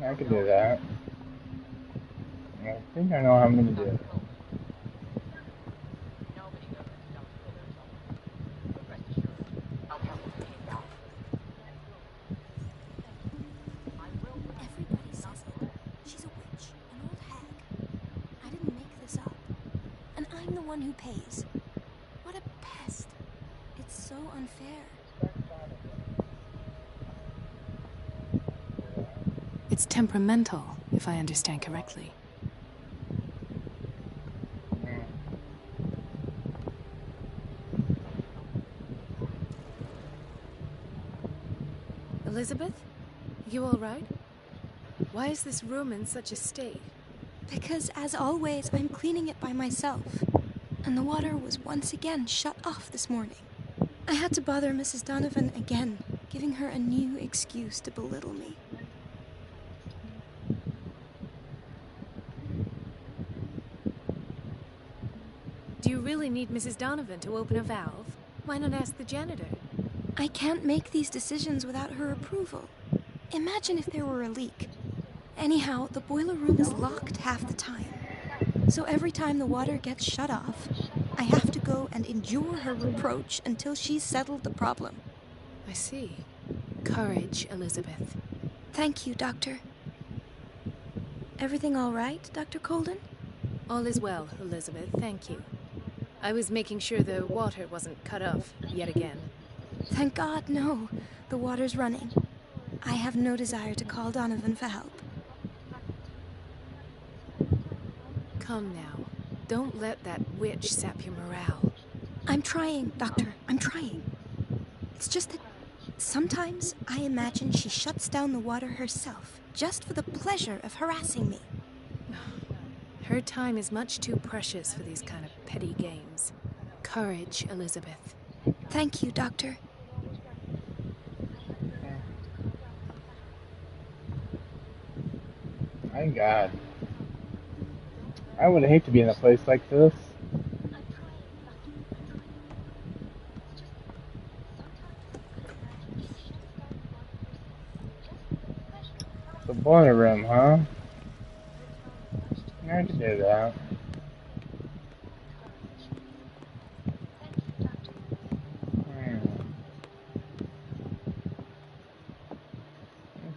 I can do that. I think I know how I'm going to do it. Everybody says it. She's a witch, an old hag. I didn't make this up. And I'm the one who pays. What a pest. It's so unfair. It's temperamental, if I understand correctly. Elizabeth? You all right? Why is this room in such a state? Because, as always, I'm cleaning it by myself. And the water was once again shut off this morning. I had to bother Mrs. Donovan again, giving her a new excuse to belittle me. Do you really need Mrs. Donovan to open a valve? Why not ask the janitor? I can't make these decisions without her approval. Imagine if there were a leak. Anyhow, the boiler room is locked half the time. So every time the water gets shut off, I have to go and endure her reproach until she's settled the problem. I see. Courage, Elizabeth. Thank you, Doctor. Everything all right, Dr. Colden? All is well, Elizabeth, thank you. I was making sure the water wasn't cut off yet again. Thank God, no. The water's running. I have no desire to call Donovan for help. Come now. Don't let that witch sap your morale. I'm trying, Doctor. I'm trying. It's just that sometimes I imagine she shuts down the water herself, just for the pleasure of harassing me. Her time is much too precious for these kind of petty games. Courage, Elizabeth. Thank you, Doctor. My God. I would hate to be in a place like this. The boiler room, huh? I can do that.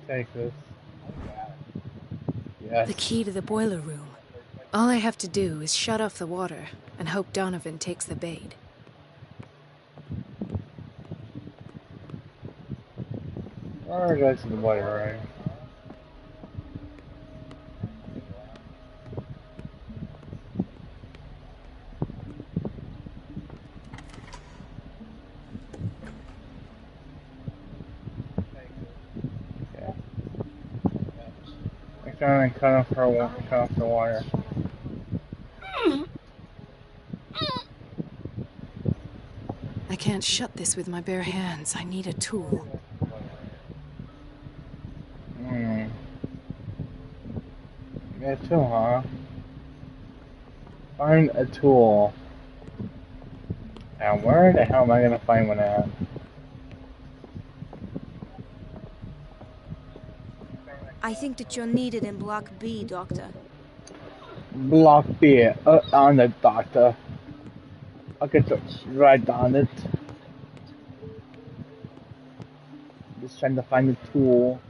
Take this. Yes. The key to the boiler room. All I have to do is shut off the water and hope Donovan takes the bait. Or go to the boiler room. Trying to cut off the water. I can't shut this with my bare hands. I need a tool. Yeah, tool, huh? Find a tool. Now, where the hell am I gonna find one at? I think that you're needed in Block B, Doctor. Block B, on it, Doctor. I'll get right on it. Just trying to find the tool.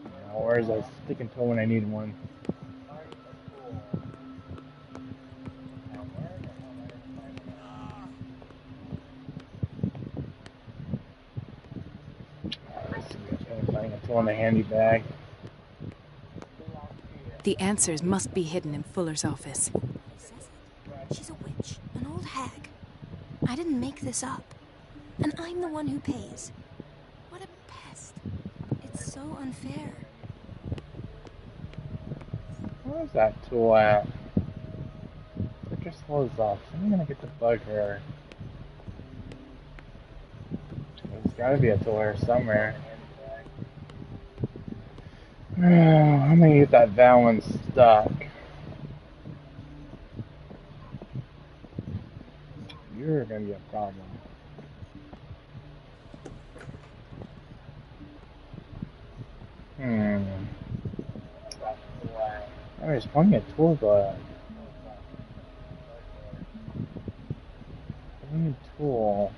Now, where's that sticking tool when I need one? On the handy bag. The answers must be hidden in Fuller's office. She's a witch, an old hag. I didn't make this up. And I'm the one who pays. What a pest. It's so unfair. Where's that tool at? Put your clothes off. I'm gonna get to bug her. There's gotta be a tool here somewhere. I'm gonna get that one stuck. You're gonna be a problem. There's plenty of tools, but I need a tool.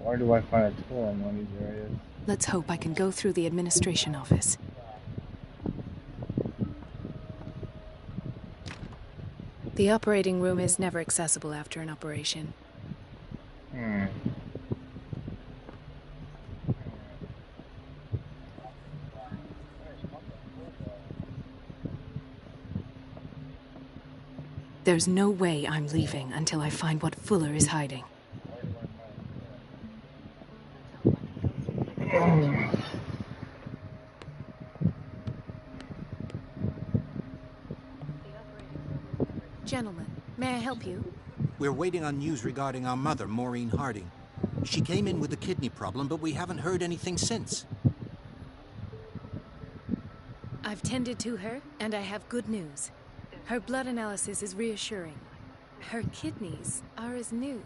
Where do I find a tool in one of these areas? Let's hope I can go through the administration office. The operating room is never accessible after an operation. There's no way I'm leaving until I find what Fuller is hiding. Gentlemen, may I help you? We're waiting on news regarding our mother, Maureen Harding. She came in with a kidney problem, but we haven't heard anything since. I've tended to her, and I have good news. Her blood analysis is reassuring. Her kidneys are as new.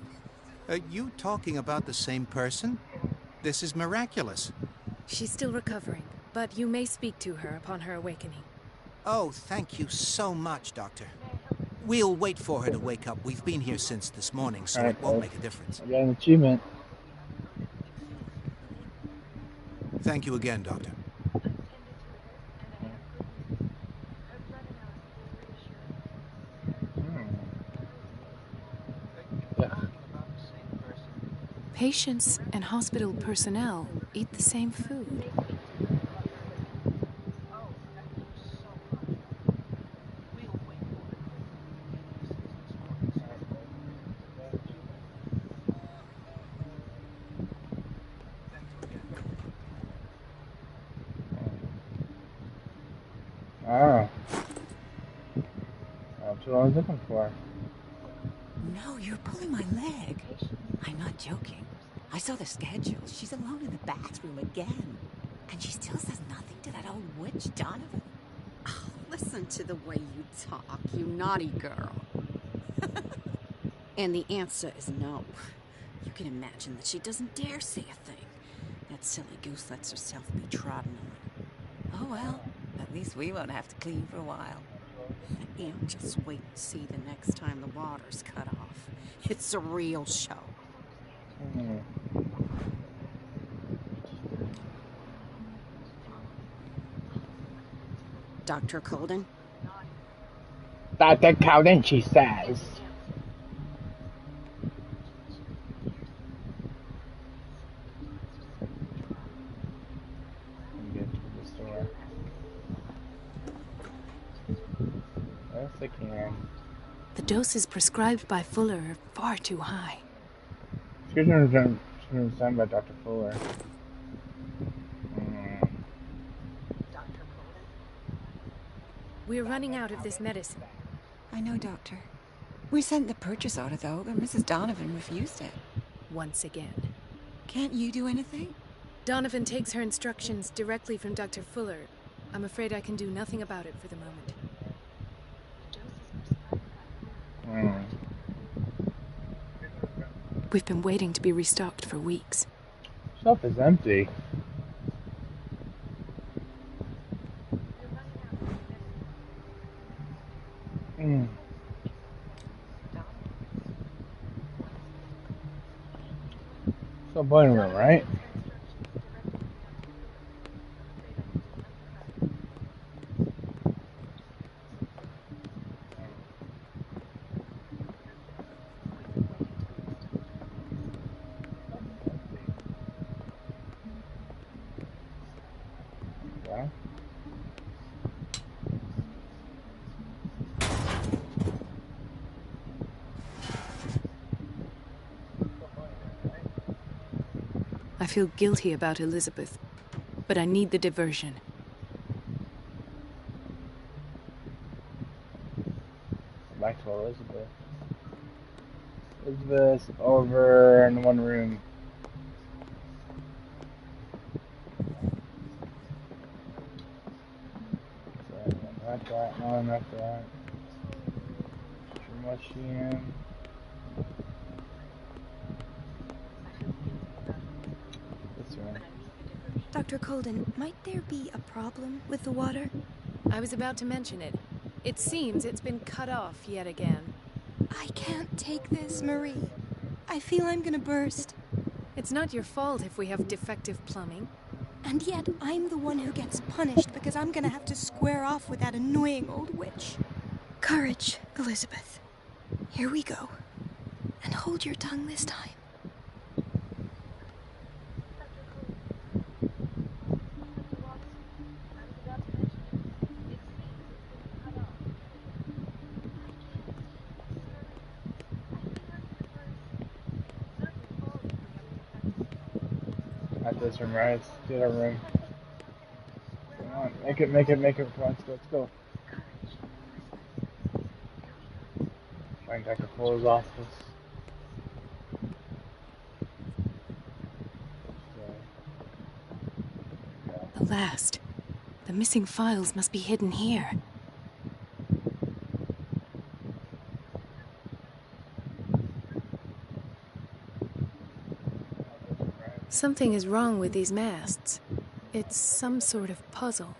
Are you talking about the same person? This is miraculous. She's still recovering, but you may speak to her upon her awakening. Oh, thank you so much, Doctor. We'll wait for her to wake up. We've been here since this morning, so it won't make a difference. I got an achievement. Thank you again, Doctor. Patients and hospital personnel eat the same food. Ah. That's what I was looking for. No, you're pulling my leg. I'm not joking. I saw the schedule. She's alone in the bathroom again. And she still says nothing to that old witch, Donovan. Oh, listen to the way you talk, you naughty girl. And the answer is no. You can imagine that she doesn't dare say a thing. That silly goose lets herself be trodden on. Oh, well, at least we won't have to clean for a while. And just wait and see the next time the water's cut off. It's a real show. Dr. Colden? Dr. Colden, she says. Get to the store. Yes, I can. The doses prescribed by Fuller are far too high. Excuse me, it's done by Dr. Fuller. We're running out of this medicine. I know, Doctor. We sent the purchase order, though, but Mrs. Donovan refused it. Once again. Can't you do anything? Donovan takes her instructions directly from Dr. Fuller. I'm afraid I can do nothing about it for the moment. We've been waiting to be restocked for weeks. Shelf is empty. So boiling room, right? Yeah. I feel guilty about Elizabeth, but I need the diversion. Back to Elizabeth. Elizabeth's over in one room. So, not that, not enough for that. Too much in. This one. Dr. Colden, might there be a problem with the water? I was about to mention it. It seems it's been cut off yet again. I can't take this, Marie. I feel I'm gonna burst. It's not your fault if we have defective plumbing. And yet, I'm the one who gets punished because I'm gonna have to square off with that annoying old witch. Courage, Elizabeth. Here we go. And hold your tongue this time. Not this room, right? It's the other room. Come on, make it. Come on, let's go. Find Dr. Fuller's office. The last. The missing files must be hidden here. Something is wrong with these masts. It's some sort of puzzle.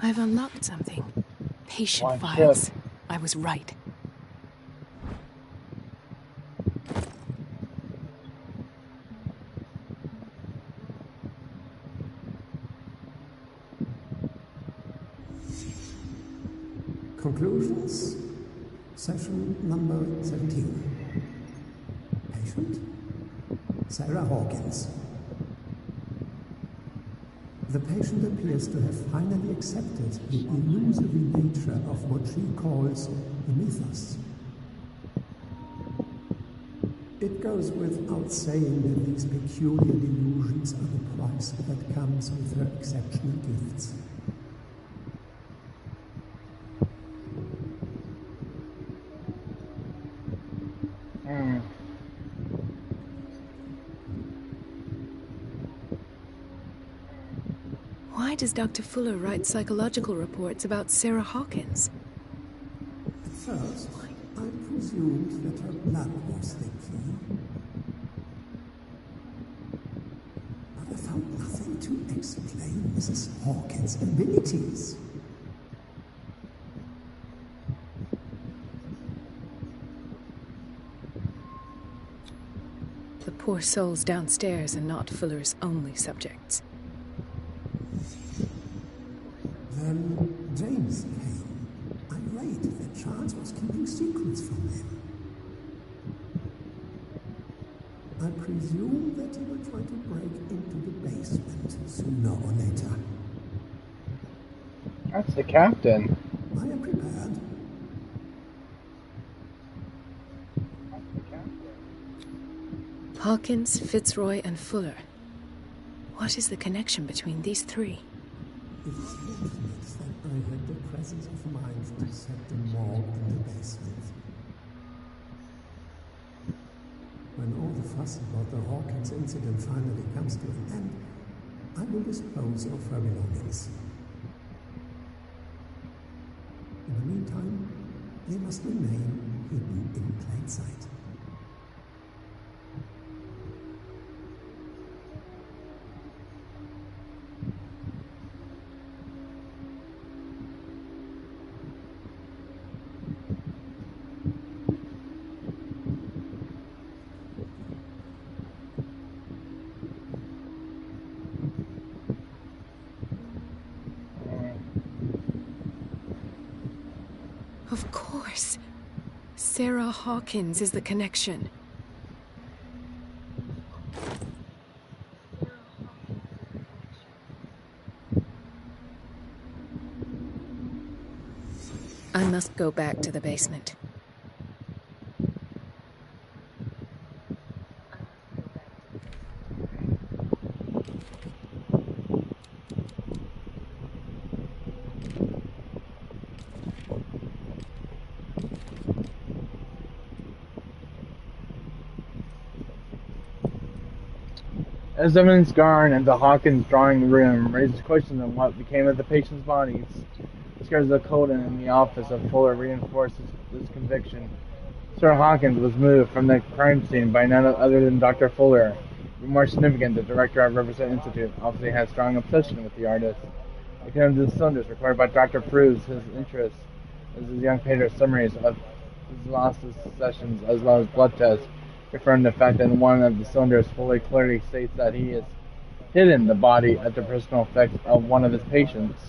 I've unlocked something. Patient files. I was right. Conclusions. Session number 17. Patient, Sarah Hawkins. The patient appears to have finally accepted the illusory nature of what she calls the mythos. It goes without saying that these peculiar delusions are the price that comes with her exceptional gifts. Why does Dr. Fuller write psychological reports about Sarah Hawkins? At first, I presumed that her blood was the key. But I found nothing to explain Mrs. Hawkins' abilities. The poor souls downstairs are not Fuller's only subjects. Then James came. Irate that Charles was keeping secrets from him. I presume that he will try to break into the basement sooner or later. That's the captain. I am prepared. Hawkins, Fitzroy, and Fuller. What is the connection between these three? It is fortunate that I had the presence of mind to set the morgue in the basement. When all the fuss about the Hawkins incident finally comes to an end, I will dispose of her belongings. In the meantime, they must remain hidden in plain sight. Of course. Sarah Hawkins is the connection. I must go back to the basement. As evidence garnered in the Hawkins drawing room raises questions on what became of the patient's bodies, scares the Colden in the office of Fuller reinforces this conviction. Sir Hawkins was moved from the crime scene by none other than Dr. Fuller. More significant, the director of Riverside Institute obviously has strong obsession with the artist. The kind of the cylinders required by Dr. proves his interest as his young painter's summaries of his lost sessions as well as blood tests, referring to the fact that one of the cylinders fully clearly states that he has hidden the body at the personal effects of one of his patients.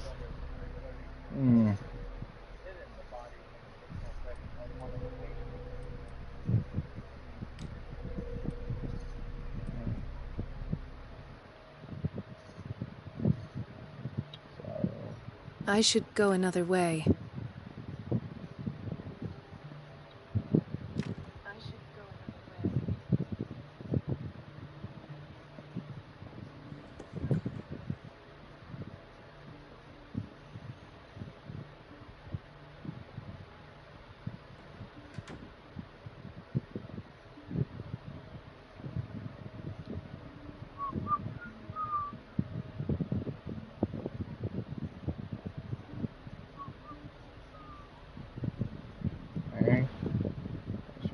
I should go another way.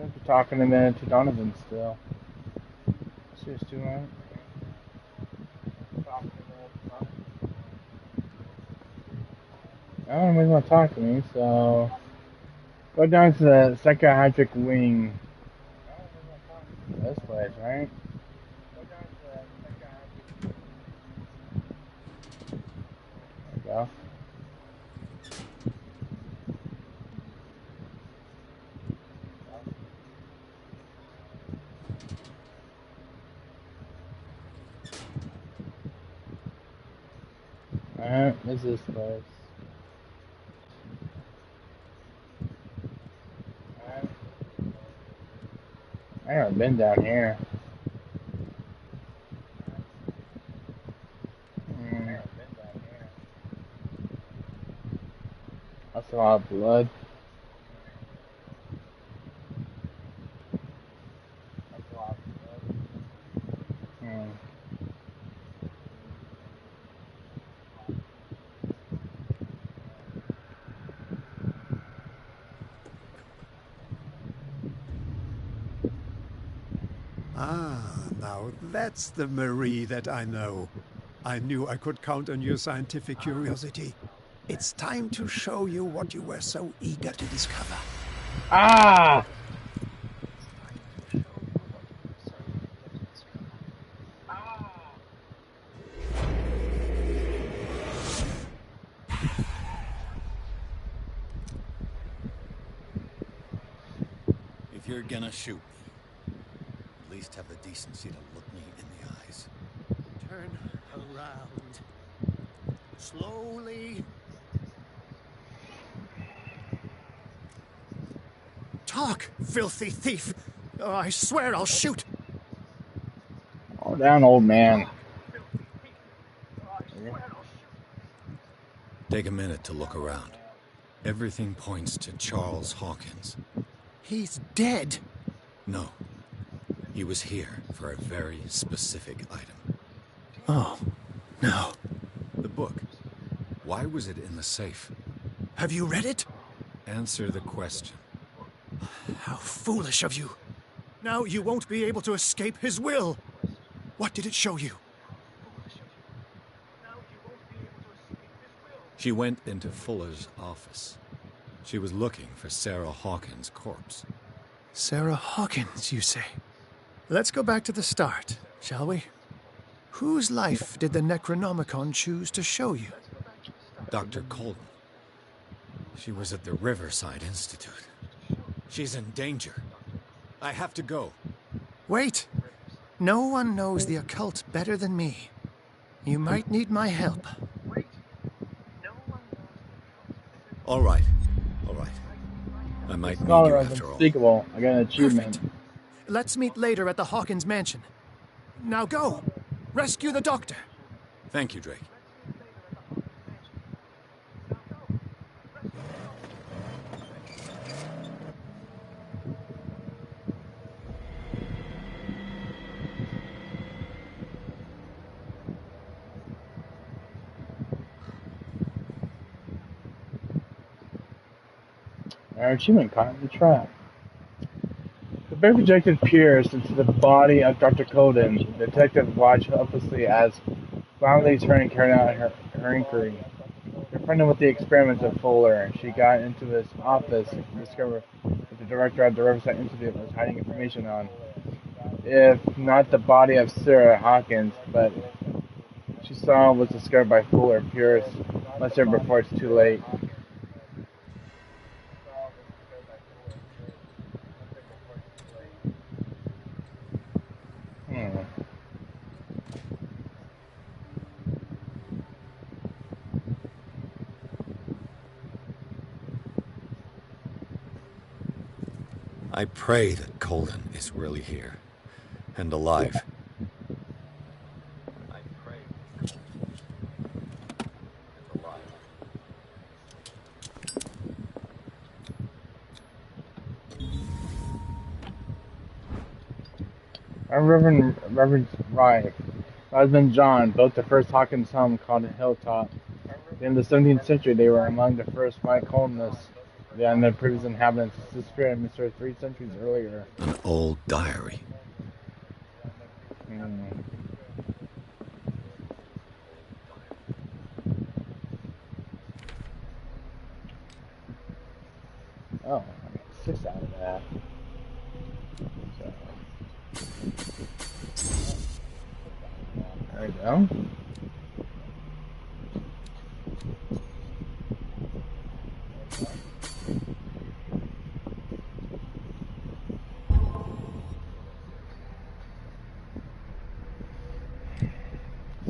I've been talking a minute to Donovan still. She was too late. I don't really want to talk to me, so go down to the psychiatric wing. This place, right? There we go. Alright, this is this place. I haven't been down here. That's a lot of blood. Ah, now that's the Marie that I know. I knew I could count on your scientific curiosity. It's time to show you what you were so eager to discover. Ah! If you're gonna shoot me, at least have the decency to look me in the eyes. Turn around. Slowly. Talk, filthy thief! Oh, I swear I'll shoot! Oh, down, old man. Take a minute to look around. Everything points to Charles Hawkins. He's dead! No. He was here for a very specific item. Oh, no. The book. Why was it in the safe? Have you read it? Answer the question. How foolish of you. Now you won't be able to escape his will. What did it show you? She went into Fuller's office. She was looking for Sarah Hawkins' corpse. Sarah Hawkins, you say? Let's go back to the start, shall we? Whose life did the Necronomicon choose to show you? Dr. Colden. She was at the Riverside Institute. She's in danger. I have to go. Wait. No one knows the occult better than me. You might need my help. All right. All right. I might need you after all. Unspeakable. I got an achievement. Perfect. Let's meet later at the Hawkins mansion. Now go. Rescue the doctor. Thank you, Drake. Our achievement caught in the trap. The bear projected Pierce into the body of Dr. Colden. The detective watched helplessly as violently turned carried out her inquiry. Confronted with the experiments of Fuller, she got into his office and discovered that the director of the Riverside Institute was hiding information on, if not the body of Sarah Hawkins, but she saw was discovered by Fuller. Pierce must have before it's too late. I pray that Colden is really here and alive. I pray. And alive. Reverend Wright, husband John, built the first Hawkins home called Hilltop. In the 17th century, they were among the first white colonists and the previous inhabitants disappeared in Mr. 3 centuries earlier. An old diary. Oh, I got 6 out of that. So. There we go.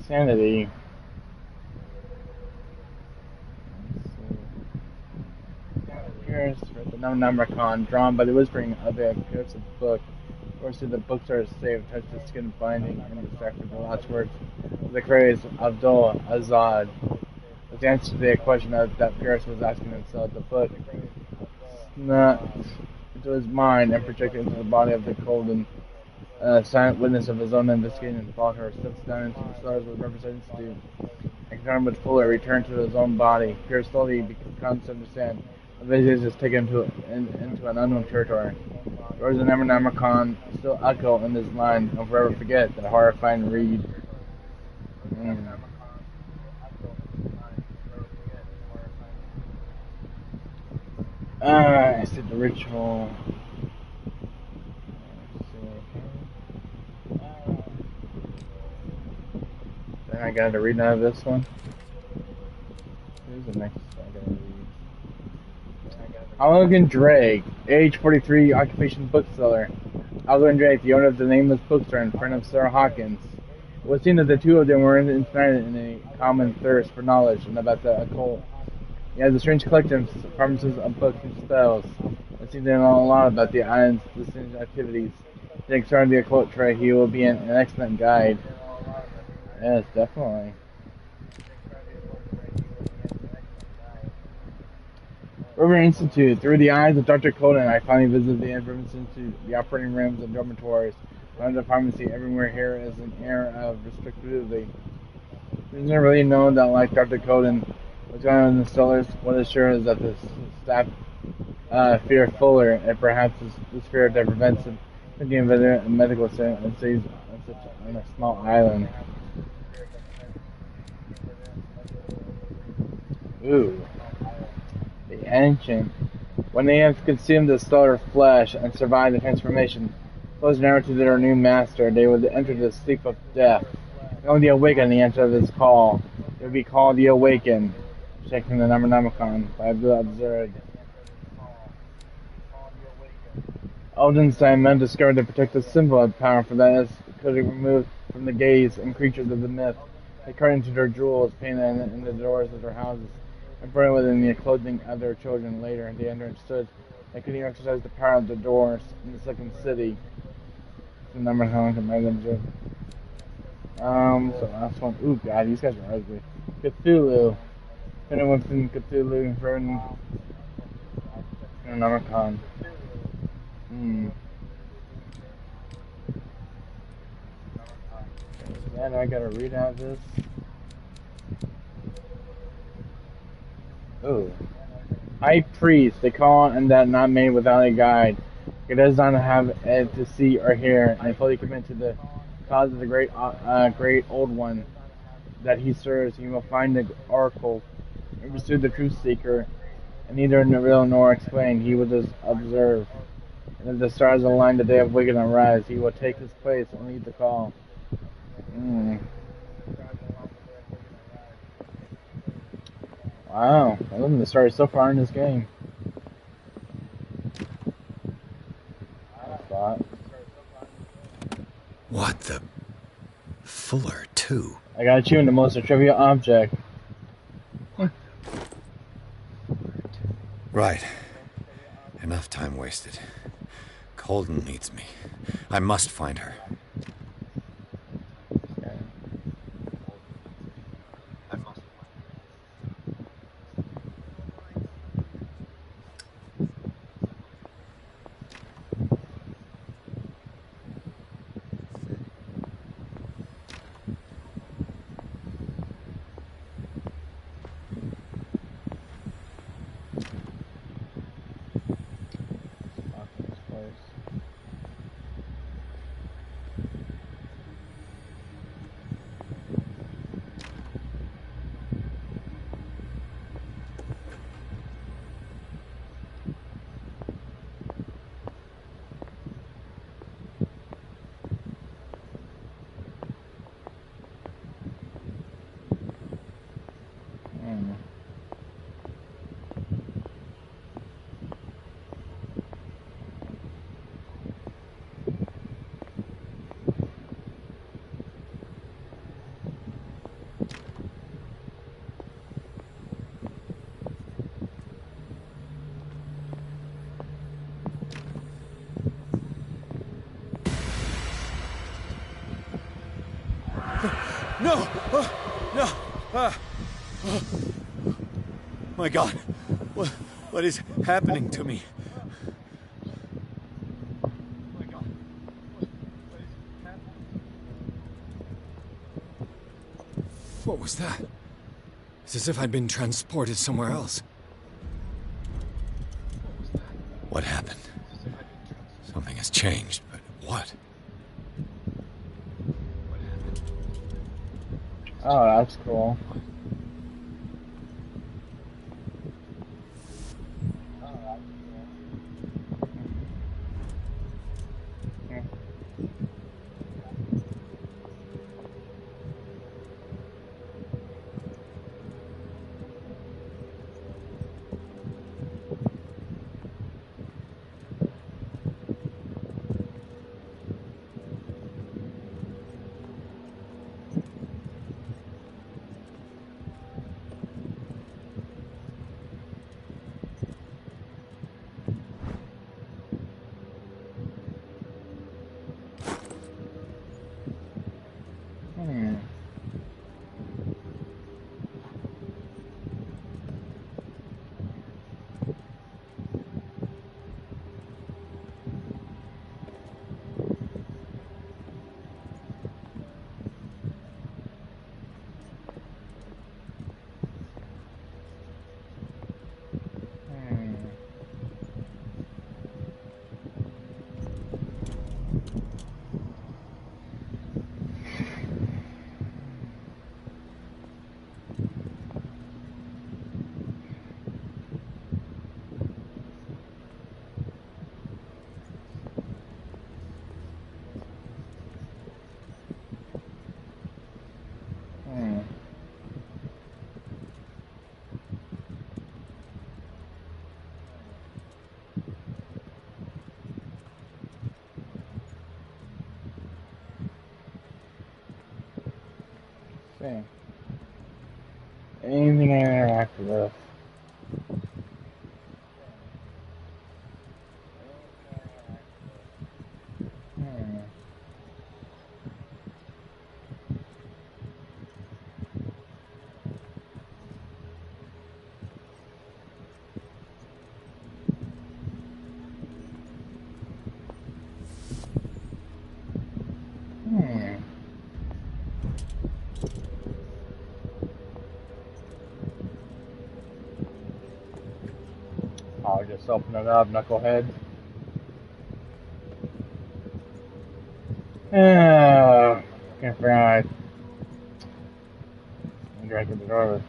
Sanity. Here's the Necronomicon, drawn by the whispering of the accursed book. Or see the books are saved, touch the skin binding, and decipher the last words of the craze Abdul Azad. With the answer to the question that Pierce was asking himself, the book snapped into his mind and projected into the body of the cold and silent witness of his own investigation and followed her steps down into the stars with Representative Institute. And confronted with Fuller, returned to his own body. Pierce slowly becomes to understand the vision is taken into an unknown territory. The words of Necronomicon still echo in his mind, and forever forget that horrifying read. I said the ritual. Then I gotta read out of this one. Here's the next one I gotta read. Logan Drake, age 43, occupation bookseller. Logan Drake, the owner of the nameless bookstore and friend of Sarah Hawkins. It was seen that the two of them were united in a common thirst for knowledge and about the occult. He has a strange collection of pharmacies of books and spells. It seems to know a lot about the island's distinct activities. Jake started the occult trade. He will be an excellent guide. Yes, definitely. River Institute. Through the eyes of Dr. Coden, I finally visited the River Institute, the operating rooms and dormitories. Under the pharmacy, everywhere here is an air of restrictivity. It's not really known that, like Dr. Coden, what's going on in the cellars. What is sure is that the staff fear Fuller, and perhaps this fear that prevents him from getting a medical assistance and stays on a small island. Ooh. The ancient. When they have consumed the stellar flesh and survived the transformation, close never to their new master, they would enter the sleep of death. Only the awakened the answer of his call. They would be called the awakened. Checking the Necronomicon by Absurd. Eldenstein men discovered the protective symbol of power for that is could be removed from the gaze and creatures of the myth. They cut into their jewels, painted in the doors of their houses, and burned within the clothing of their children. Later, they understood they could exercise the power of the doors in the second city. The number of how can observe. So last one. Ooh, God, these guys are ugly. Cthulhu. Anyone from Cthulhu, Vernon, Necronomicon. Then I gotta read out this. Oh. High Priest, they call and that not made without a guide. He does not have it to see or hear, and fully commit to the cause of the great old one that he serves. He will find the oracle and pursue the truth seeker, and neither reveal nor explain. He will just observe. And if the stars align the day of wicked and rise, he will take his place and lead the call. Wow, I love the story so far in this game. What the? Fuller, too. I got you in the most trivial object. Right. Enough time wasted. Colden needs me. I must find her. No! No! My God! What is happening to me? What was that? It's as if I'd been transported somewhere else. What happened? Something has changed, but what? Oh, that's cool. Okay. Anything I interact with. I'll just open it up, knucklehead. Can't figure out. I'm drinking the door.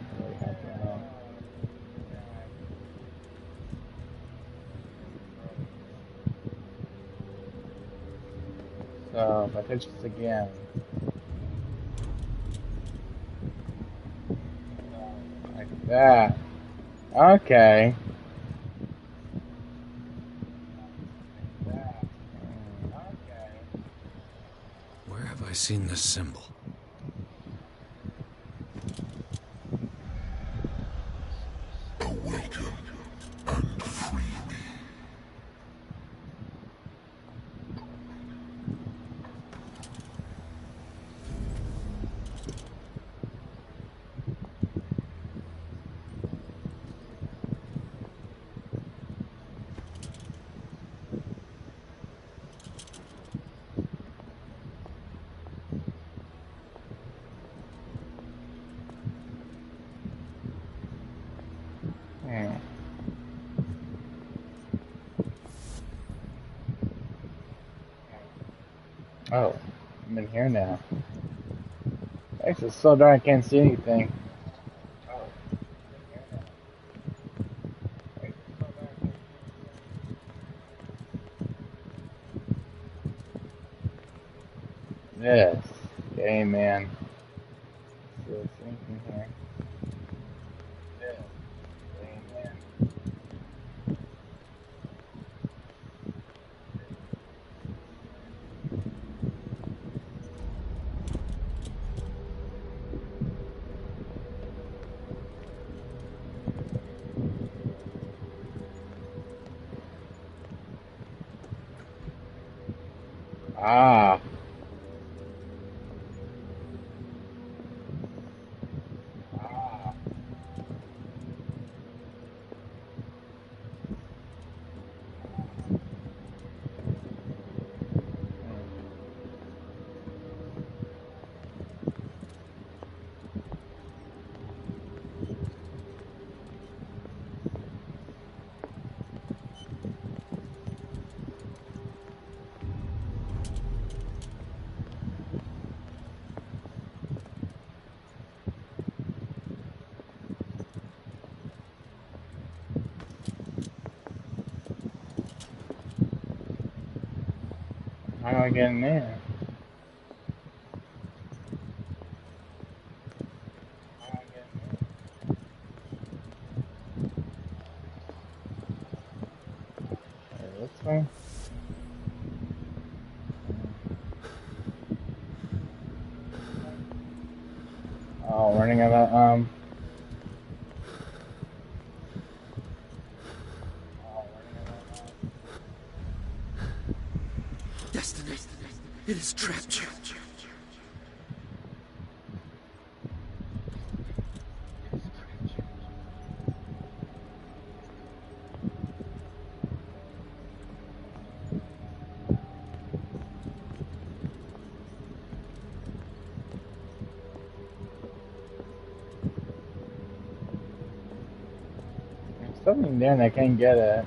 So, if I touch this again. Like that. Okay. Where have I seen this symbol? Awaken and free me. Oh, I'm in here now. Actually, it's so dark I can't see anything. Yes. Okay, man. So it's in here. Yes. Okay, man. Ah. I get in there? This way? Oh, running out of, Destiny, it has trapped you. there's something there and I can't get it.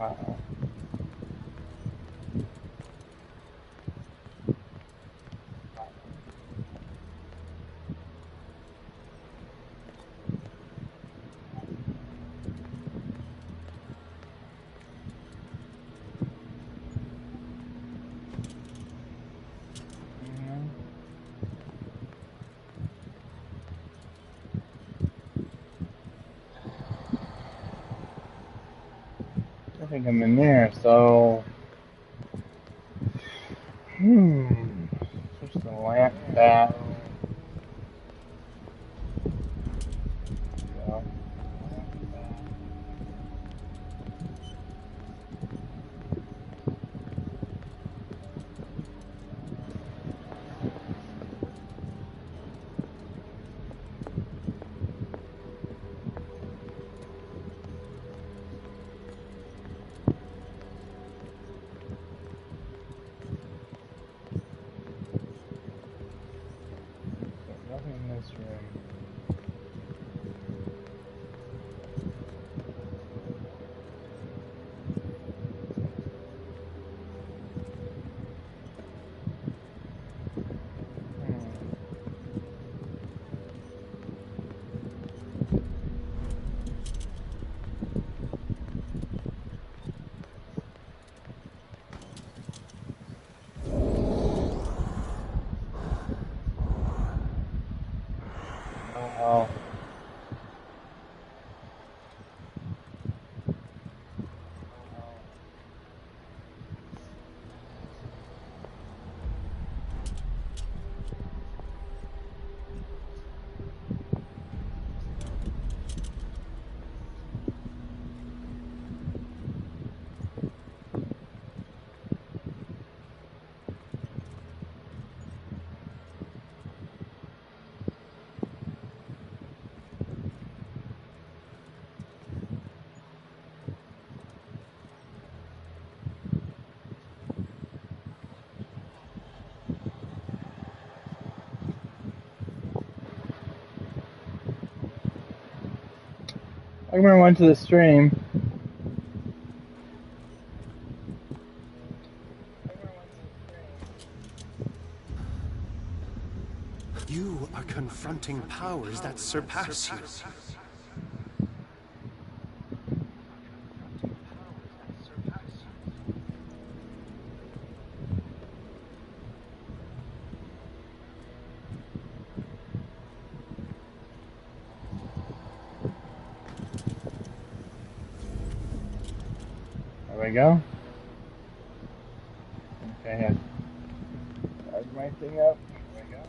Uh-oh. I think I'm in there, so... Switch the lamp back. Go. There's nothing in this room. Oh. I remember I went to the stream. You are confronting powers that surpass you. There we go. Okay, I charge my thing up. There we go.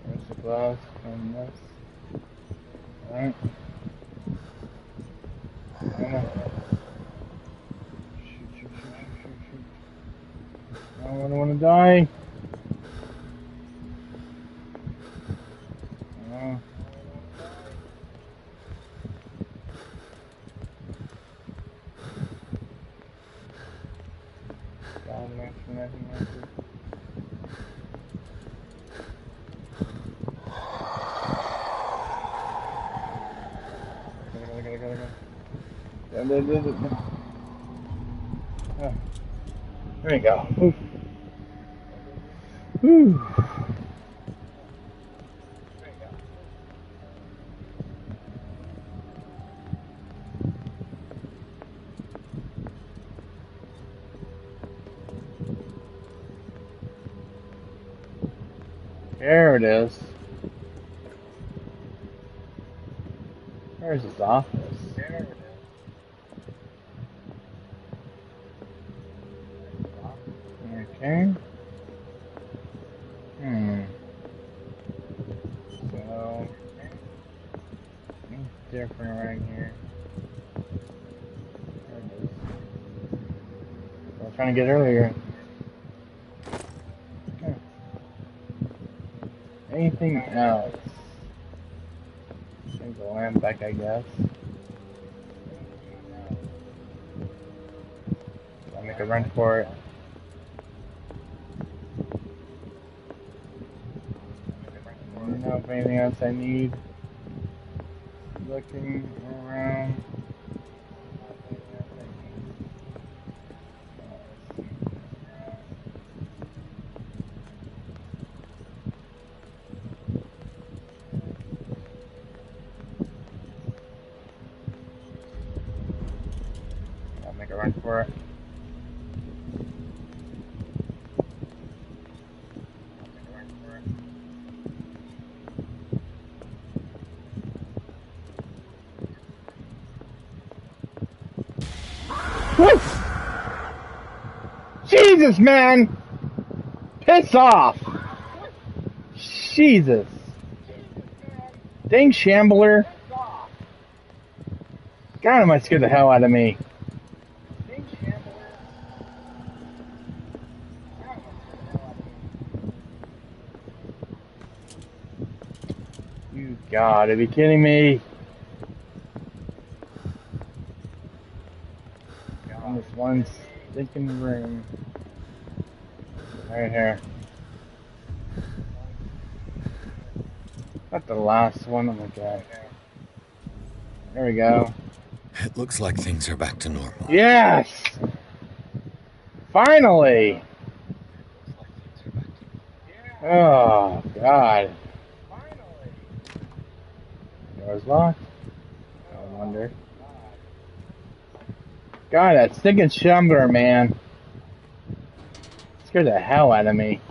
There's the glass and this. Alright. Shoot. I don't want to die. There we go. Oof. Whew. There it is. Where's his office? Okay. So, it's different right here. There it is. I was trying to get earlier. Anything else? There's a lamp back, I guess. I'll make a run for it. I don't know if anything else I need. Looking around. I'll make a run for it. Woo! Jesus, man! Piss off! Jesus. Dang shambler. God, it might scare the hell out of me. You gotta be kidding me. In this one stinking room. Right here. Not the last one. Oh my god. There we go. It looks like things are back to normal. Yes! Finally! Oh, God. Door's locked. I wonder. God, that stinking shambler, man. Scared the hell out of me.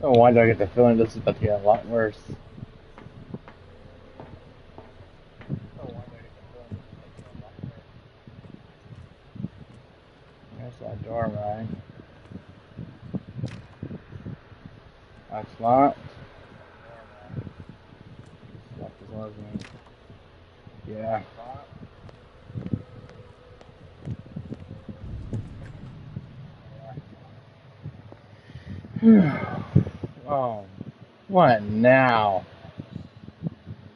Oh, why do I get the feeling this is about to get a lot worse? There's that door, right? That's locked. It's locked as well as me. Yeah. Oh, what now?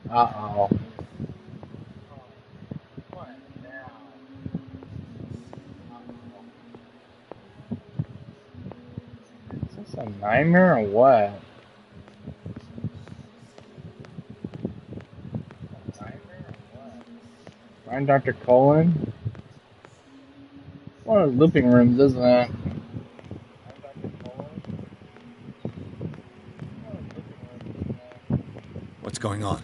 Uh-oh. Is this a nightmare or what? Find Dr. Colin? One of those looping rooms, isn't it? What's going on?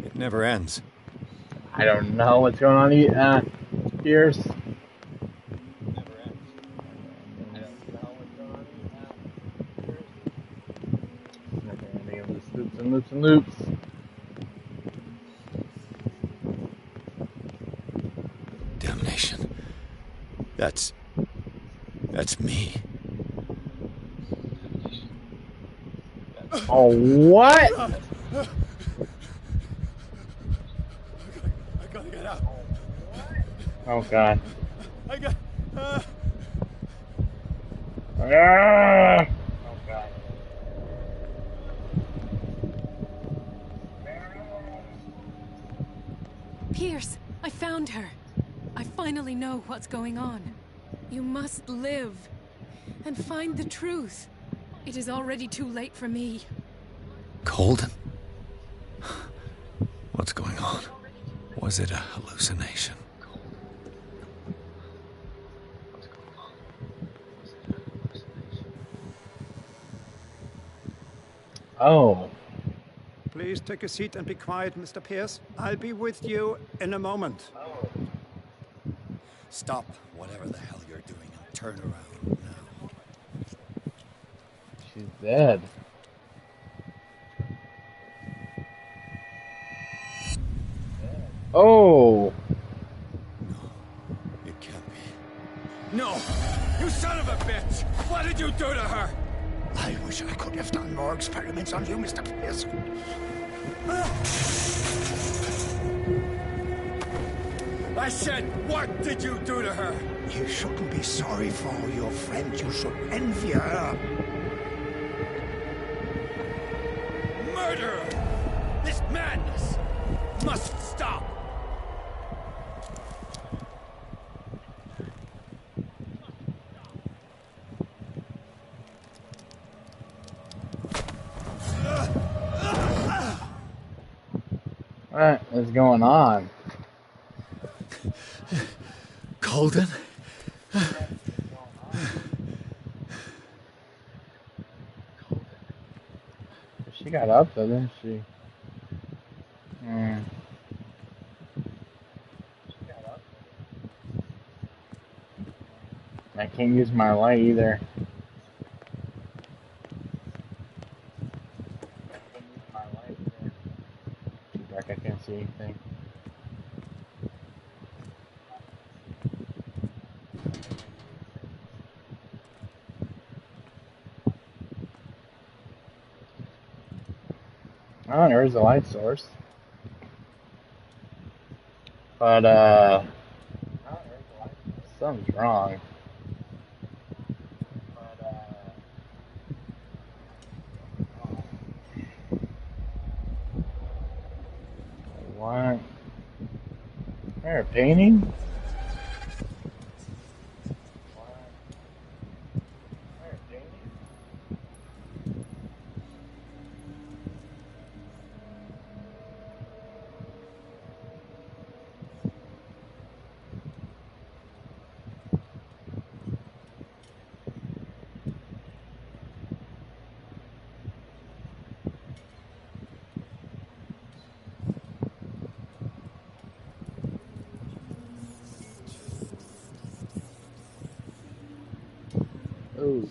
It never ends. I don't know what's going on, Pierce. and loops and loops. Damnation. That's me. Oh, what? I gotta get out. Oh, God. I got. Ah! Oh, God. Pierce, I found her. I finally know what's going on. You must live and find the truth. It is already too late for me. Colden? What's going on? Was it a hallucination? Oh. Please take a seat and be quiet, Mr. Pierce. I'll be with you in a moment. Stop whatever the hell you're doing and turn around now. She's dead. Oh. It can't be. No! You son of a bitch! What did you do to her? I wish I could have done more experiments on you, Mr. Pierce. I said, what did you do to her? You shouldn't be sorry for your friend. You should envy her. Murderer! This madness must stop! What is going on? Colden? She got up though, didn't she? I can't use my light either. Too dark, I can't see anything. Oh, there's the light source. But, something's wrong. What? There a painting? Oh.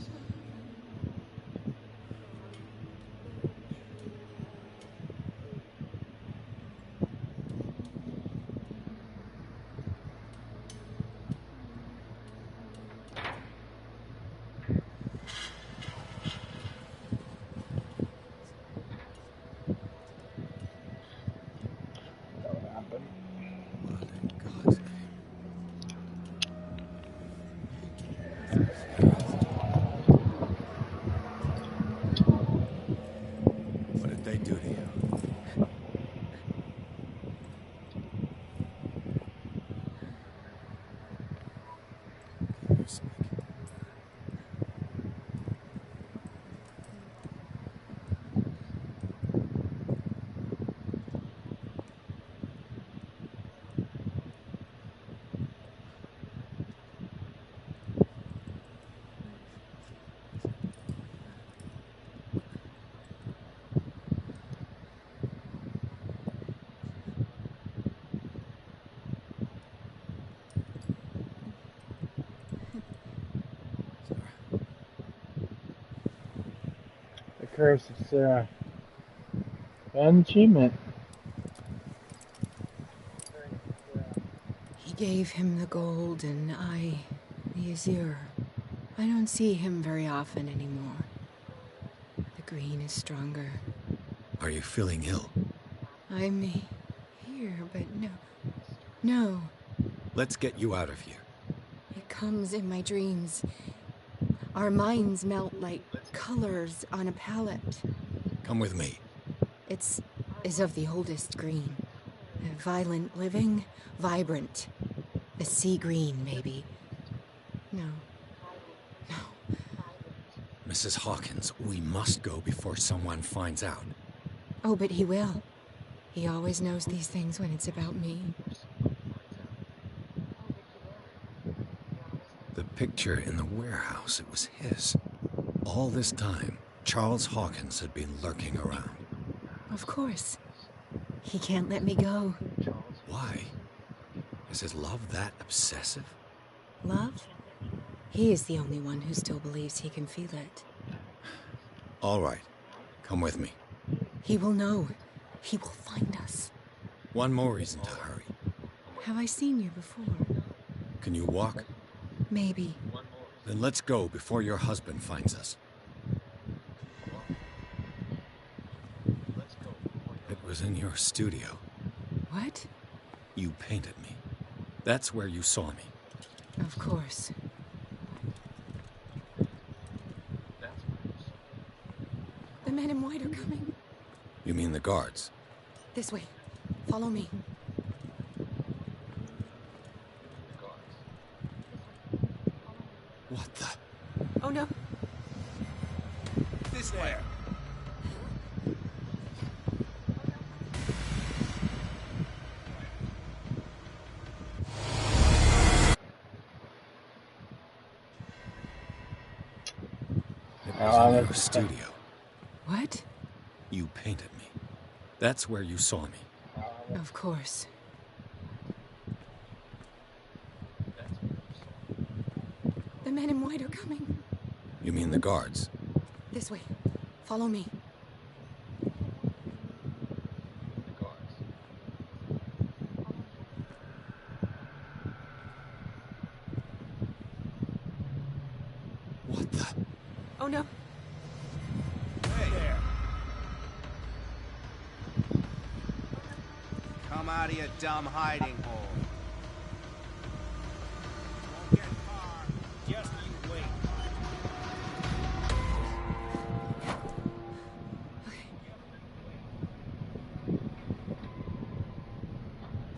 What did they do to you? You're sick. The curse of Sarah. An achievement. He gave him the gold and I the azure. I don't see him very often anymore. The green is stronger. Are you feeling ill? I'm here, but no. Let's get you out of here. It comes in my dreams. Our minds melt like colors on a palette. Come with me. It's of the oldest green. Violent living, vibrant. A sea green, maybe. No. Mrs. Hawkins, we must go before someone finds out. Oh, but he will. He always knows these things when it's about me. The picture in the warehouse, it was his. All this time, Charles Hawkins had been lurking around. Of course. He can't let me go. Why? Is his love that obsessive? Love? He is the only one who still believes he can feel it. All right. Come with me. He will know. He will find us. One more reason to hurry. Have I seen you before? Can you walk? Maybe. Then let's go before your husband finds us. It was in your studio. What? You painted me. That's where you saw me. Of course. The men in white are coming. You mean the guards? This way. Follow me. What the? Oh no. This way. It was in your studio. What? You painted me. That's where you saw me. Of course. The men in white are coming. You mean the guards? This way. Follow me. What the? Oh no. Hey there. Come out of your dumb hiding hole. Won't get far. Just you wait.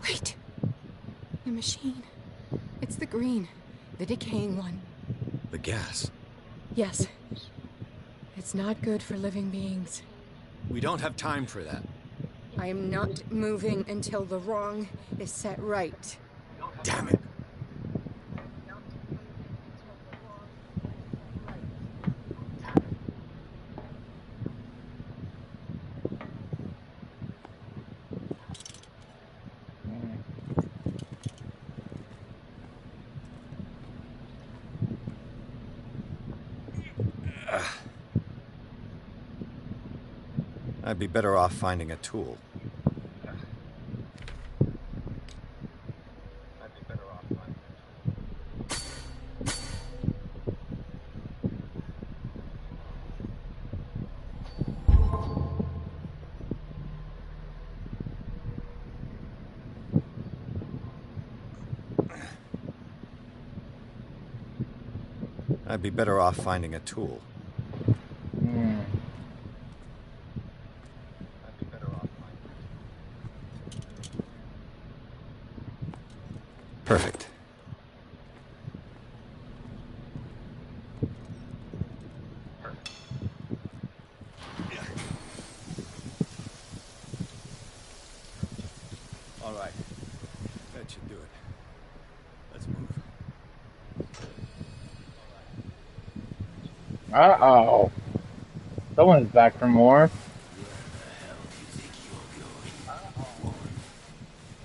Wait. The machine. It's the green. The decaying one. The gas. Yes. It's not good for living beings. We don't have time for that. I am not moving until the wrong is set right. Damn it. I'd be better off finding a tool. I'd be better off finding a tool. Perfect. All right. That should do it. Let's move. Uh-oh. Someone's back for more.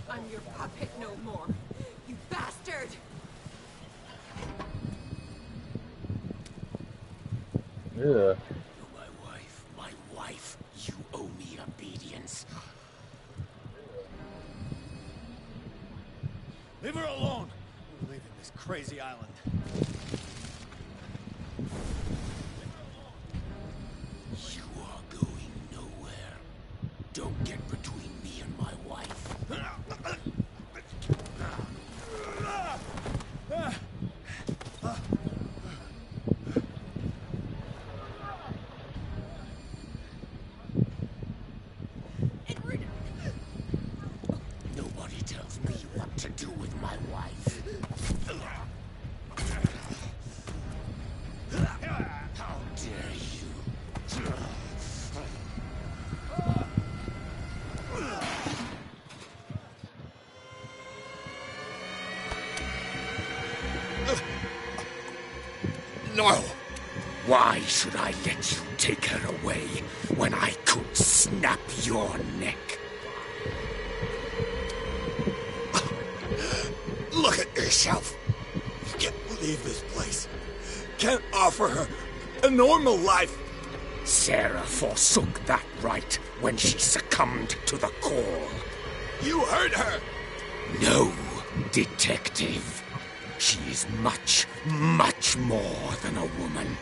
I'm your puppet no more, you bastard! Yeah. My wife, you owe me obedience. hands. Leave her alone. We're leaving this crazy island. You are going nowhere. Don't get between me and my wife. Nobody tells me what to do with my wife. How dare you? No! Why should I let you take her away when I could snap your neck? Look at yourself. You can't leave this place. Can't offer her a normal life. Sarah forsook that right when she succumbed to the call. You hurt her. No, detective. She is much, much more than a woman.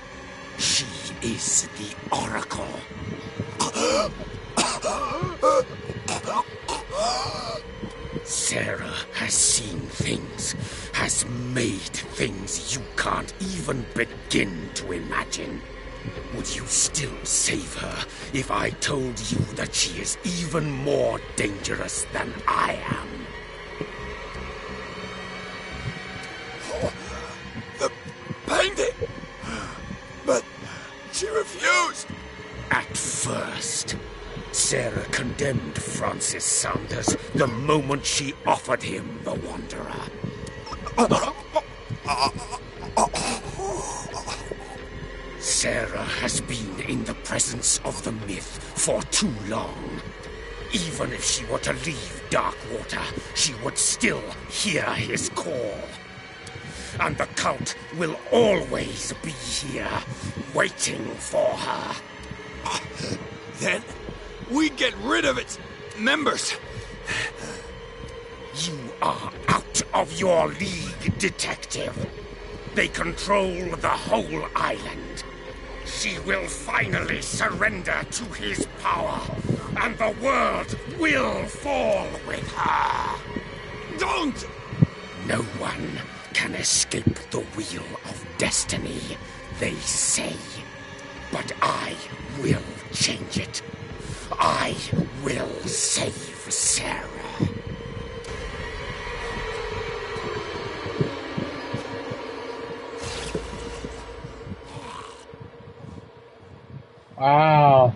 She is the Oracle. Sarah has seen things, has made things you can't even begin to imagine. Would you still save her if I told you that she is even more dangerous than I am? The painting! But she refused! At first, Sarah condemned Francis Saunders the moment she offered him the Wanderer. Sarah has been in the presence of the myth for too long. Even if she were to leave Darkwater, she would still hear his call. And the cult will always be here, waiting for her. Then we get rid of its members. You are out of your league, detective. They control the whole island. She will finally surrender to his power, and the world will fall with her. Don't! No one can escape the wheel of destiny, they say. But I will change it. I will save Sarah. Wow.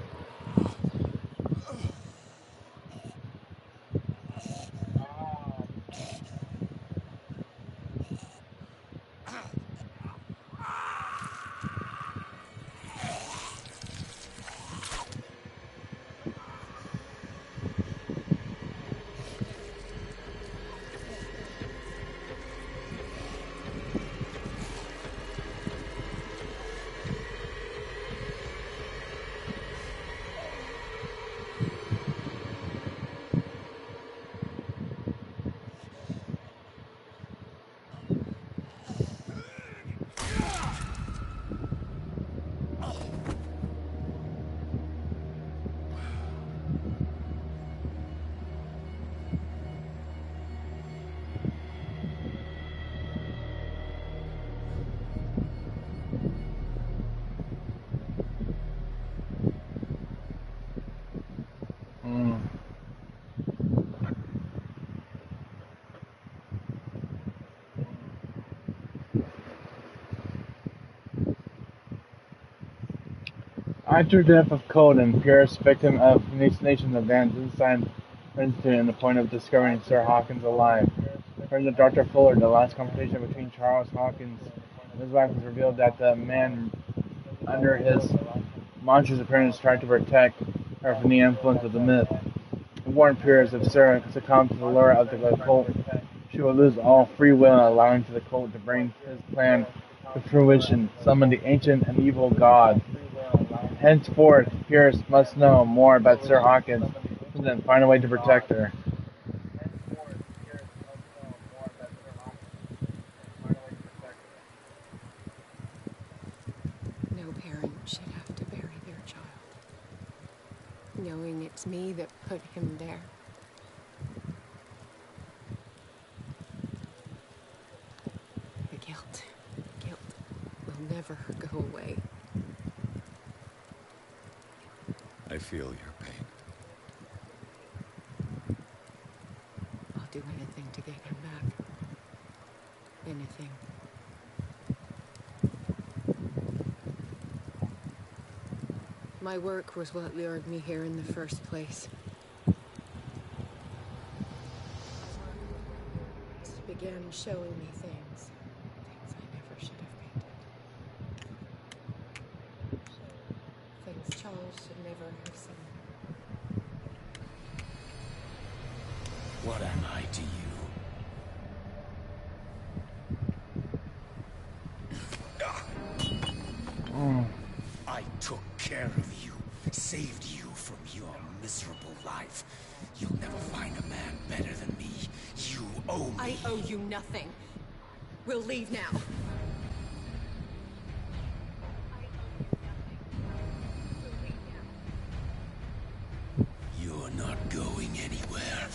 After the death of Colden, Pierce, victim of hallucination of Van Zinstein Princeton and the point of discovering Sir Hawkins alive. According to Dr. Fuller, the last conversation between Charles Hawkins and his wife was revealed that the man under his monstrous appearance tried to protect her from the influence of the myth. He warned Pierce if Sarah succumbed to the lure of the cult, she would lose all free will, allowing to the cult to bring his plan to fruition, summon the ancient and evil god. Henceforth, Pierce must know more about Sir Hawkins. He and then find a way to protect her. No parent should have to bury their child, knowing it's me that put him there. The guilt will never go away. I feel your pain. I'll do anything to get him back. Anything. My work was what lured me here in the first place. It began showing me things I never should have painted. Things Charles should never have seen. What am I to you? I took care of you, saved you from your miserable life. You'll never find a man better than me. You owe me. I owe you nothing. We'll leave now. You're not going anywhere.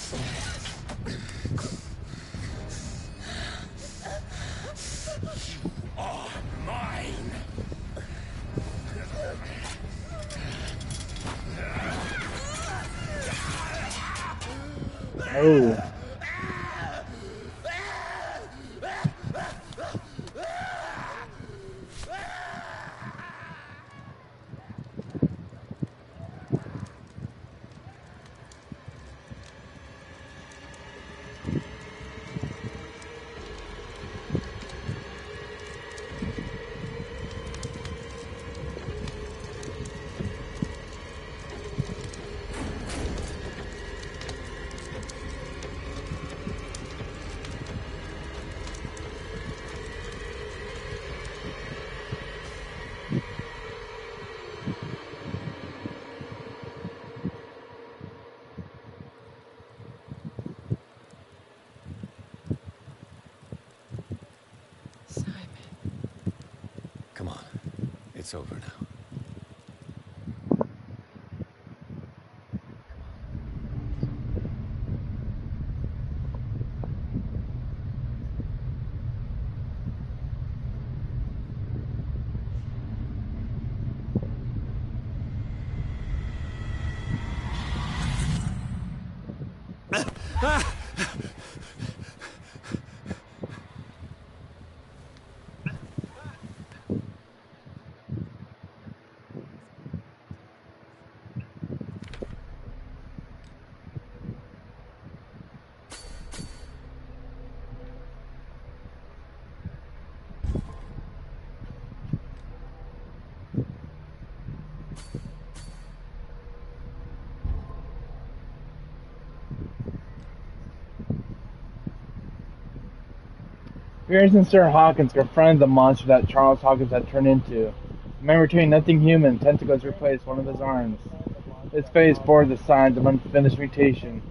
You are mine. Oh. Come on. It's over now. Pierce and Sir Hawkins confronted the monster that Charles Hawkins had turned into. The man returned nothing human. Tentacles replaced one of his arms. His face bore the signs of unfinished mutation.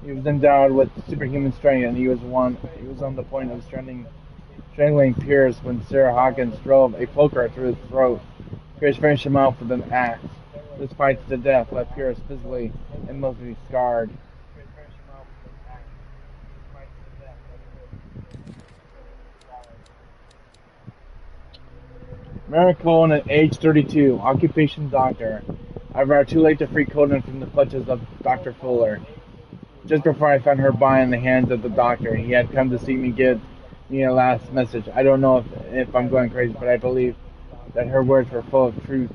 He was endowed with superhuman strength, and he was on the point of strangling Pierce when Sir Hawkins drove a poker through his throat. Pierce finished him off with an axe. This fight to the death left Pierce physically and emotionally scarred. Mary Conan, age 32, occupation doctor. I arrived too late to free Conan from the clutches of Dr. Fuller. Just before I found her body in the hands of the doctor, he had come to see me give me a last message. I don't know if I'm going crazy, but I believe that her words were full of truth.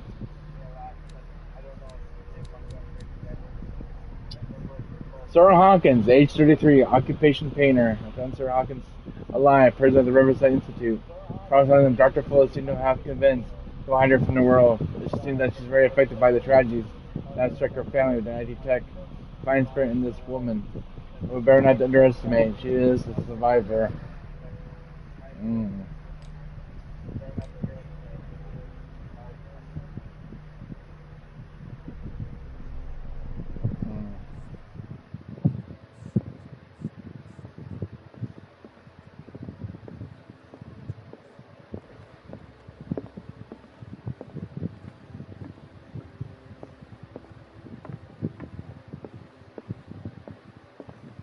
Sir Hawkins, age 33, occupation painter. I found Sir Hawkins alive, president of the Riverside Institute. Charles and Dr. Fuller seem to have convinced to hide her from the world. It seems that she's very affected by the tragedies that struck her family, and I detect fine spirit in this woman. We better not underestimate. She is a survivor.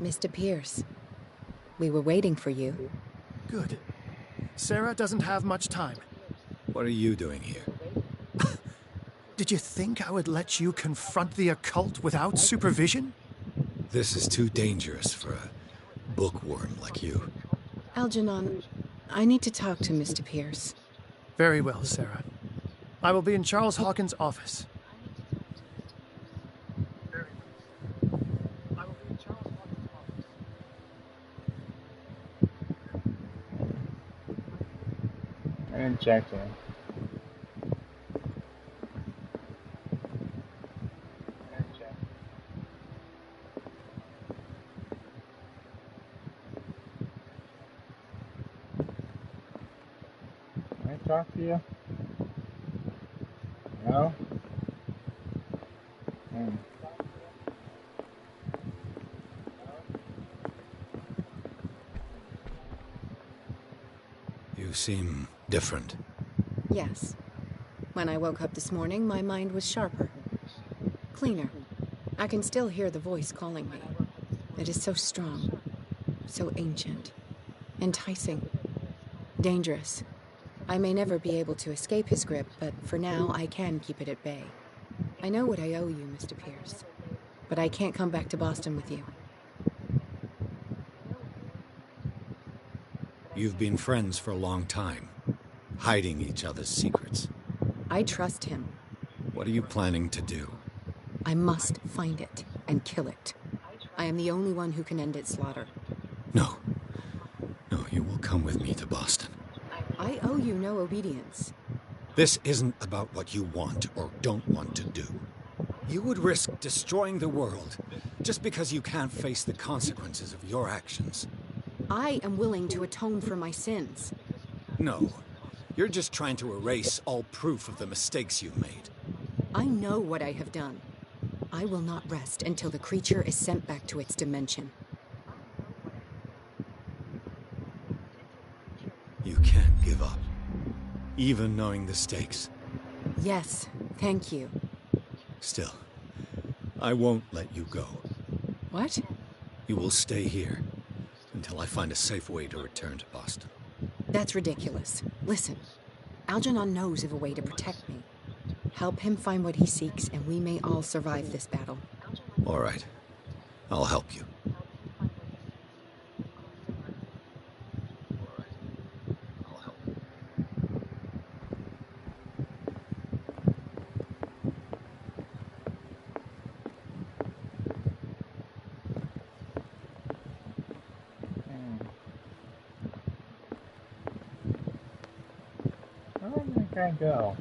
Mr. Pierce, we were waiting for you. Good. Sarah doesn't have much time. What are you doing here? Did you think I would let you confront the occult without supervision? This is too dangerous for a bookworm like you. Algernon, I need to talk to Mr. Pierce. Very well, Sarah. I will be in Charles Hawkins' office. I didn't check it. Can I talk to you? No? You seem different. Yes. When I woke up this morning, my mind was sharper. Cleaner. I can still hear the voice calling me. It is so strong. So ancient. Enticing. Dangerous. I may never be able to escape his grip, but for now I can keep it at bay. I know what I owe you, Mr. Pierce. But I can't come back to Boston with you. You've been friends for a long time, hiding each other's secrets. I trust him. What are you planning to do? I must find it and kill it. I am the only one who can end its slaughter. No. No, you will come with me to Boston. I owe you no obedience. This isn't about what you want or don't want to do. You would risk destroying the world just because you can't face the consequences of your actions. I am willing to atone for my sins. No. You're just trying to erase all proof of the mistakes you've made. I know what I have done. I will not rest until the creature is sent back to its dimension. You can't give up, even knowing the stakes. Yes, thank you. Still, I won't let you go. What? You will stay here until I find a safe way to return to Boston. That's ridiculous. Listen, Algernon knows of a way to protect me. Help him find what he seeks, and we may all survive this battle. All right. I'll help you. Where did that guy go?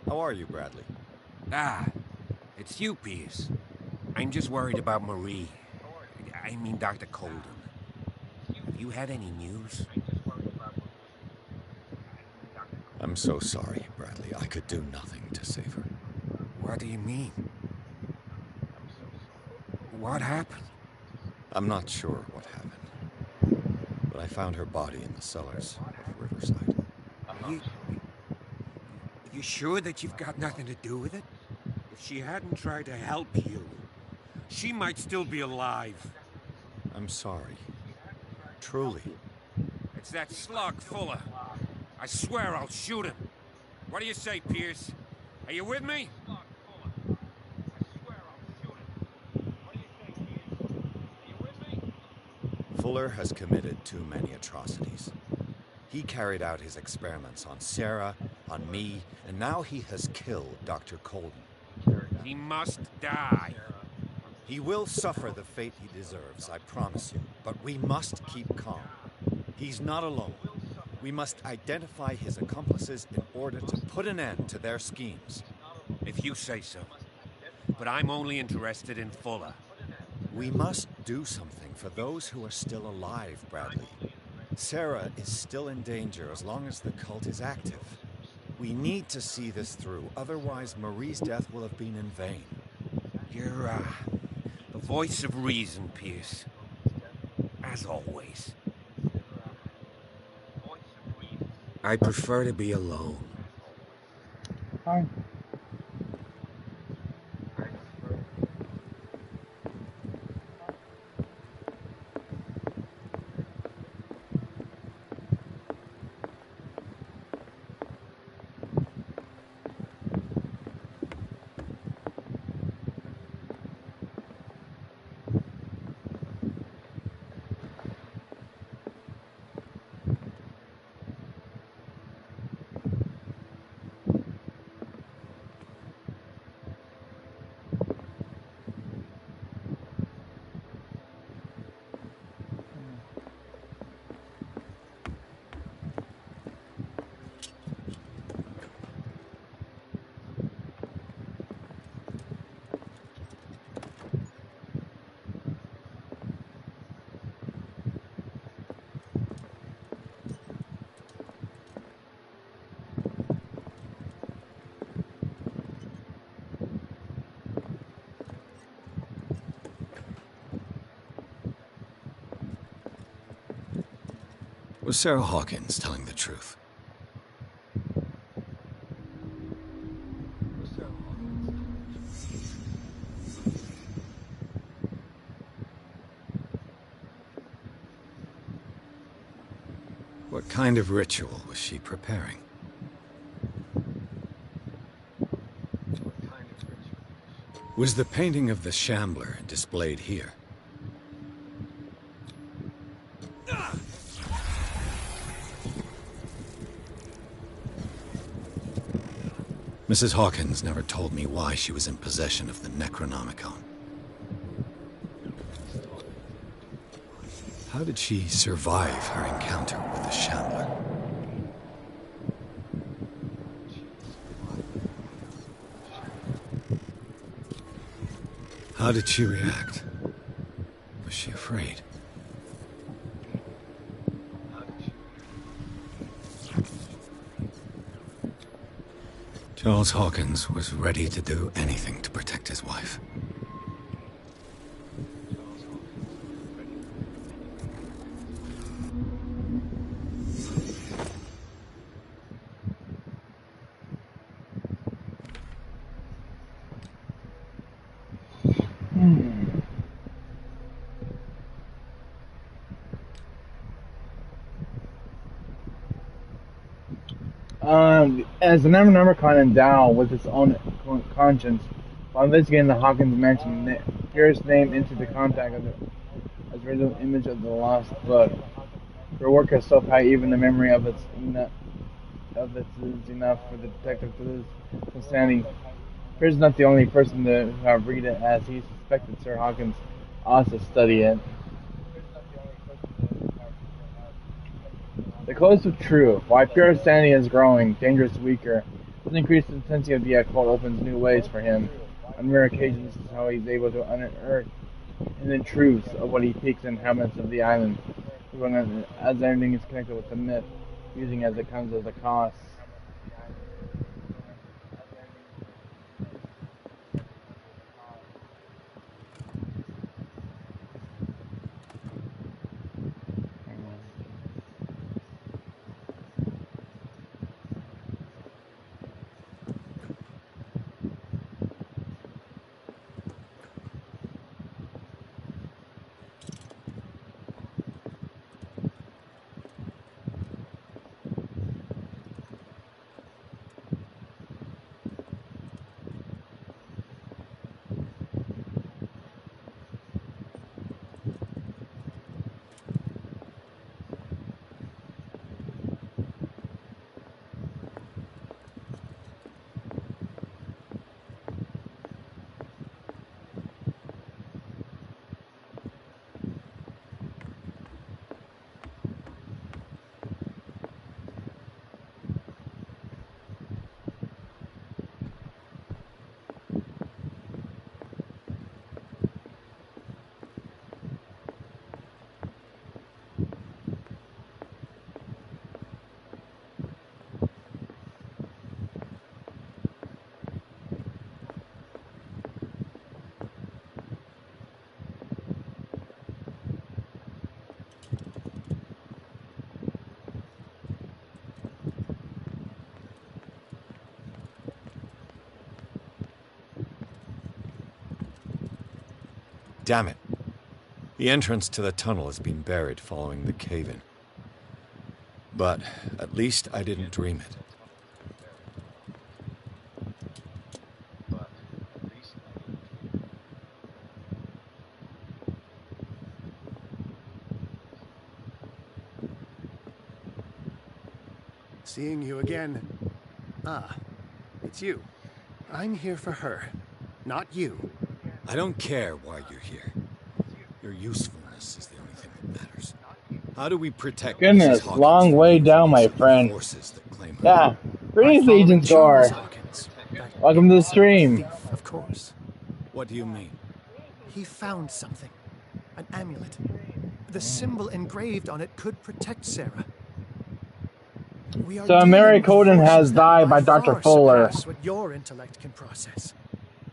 How are you, Bradley? Ah, it's you, Pierce. I'm just worried about Marie. I mean, Dr. Colden. Have you had any news? I'm so sorry, Bradley. I could do nothing to save her. What do you mean? What happened? I'm not sure what happened, but I found her body in the cellars of Riverside. You sure that you've got nothing to do with it? If she hadn't tried to help you, she might still be alive. I'm sorry. Truly. It's that slug, Fuller. I swear I'll shoot him. What do you say, Pierce? Are you with me? Fuller has committed too many atrocities. He carried out his experiments on Sarah, on me, and now he has killed Dr. Colden. He must die. He will suffer the fate he deserves, I promise you. But we must keep calm. He's not alone. We must identify his accomplices in order to put an end to their schemes. If you say so. But I'm only interested in Fuller. We must do something for those who are still alive, Bradley. Sarah is still in danger as long as the cult is active. We need to see this through, otherwise Marie's death will have been in vain. You're, the voice of reason, Pierce. As always. I prefer to be alone. Fine. Was Sarah Hawkins telling the truth? What kind of ritual was she preparing? Was the painting of the Shambler displayed here? Mrs. Hawkins never told me why she was in possession of the Necronomicon. How did she survive her encounter with the Shambler? How did she react? Was she afraid? Charles Hawkins was ready to do anything to protect his wife. As the Necronomicon endowed with its own conscience, while investigating the Hawkins mansion, Pierce name into the contact of as original image of the lost book. Her work is so high, even the memory of it is enough for the detective to lose some standing. Pierce is not the only person to read it, as he suspected Sir Hawkins also study it. The close of true. Why pure sanity is growing, dangerous weaker. This increased intensity of the occult opens new ways for him. On rare occasions, this is how he's able to unearth hidden truths of what he peaks in inhabitants of the island. As everything is connected with the myth, using as it comes as a cost. Damn it. The entrance to the tunnel has been buried following the cave-in. But at least I didn't dream it. Seeing you again. Ah, it's you. I'm here for her, not you. I don't care why you're here. Your usefulness is the only thing that matters. How do we protect Goodness, Mrs. Hawkins long way down, my friend. forces that claim her? Yeah. Greetings, Agent Score. Welcome to the stream. Thief, of course. What do you mean? He found something. An amulet. The symbol engraved on it could protect Sarah. We are So Mary dealing with Coden has forces that died by far Dr. Fuller. surpass what your intellect can process.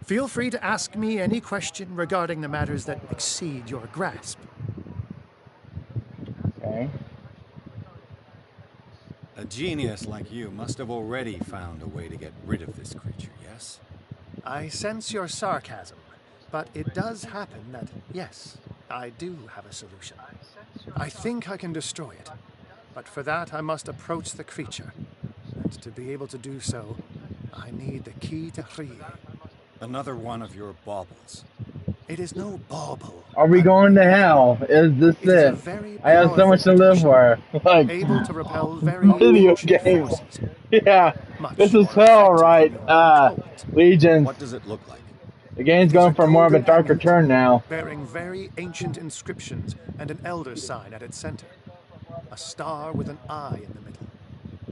Feel free to ask me any question regarding the matters that exceed your grasp. Okay. A genius like you must have already found a way to get rid of this creature, yes? I sense your sarcasm, but it does happen that, yes, I do have a solution. I think I can destroy it, but for that I must approach the creature. And to be able to do so, I need the key to Rie. Another one of your baubles. It is no bauble. Are we going to hell? Is this It is a it? very I have so much to live for. Like, able to repel very video ancient game. forces. Yeah, Much this is more hell, effective right? than your occult. Legions. What does it look like? The game's It is going for more of a golden darker amulet turn now. bearing very ancient inscriptions and an elder sign at its center. A star with an eye in the middle.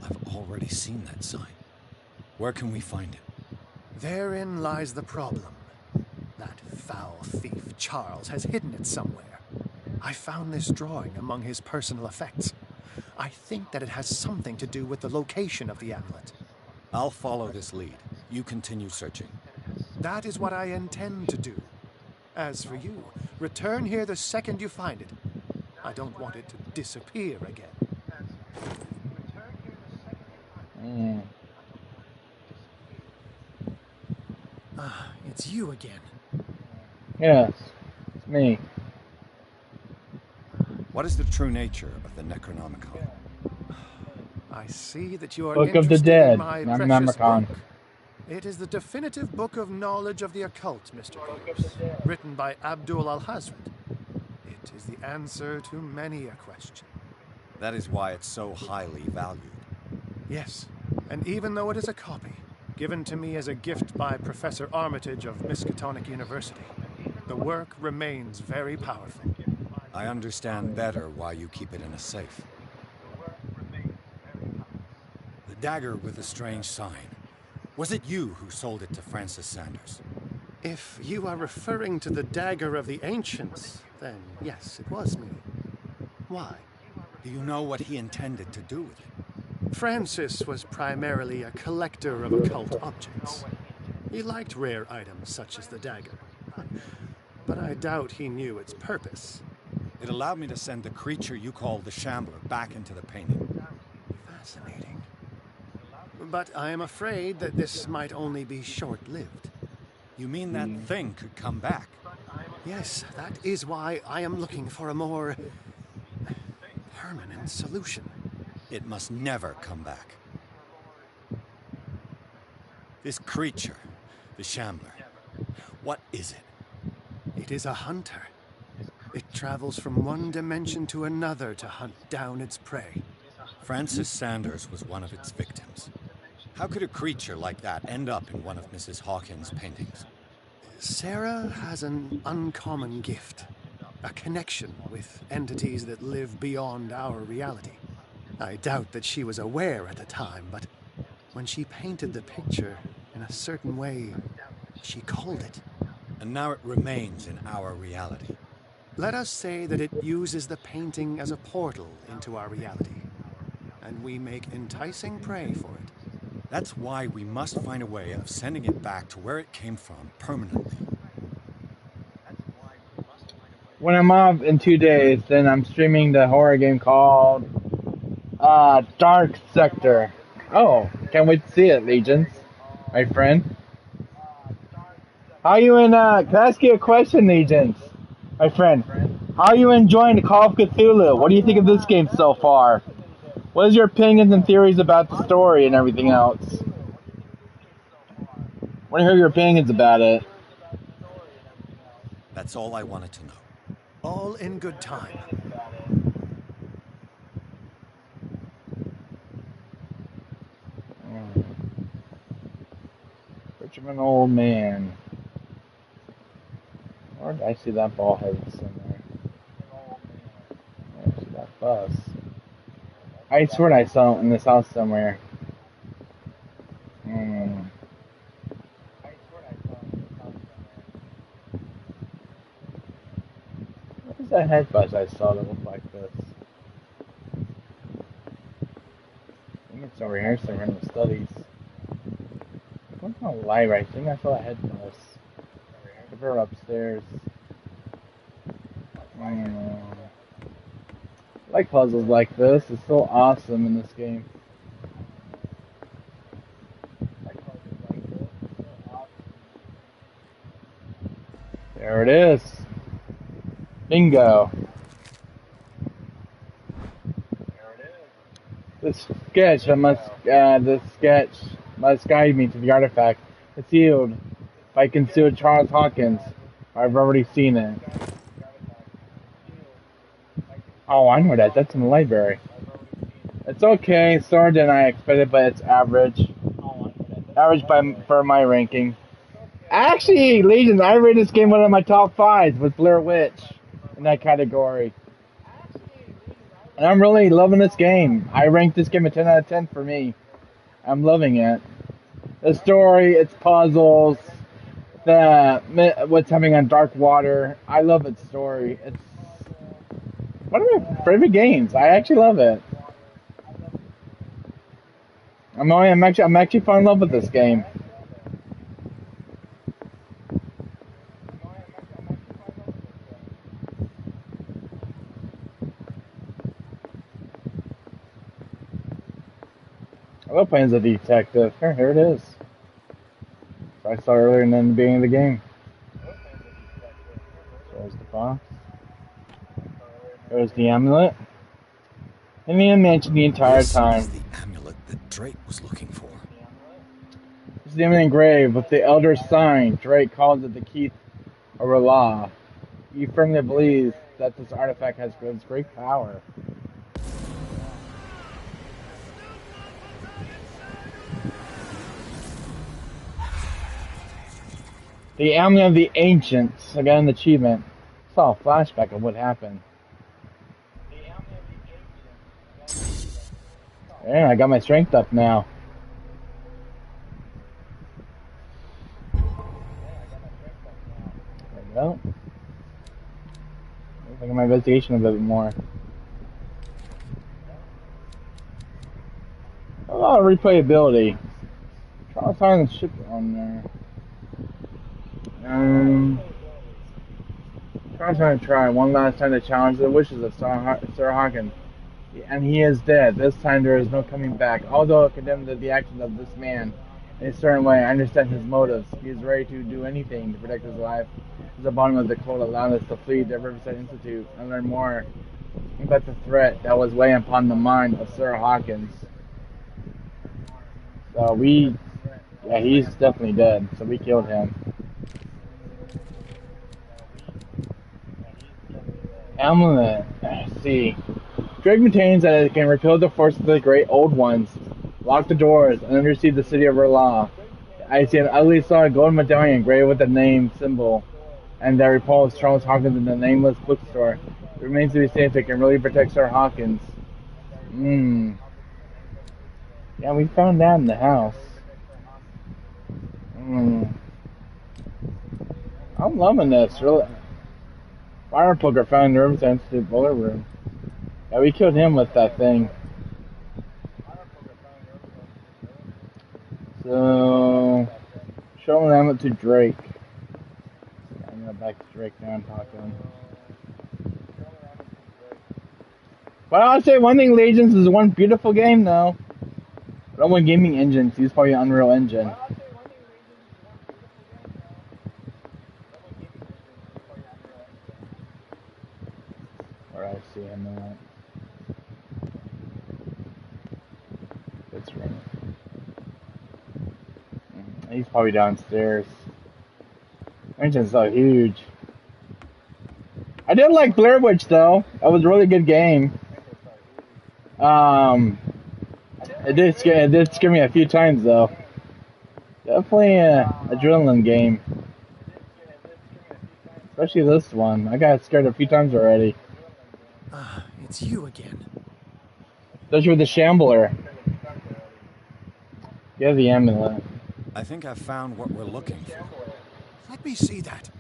I've already seen that sign. Where can we find it? Therein lies the problem. That foul thief, Charles, has hidden it somewhere. I found this drawing among his personal effects. I think that it has something to do with the location of the amulet. I'll follow this lead. You continue searching. That is what I intend to do. As for you, return here the second you find it. I don't want it to disappear again. Ah, it's you again. Yes, it's me. What is the true nature of the Necronomicon? I see that you are Book of the interested Dead, in my precious Necronomicon. book. It is the definitive book of knowledge of the occult, Mr. Pierce, written by Abdul al-Hazred. It is the answer to many a question. That is why it's so highly valued. Yes, and even though it is a copy, given to me as a gift by Professor Armitage of Miskatonic University, the work remains very powerful. I understand better why you keep it in a safe. The dagger with the strange sign. Was it you who sold it to Francis Sanders? If you are referring to the dagger of the ancients, then yes, it was me. Why? Do you know what he intended to do with it? Francis was primarily a collector of occult objects. He liked rare items such as the dagger. But I doubt he knew its purpose. It allowed me to send the creature you call the Shambler back into the painting. Fascinating. But I am afraid that this might only be short-lived. You mean that thing could come back? Yes, that is why I am looking for a more permanent solution. It must never come back. This creature, the Shambler, what is it? It is a hunter. It travels from one dimension to another to hunt down its prey. Francis Sanders was one of its victims. How could a creature like that end up in one of Mrs. Hawkins' paintings? Sarah has an uncommon gift. A connection with entities that live beyond our reality. I doubt that she was aware at the time, but when she painted the picture in a certain way, she called it. And now it remains in our reality. Let us say that it uses the painting as a portal into our reality, and we make enticing prey for it. That's why we must find a way of sending it back to where it came from permanently. When I'm off in 2 days, then I'm streaming the horror game called Dark Sector. Oh, can't wait to see it, Legions, my friend. How you in, can I ask you a question, Legions? My friend, how are you enjoying the Call of Cthulhu? What do you think of this game so far? What is your opinions and theories about the story and everything else? I want to hear your opinions about it. That's all I wanted to know. All in good time. Richmond old man. Where did I see that ball headed somewhere? I see that bus. I swear I saw it in this house somewhere. What is that head bus I saw that looked like this? I think it's over here somewhere in the studies. What's my library? I think I saw a head bus. If we're upstairs. I like puzzles like this. It's so awesome in this game. There it is. Bingo. This sketch must guide me to the artifact concealed by concealed Charles Hawkins. I've already seen it. Oh, I know that. That's in the library. It's okay. It's slower than I expected, but it's average. Average for my ranking. Actually, Legion, I rated this game one of my top 5s with Blair Witch in that category. And I'm really loving this game. I ranked this game a 10 out of 10 for me. I'm loving it. The story, its puzzles, what's happening on Dark Water. I love its story. It's one of my favorite games. I actually love it. I'm actually falling in love with this game. I love playing as a detective. Here it is. I saw earlier in the beginning of the game. There's the box. There's the amulet. And the mentioned the entire time. This is the amulet that Drake was looking for. It's the amulet engraved with the Elder's sign. Drake calls it the Key of R'Lah. He firmly believes that this artifact has great power. The Amulet of the Ancients. I got an achievement. I saw a flashback of what happened. Yeah, I got my strength up now. There we go. Look at my investigation a bit more. A lot of replayability. Charles Hawkins ship on there. I'm trying to try one last time to challenge the wishes of Sir Hawkins. And he is dead. This time there is no coming back. Although I condemn the actions of this man in a certain way, I understand his motives. He is ready to do anything to protect his life. The bottom of the code allowed us to flee the Riverside Institute and learn more about the threat that was weighing upon the mind of Sir Hawkins. So he's definitely dead. So we killed him. Amulet. See. Drake maintains that it can repel the force of the great old ones, lock the doors, and undersea the city of R'Lah. I see an ugly solid gold medallion engraved with the name symbol, and that repulsed Charles Hawkins in the nameless bookstore. It remains to be seen if it can really protect Sir Hawkins. Yeah, we found that in the house. I'm loving this, really. Fire poker found in the Riverside Institute boiler room. Yeah, we killed him with that thing. So, show them to Drake. I'm gonna back to Drake now and talk to him. But I'll say one thing, Legions is one beautiful game though. But only gaming engines use probably Unreal Engine. where I see him at. That's right. He's probably downstairs. Mansion's so huge. I did like Blair Witch though. That was a really good game. It did scare me a few times though. Definitely an adrenaline game. Especially this one. I got scared a few times already. It's you again. Especially with the Shambler. Yeah, the amulet. I think I've found what we're looking for. Let me see that.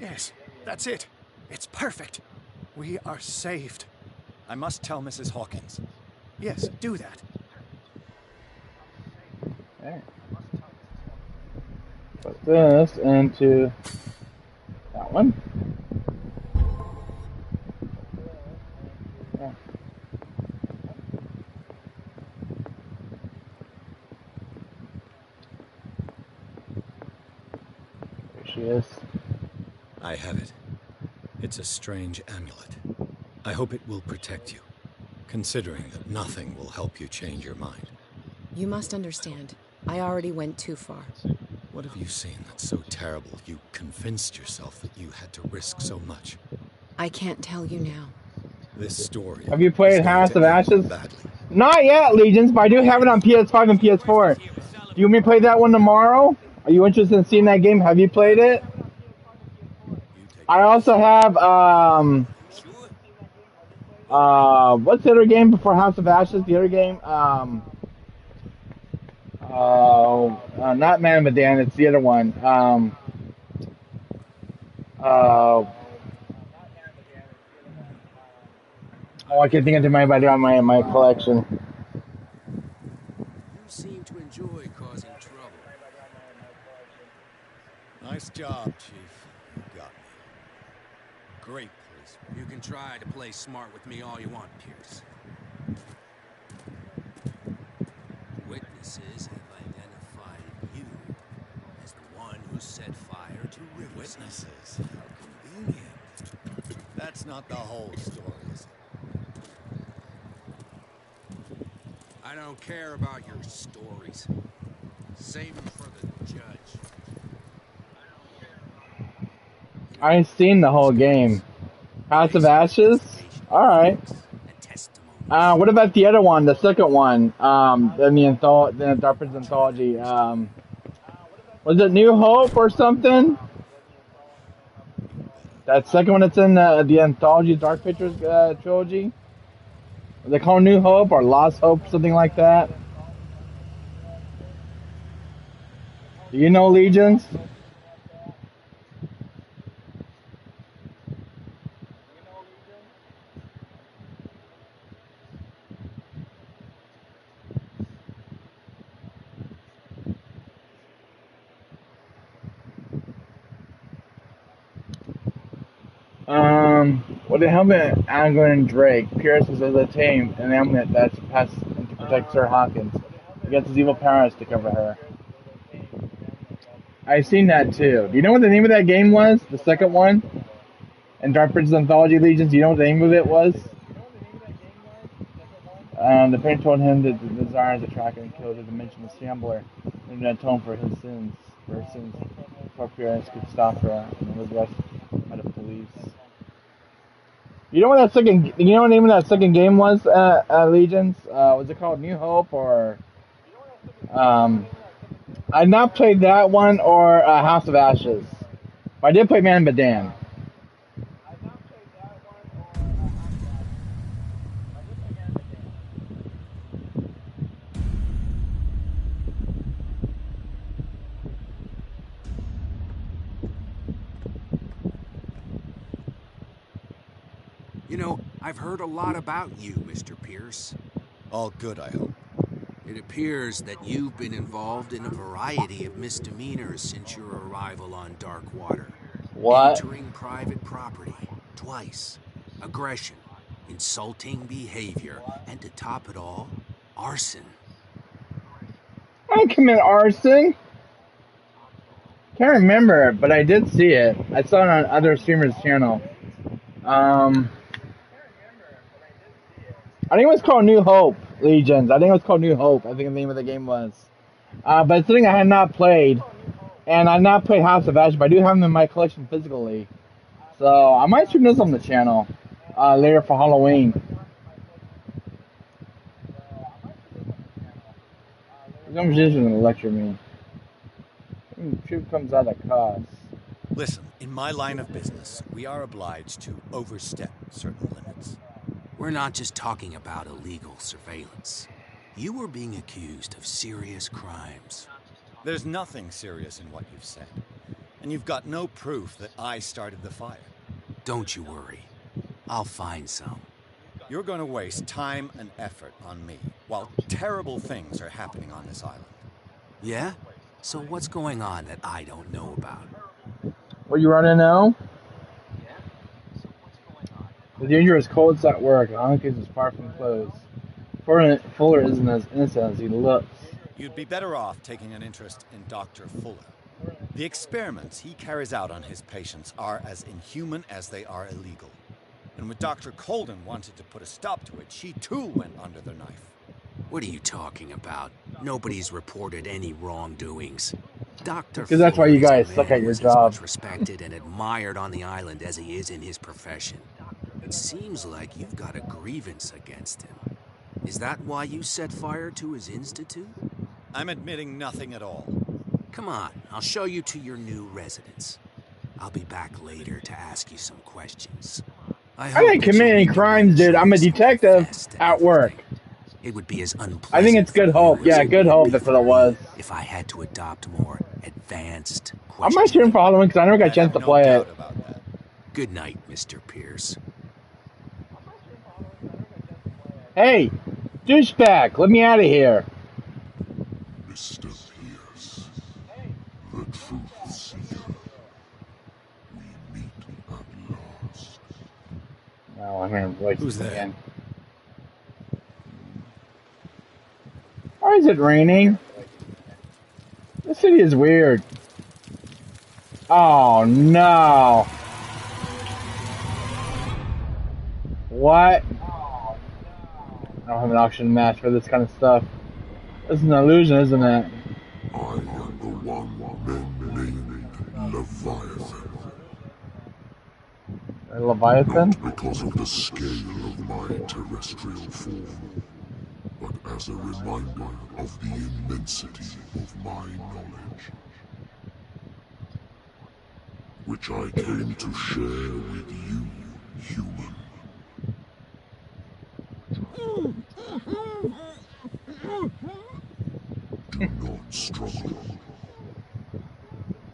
Yes, that's it. It's perfect. We are saved. I must tell Mrs. Hawkins. Yes, do that. Okay. Put this into that one. Yeah. There she is. I have it. It's a strange amulet. I hope it will protect you, considering that nothing will help you change your mind. You must understand, I already went too far. What have you seen that's so terrible you convinced yourself that you had to risk so much? I can't tell you now. This story... Have you played House of Ashes? Badly. Not yet, Legions, but I do have it on PS5 and PS4. Do you want me to play that one tomorrow? Are you interested in seeing that game? Have you played it? I also have, what's the other game before House of Ashes? The other game, not Man of Medan, it's the other one. I can't think of anybody on my collection. You seem to enjoy causing trouble. Nice job, Chief. You got me. Great police. You can try to play smart with me all you want, Pierce. Witnesses have identified you as the one who set fire to Riverside. Witnesses? How convenient. That's not the whole story, is it? I don't care about your stories. Save them for the judge. I've seen the whole game. House of Ashes? Alright. What about the other one, the second one? In the Dark Prince Anthology. Was it New Hope or something? That second one that's in the Anthology Dark Pictures trilogy? Was it called New Hope or Lost Hope, something like that? Do you know, Legions? With the helmet, Angler and Drake, Pierce is attained an amulet that surpasses and to protect Sir Hawkins against his evil powers to cover her. I've seen that too. Do you know what the name of that game was? The second one? In Dark Prince's Anthology Legions, do you know what the name of it was? The parent told him that the desires to track and kill the dimensional Shambler and to atone for his sins. Before Pierce could stop her and was arrested by the police. You know what the name of that second game was, Legions? Was it called New Hope or I've not played that one or House of Ashes. But I did play Man of Medan. You know, I've heard a lot about you, Mr. Pierce. All good, I hope. It appears that you've been involved in a variety of misdemeanors since your arrival on Darkwater. What? Entering private property, twice. Aggression, insulting behavior, and to top it all, arson. I didn't commit arson. Can't remember, but I did see it. I saw it on other streamers' channel. I think it was called New Hope Legions. I think it was called New Hope. I think the name of the game was. But it's something I had not played. And I've not played House of Ashes, but I do have them in my collection physically. So I might stream this on the channel later for Halloween. Some musician gonna lecture me. Truth comes out of cost. Listen, in my line of business, we are obliged to overstep certain limits. We're not just talking about illegal surveillance. You were being accused of serious crimes. There's nothing serious in what you've said. And you've got no proof that I started the fire. Don't you worry. I'll find some. You're going to waste time and effort on me, while terrible things are happening on this island. Yeah? So what's going on that I don't know about? What you running now? The dangerous colds at work. Honkus is far from closed. Fuller isn't as innocent as he looks. You'd be better off taking an interest in Dr. Fuller. The experiments he carries out on his patients are as inhuman as they are illegal. And when Dr. Colden wanted to put a stop to it, she too went under the knife. What are you talking about? Nobody's reported any wrongdoings. Dr. Because that's why you guys suck at your job. As much respected and admired on the island as he is in his profession. It seems like you've got a grievance against him. Is that why you set fire to his institute? I'm admitting nothing at all. Come on, I'll show you to your new residence. I'll be back later to ask you some questions. I didn't commit any crimes, dude. I'm a detective at work. It would be as unpleasant. I think it's Good Hope. Yeah, Good Hope. That's what it was. If I had to adopt more advanced questions. I might stream for Halloween because I never got a chance to play it. Good night, Mr. Pierce. Hey, douchebag, let me out of here. Mr. Pierce, the truth seeker. We meet at last. No, I'm hearing voices Who's that? again. Why is it raining? This city is weird. Oh no. What? I don't have an auction match for this kind of stuff. This is an illusion, isn't it? I am the one men named Leviathan. Leviathan? Not because of the scale of my terrestrial form, but as a reminder of the immensity of my knowledge, which I came to share with you, human. Do not struggle.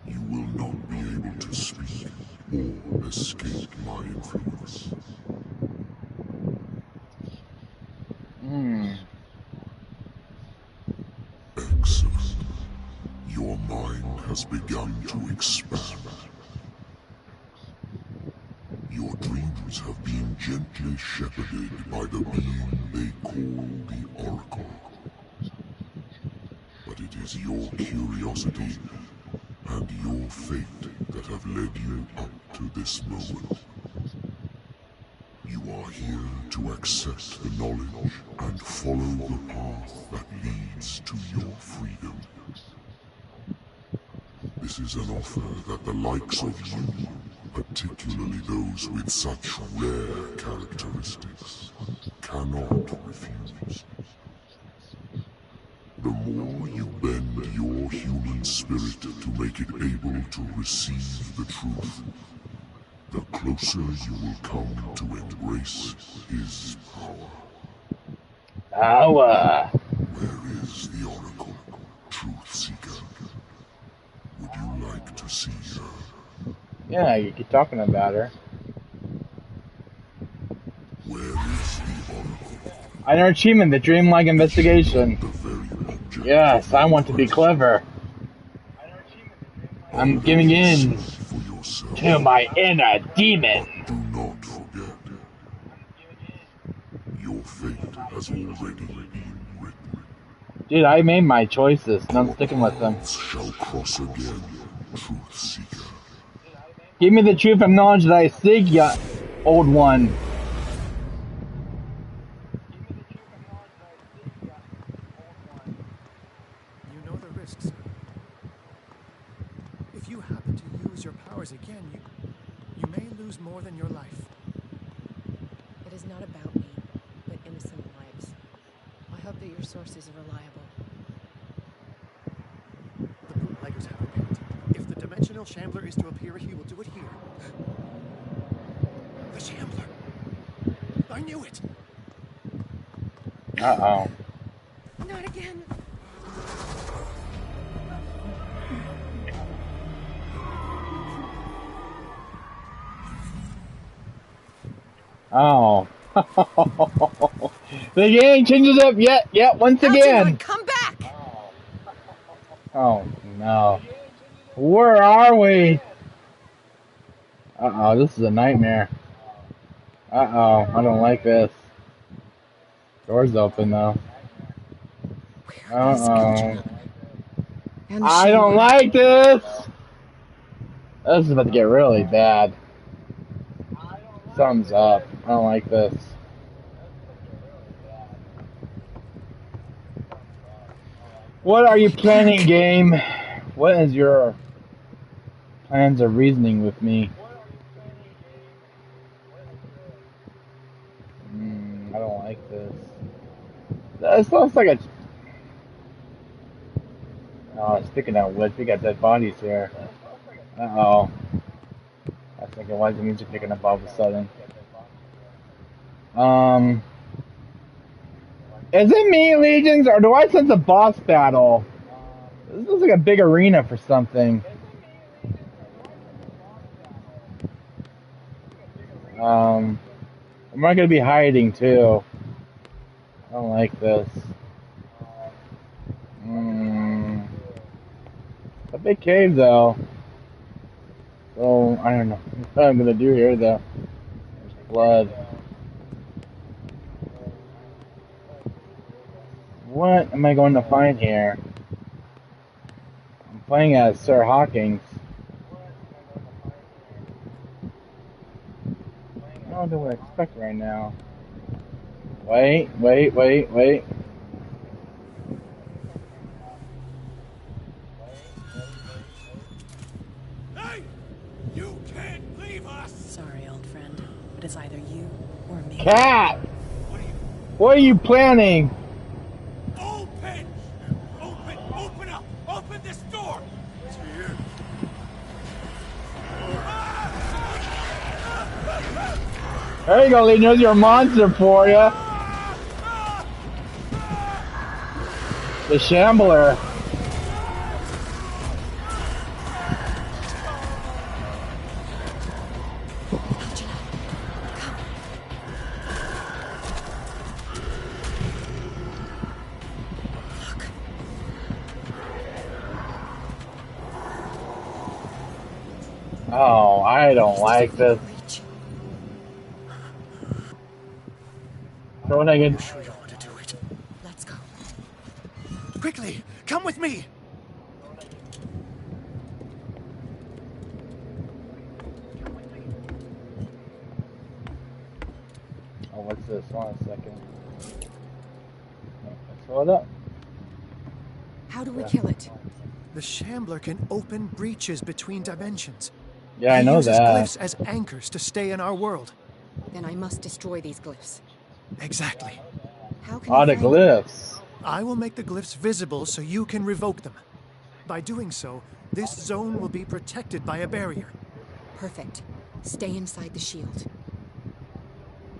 You will not be able to speak or escape my influence. Excellent. Your mind has begun to expand. Your dreams have been gently shepherded by the being they call the Oracle. But it is your curiosity and your fate that have led you up to this moment. You are here to accept the knowledge and follow the path that leads to your freedom. This is an offer that the likes of you, particularly those with such rare characteristics, cannot refuse. The more you bend your human spirit to make it able to receive the truth, the closer you will come to embrace his power. Power. Where is the Oracle, Truth Seeker? Would you like to see her? Yeah, you keep talking about her. Where is the Oracle? I know achievement, the dreamlike investigation. Yes, I want to be clever. I'm giving in to my inner demon. Do not forget, your fate has already been written. Dude, I made my choices, and I'm sticking with them. Shall cross again, Truth Seeker. Give me the truth and knowledge that I seek, ya old one. If you happen to use your powers again, you may lose more than your life. It is not about me, but innocent lives. I hope that your sources are reliable. The bootleggers have a bait. If the dimensional shambler is to appear, he will do it here. The shambler! I knew it! Uh-oh. Not again! Oh. The game changes up yet once again. Come back! Oh no. Where are we? Uh-oh, this is a nightmare. Uh-oh, I don't like this. Door's open though. Uh-oh. I don't like this! This is about to get really bad. Thumbs up. I don't like this. What are you planning, game? What is your plans of reasoning with me? I don't like this. This looks like a... Oh, speaking of which, we got dead bodies here. Uh-oh. I was thinking, why is the music picking up all of a sudden? Is it me, Legions, or do I sense a boss battle? This looks like a big arena for something. Am I gonna be hiding too? I don't like this. A big cave though. So I don't know what I'm gonna do here though. There's blood. What am I going to find here? I'm playing as Sir Hawkins. I don't know what I expect right now. Wait. Hey! You can't leave us! Sorry, old friend, but it's either you or me. Cat! What are you planning? Open! Open up! Open this door! It's here. There you go, Lee. There's your monster for you. The Shambler. Oh, I don't like this. So what I get? Sure you want to do it. Let's go. Quickly, come with me. Oh, what's this? Hold on a second. Let's hold up. How do we kill it? The Shambler can open breaches between dimensions. Yeah, I know he uses that. glyphs as anchors to stay in our world. Then I must destroy these glyphs. Exactly. How can All the glyphs. I will make the glyphs visible so you can revoke them. By doing so, this zone will be protected by a barrier. Perfect. Stay inside the shield.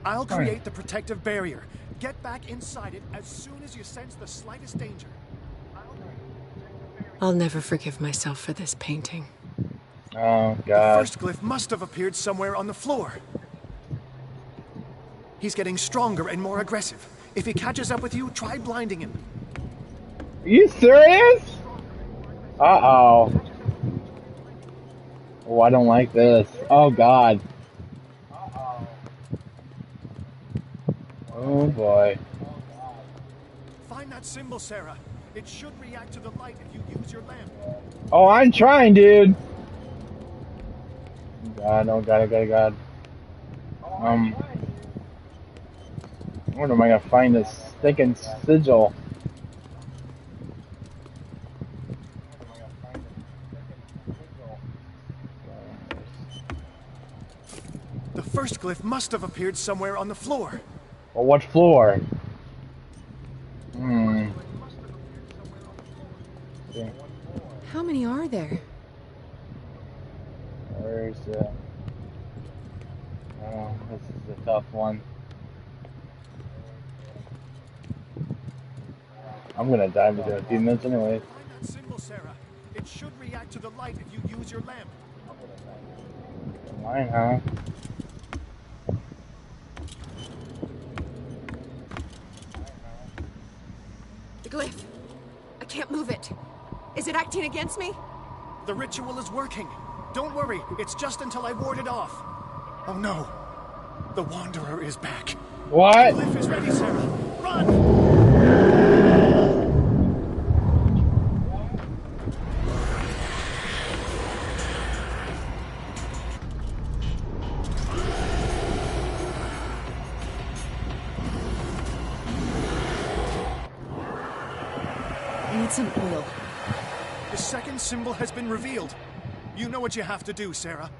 I'll create the protective barrier. Get back inside it as soon as you sense the slightest danger. I'll never forgive myself for this painting. Oh, The God. first glyph must have appeared somewhere on the floor. He's getting stronger and more aggressive. If he catches up with you, try blinding him. Are you serious? Uh-oh. Oh, I don't like this. Oh, God. Oh, boy. Find that symbol, Sarah. It should react to the light if you use your lamp. Oh, I'm trying, dude. God, oh, God. Where am I gonna find this stinking sigil? first glyph must have appeared somewhere on the floor. Well, what floor? Okay. How many are there? Where's the... Oh, this is a tough one. I'm gonna dive into a few minutes anyway. Find that symbol, Sarah. It should react to the light if you use your lamp. Mine, huh? The glyph. I can't move it. Is it acting against me? The ritual is working. Don't worry, it's just until I ward it off. Oh no. The Wanderer is back. What? The glyph is ready, Sarah. Run! I need some oil. The second symbol has been revealed. You know what you have to do, Sarah.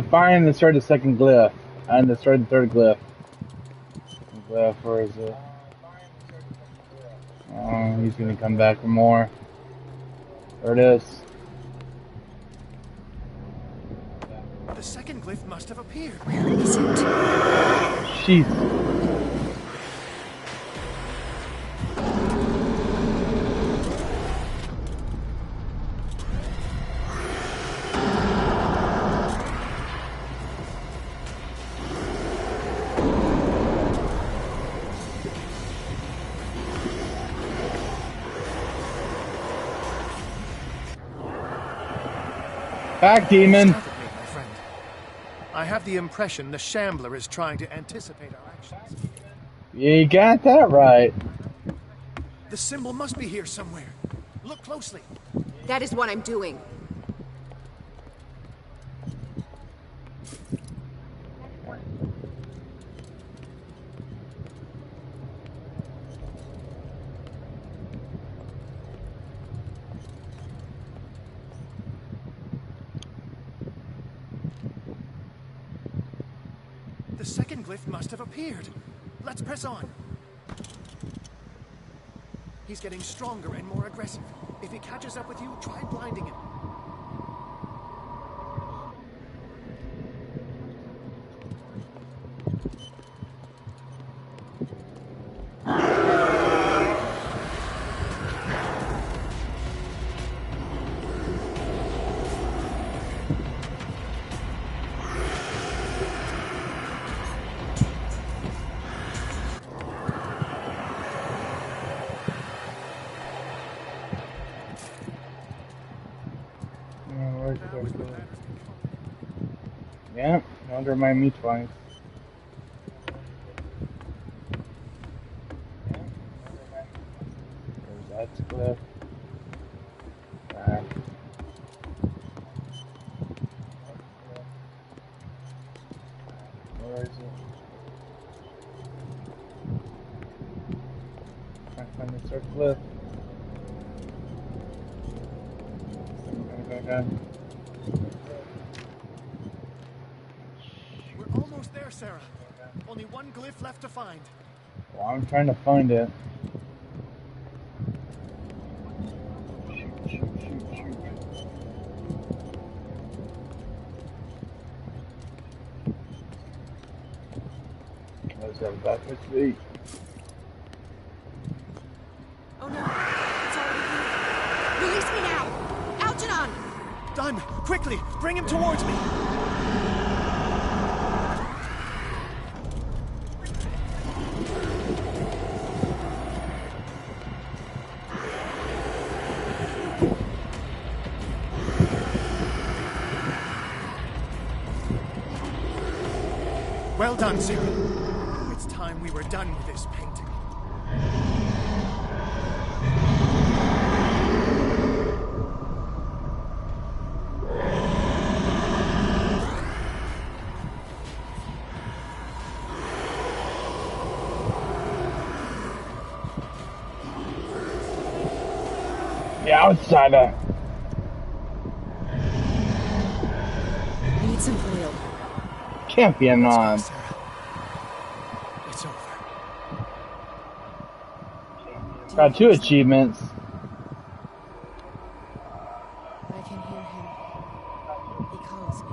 Find the start of the second glyph. And the start of the third glyph. Glyph, where is it? Oh, he's gonna come back for more. There it is. The second glyph must have appeared. Where is it? Jeez. Back, demon. Stop at me, my friend. I have the impression the Shambler is trying to anticipate our actions. You got that right. The symbol must be here somewhere. Look closely. That is what I'm doing. The second glyph must have appeared. Let's press on. He's getting stronger and more aggressive. If he catches up with you, try blinding him. Yeah, don't remind me twice. There's that cliff. Back. Where is it? Can't find the third cliff. Okay. We're almost there, Sarah. Only one glyph left to find. Well, I'm trying to find it. Shoot. Let's have back his feet. Oh no, it's already here. Release me now! Algernon! Done! Quickly! Bring him towards me! Well done, Sarah. It's time we were done with this painting. The outsider. simply over. Champion on. It's over. Got 2 achievements. I can hear him. He calls me.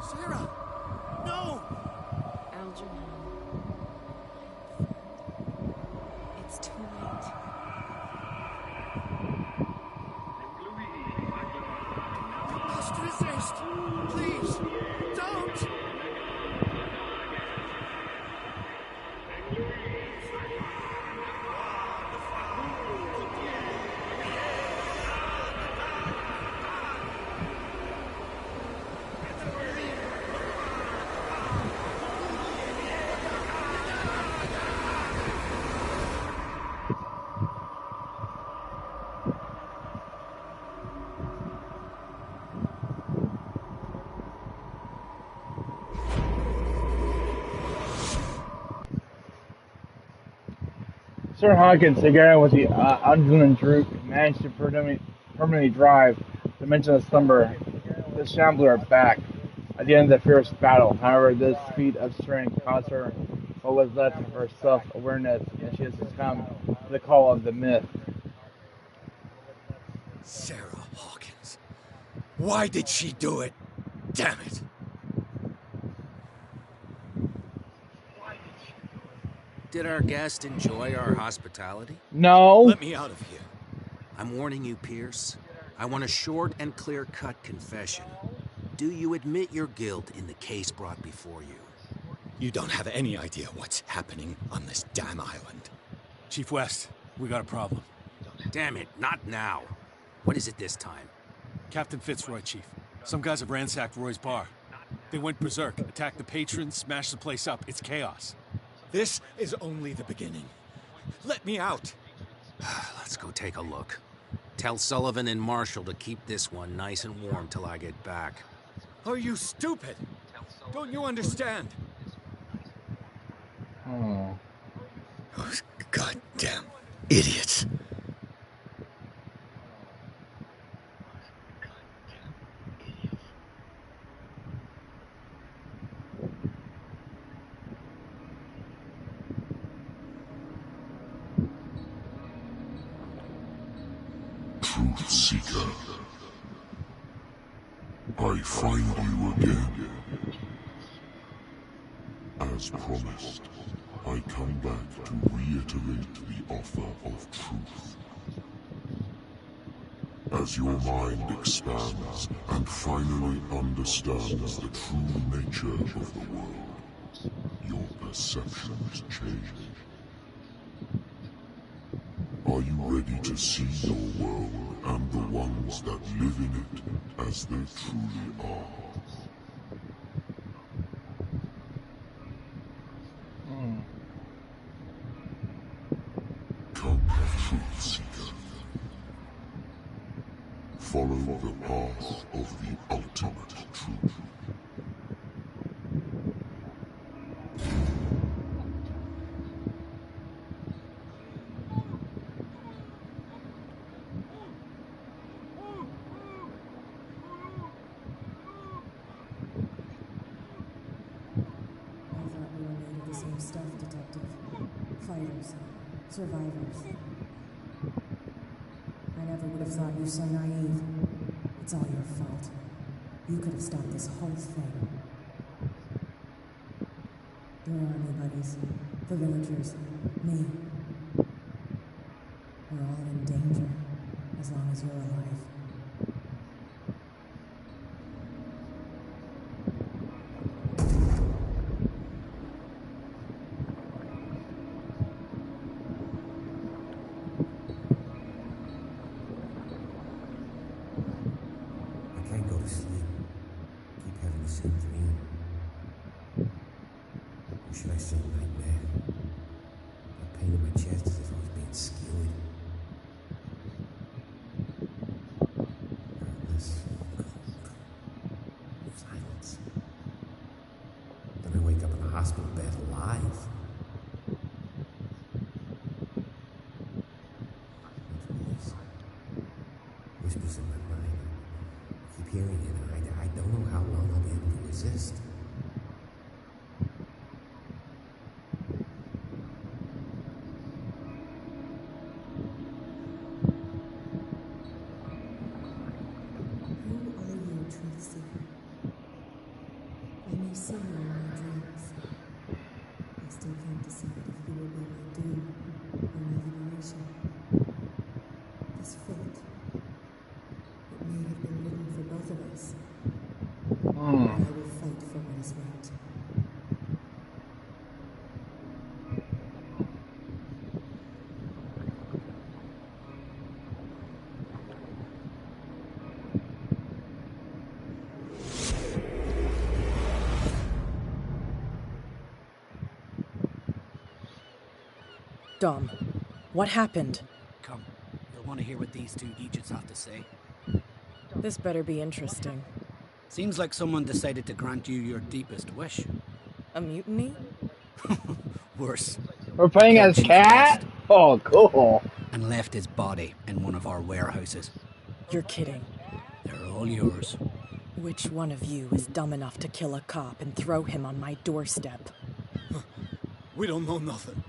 Sarah! No! Algernon. It's too late. You must resist! Please! Don't! Sir Hawkins, together with the Undulant Droop, managed to permanently drive Dimensional Slumber, the Shambler, back at the end of the fierce battle. However, this feat of strength cost her what was left of her self-awareness, and she has succumbed to the call of the myth. Sarah Hawkins. Why did she do it? Damn it. Did our guest enjoy our hospitality? No. Let me out of here. I'm warning you, Pierce. I want a short and clear-cut confession. Do you admit your guilt in the case brought before you? You don't have any idea what's happening on this damn island. Chief West, we got a problem. Damn it, not now. What is it this time? Captain Fitzroy, Chief. Some guys have ransacked Roy's bar. They went berserk, attacked the patrons, smashed the place up. It's chaos. This is only the beginning. Let me out. Let's go take a look. Tell Sullivan and Marshall to keep this one nice and warm till I get back. Are you stupid? Don't you understand? Oh. Those goddamn idiots. Truth Seeker, I find you again. As promised, I come back to reiterate the offer of truth. As your mind expands and finally understands the true nature of the world, your perceptions change. Are you ready to see your world and the ones that live in it as they truly are? Come, Truth Seeker. Follow the path of the ultimate truth. Same stuff, Detective. Fighters. Survivors. I never would have thought you so naive. It's all your fault. You could have stopped this whole thing. Your army buddies, the villagers, me. We're all in danger, as long as you're alive. Hospital bed alive. Whispers in my mind. I keep hearing it, and I don't know how long I'll be able exist. Who are you, truth seeker? I may see you in my dreams. I still can't decide if you will be my doom or my liberation. This fate, it may have been written for both of us. But I will fight for what is right. Dom, what happened? Come, you'll want to hear what these two Egypts have to say. This better be interesting. Seems like someone decided to grant you your deepest wish. A mutiny? Worse. We're playing Killed as Chief Cat? West Oh, cool. and left his body in one of our warehouses. You're kidding. They're all yours. Which one of you is dumb enough to kill a cop and throw him on my doorstep? We don't know nothing.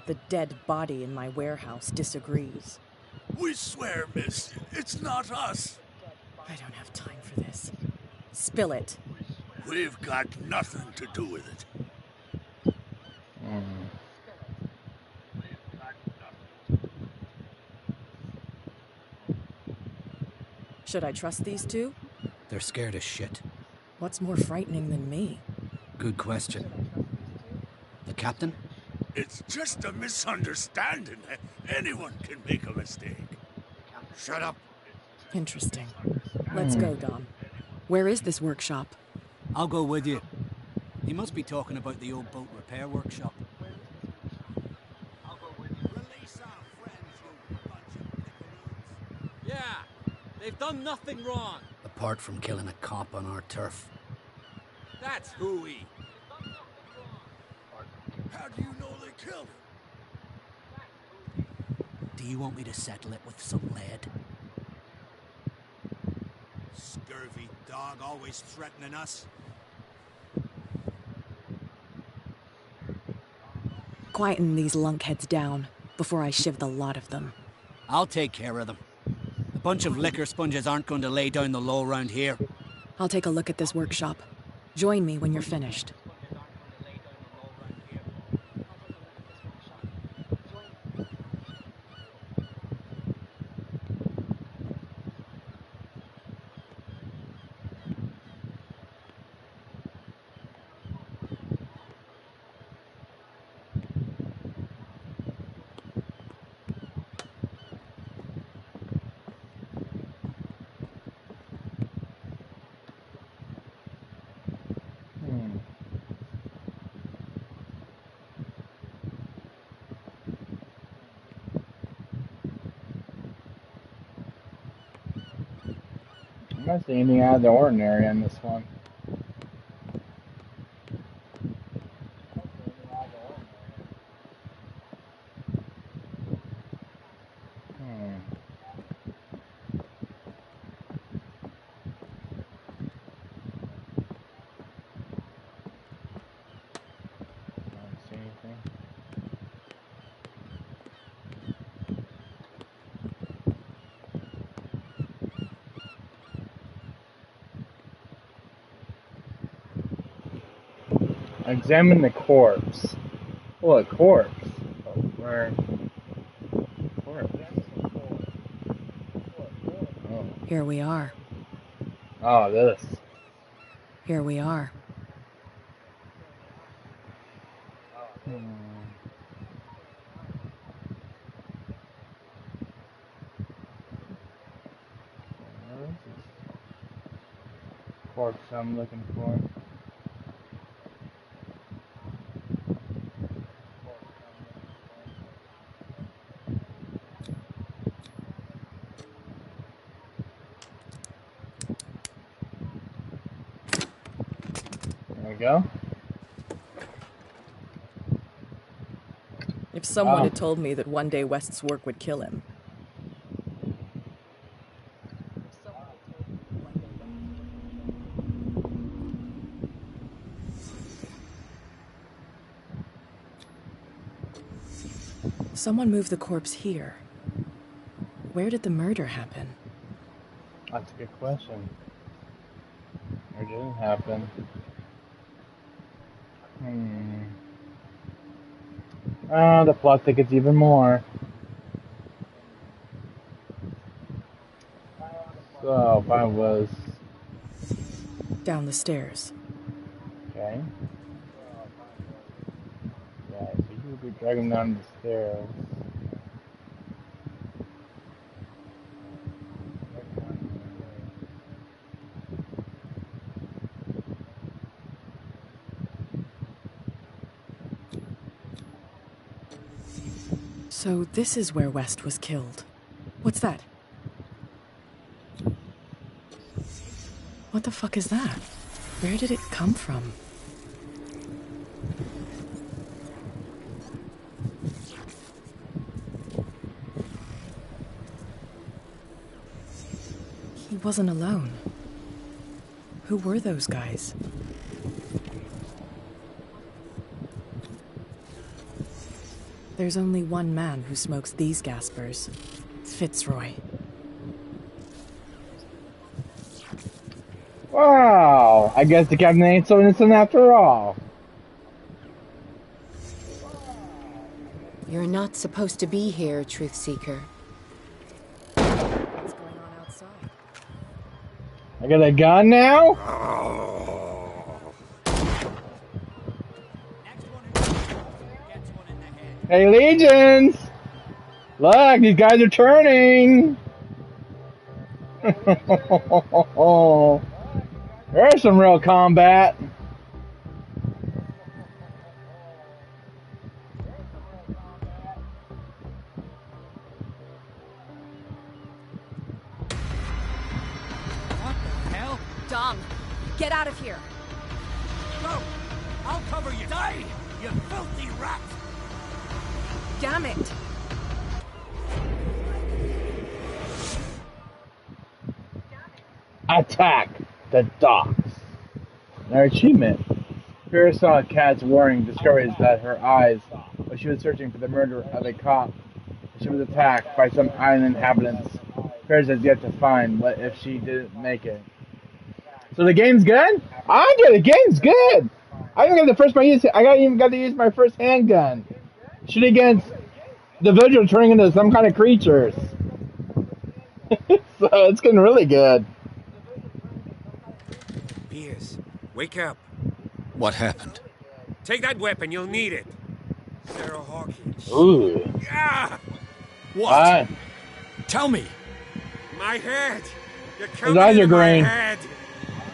The dead body in my warehouse disagrees. We swear, miss, it's not us. I don't have time for this. Spill it. We've got nothing to do with it. Should I trust these two? They're scared as shit. What's more frightening than me? Good question. The captain? It's just a misunderstanding. Anyone can make a mistake. Shut up. Interesting. Let's go, Dom. Where is this workshop? I'll go with you. He must be talking about the old boat repair workshop. Yeah, they've done nothing wrong. Apart from killing a cop on our turf. That's hooey. How do you know they killed him? Do you want me to settle it with some lead? Scurvy dog, always threatening us. Quieten these lunkheads down before I shiv the lot of them. I'll take care of them. A bunch of liquor sponges aren't going to lay down the law around here. I'll take a look at this workshop. Join me when you're finished. I'm not seeing anything out of the ordinary on this one. Don't see anything. Examine the corpse. Oh, a corpse. Oh, where? Corpse. Oh. Here we are. Oh, this. Here we are. Where is this corpse I'm looking for? There we go. If someone had told me that one day West's work would kill him. Someone moved the corpse here. Where did the murder happen? That's a good question. Where did it happen? The plot thickens even more. So, if I was... Down the stairs. Okay. Yeah, so you would be dragging down the stairs. So this is where West was killed. What's that? What the fuck is that? Where did it come from? He wasn't alone. Who were those guys? There's only one man who smokes these gaspers. Fitzroy. Wow! I guess the captain ain't so innocent after all. You're not supposed to be here, Truth Seeker. What's going on outside? I got a gun now? Hey, Legions! Look, these guys are turning! There's some real combat. What the hell? Dom, get out of here. Go! I'll cover you! Die, you filthy rat! Damn it. Attack the docks. Our achievement. Pierce saw Kat's warning discoveries that her eyes, while she was searching for the murder of a cop, she was attacked by some island inhabitants. Pierce has yet to find what if she didn't make it. So the game's good? I get it. The game's good. I even got the first even got to use my first handgun. Shoot against the villagers turning into some kind of creatures. So it's getting really good. Piers, wake up. What happened? Take that weapon, you'll need it. Sarah Hawkins. Ooh. Ah! What? Tell me. My head. You're His coming eyes are into my green. head.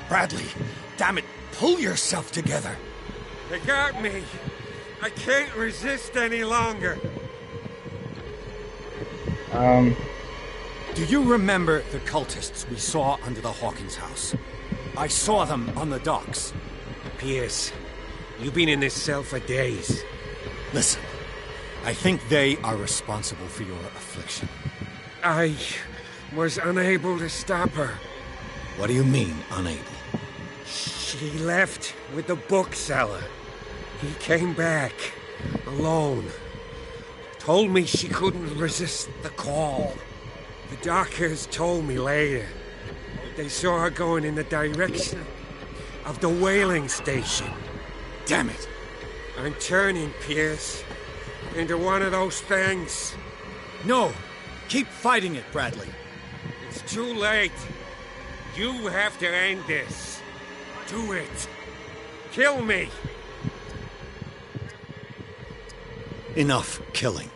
Bradley, damn it, pull yourself together. They got me. I can't resist any longer. Do you remember the cultists we saw under the Hawkins house? I saw them on the docks. Piers, you've been in this cell for days. Listen, I think they are responsible for your affliction. I was unable to stop her. What do you mean, unable? She left with the bookseller. He came back, alone. Told me she couldn't resist the call. The doctors told me later that they saw her going in the direction of the whaling station. Damn it! I'm turning, Piers, into one of those things. No! Keep fighting it, Bradley. It's too late. You have to end this. Do it. Kill me. Enough killing.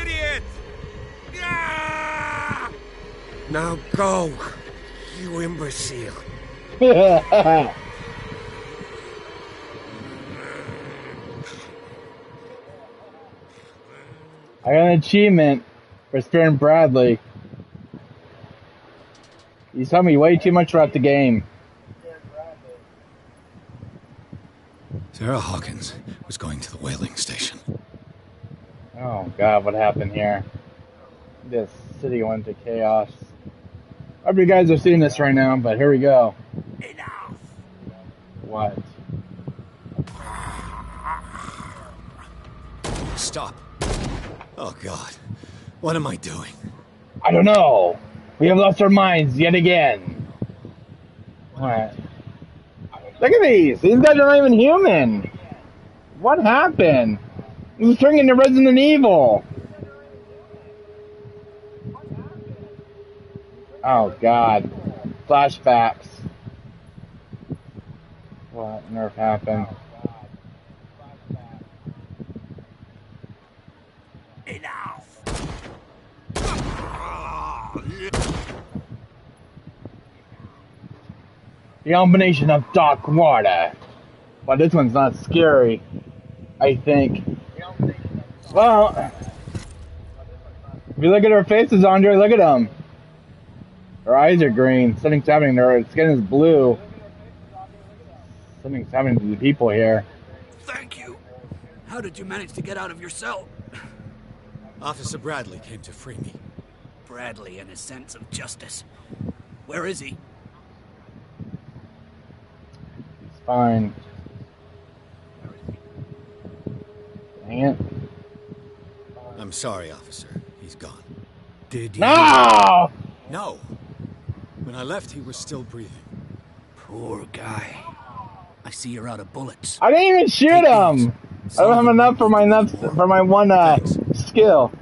Idiot! Ah! Now go, you imbecile. I got an achievement for sparing Bradley. You told me way too much about the game. Sarah Hawkins was going to the whaling station. Oh God, what happened here? This city went into chaos. I hope you guys are seeing this right now, but here we go. Enough! What? Stop. Oh, God. What am I doing? I don't know. We have lost our minds yet again. What? Look at these. These guys are not even human. What happened? He was turning into Resident Evil. Oh, God. Flashbacks. What on earth happened? Enough! The combination of dark water. But this one's not scary, I think. Well, if you look at her faces, Andre, look at them. Her eyes are green. Something's happening to her. Her skin is blue. Something's happening to the people here. Thank you. How did you manage to get out of your cell? Officer Bradley came to free me. Bradley and his sense of justice. Where is he? It's fine. Dang it. I'm sorry, officer. He's gone. Did you? No! No. When I left, he was still breathing. Poor guy. I see you're out of bullets. I didn't even shoot him! I don't have enough for my one skill.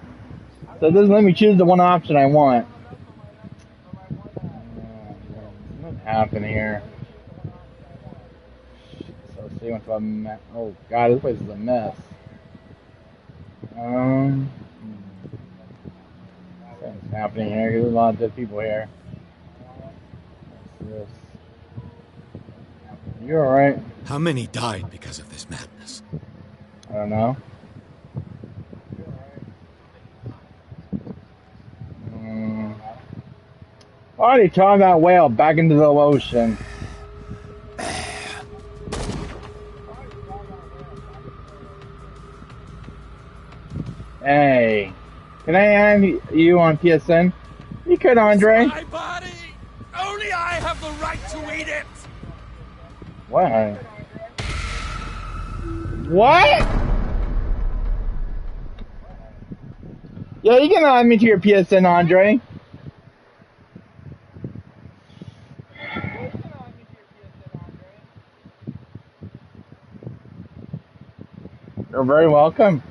So it doesn't let me choose the one option I want. What happened here? So see what's a mess. Oh God, this place is a mess. Something's happening here. There's a lot of dead people here. What's this? You alright? How many died because of this madness? I don't know. Why did he turn that whale back into the ocean? Hey, can I have you on PSN? You could, Andre. My body! Only I have the right to eat it! What? What? Yeah, you can add me to your PSN, Andre. You're very welcome.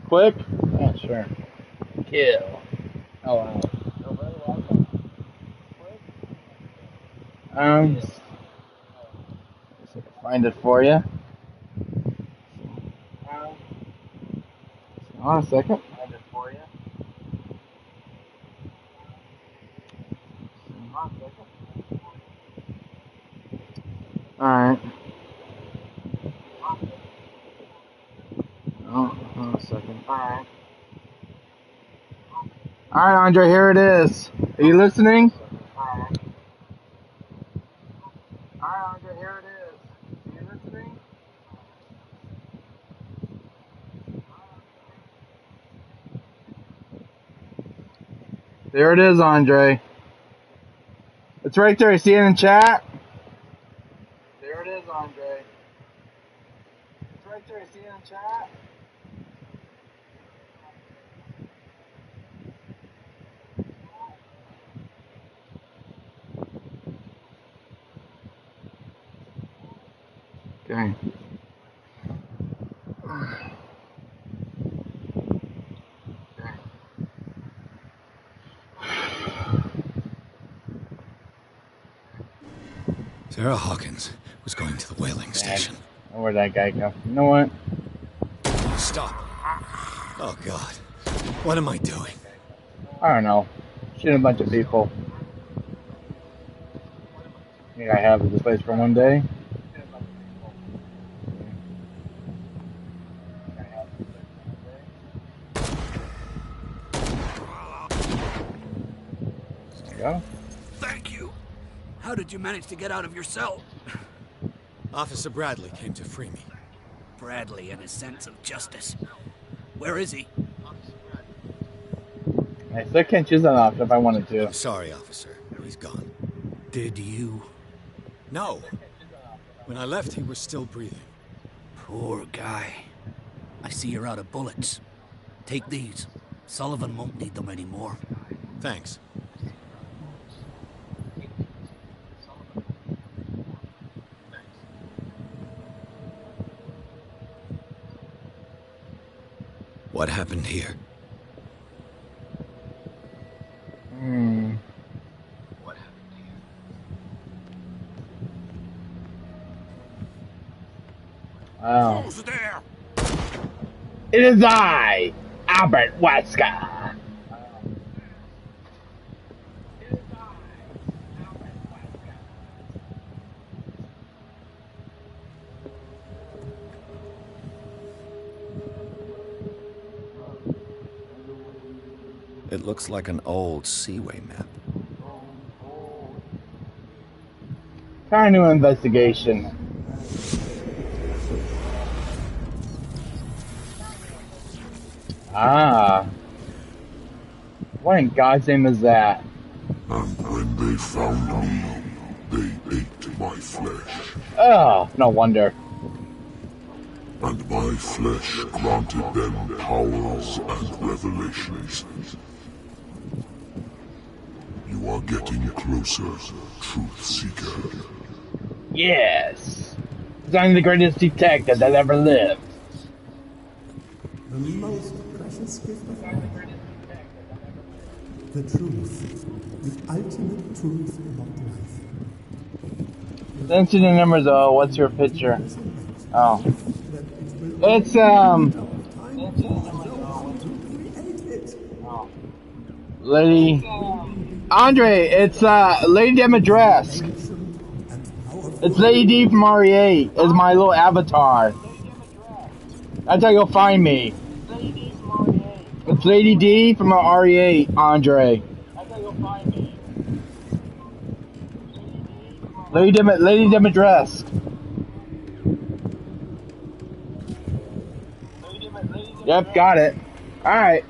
Click. Yeah, sure. Kill. Oh wow. You're very welcome. Click. See if I can find it for you. Hold on a second. Find it for you. Alright. Oh, hold on a second. Alright. Alright, Andre, here it is. Are you listening? Alright. Alright, Andre, here it is. Are you listening? There it is, Andre. It's right there. You see it in chat? There it is, Andre. It's right there. You see it in chat? Okay. Sarah Hawkins was going to the whaling station. Where'd that guy go? You know what? Stop. Oh, God. What am I doing? I don't know. Shooting a bunch of people. I think I have this place for one day. There you go. Thank you. How did you manage to get out of your cell? Officer Bradley came to free me. Bradley and his sense of justice. Where is he? I still can't choose that option if I wanted to. I'm sorry, officer. He's gone. Did you? No. When I left, he was still breathing. Poor guy. I see you're out of bullets. Take these. Sullivan won't need them anymore. Thanks. What happened here? Wow. Who's there? It is I, Albert Wesker. It looks like an old Seaway map. Try a new investigation. Ah. What in God's name is that? And when they found me, they ate my flesh. Oh, no wonder. And my flesh granted them powers and revelations. You are getting closer, Truth Seeker. Yes. I'm the greatest detective that ever lived. The most precious gift of all. The truth. The ultimate truth about life. Send you the number though. What's your picture? Oh. It's Lady Andre, it's Lady Dimitrescu. It's Lady D from RE8 is my little avatar. That's how you'll find me. It's Lady D from RE8, Andre. Lady Dimitrescu. Yep, got it. Alright.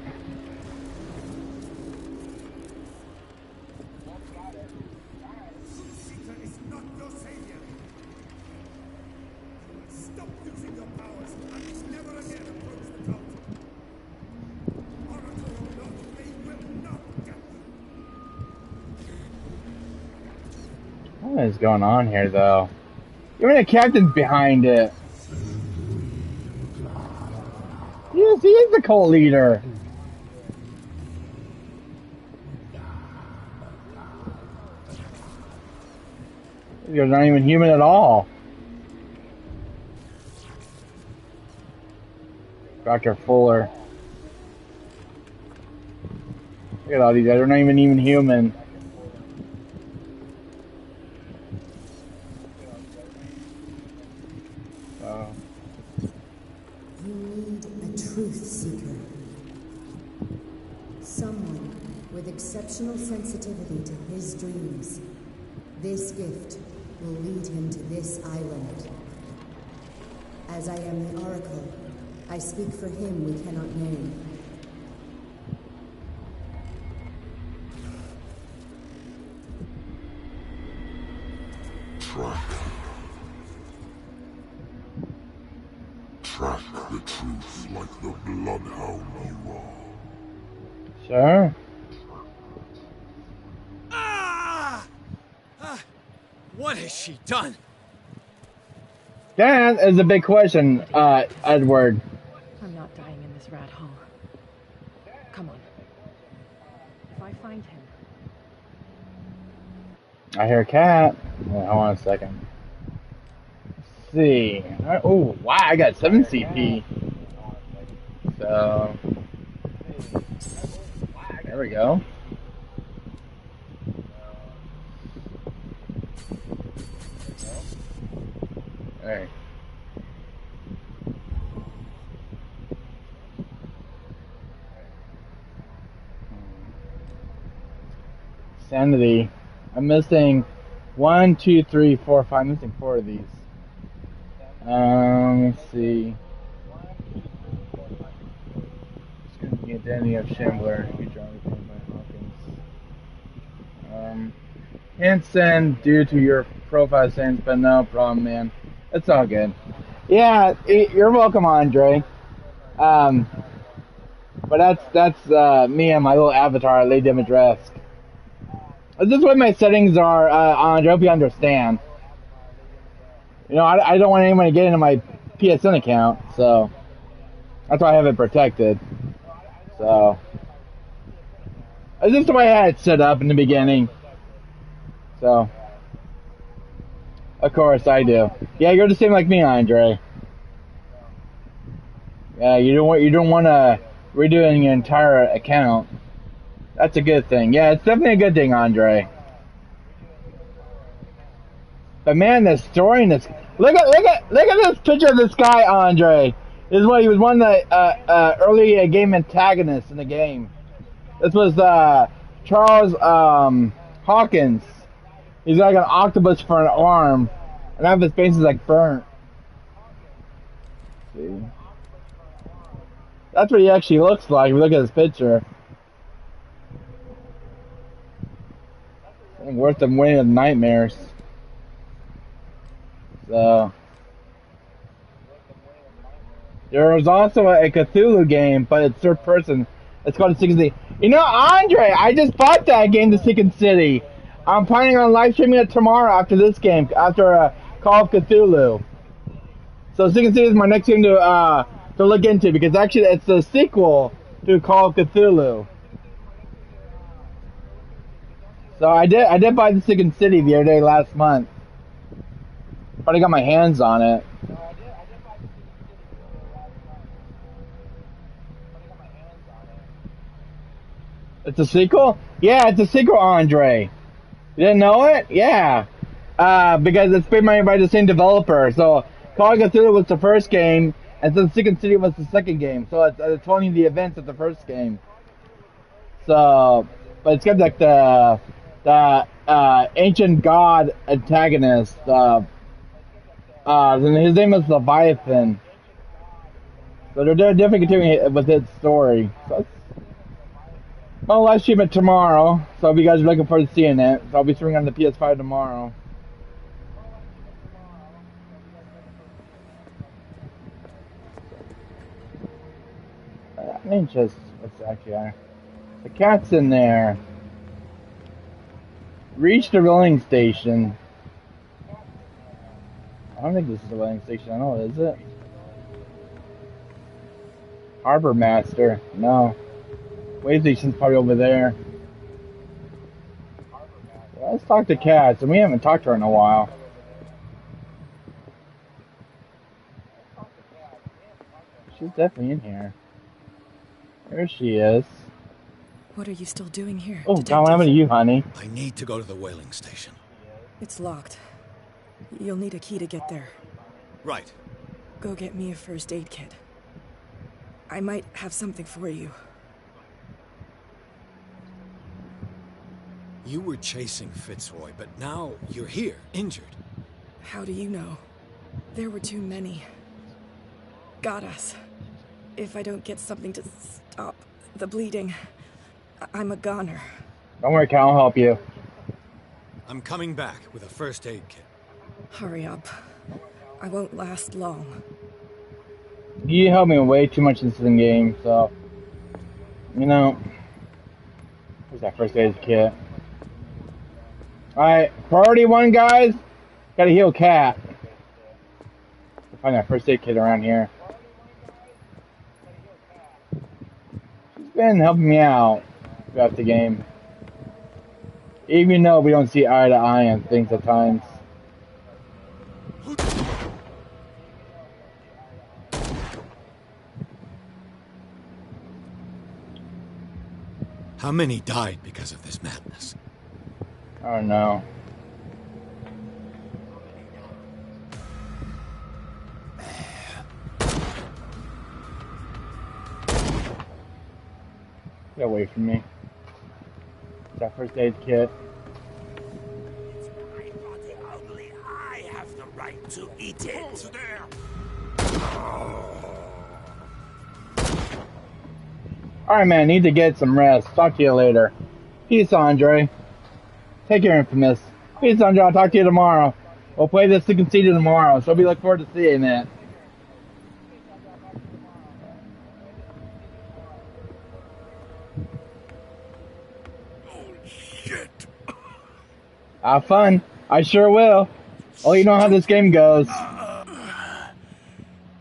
What is going on here, though? Even the captain's behind it. Yes, he is the cult leader. You're not even human at all. Dr. Fuller. Look at all these guys. They're not even human. You need a truth seeker. Someone with exceptional sensitivity to his dreams. This gift will lead him to this island. As I am the Oracle, I speak for him we cannot name. Track the truth like the bloodhound you are. Sure. What has she done? That is a big question, Edward. I'm not dying in this rat hole. Come on. If I find him... I hear a cat. Hold on a second. Let's see. Oh, wow, I got 7 CP. So... There we go. Alright. Sanity. I'm missing 1, 2, 3, 4, 5. I'm missing 4 of these. Let's see. It's going to be identity of Shambler. Can't send due to your profile settings, but no problem, man. It's all good. Yeah, you're welcome, Andre. But that's me and my little avatar at Lady Dimitrescu. This is what my settings are, Andre. I hope you understand. You know, I don't want anyone to get into my PSN account, so that's why I have it protected. So this is the way I had it set up in the beginning. So of course I do. Yeah, you're the same like me, Andre. Yeah, you don't want to redo your entire account. That's a good thing. Yeah, it's definitely a good thing, Andre. But man, the story in this. Look at this picture of this guy, Andre. This is what he was one of the early game antagonists in the game. This was Charles Hawkins. He's like an octopus for an arm, and half his face is like burnt. Let's see, that's what he actually looks like. If you look at his picture. I think worth them winning with nightmares. So there was also a Cthulhu game, but it's third person. It's called Second City. You know, Andre, I just bought that game, The Second City. I'm planning on live streaming it tomorrow after this game, after Call of Cthulhu. So Second City is my next game to look into, because actually it's the sequel to Call of Cthulhu. So I did buy The Second City the other day last month. But I got my hands on it. It's a sequel? Yeah, it's a sequel, Andre. You didn't know it? Yeah. Because it's made by the same developer. So, Call of Cthulhu was the first game, and so the Second City was the second game. So, it's following the events of the first game. So, but it's got like the ancient god antagonist. His name is Leviathan. So they're definitely continuing with its story. So I'll live stream it tomorrow. So if you guys are looking forward to seeing it, so I'll be streaming on the PS5 tomorrow. I mean, just what's actually the cat's in there. Reach the rolling station. I don't think this is the wedding station. I know, is it? Harbor Master. No. Way station's probably over there. Well, let's talk to Kat. And we haven't talked to her in a while. She's definitely in here. There she is. What are you still doing here? Oh, God, what happened to you, honey? I need to go to the whaling station. It's locked. You'll need a key to get there. Right. Go get me a first aid kit. I might have something for you. You were chasing Fitzroy, but now you're here, injured. How do you know? There were too many. Got us. If I don't get something to stop the bleeding, I'm a goner. Don't worry, Cal, I'll help you. I'm coming back with a first aid kit. Hurry up. I won't last long. You helped me way too much in this game, so... You know... Where's that first aid kit? Alright, priority 1, guys. Gotta heal Cat. Find that first aid kit around here. She's been helping me out throughout the game. Even though we don't see eye to eye on things at times. How many died because of this madness? I don't know. Get away from me. It's that first aid kit. I have the right to eat it. Alright, man, need to get some rest. Talk to you later. Peace, Andre. Take care, Infamous. Peace, Andre. I'll talk to you tomorrow. We'll play this Second City tomorrow, so we look forward to seeing it. Shit. Have fun. I sure will. Oh, you know how this game goes.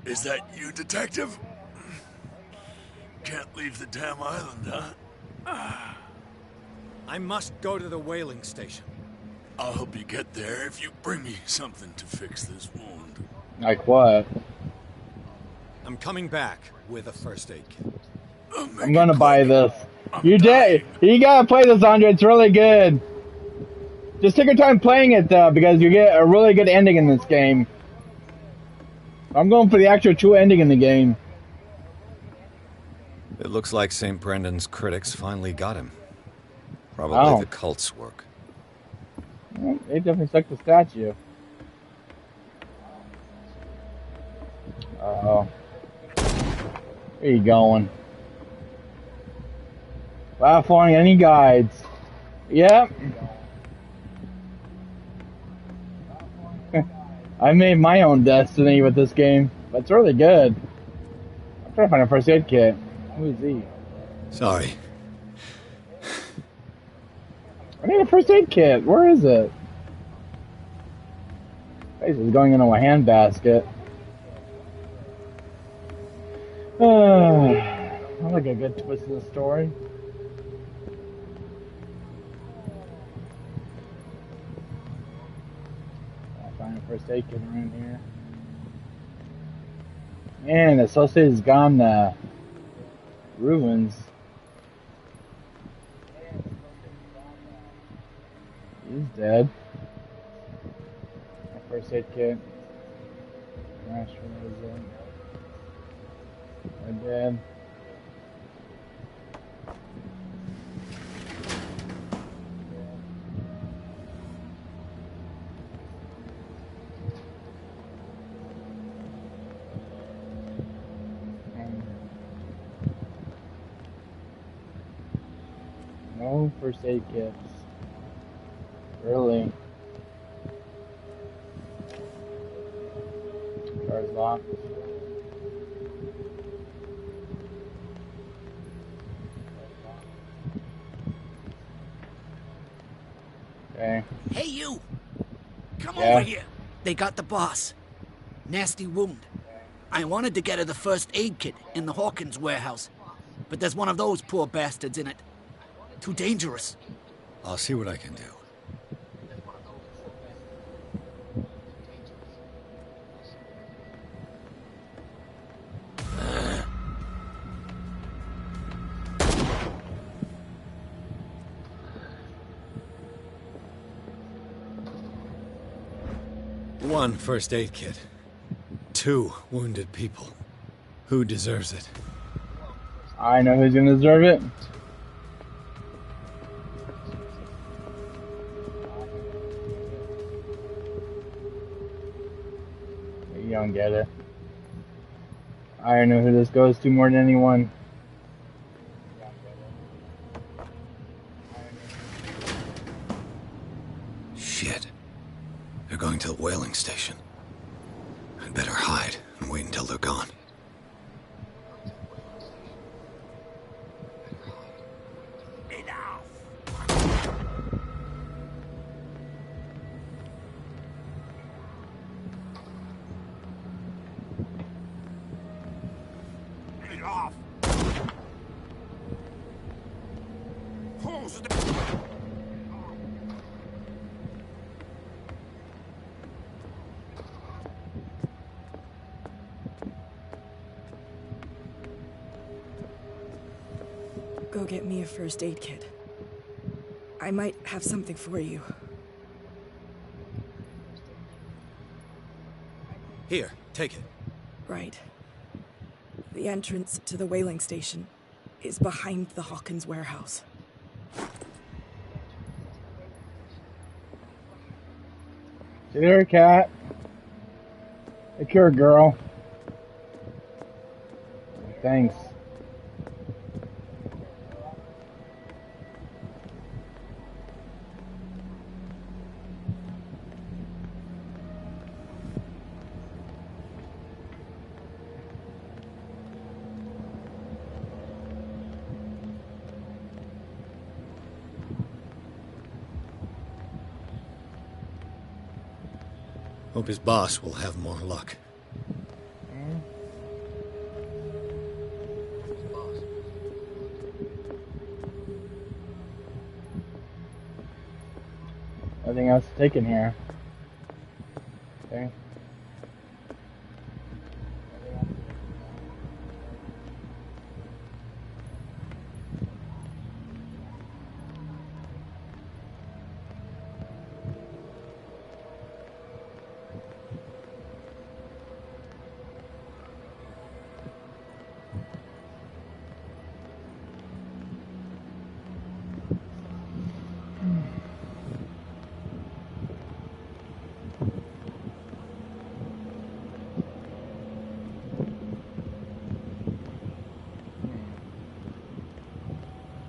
Is that you, Detective? Can't leave the damn island, huh? I must go to the whaling station. I'll help you get there if you bring me something to fix this wound. Like what? I'm coming back with a first aid kit. I'm gonna buy this. You gotta play this, Andre. It's really good. Just take your time playing it, though, because you get a really good ending in this game. I'm going for the actual true ending in the game. It looks like St. Brendan's critics finally got him. Probably the cult's work. Well, they definitely stuck the statue. Uh-oh. Where you going? Without following any guides. Yep. I made my own destiny with this game. But it's really good. I'm trying to find a first aid kit. Who is he? Sorry. I need a first aid kit. Where is it? This is going into a handbasket. I like a good twist in the story. I'll find a first aid kit around here. Man, the Associated's gone to ruins. He's dead. A first aid kit. Gosh, what is it? I'm dead. No first aid kits. Really? Car's locked. Okay. Hey, you! Come over here! They got the boss. Nasty wound. I wanted to get her the first aid kit in the Hawkins warehouse, but there's one of those poor bastards in it. Too dangerous. I'll see what I can do. One first aid kit. 2 wounded people. Who deserves it? I know who's gonna deserve it. You don't get it. I know who this goes to more than anyone. Shit. They're going to the whaling station. I'd better hide and wait until they're gone. Go get me a first aid kit. I might have something for you. Here, take it. Right. The entrance to the whaling station is behind the Hawkins warehouse. See there, cat. Take care, girl. Thanks. Hope his boss will have more luck. Nothing else taken here. Okay.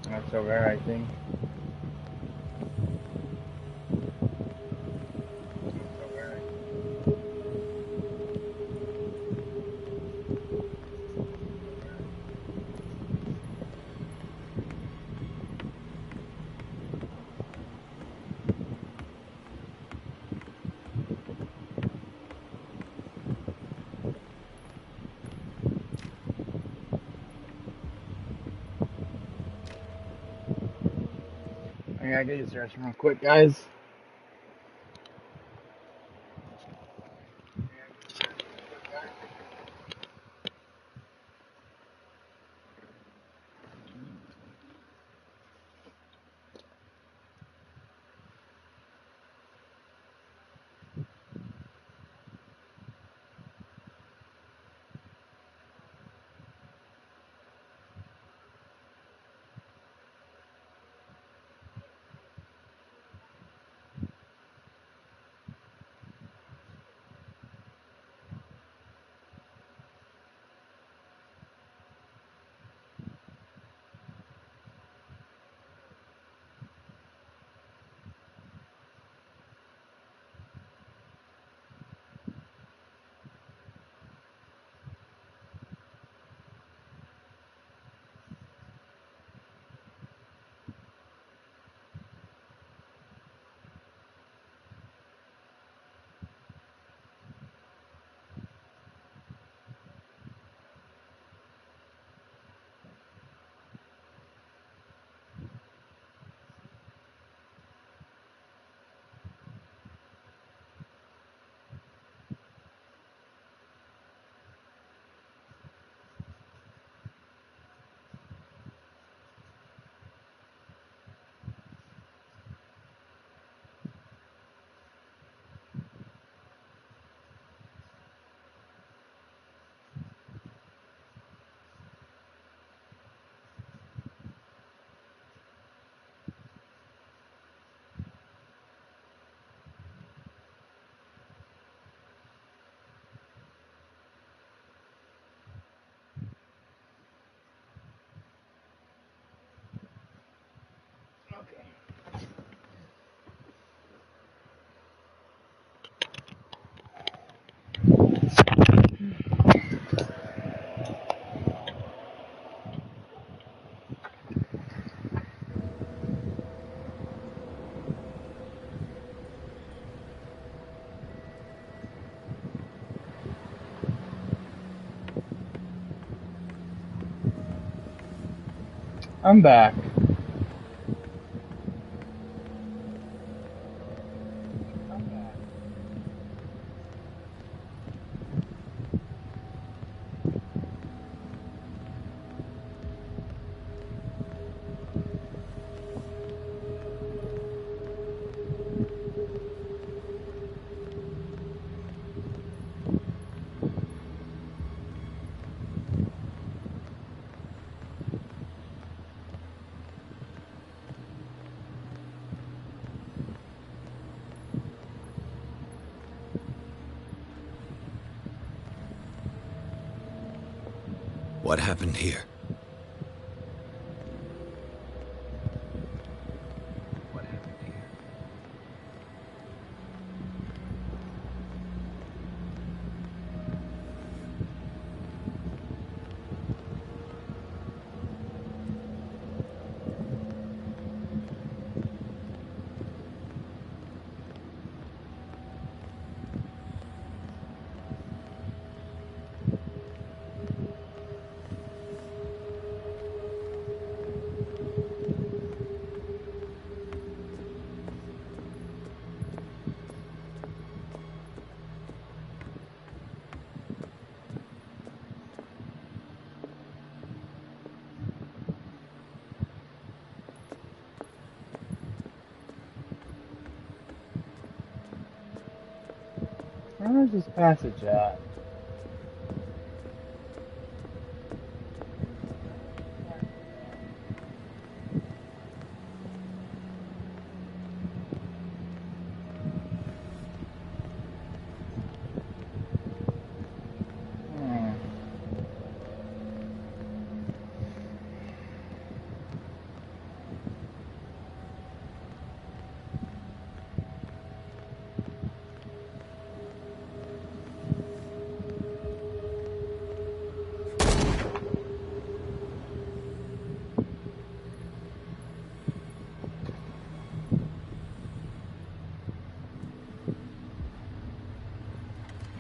That's over there, I think. I gotta get this real quick, guys. I'm back. What happened here? Where's this passage at?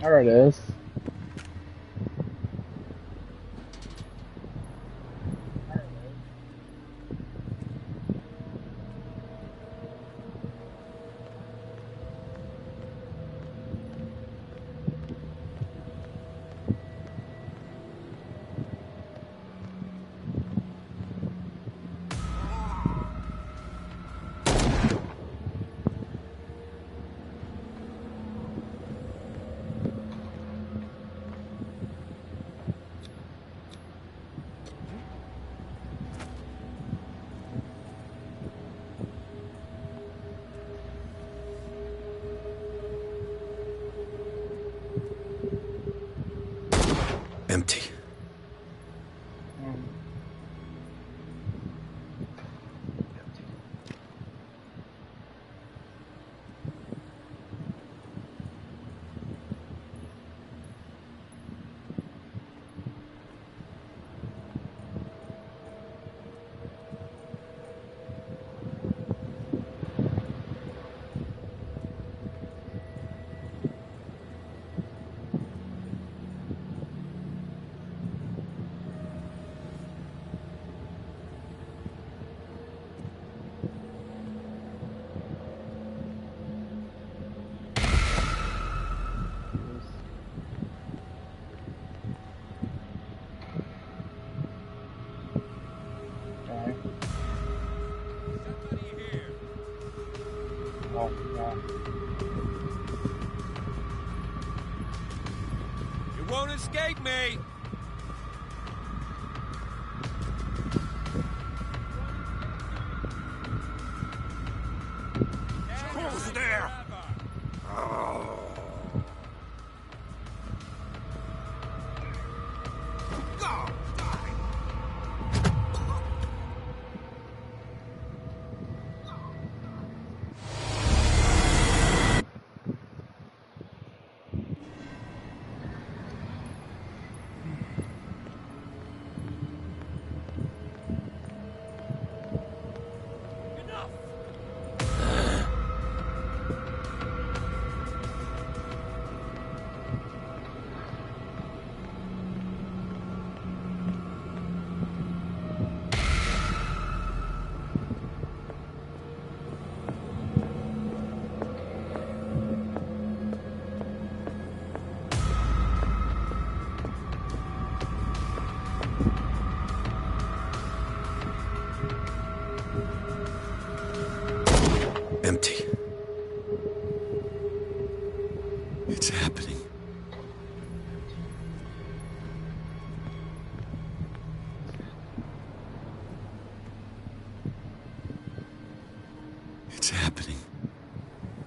There it is. Empty. You won't escape me! Who's there? Oh. Go! Empty. It's happening. It's happening.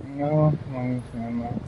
No, I understand that.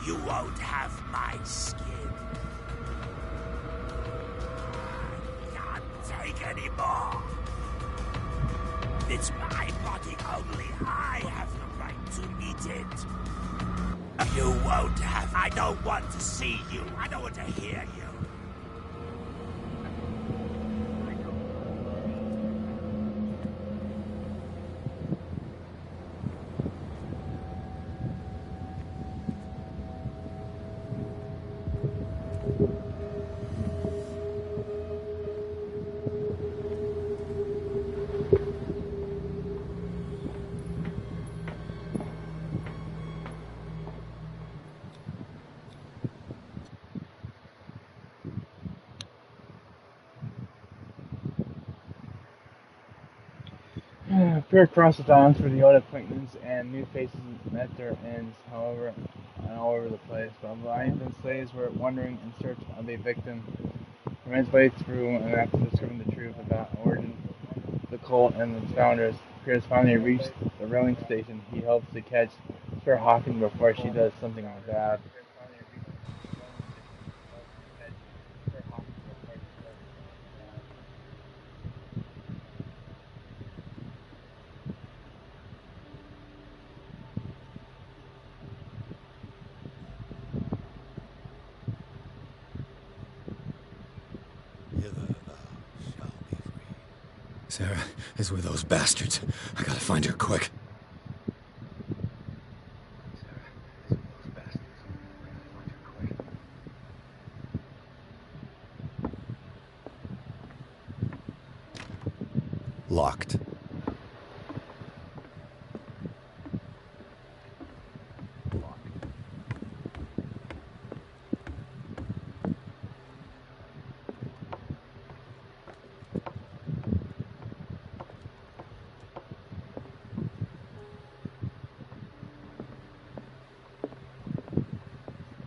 You won't have my skin. it. You won't have. I don't want to see you. I don't want to hear you. Fear across the dawns for the old acquaintance, and new faces met their ends, however, and all over the place. While lions and slaves were wandering in search of a victim, he made his way through, and after discovering the truth about the origin of the cult and its founders, Pierce finally reached the railing station. He hopes to catch Sir Hawkins before she does something bad. Sarah is with those bastards. I gotta find her quick. Locked.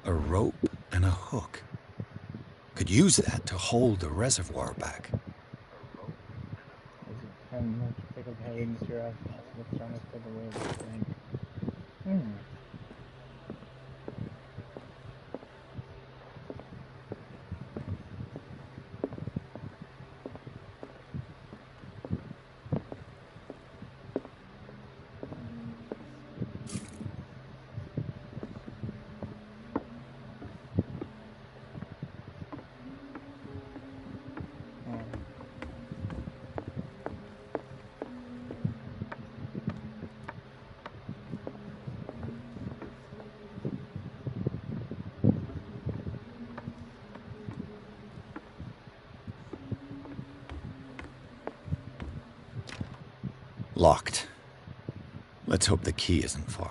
A rope and a hook. Could use that to hold the reservoir back. Locked. Let's hope the key isn't far.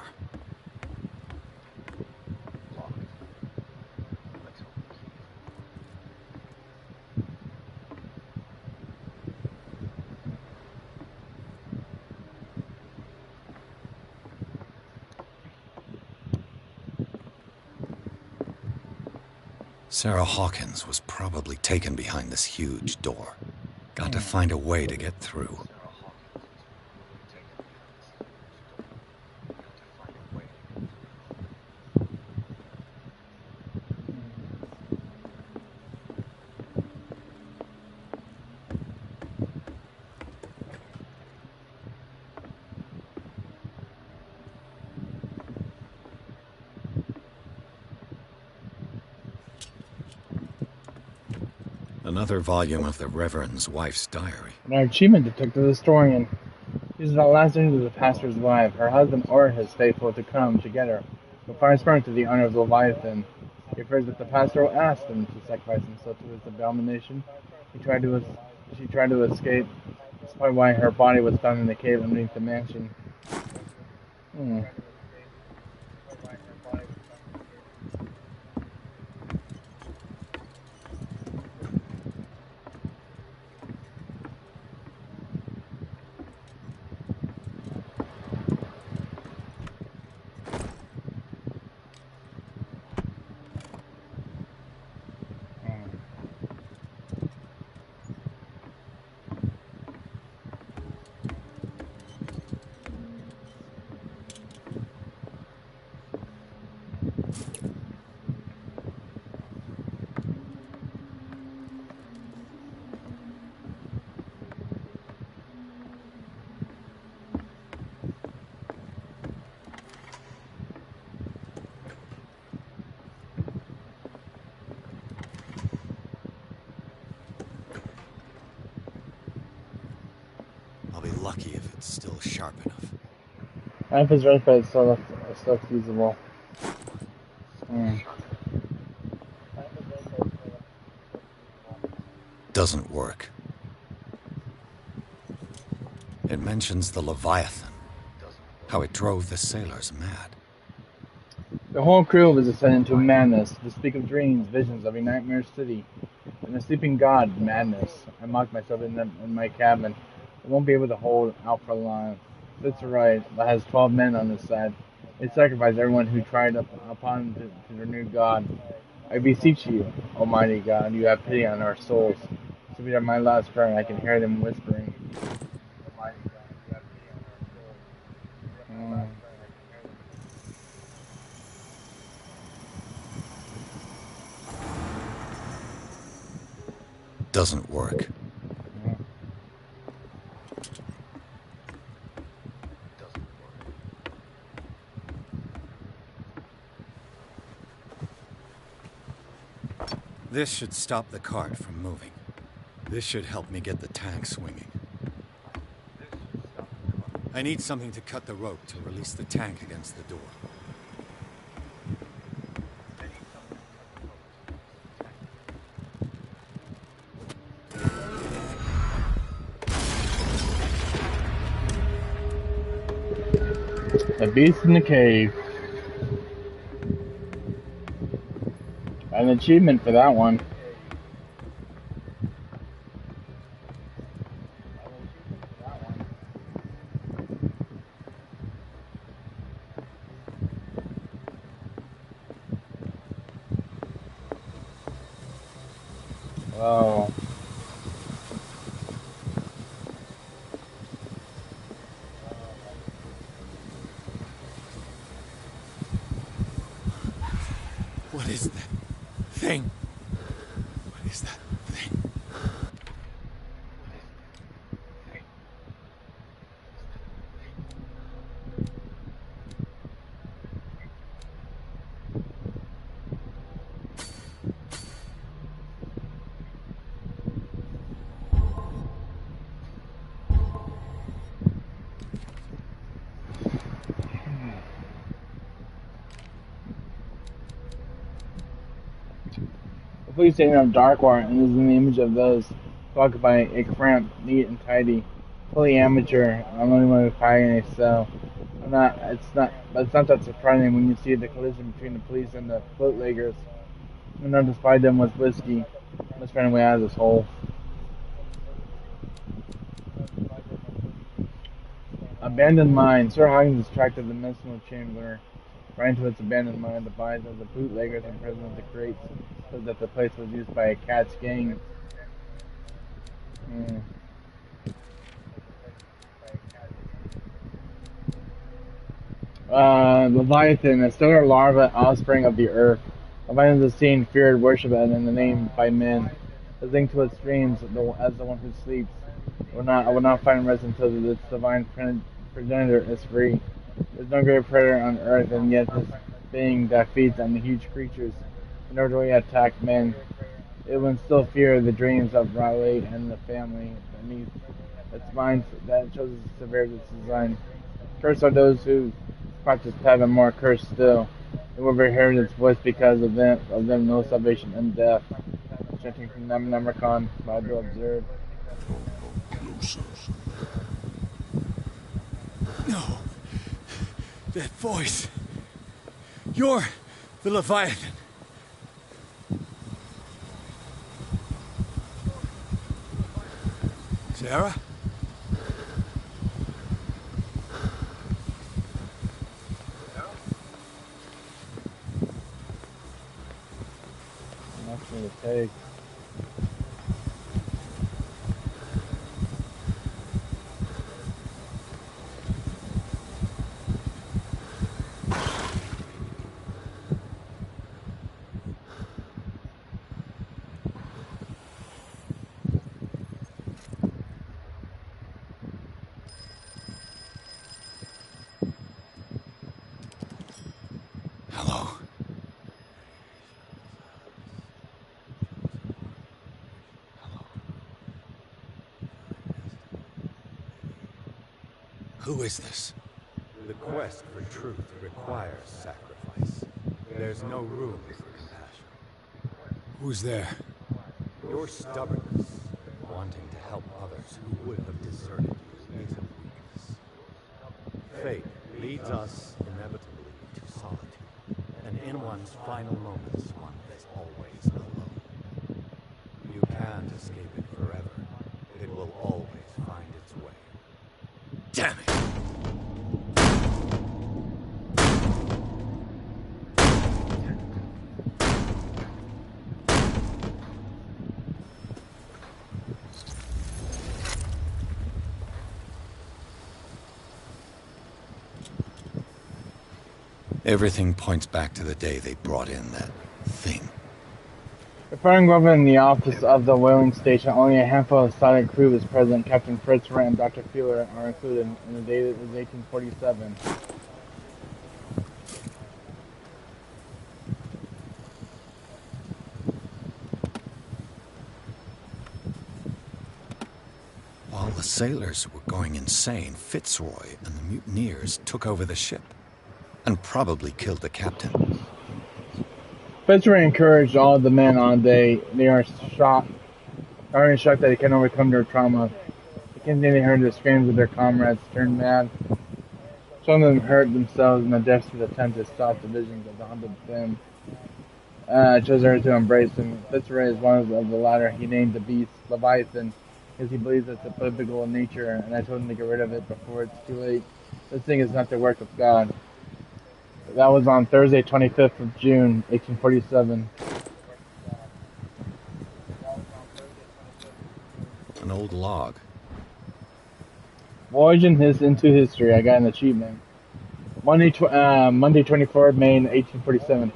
Sarah Hawkins was probably taken behind this huge door. Got to find a way to get through. Another volume of the Reverend's wife's diary. An achievement detective historian. This is the last news of the pastor's wife. Her husband ordered his faithful to come together to fire sparring to the honor of the Leviathan. He fears that the pastor will ask them to sacrifice himself to his abomination. She tried to escape. That's probably why her body was found in the cave underneath the mansion. lucky if it's still sharp enough. If it's right, but it's still feasible. Doesn't work. It mentions the Leviathan, how it drove the sailors mad. The whole crew was ascended into madness to speak of dreams, visions of a nightmare city, and the sleeping god, madness. I mocked myself in my cabin. I won't be able to hold out for long. That's right. That has 12 men on this side. They sacrificed everyone who tried upon to their new god. I beseech you, Almighty God, you have pity on our souls. To be my last prayer, and I can hear them whispering. Almighty God, you have pity on our souls. Doesn't work. This should stop the cart from moving. This should help me get the tank swinging. I need something to cut the rope to release the tank against the door. The Beast in the Cave. An achievement for that one. Wow. What is that thing? What is that thing? The police station of Darkwater and is in the image of those who occupy a cramped, neat and tidy, fully amateur. I'm the only one who's hiring a cell. It's not that surprising when you see the collision between the police and the bootleggers. And not despite them with whiskey. Let's find a way out of this hole. Abandoned mine. Sir Hawkins is tracked to the medicinal chamber. Right into its abandoned mine, the bodies of the bootleggers imprisoned with the crates, so that the place was used by a cat's gang. Leviathan, a stellar larva offspring of the earth. Leviathan is seen, feared, worshipped, and in the name by men. Listening to its dreams as the one who sleeps. I will not find rest until its divine progenitor is free. There's no great predator on earth, and yet this being that feeds on the huge creatures can never really attack men. It will instill fear of the dreams of Riley and the family beneath its mind that shows the severity of its design. Cursed are those who practice heaven, more cursed still. They will hear its voice because of them no salvation and death. Chanting from Nemricon, Bible observed. Closer. No. That voice. You're the Leviathan. Sarah? That's what it takes. Who is this? The quest for truth requires sacrifice. There's no room for compassion. Who's there? Your stubbornness, wanting to help others who would have deserted you, is a weakness. Fate leads us inevitably to solitude, and in one's final moments, one is always alone. You can't escape it forever. It will always find its way. Damn it! Everything points back to the day they brought in that thing. Reporting over in the office of the whaling station, only a handful of silent crew was present. Captain Fritz Rand and Dr. Fuller are included, and the date is 1847. While the sailors were going insane, Fitzroy and the mutineers took over the ship and probably killed the captain. Fitzroy encouraged all of the men on they are shocked that they can overcome their trauma. They continually heard the screams of their comrades turn mad. Some of them hurt themselves in the desperate attempt to stop the visions of the haunted fin. Chose her to embrace him. Fitzroy is one of the latter. He named the beast Leviathan because he believes it's a political in nature, and I told him to get rid of it before it's too late. This thing is not the work of God. That was on Thursday, 25th of June, 1847. An old log. Voyaging into history. I got an achievement. Monday 24th May 1847.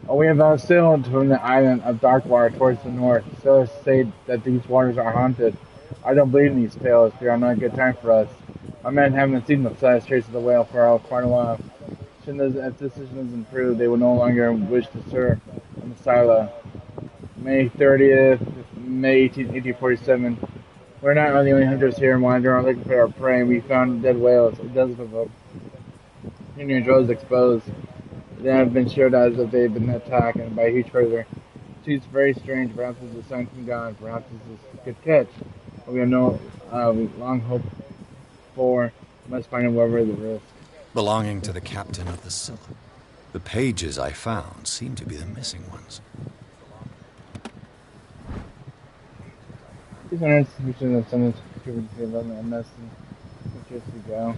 We have sailed from the island of Darkwater towards the north. Sailors say that these waters are haunted. I don't believe in these tales. They are not a good time for us. My men haven't seen the last trace of the whale for quite a while. If this decision is improved, they will no longer wish to serve on the silo. May 30th, May 1847. We're not the only hunters here wandering looking for our prey. We found dead whales, a dozen of them. Union droves exposed. They have been showed as if they've been attacked and by a huge predator. It seems very strange. Perhaps it's a sign from God. Perhaps it's a good catch. But we have no long hope for. Must find him wherever the risk. Belonging to the captain of the Scylla. The pages I found seem to be the missing ones. These are institutions of some contributed to the MS and just to go.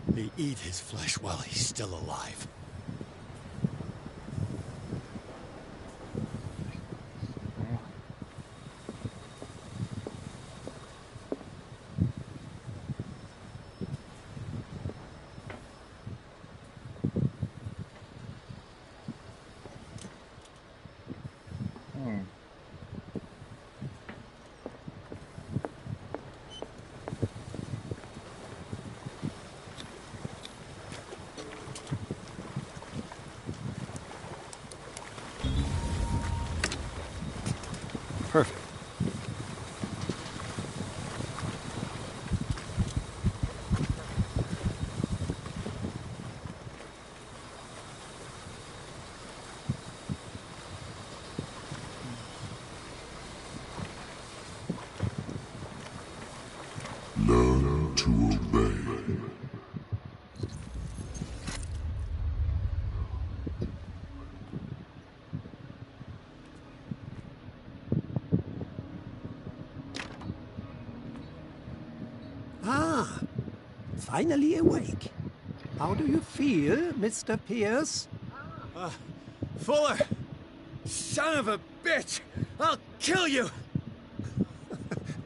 They eat his flesh while he's still alive. Perfect. Learn to obey. Ah, finally awake. How do you feel, Mr. Pierce? Fuller! Son of a bitch! I'll kill you!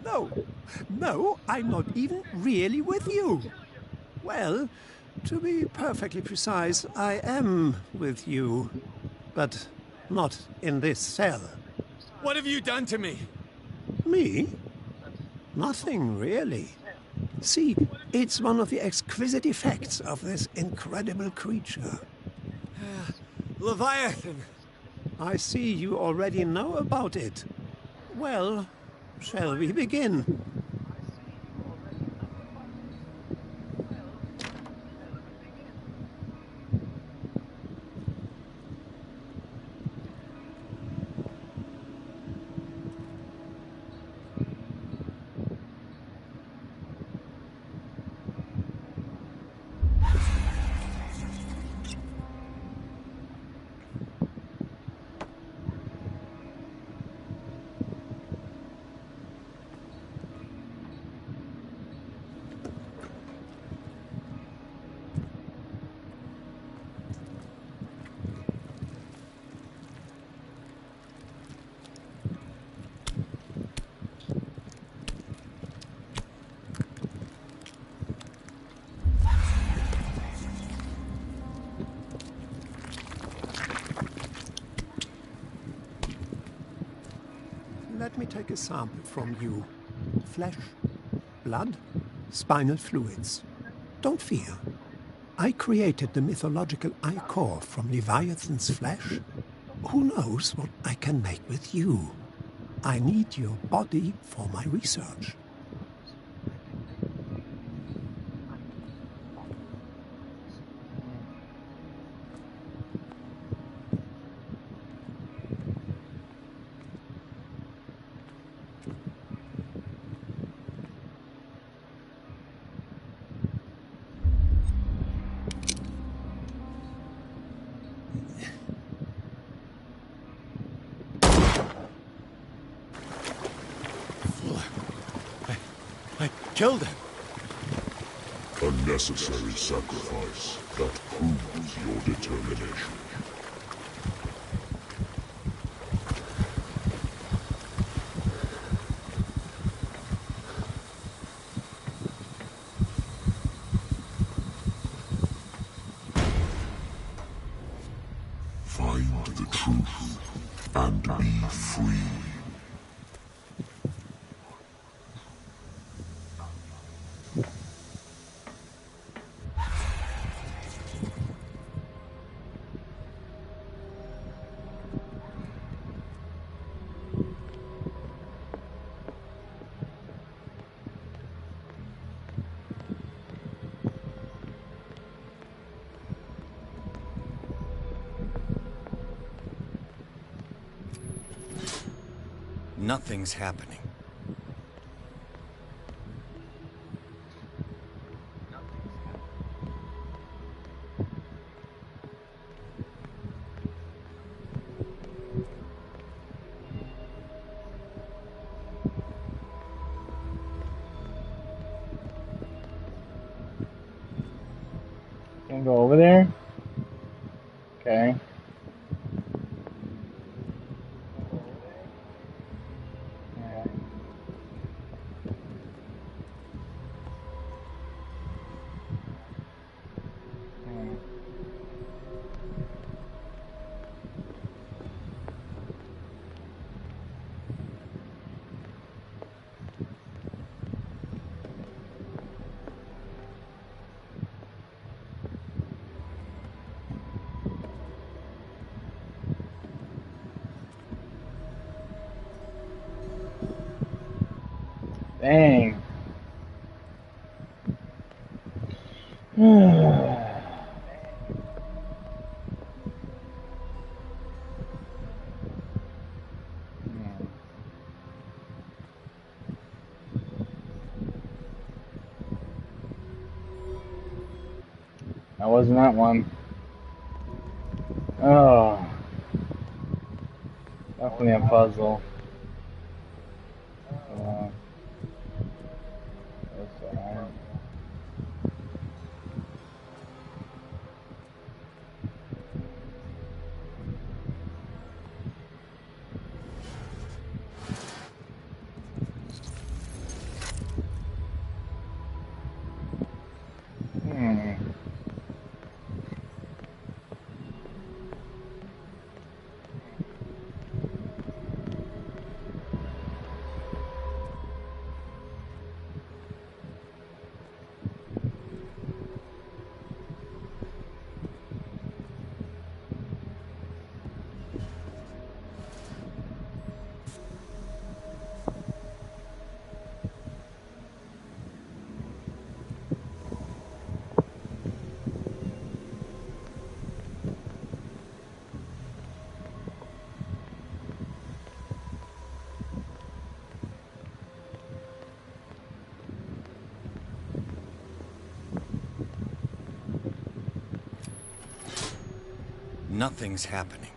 No, I'm not even really with you. Well, To be perfectly precise, I am with you, but not in this cell. What have you done to me? Me? Nothing, really. See, it's one of the exquisite effects of this incredible creature. Leviathan! I see you already know about it. Well, shall we begin? Let me take a sample from you. Flesh, blood, spinal fluids. Don't fear. I created the mythological ichor from Leviathan's flesh. Who knows what I can make with you? I need your body for my research. Killed him. A necessary sacrifice that proves your determination. Find the truth and be free. Nothing's happening. Can go over there? Okay. Dang. That wasn't that one. Oh. Definitely a puzzle. That's alright. Nothing's happening.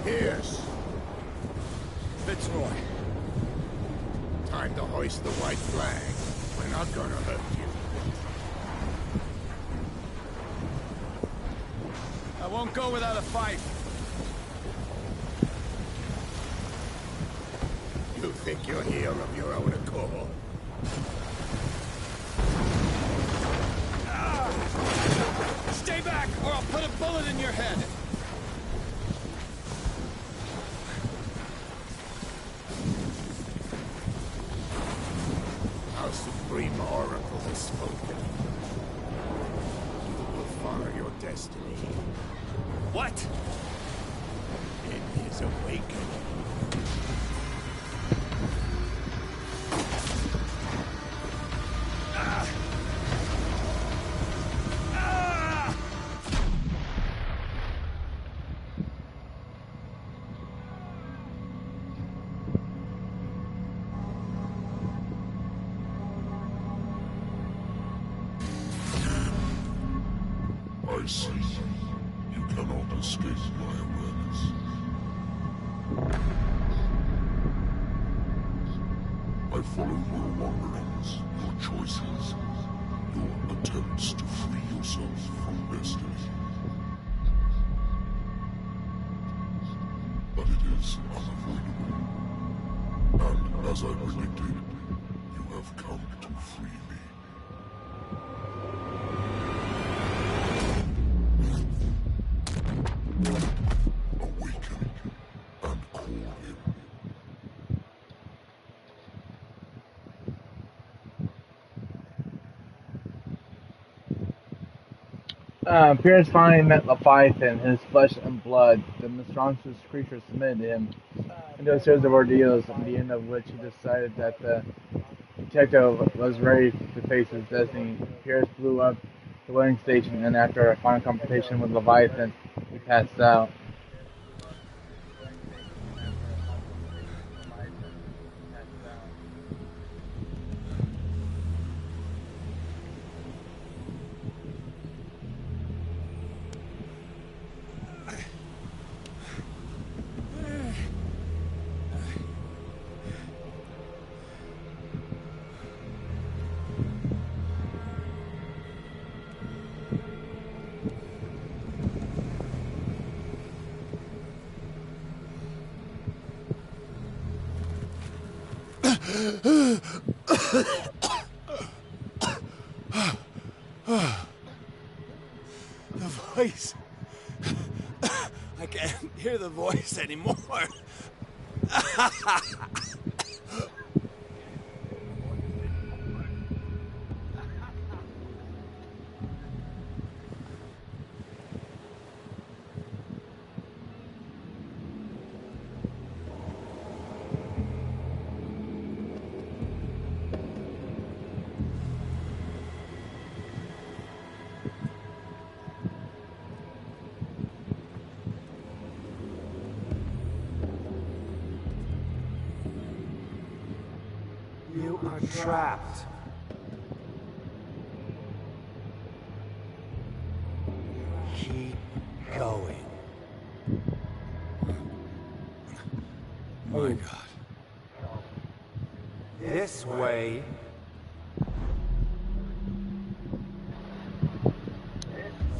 Pierce. Fitzroy. Time to hoist the white flag. We're not gonna hurt you. I won't go without a fight. You think you're here of your own accord? Stay back, or I'll put a bullet in your head. Our Supreme Oracle has spoken. You will follow your destiny. What? In his awakening. I see. You cannot escape my awareness. I followed your wanderings, your choices, your attempts to free yourself from destiny. But it is unavoidable. And as I predicted, you have come to free me. Awaken and call him. Pierce finally met Leviathan, his flesh and blood. The monstrous creature submitted him into a series of ordeals, at the end of which he decided that the detective was ready to face his destiny. Pierce blew up the wedding station, and after a final confrontation with Leviathan, he passed out. The voice. I can't hear hear the voice anymore. You are trapped. Keep going. My God. This way.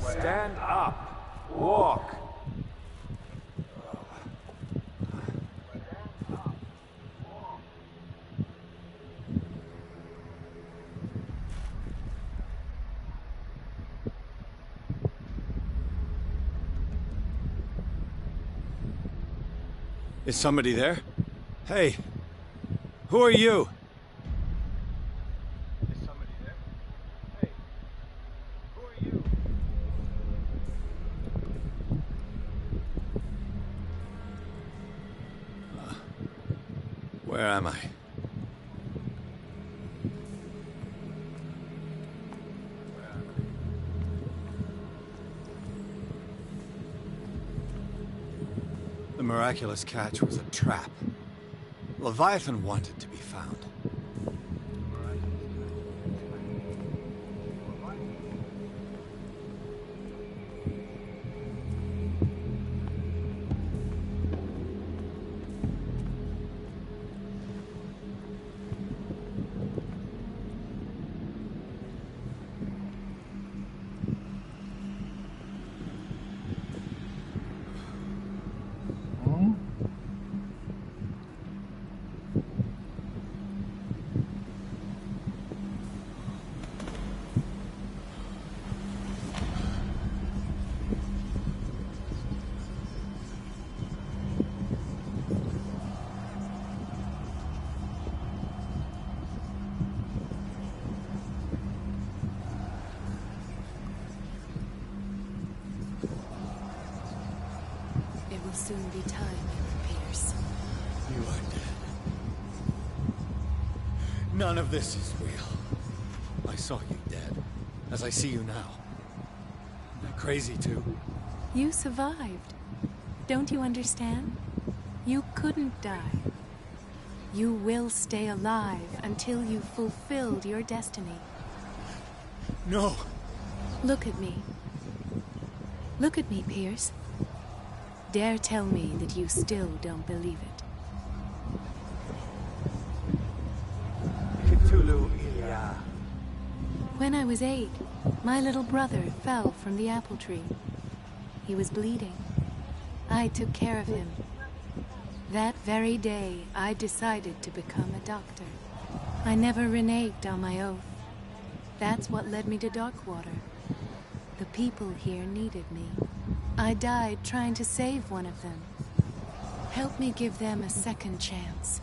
Stand up. Walk. Is somebody there? Hey, who are you? Is somebody there? Hey, who are you? Where am I? The miraculous catch was a trap. Leviathan wanted to be found. It will soon be time, Pierce. You are dead. None of this is real. I saw you dead, as I see you now. Am I crazy too? You survived. Don't you understand? You couldn't die. You will stay alive until you've fulfilled your destiny. No! Look at me. Look at me, Pierce. Dare tell me that you still don't believe it. Cthulhu, Ilya. When I was 8, my little brother fell from the apple tree. He was bleeding. I took care of him. That very day, I decided to become a doctor. I never reneged on my oath. That's what led me to Darkwater. The people here needed me. I died trying to save one of them. Help me give them a second chance.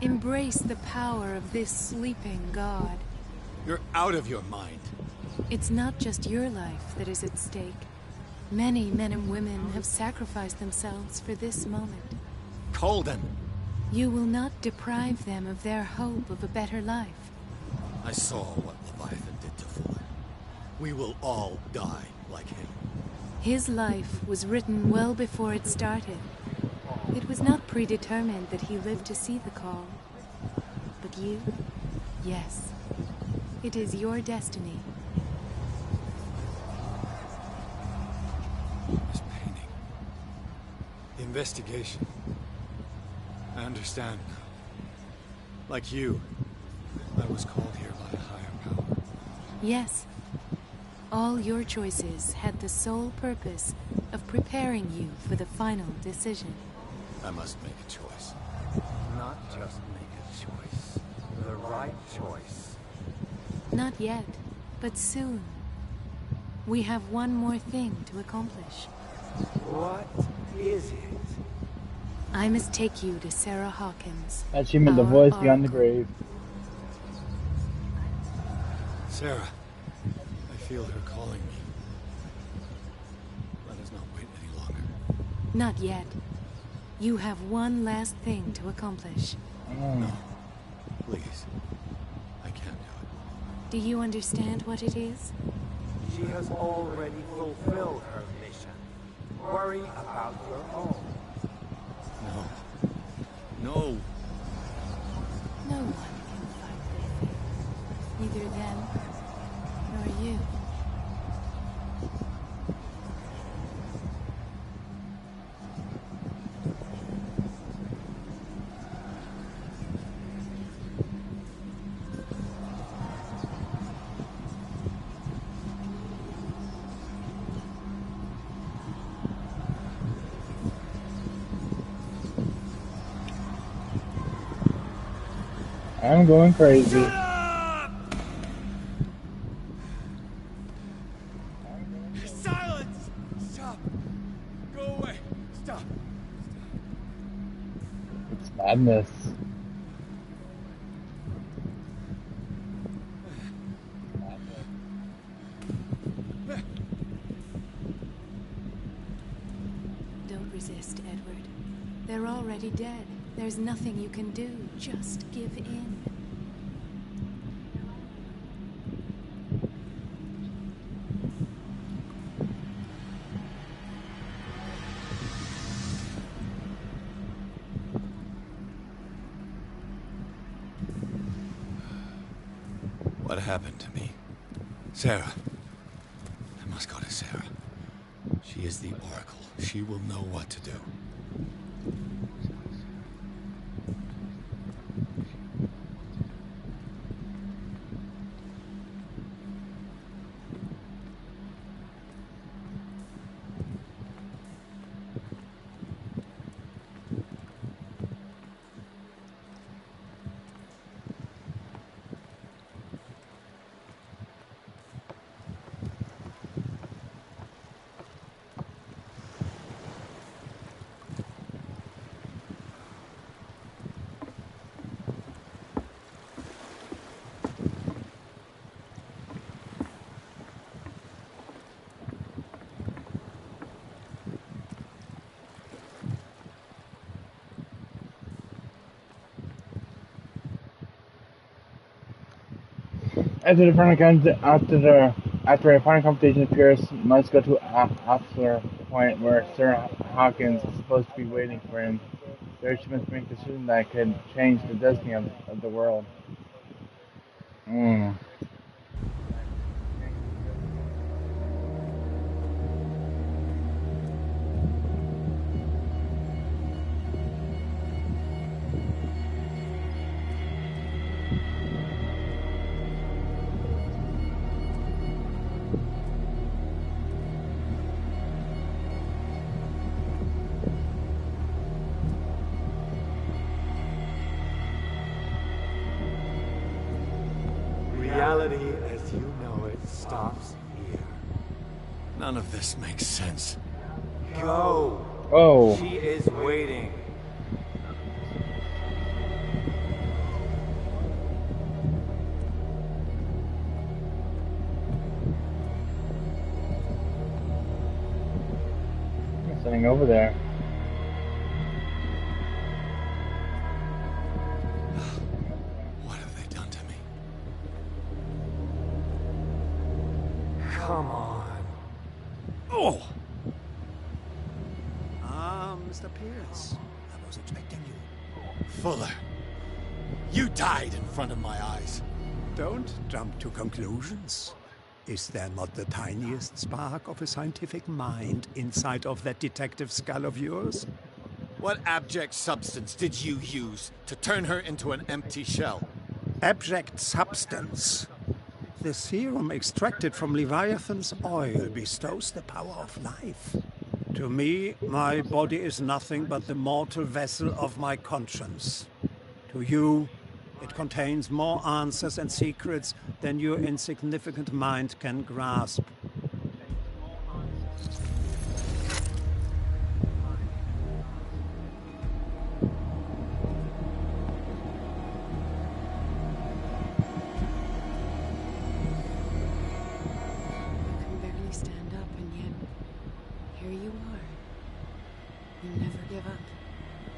Embrace the power of this sleeping god. You're out of your mind. It's not just your life that is at stake. Many men and women have sacrificed themselves for this moment. Colden! You will not deprive them of their hope of a better life. I saw what Leviathan did to Fuller. We will all die like him. His life was written well before it started. It was not predetermined that he lived to see the call. But you, yes, it is your destiny. This painting. The investigation. I understand now. Like you, I was called here by a higher power. Yes. All your choices had the sole purpose of preparing you for the final decision. I must make a choice. Not just make a choice. The right choice. Not yet, but soon. We have one more thing to accomplish. What is it? I must take you to Sarah Hawkins. That she meant the our voice beyond the oracle. grave. Sarah, I feel her calling me. Let us not wait any longer. Not yet. You have one last thing to accomplish. No, please. I can't do it. Do you understand what it is? She has already fulfilled her mission. Worry about your own. No. No. No one can fight with you. Neither them nor you. I'm going crazy. Silence! Stop! Go away! Stop! It's madness. Don't resist, Edward. They're already dead. There's nothing you can do. Just give in. What happened to me? Sarah. I must go to Sarah. She is the Oracle. She will know what to do. After a final confrontation, Pierce must go to Officer Point where Sarah Hawkins is supposed to be waiting for him. There she must make a decision that could change the destiny of the world. Reality as you know it stops here. None of this makes sense. Go! Oh. She is waiting. Sitting over there. What have they done to me? Come on. Oh! Mr. Pierce, I was expecting you. Fuller, you died in front of my eyes. Don't jump to conclusions. Is there not the tiniest spark of a scientific mind inside of that detective skull of yours? What abject substance did you use to turn her into an empty shell? Abject substance. The serum extracted from Leviathan's oil bestows the power of life. To me, my body is nothing but the mortal vessel of my conscience. To you, it contains more answers and secrets than your insignificant mind can grasp.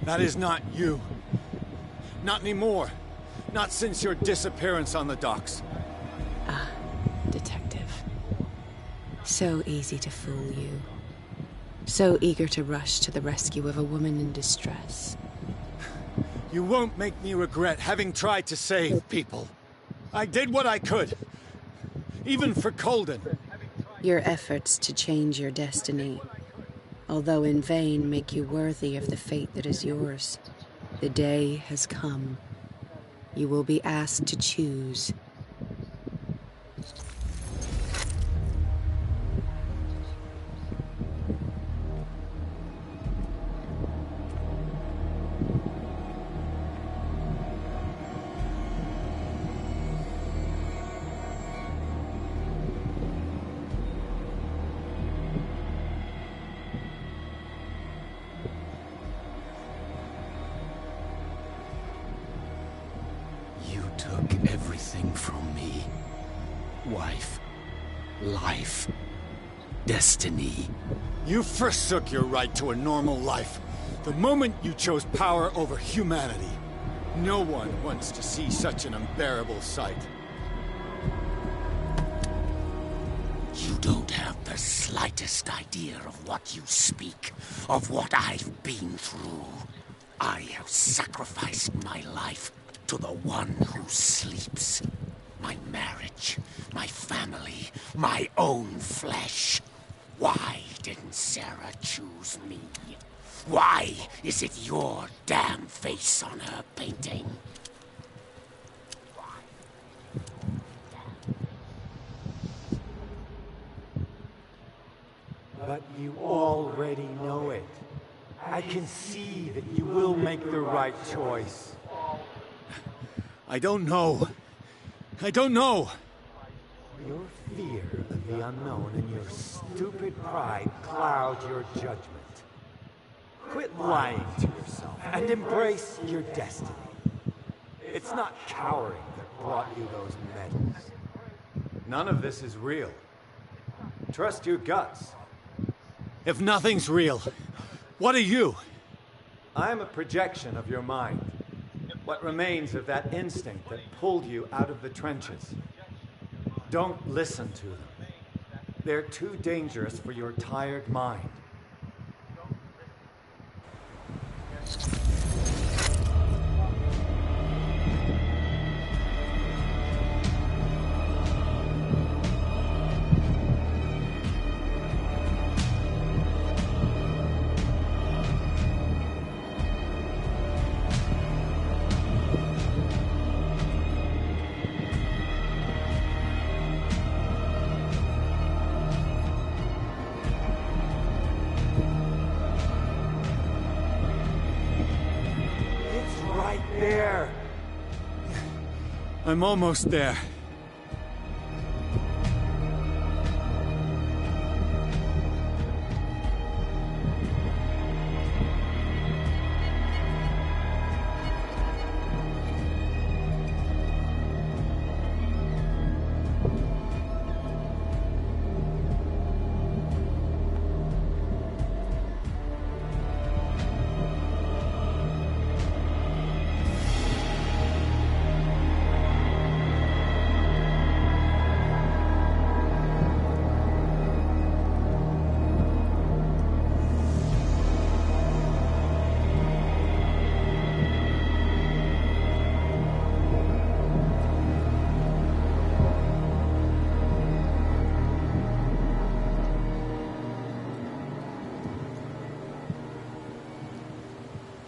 That is not you. Not anymore. Not since your disappearance on the docks. Ah, detective. So easy to fool you. So eager to rush to the rescue of a woman in distress. You won't make me regret having tried to save people. I did what I could. Even for Colden. Your efforts to change your destiny, although in vain, make you worthy of the fate that is yours. The day has come. You will be asked to choose. You took everything from me. Wife, life, destiny. You forsook your right to a normal life the moment you chose power over humanity. No one wants to see such an unbearable sight. You don't have the slightest idea of what you speak, of what I've been through. I have sacrificed my life to the one who sleeps. My marriage, my family, my own flesh. Why didn't Sarah choose me? Why is it your damn face on her painting? But you already know it. I can see that you will make the right choice. I don't know. I don't know. Your fear of the unknown and your stupid pride cloud your judgment. Quit lying to yourself and embrace your destiny. It's not cowering that brought you those medals. None of this is real. Trust your guts. If nothing's real, what are you? I'm a projection of your mind. What remains of that instinct that pulled you out of the trenches. Don't listen to them. They're too dangerous for your tired mind. There. I'm almost there.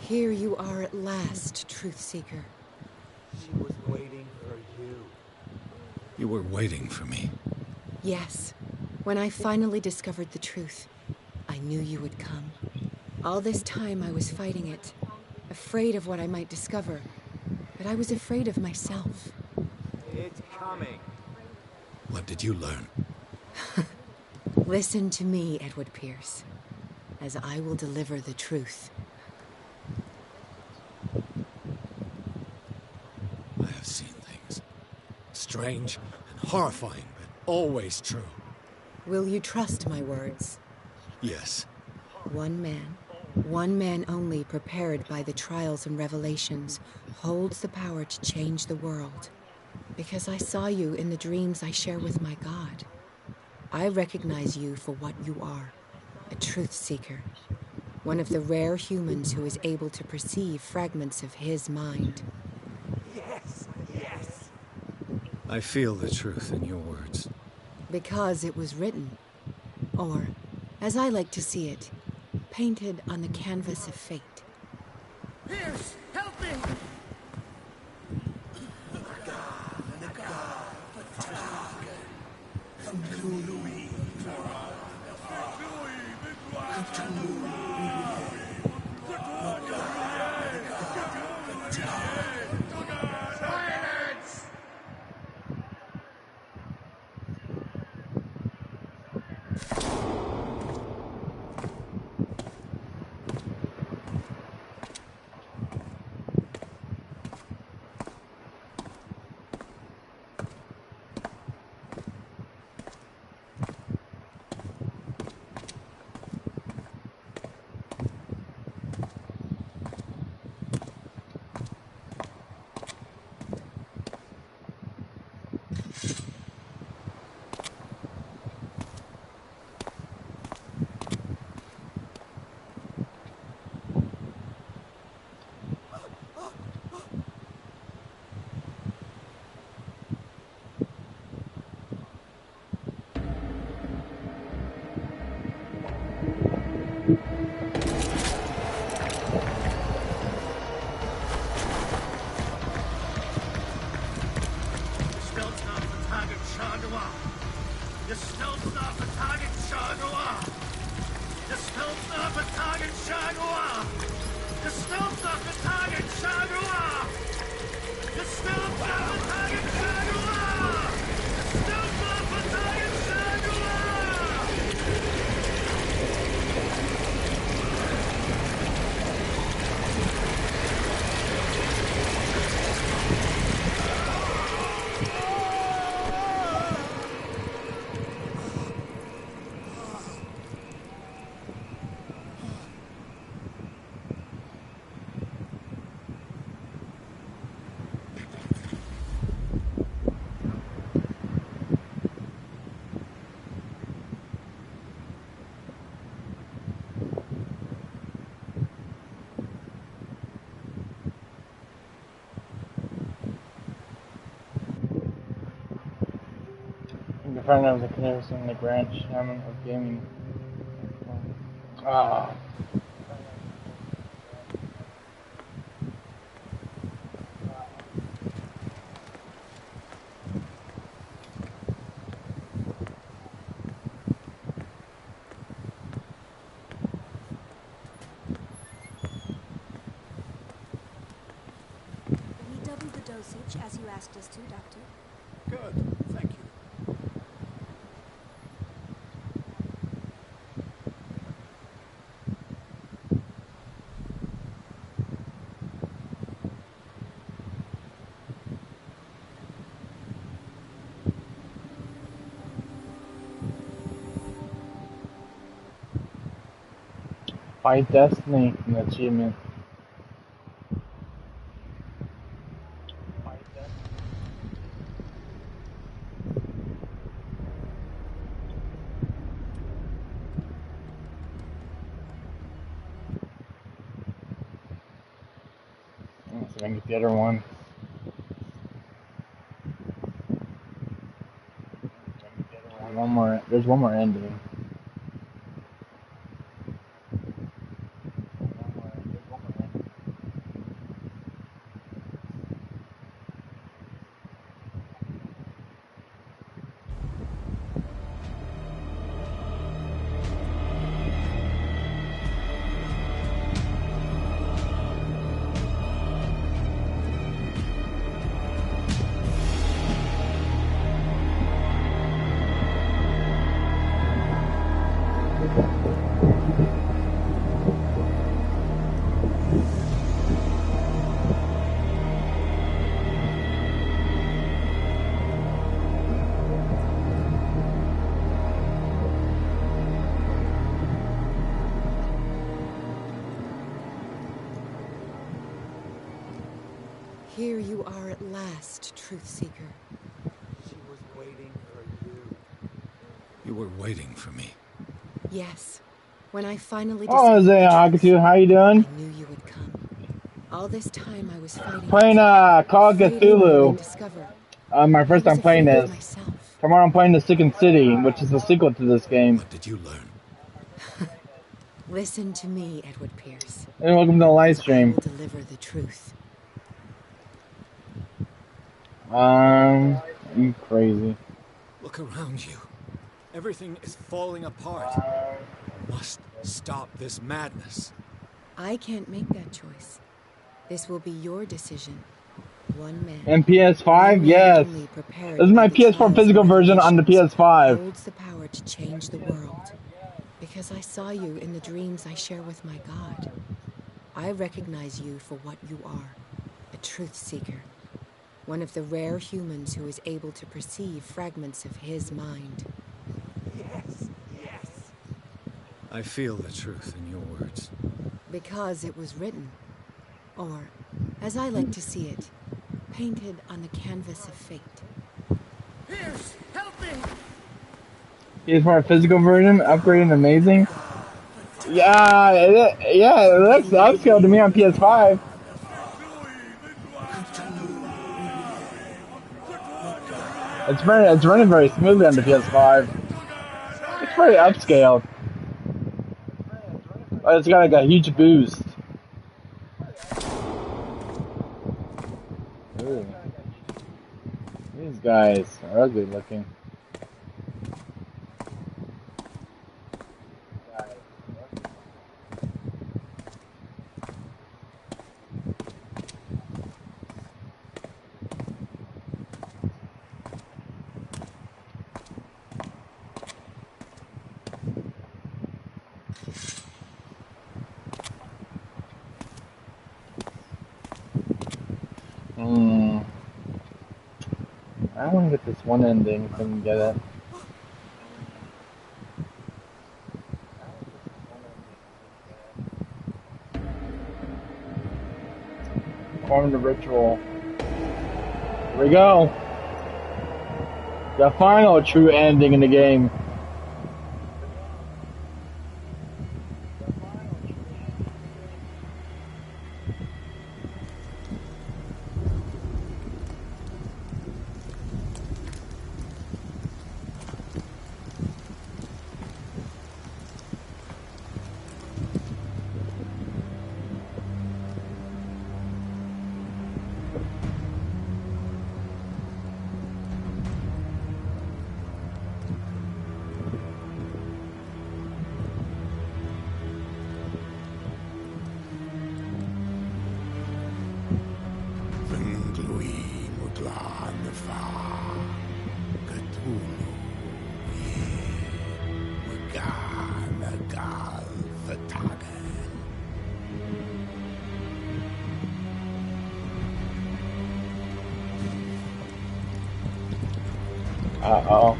Here you are at last, Truth Seeker. She was waiting for you. You were waiting for me. Yes. When I finally discovered the truth, I knew you would come. All this time I was fighting it, afraid of what I might discover, but I was afraid of myself. It's coming. What did you learn? Listen to me, Edward Pierce, as I will deliver the truth. I have seen things. Strange and horrifying, but always true. Will you trust my words? Yes. One man, One man only, prepared by the trials and revelations, holds the power to change the world. Because I saw you in the dreams I share with my God. I recognize you for what you are, a truth seeker. One of the rare humans who is able to perceive fragments of his mind. Yes, yes. I feel the truth in your words. Because it was written. Or, as I like to see it, painted on the canvas of fate. Pierce, help me! The friend of the comparison, the Grand Shaman of Gaming. Ah. We doubled the dosage as you asked us to, Doctor. Good, thank you. Fight Destiny, an achievement. Let's see if I can get the other one. One more. There's one more ending. Here you are at last, Truth Seeker. She was waiting for you. You were waiting for me. Yes. When I finally Oh, discovered Zay Hakatu, how you doing? I knew you would come. All this time I was fighting. Playing Call of afraid of what I might Cthulhu. discover. My first I was time playing afraid of this. myself. Tomorrow I'm playing The Second City, which is the sequel to this game. What did you learn? Listen to me, Edward Pierce. And welcome to the live I stream. will deliver the truth. You crazy. Look around you. Everything is falling apart. You must stop this madness. I can't make that choice. This will be your decision. One man. And PS5, yes. This is my PS4 physical version on the PS5. Holds the power to change the world. Because I saw you in the dreams I share with my God. I recognize you for what you are. A truth seeker. One of the rare humans who is able to perceive fragments of his mind. Yes, yes. I feel the truth in your words. Because it was written. Or, as I like to see it, painted on the canvas of fate. Pierce, help me! PS4 physical version, upgraded and amazing. Yeah, it looks upscaled to me on PS5. It's running very smoothly on the PS5. It's pretty upscaled. But it's got like a huge boost. Ooh. These guys are ugly looking. I want to get this one ending if I can get it. Perform the ritual. Here we go. The final true ending in the game. Uh-oh.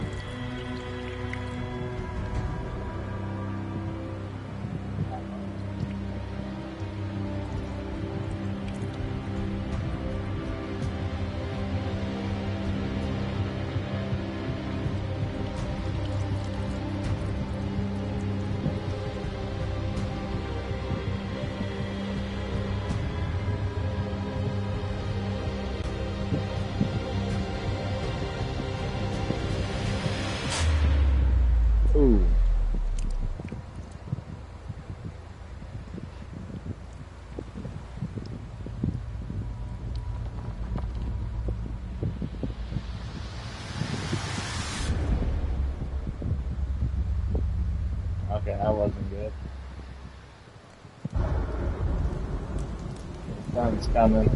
Ooh. Okay, that wasn't good. Sun's coming.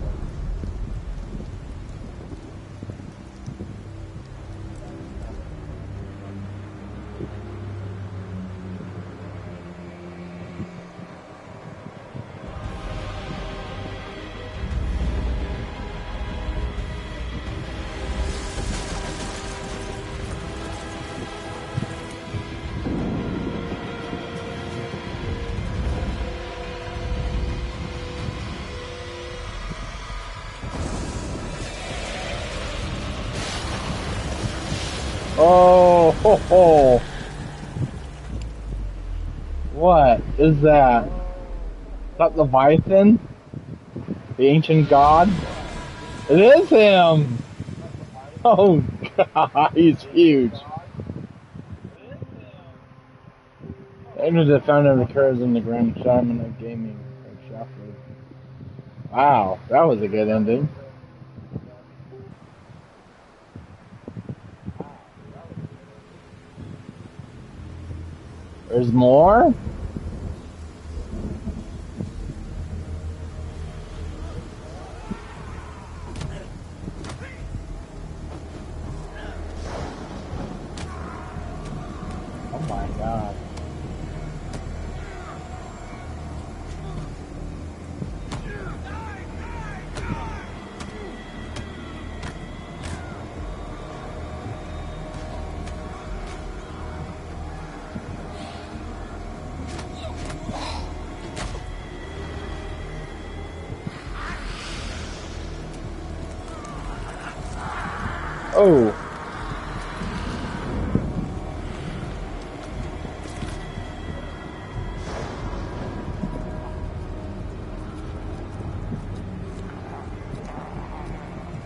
Oh, ho, ho. What is that? Is that Leviathan? The ancient god? It is him! Oh god, he's huge. Enter the founder of the curves in the grand shaman of gaming. Wow, that was a good ending. There's more? Oh my god. Oh.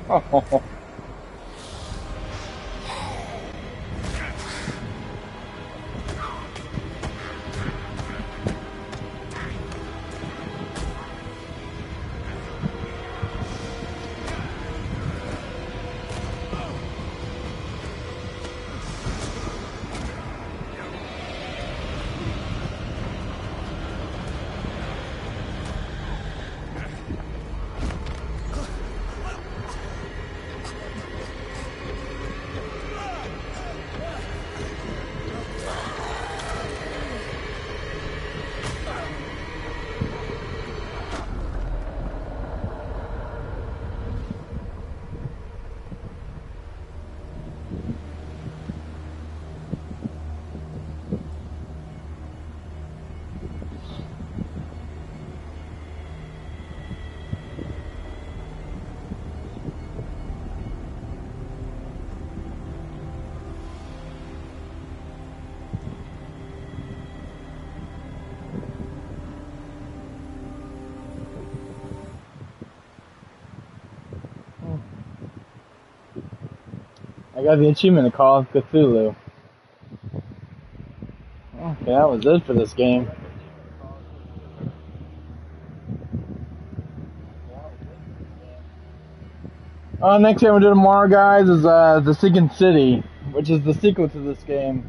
Oh. I got the achievement to Call of Cthulhu. Okay, that was it for this game. Next game we'll do tomorrow, guys, is The Sinking City, which is the sequel to this game.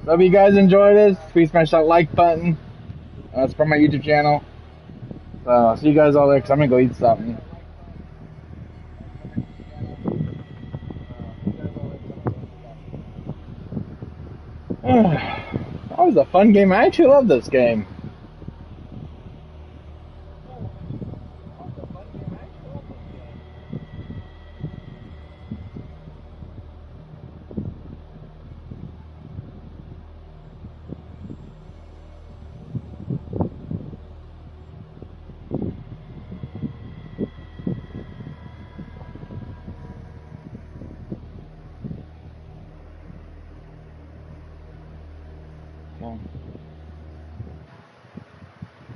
So if you guys enjoy this, please smash that like button. It's from my YouTube channel. So I'll see you guys all there, because I'm going to go eat something. That was a fun game. I actually love this game.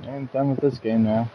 I'm done with this game now.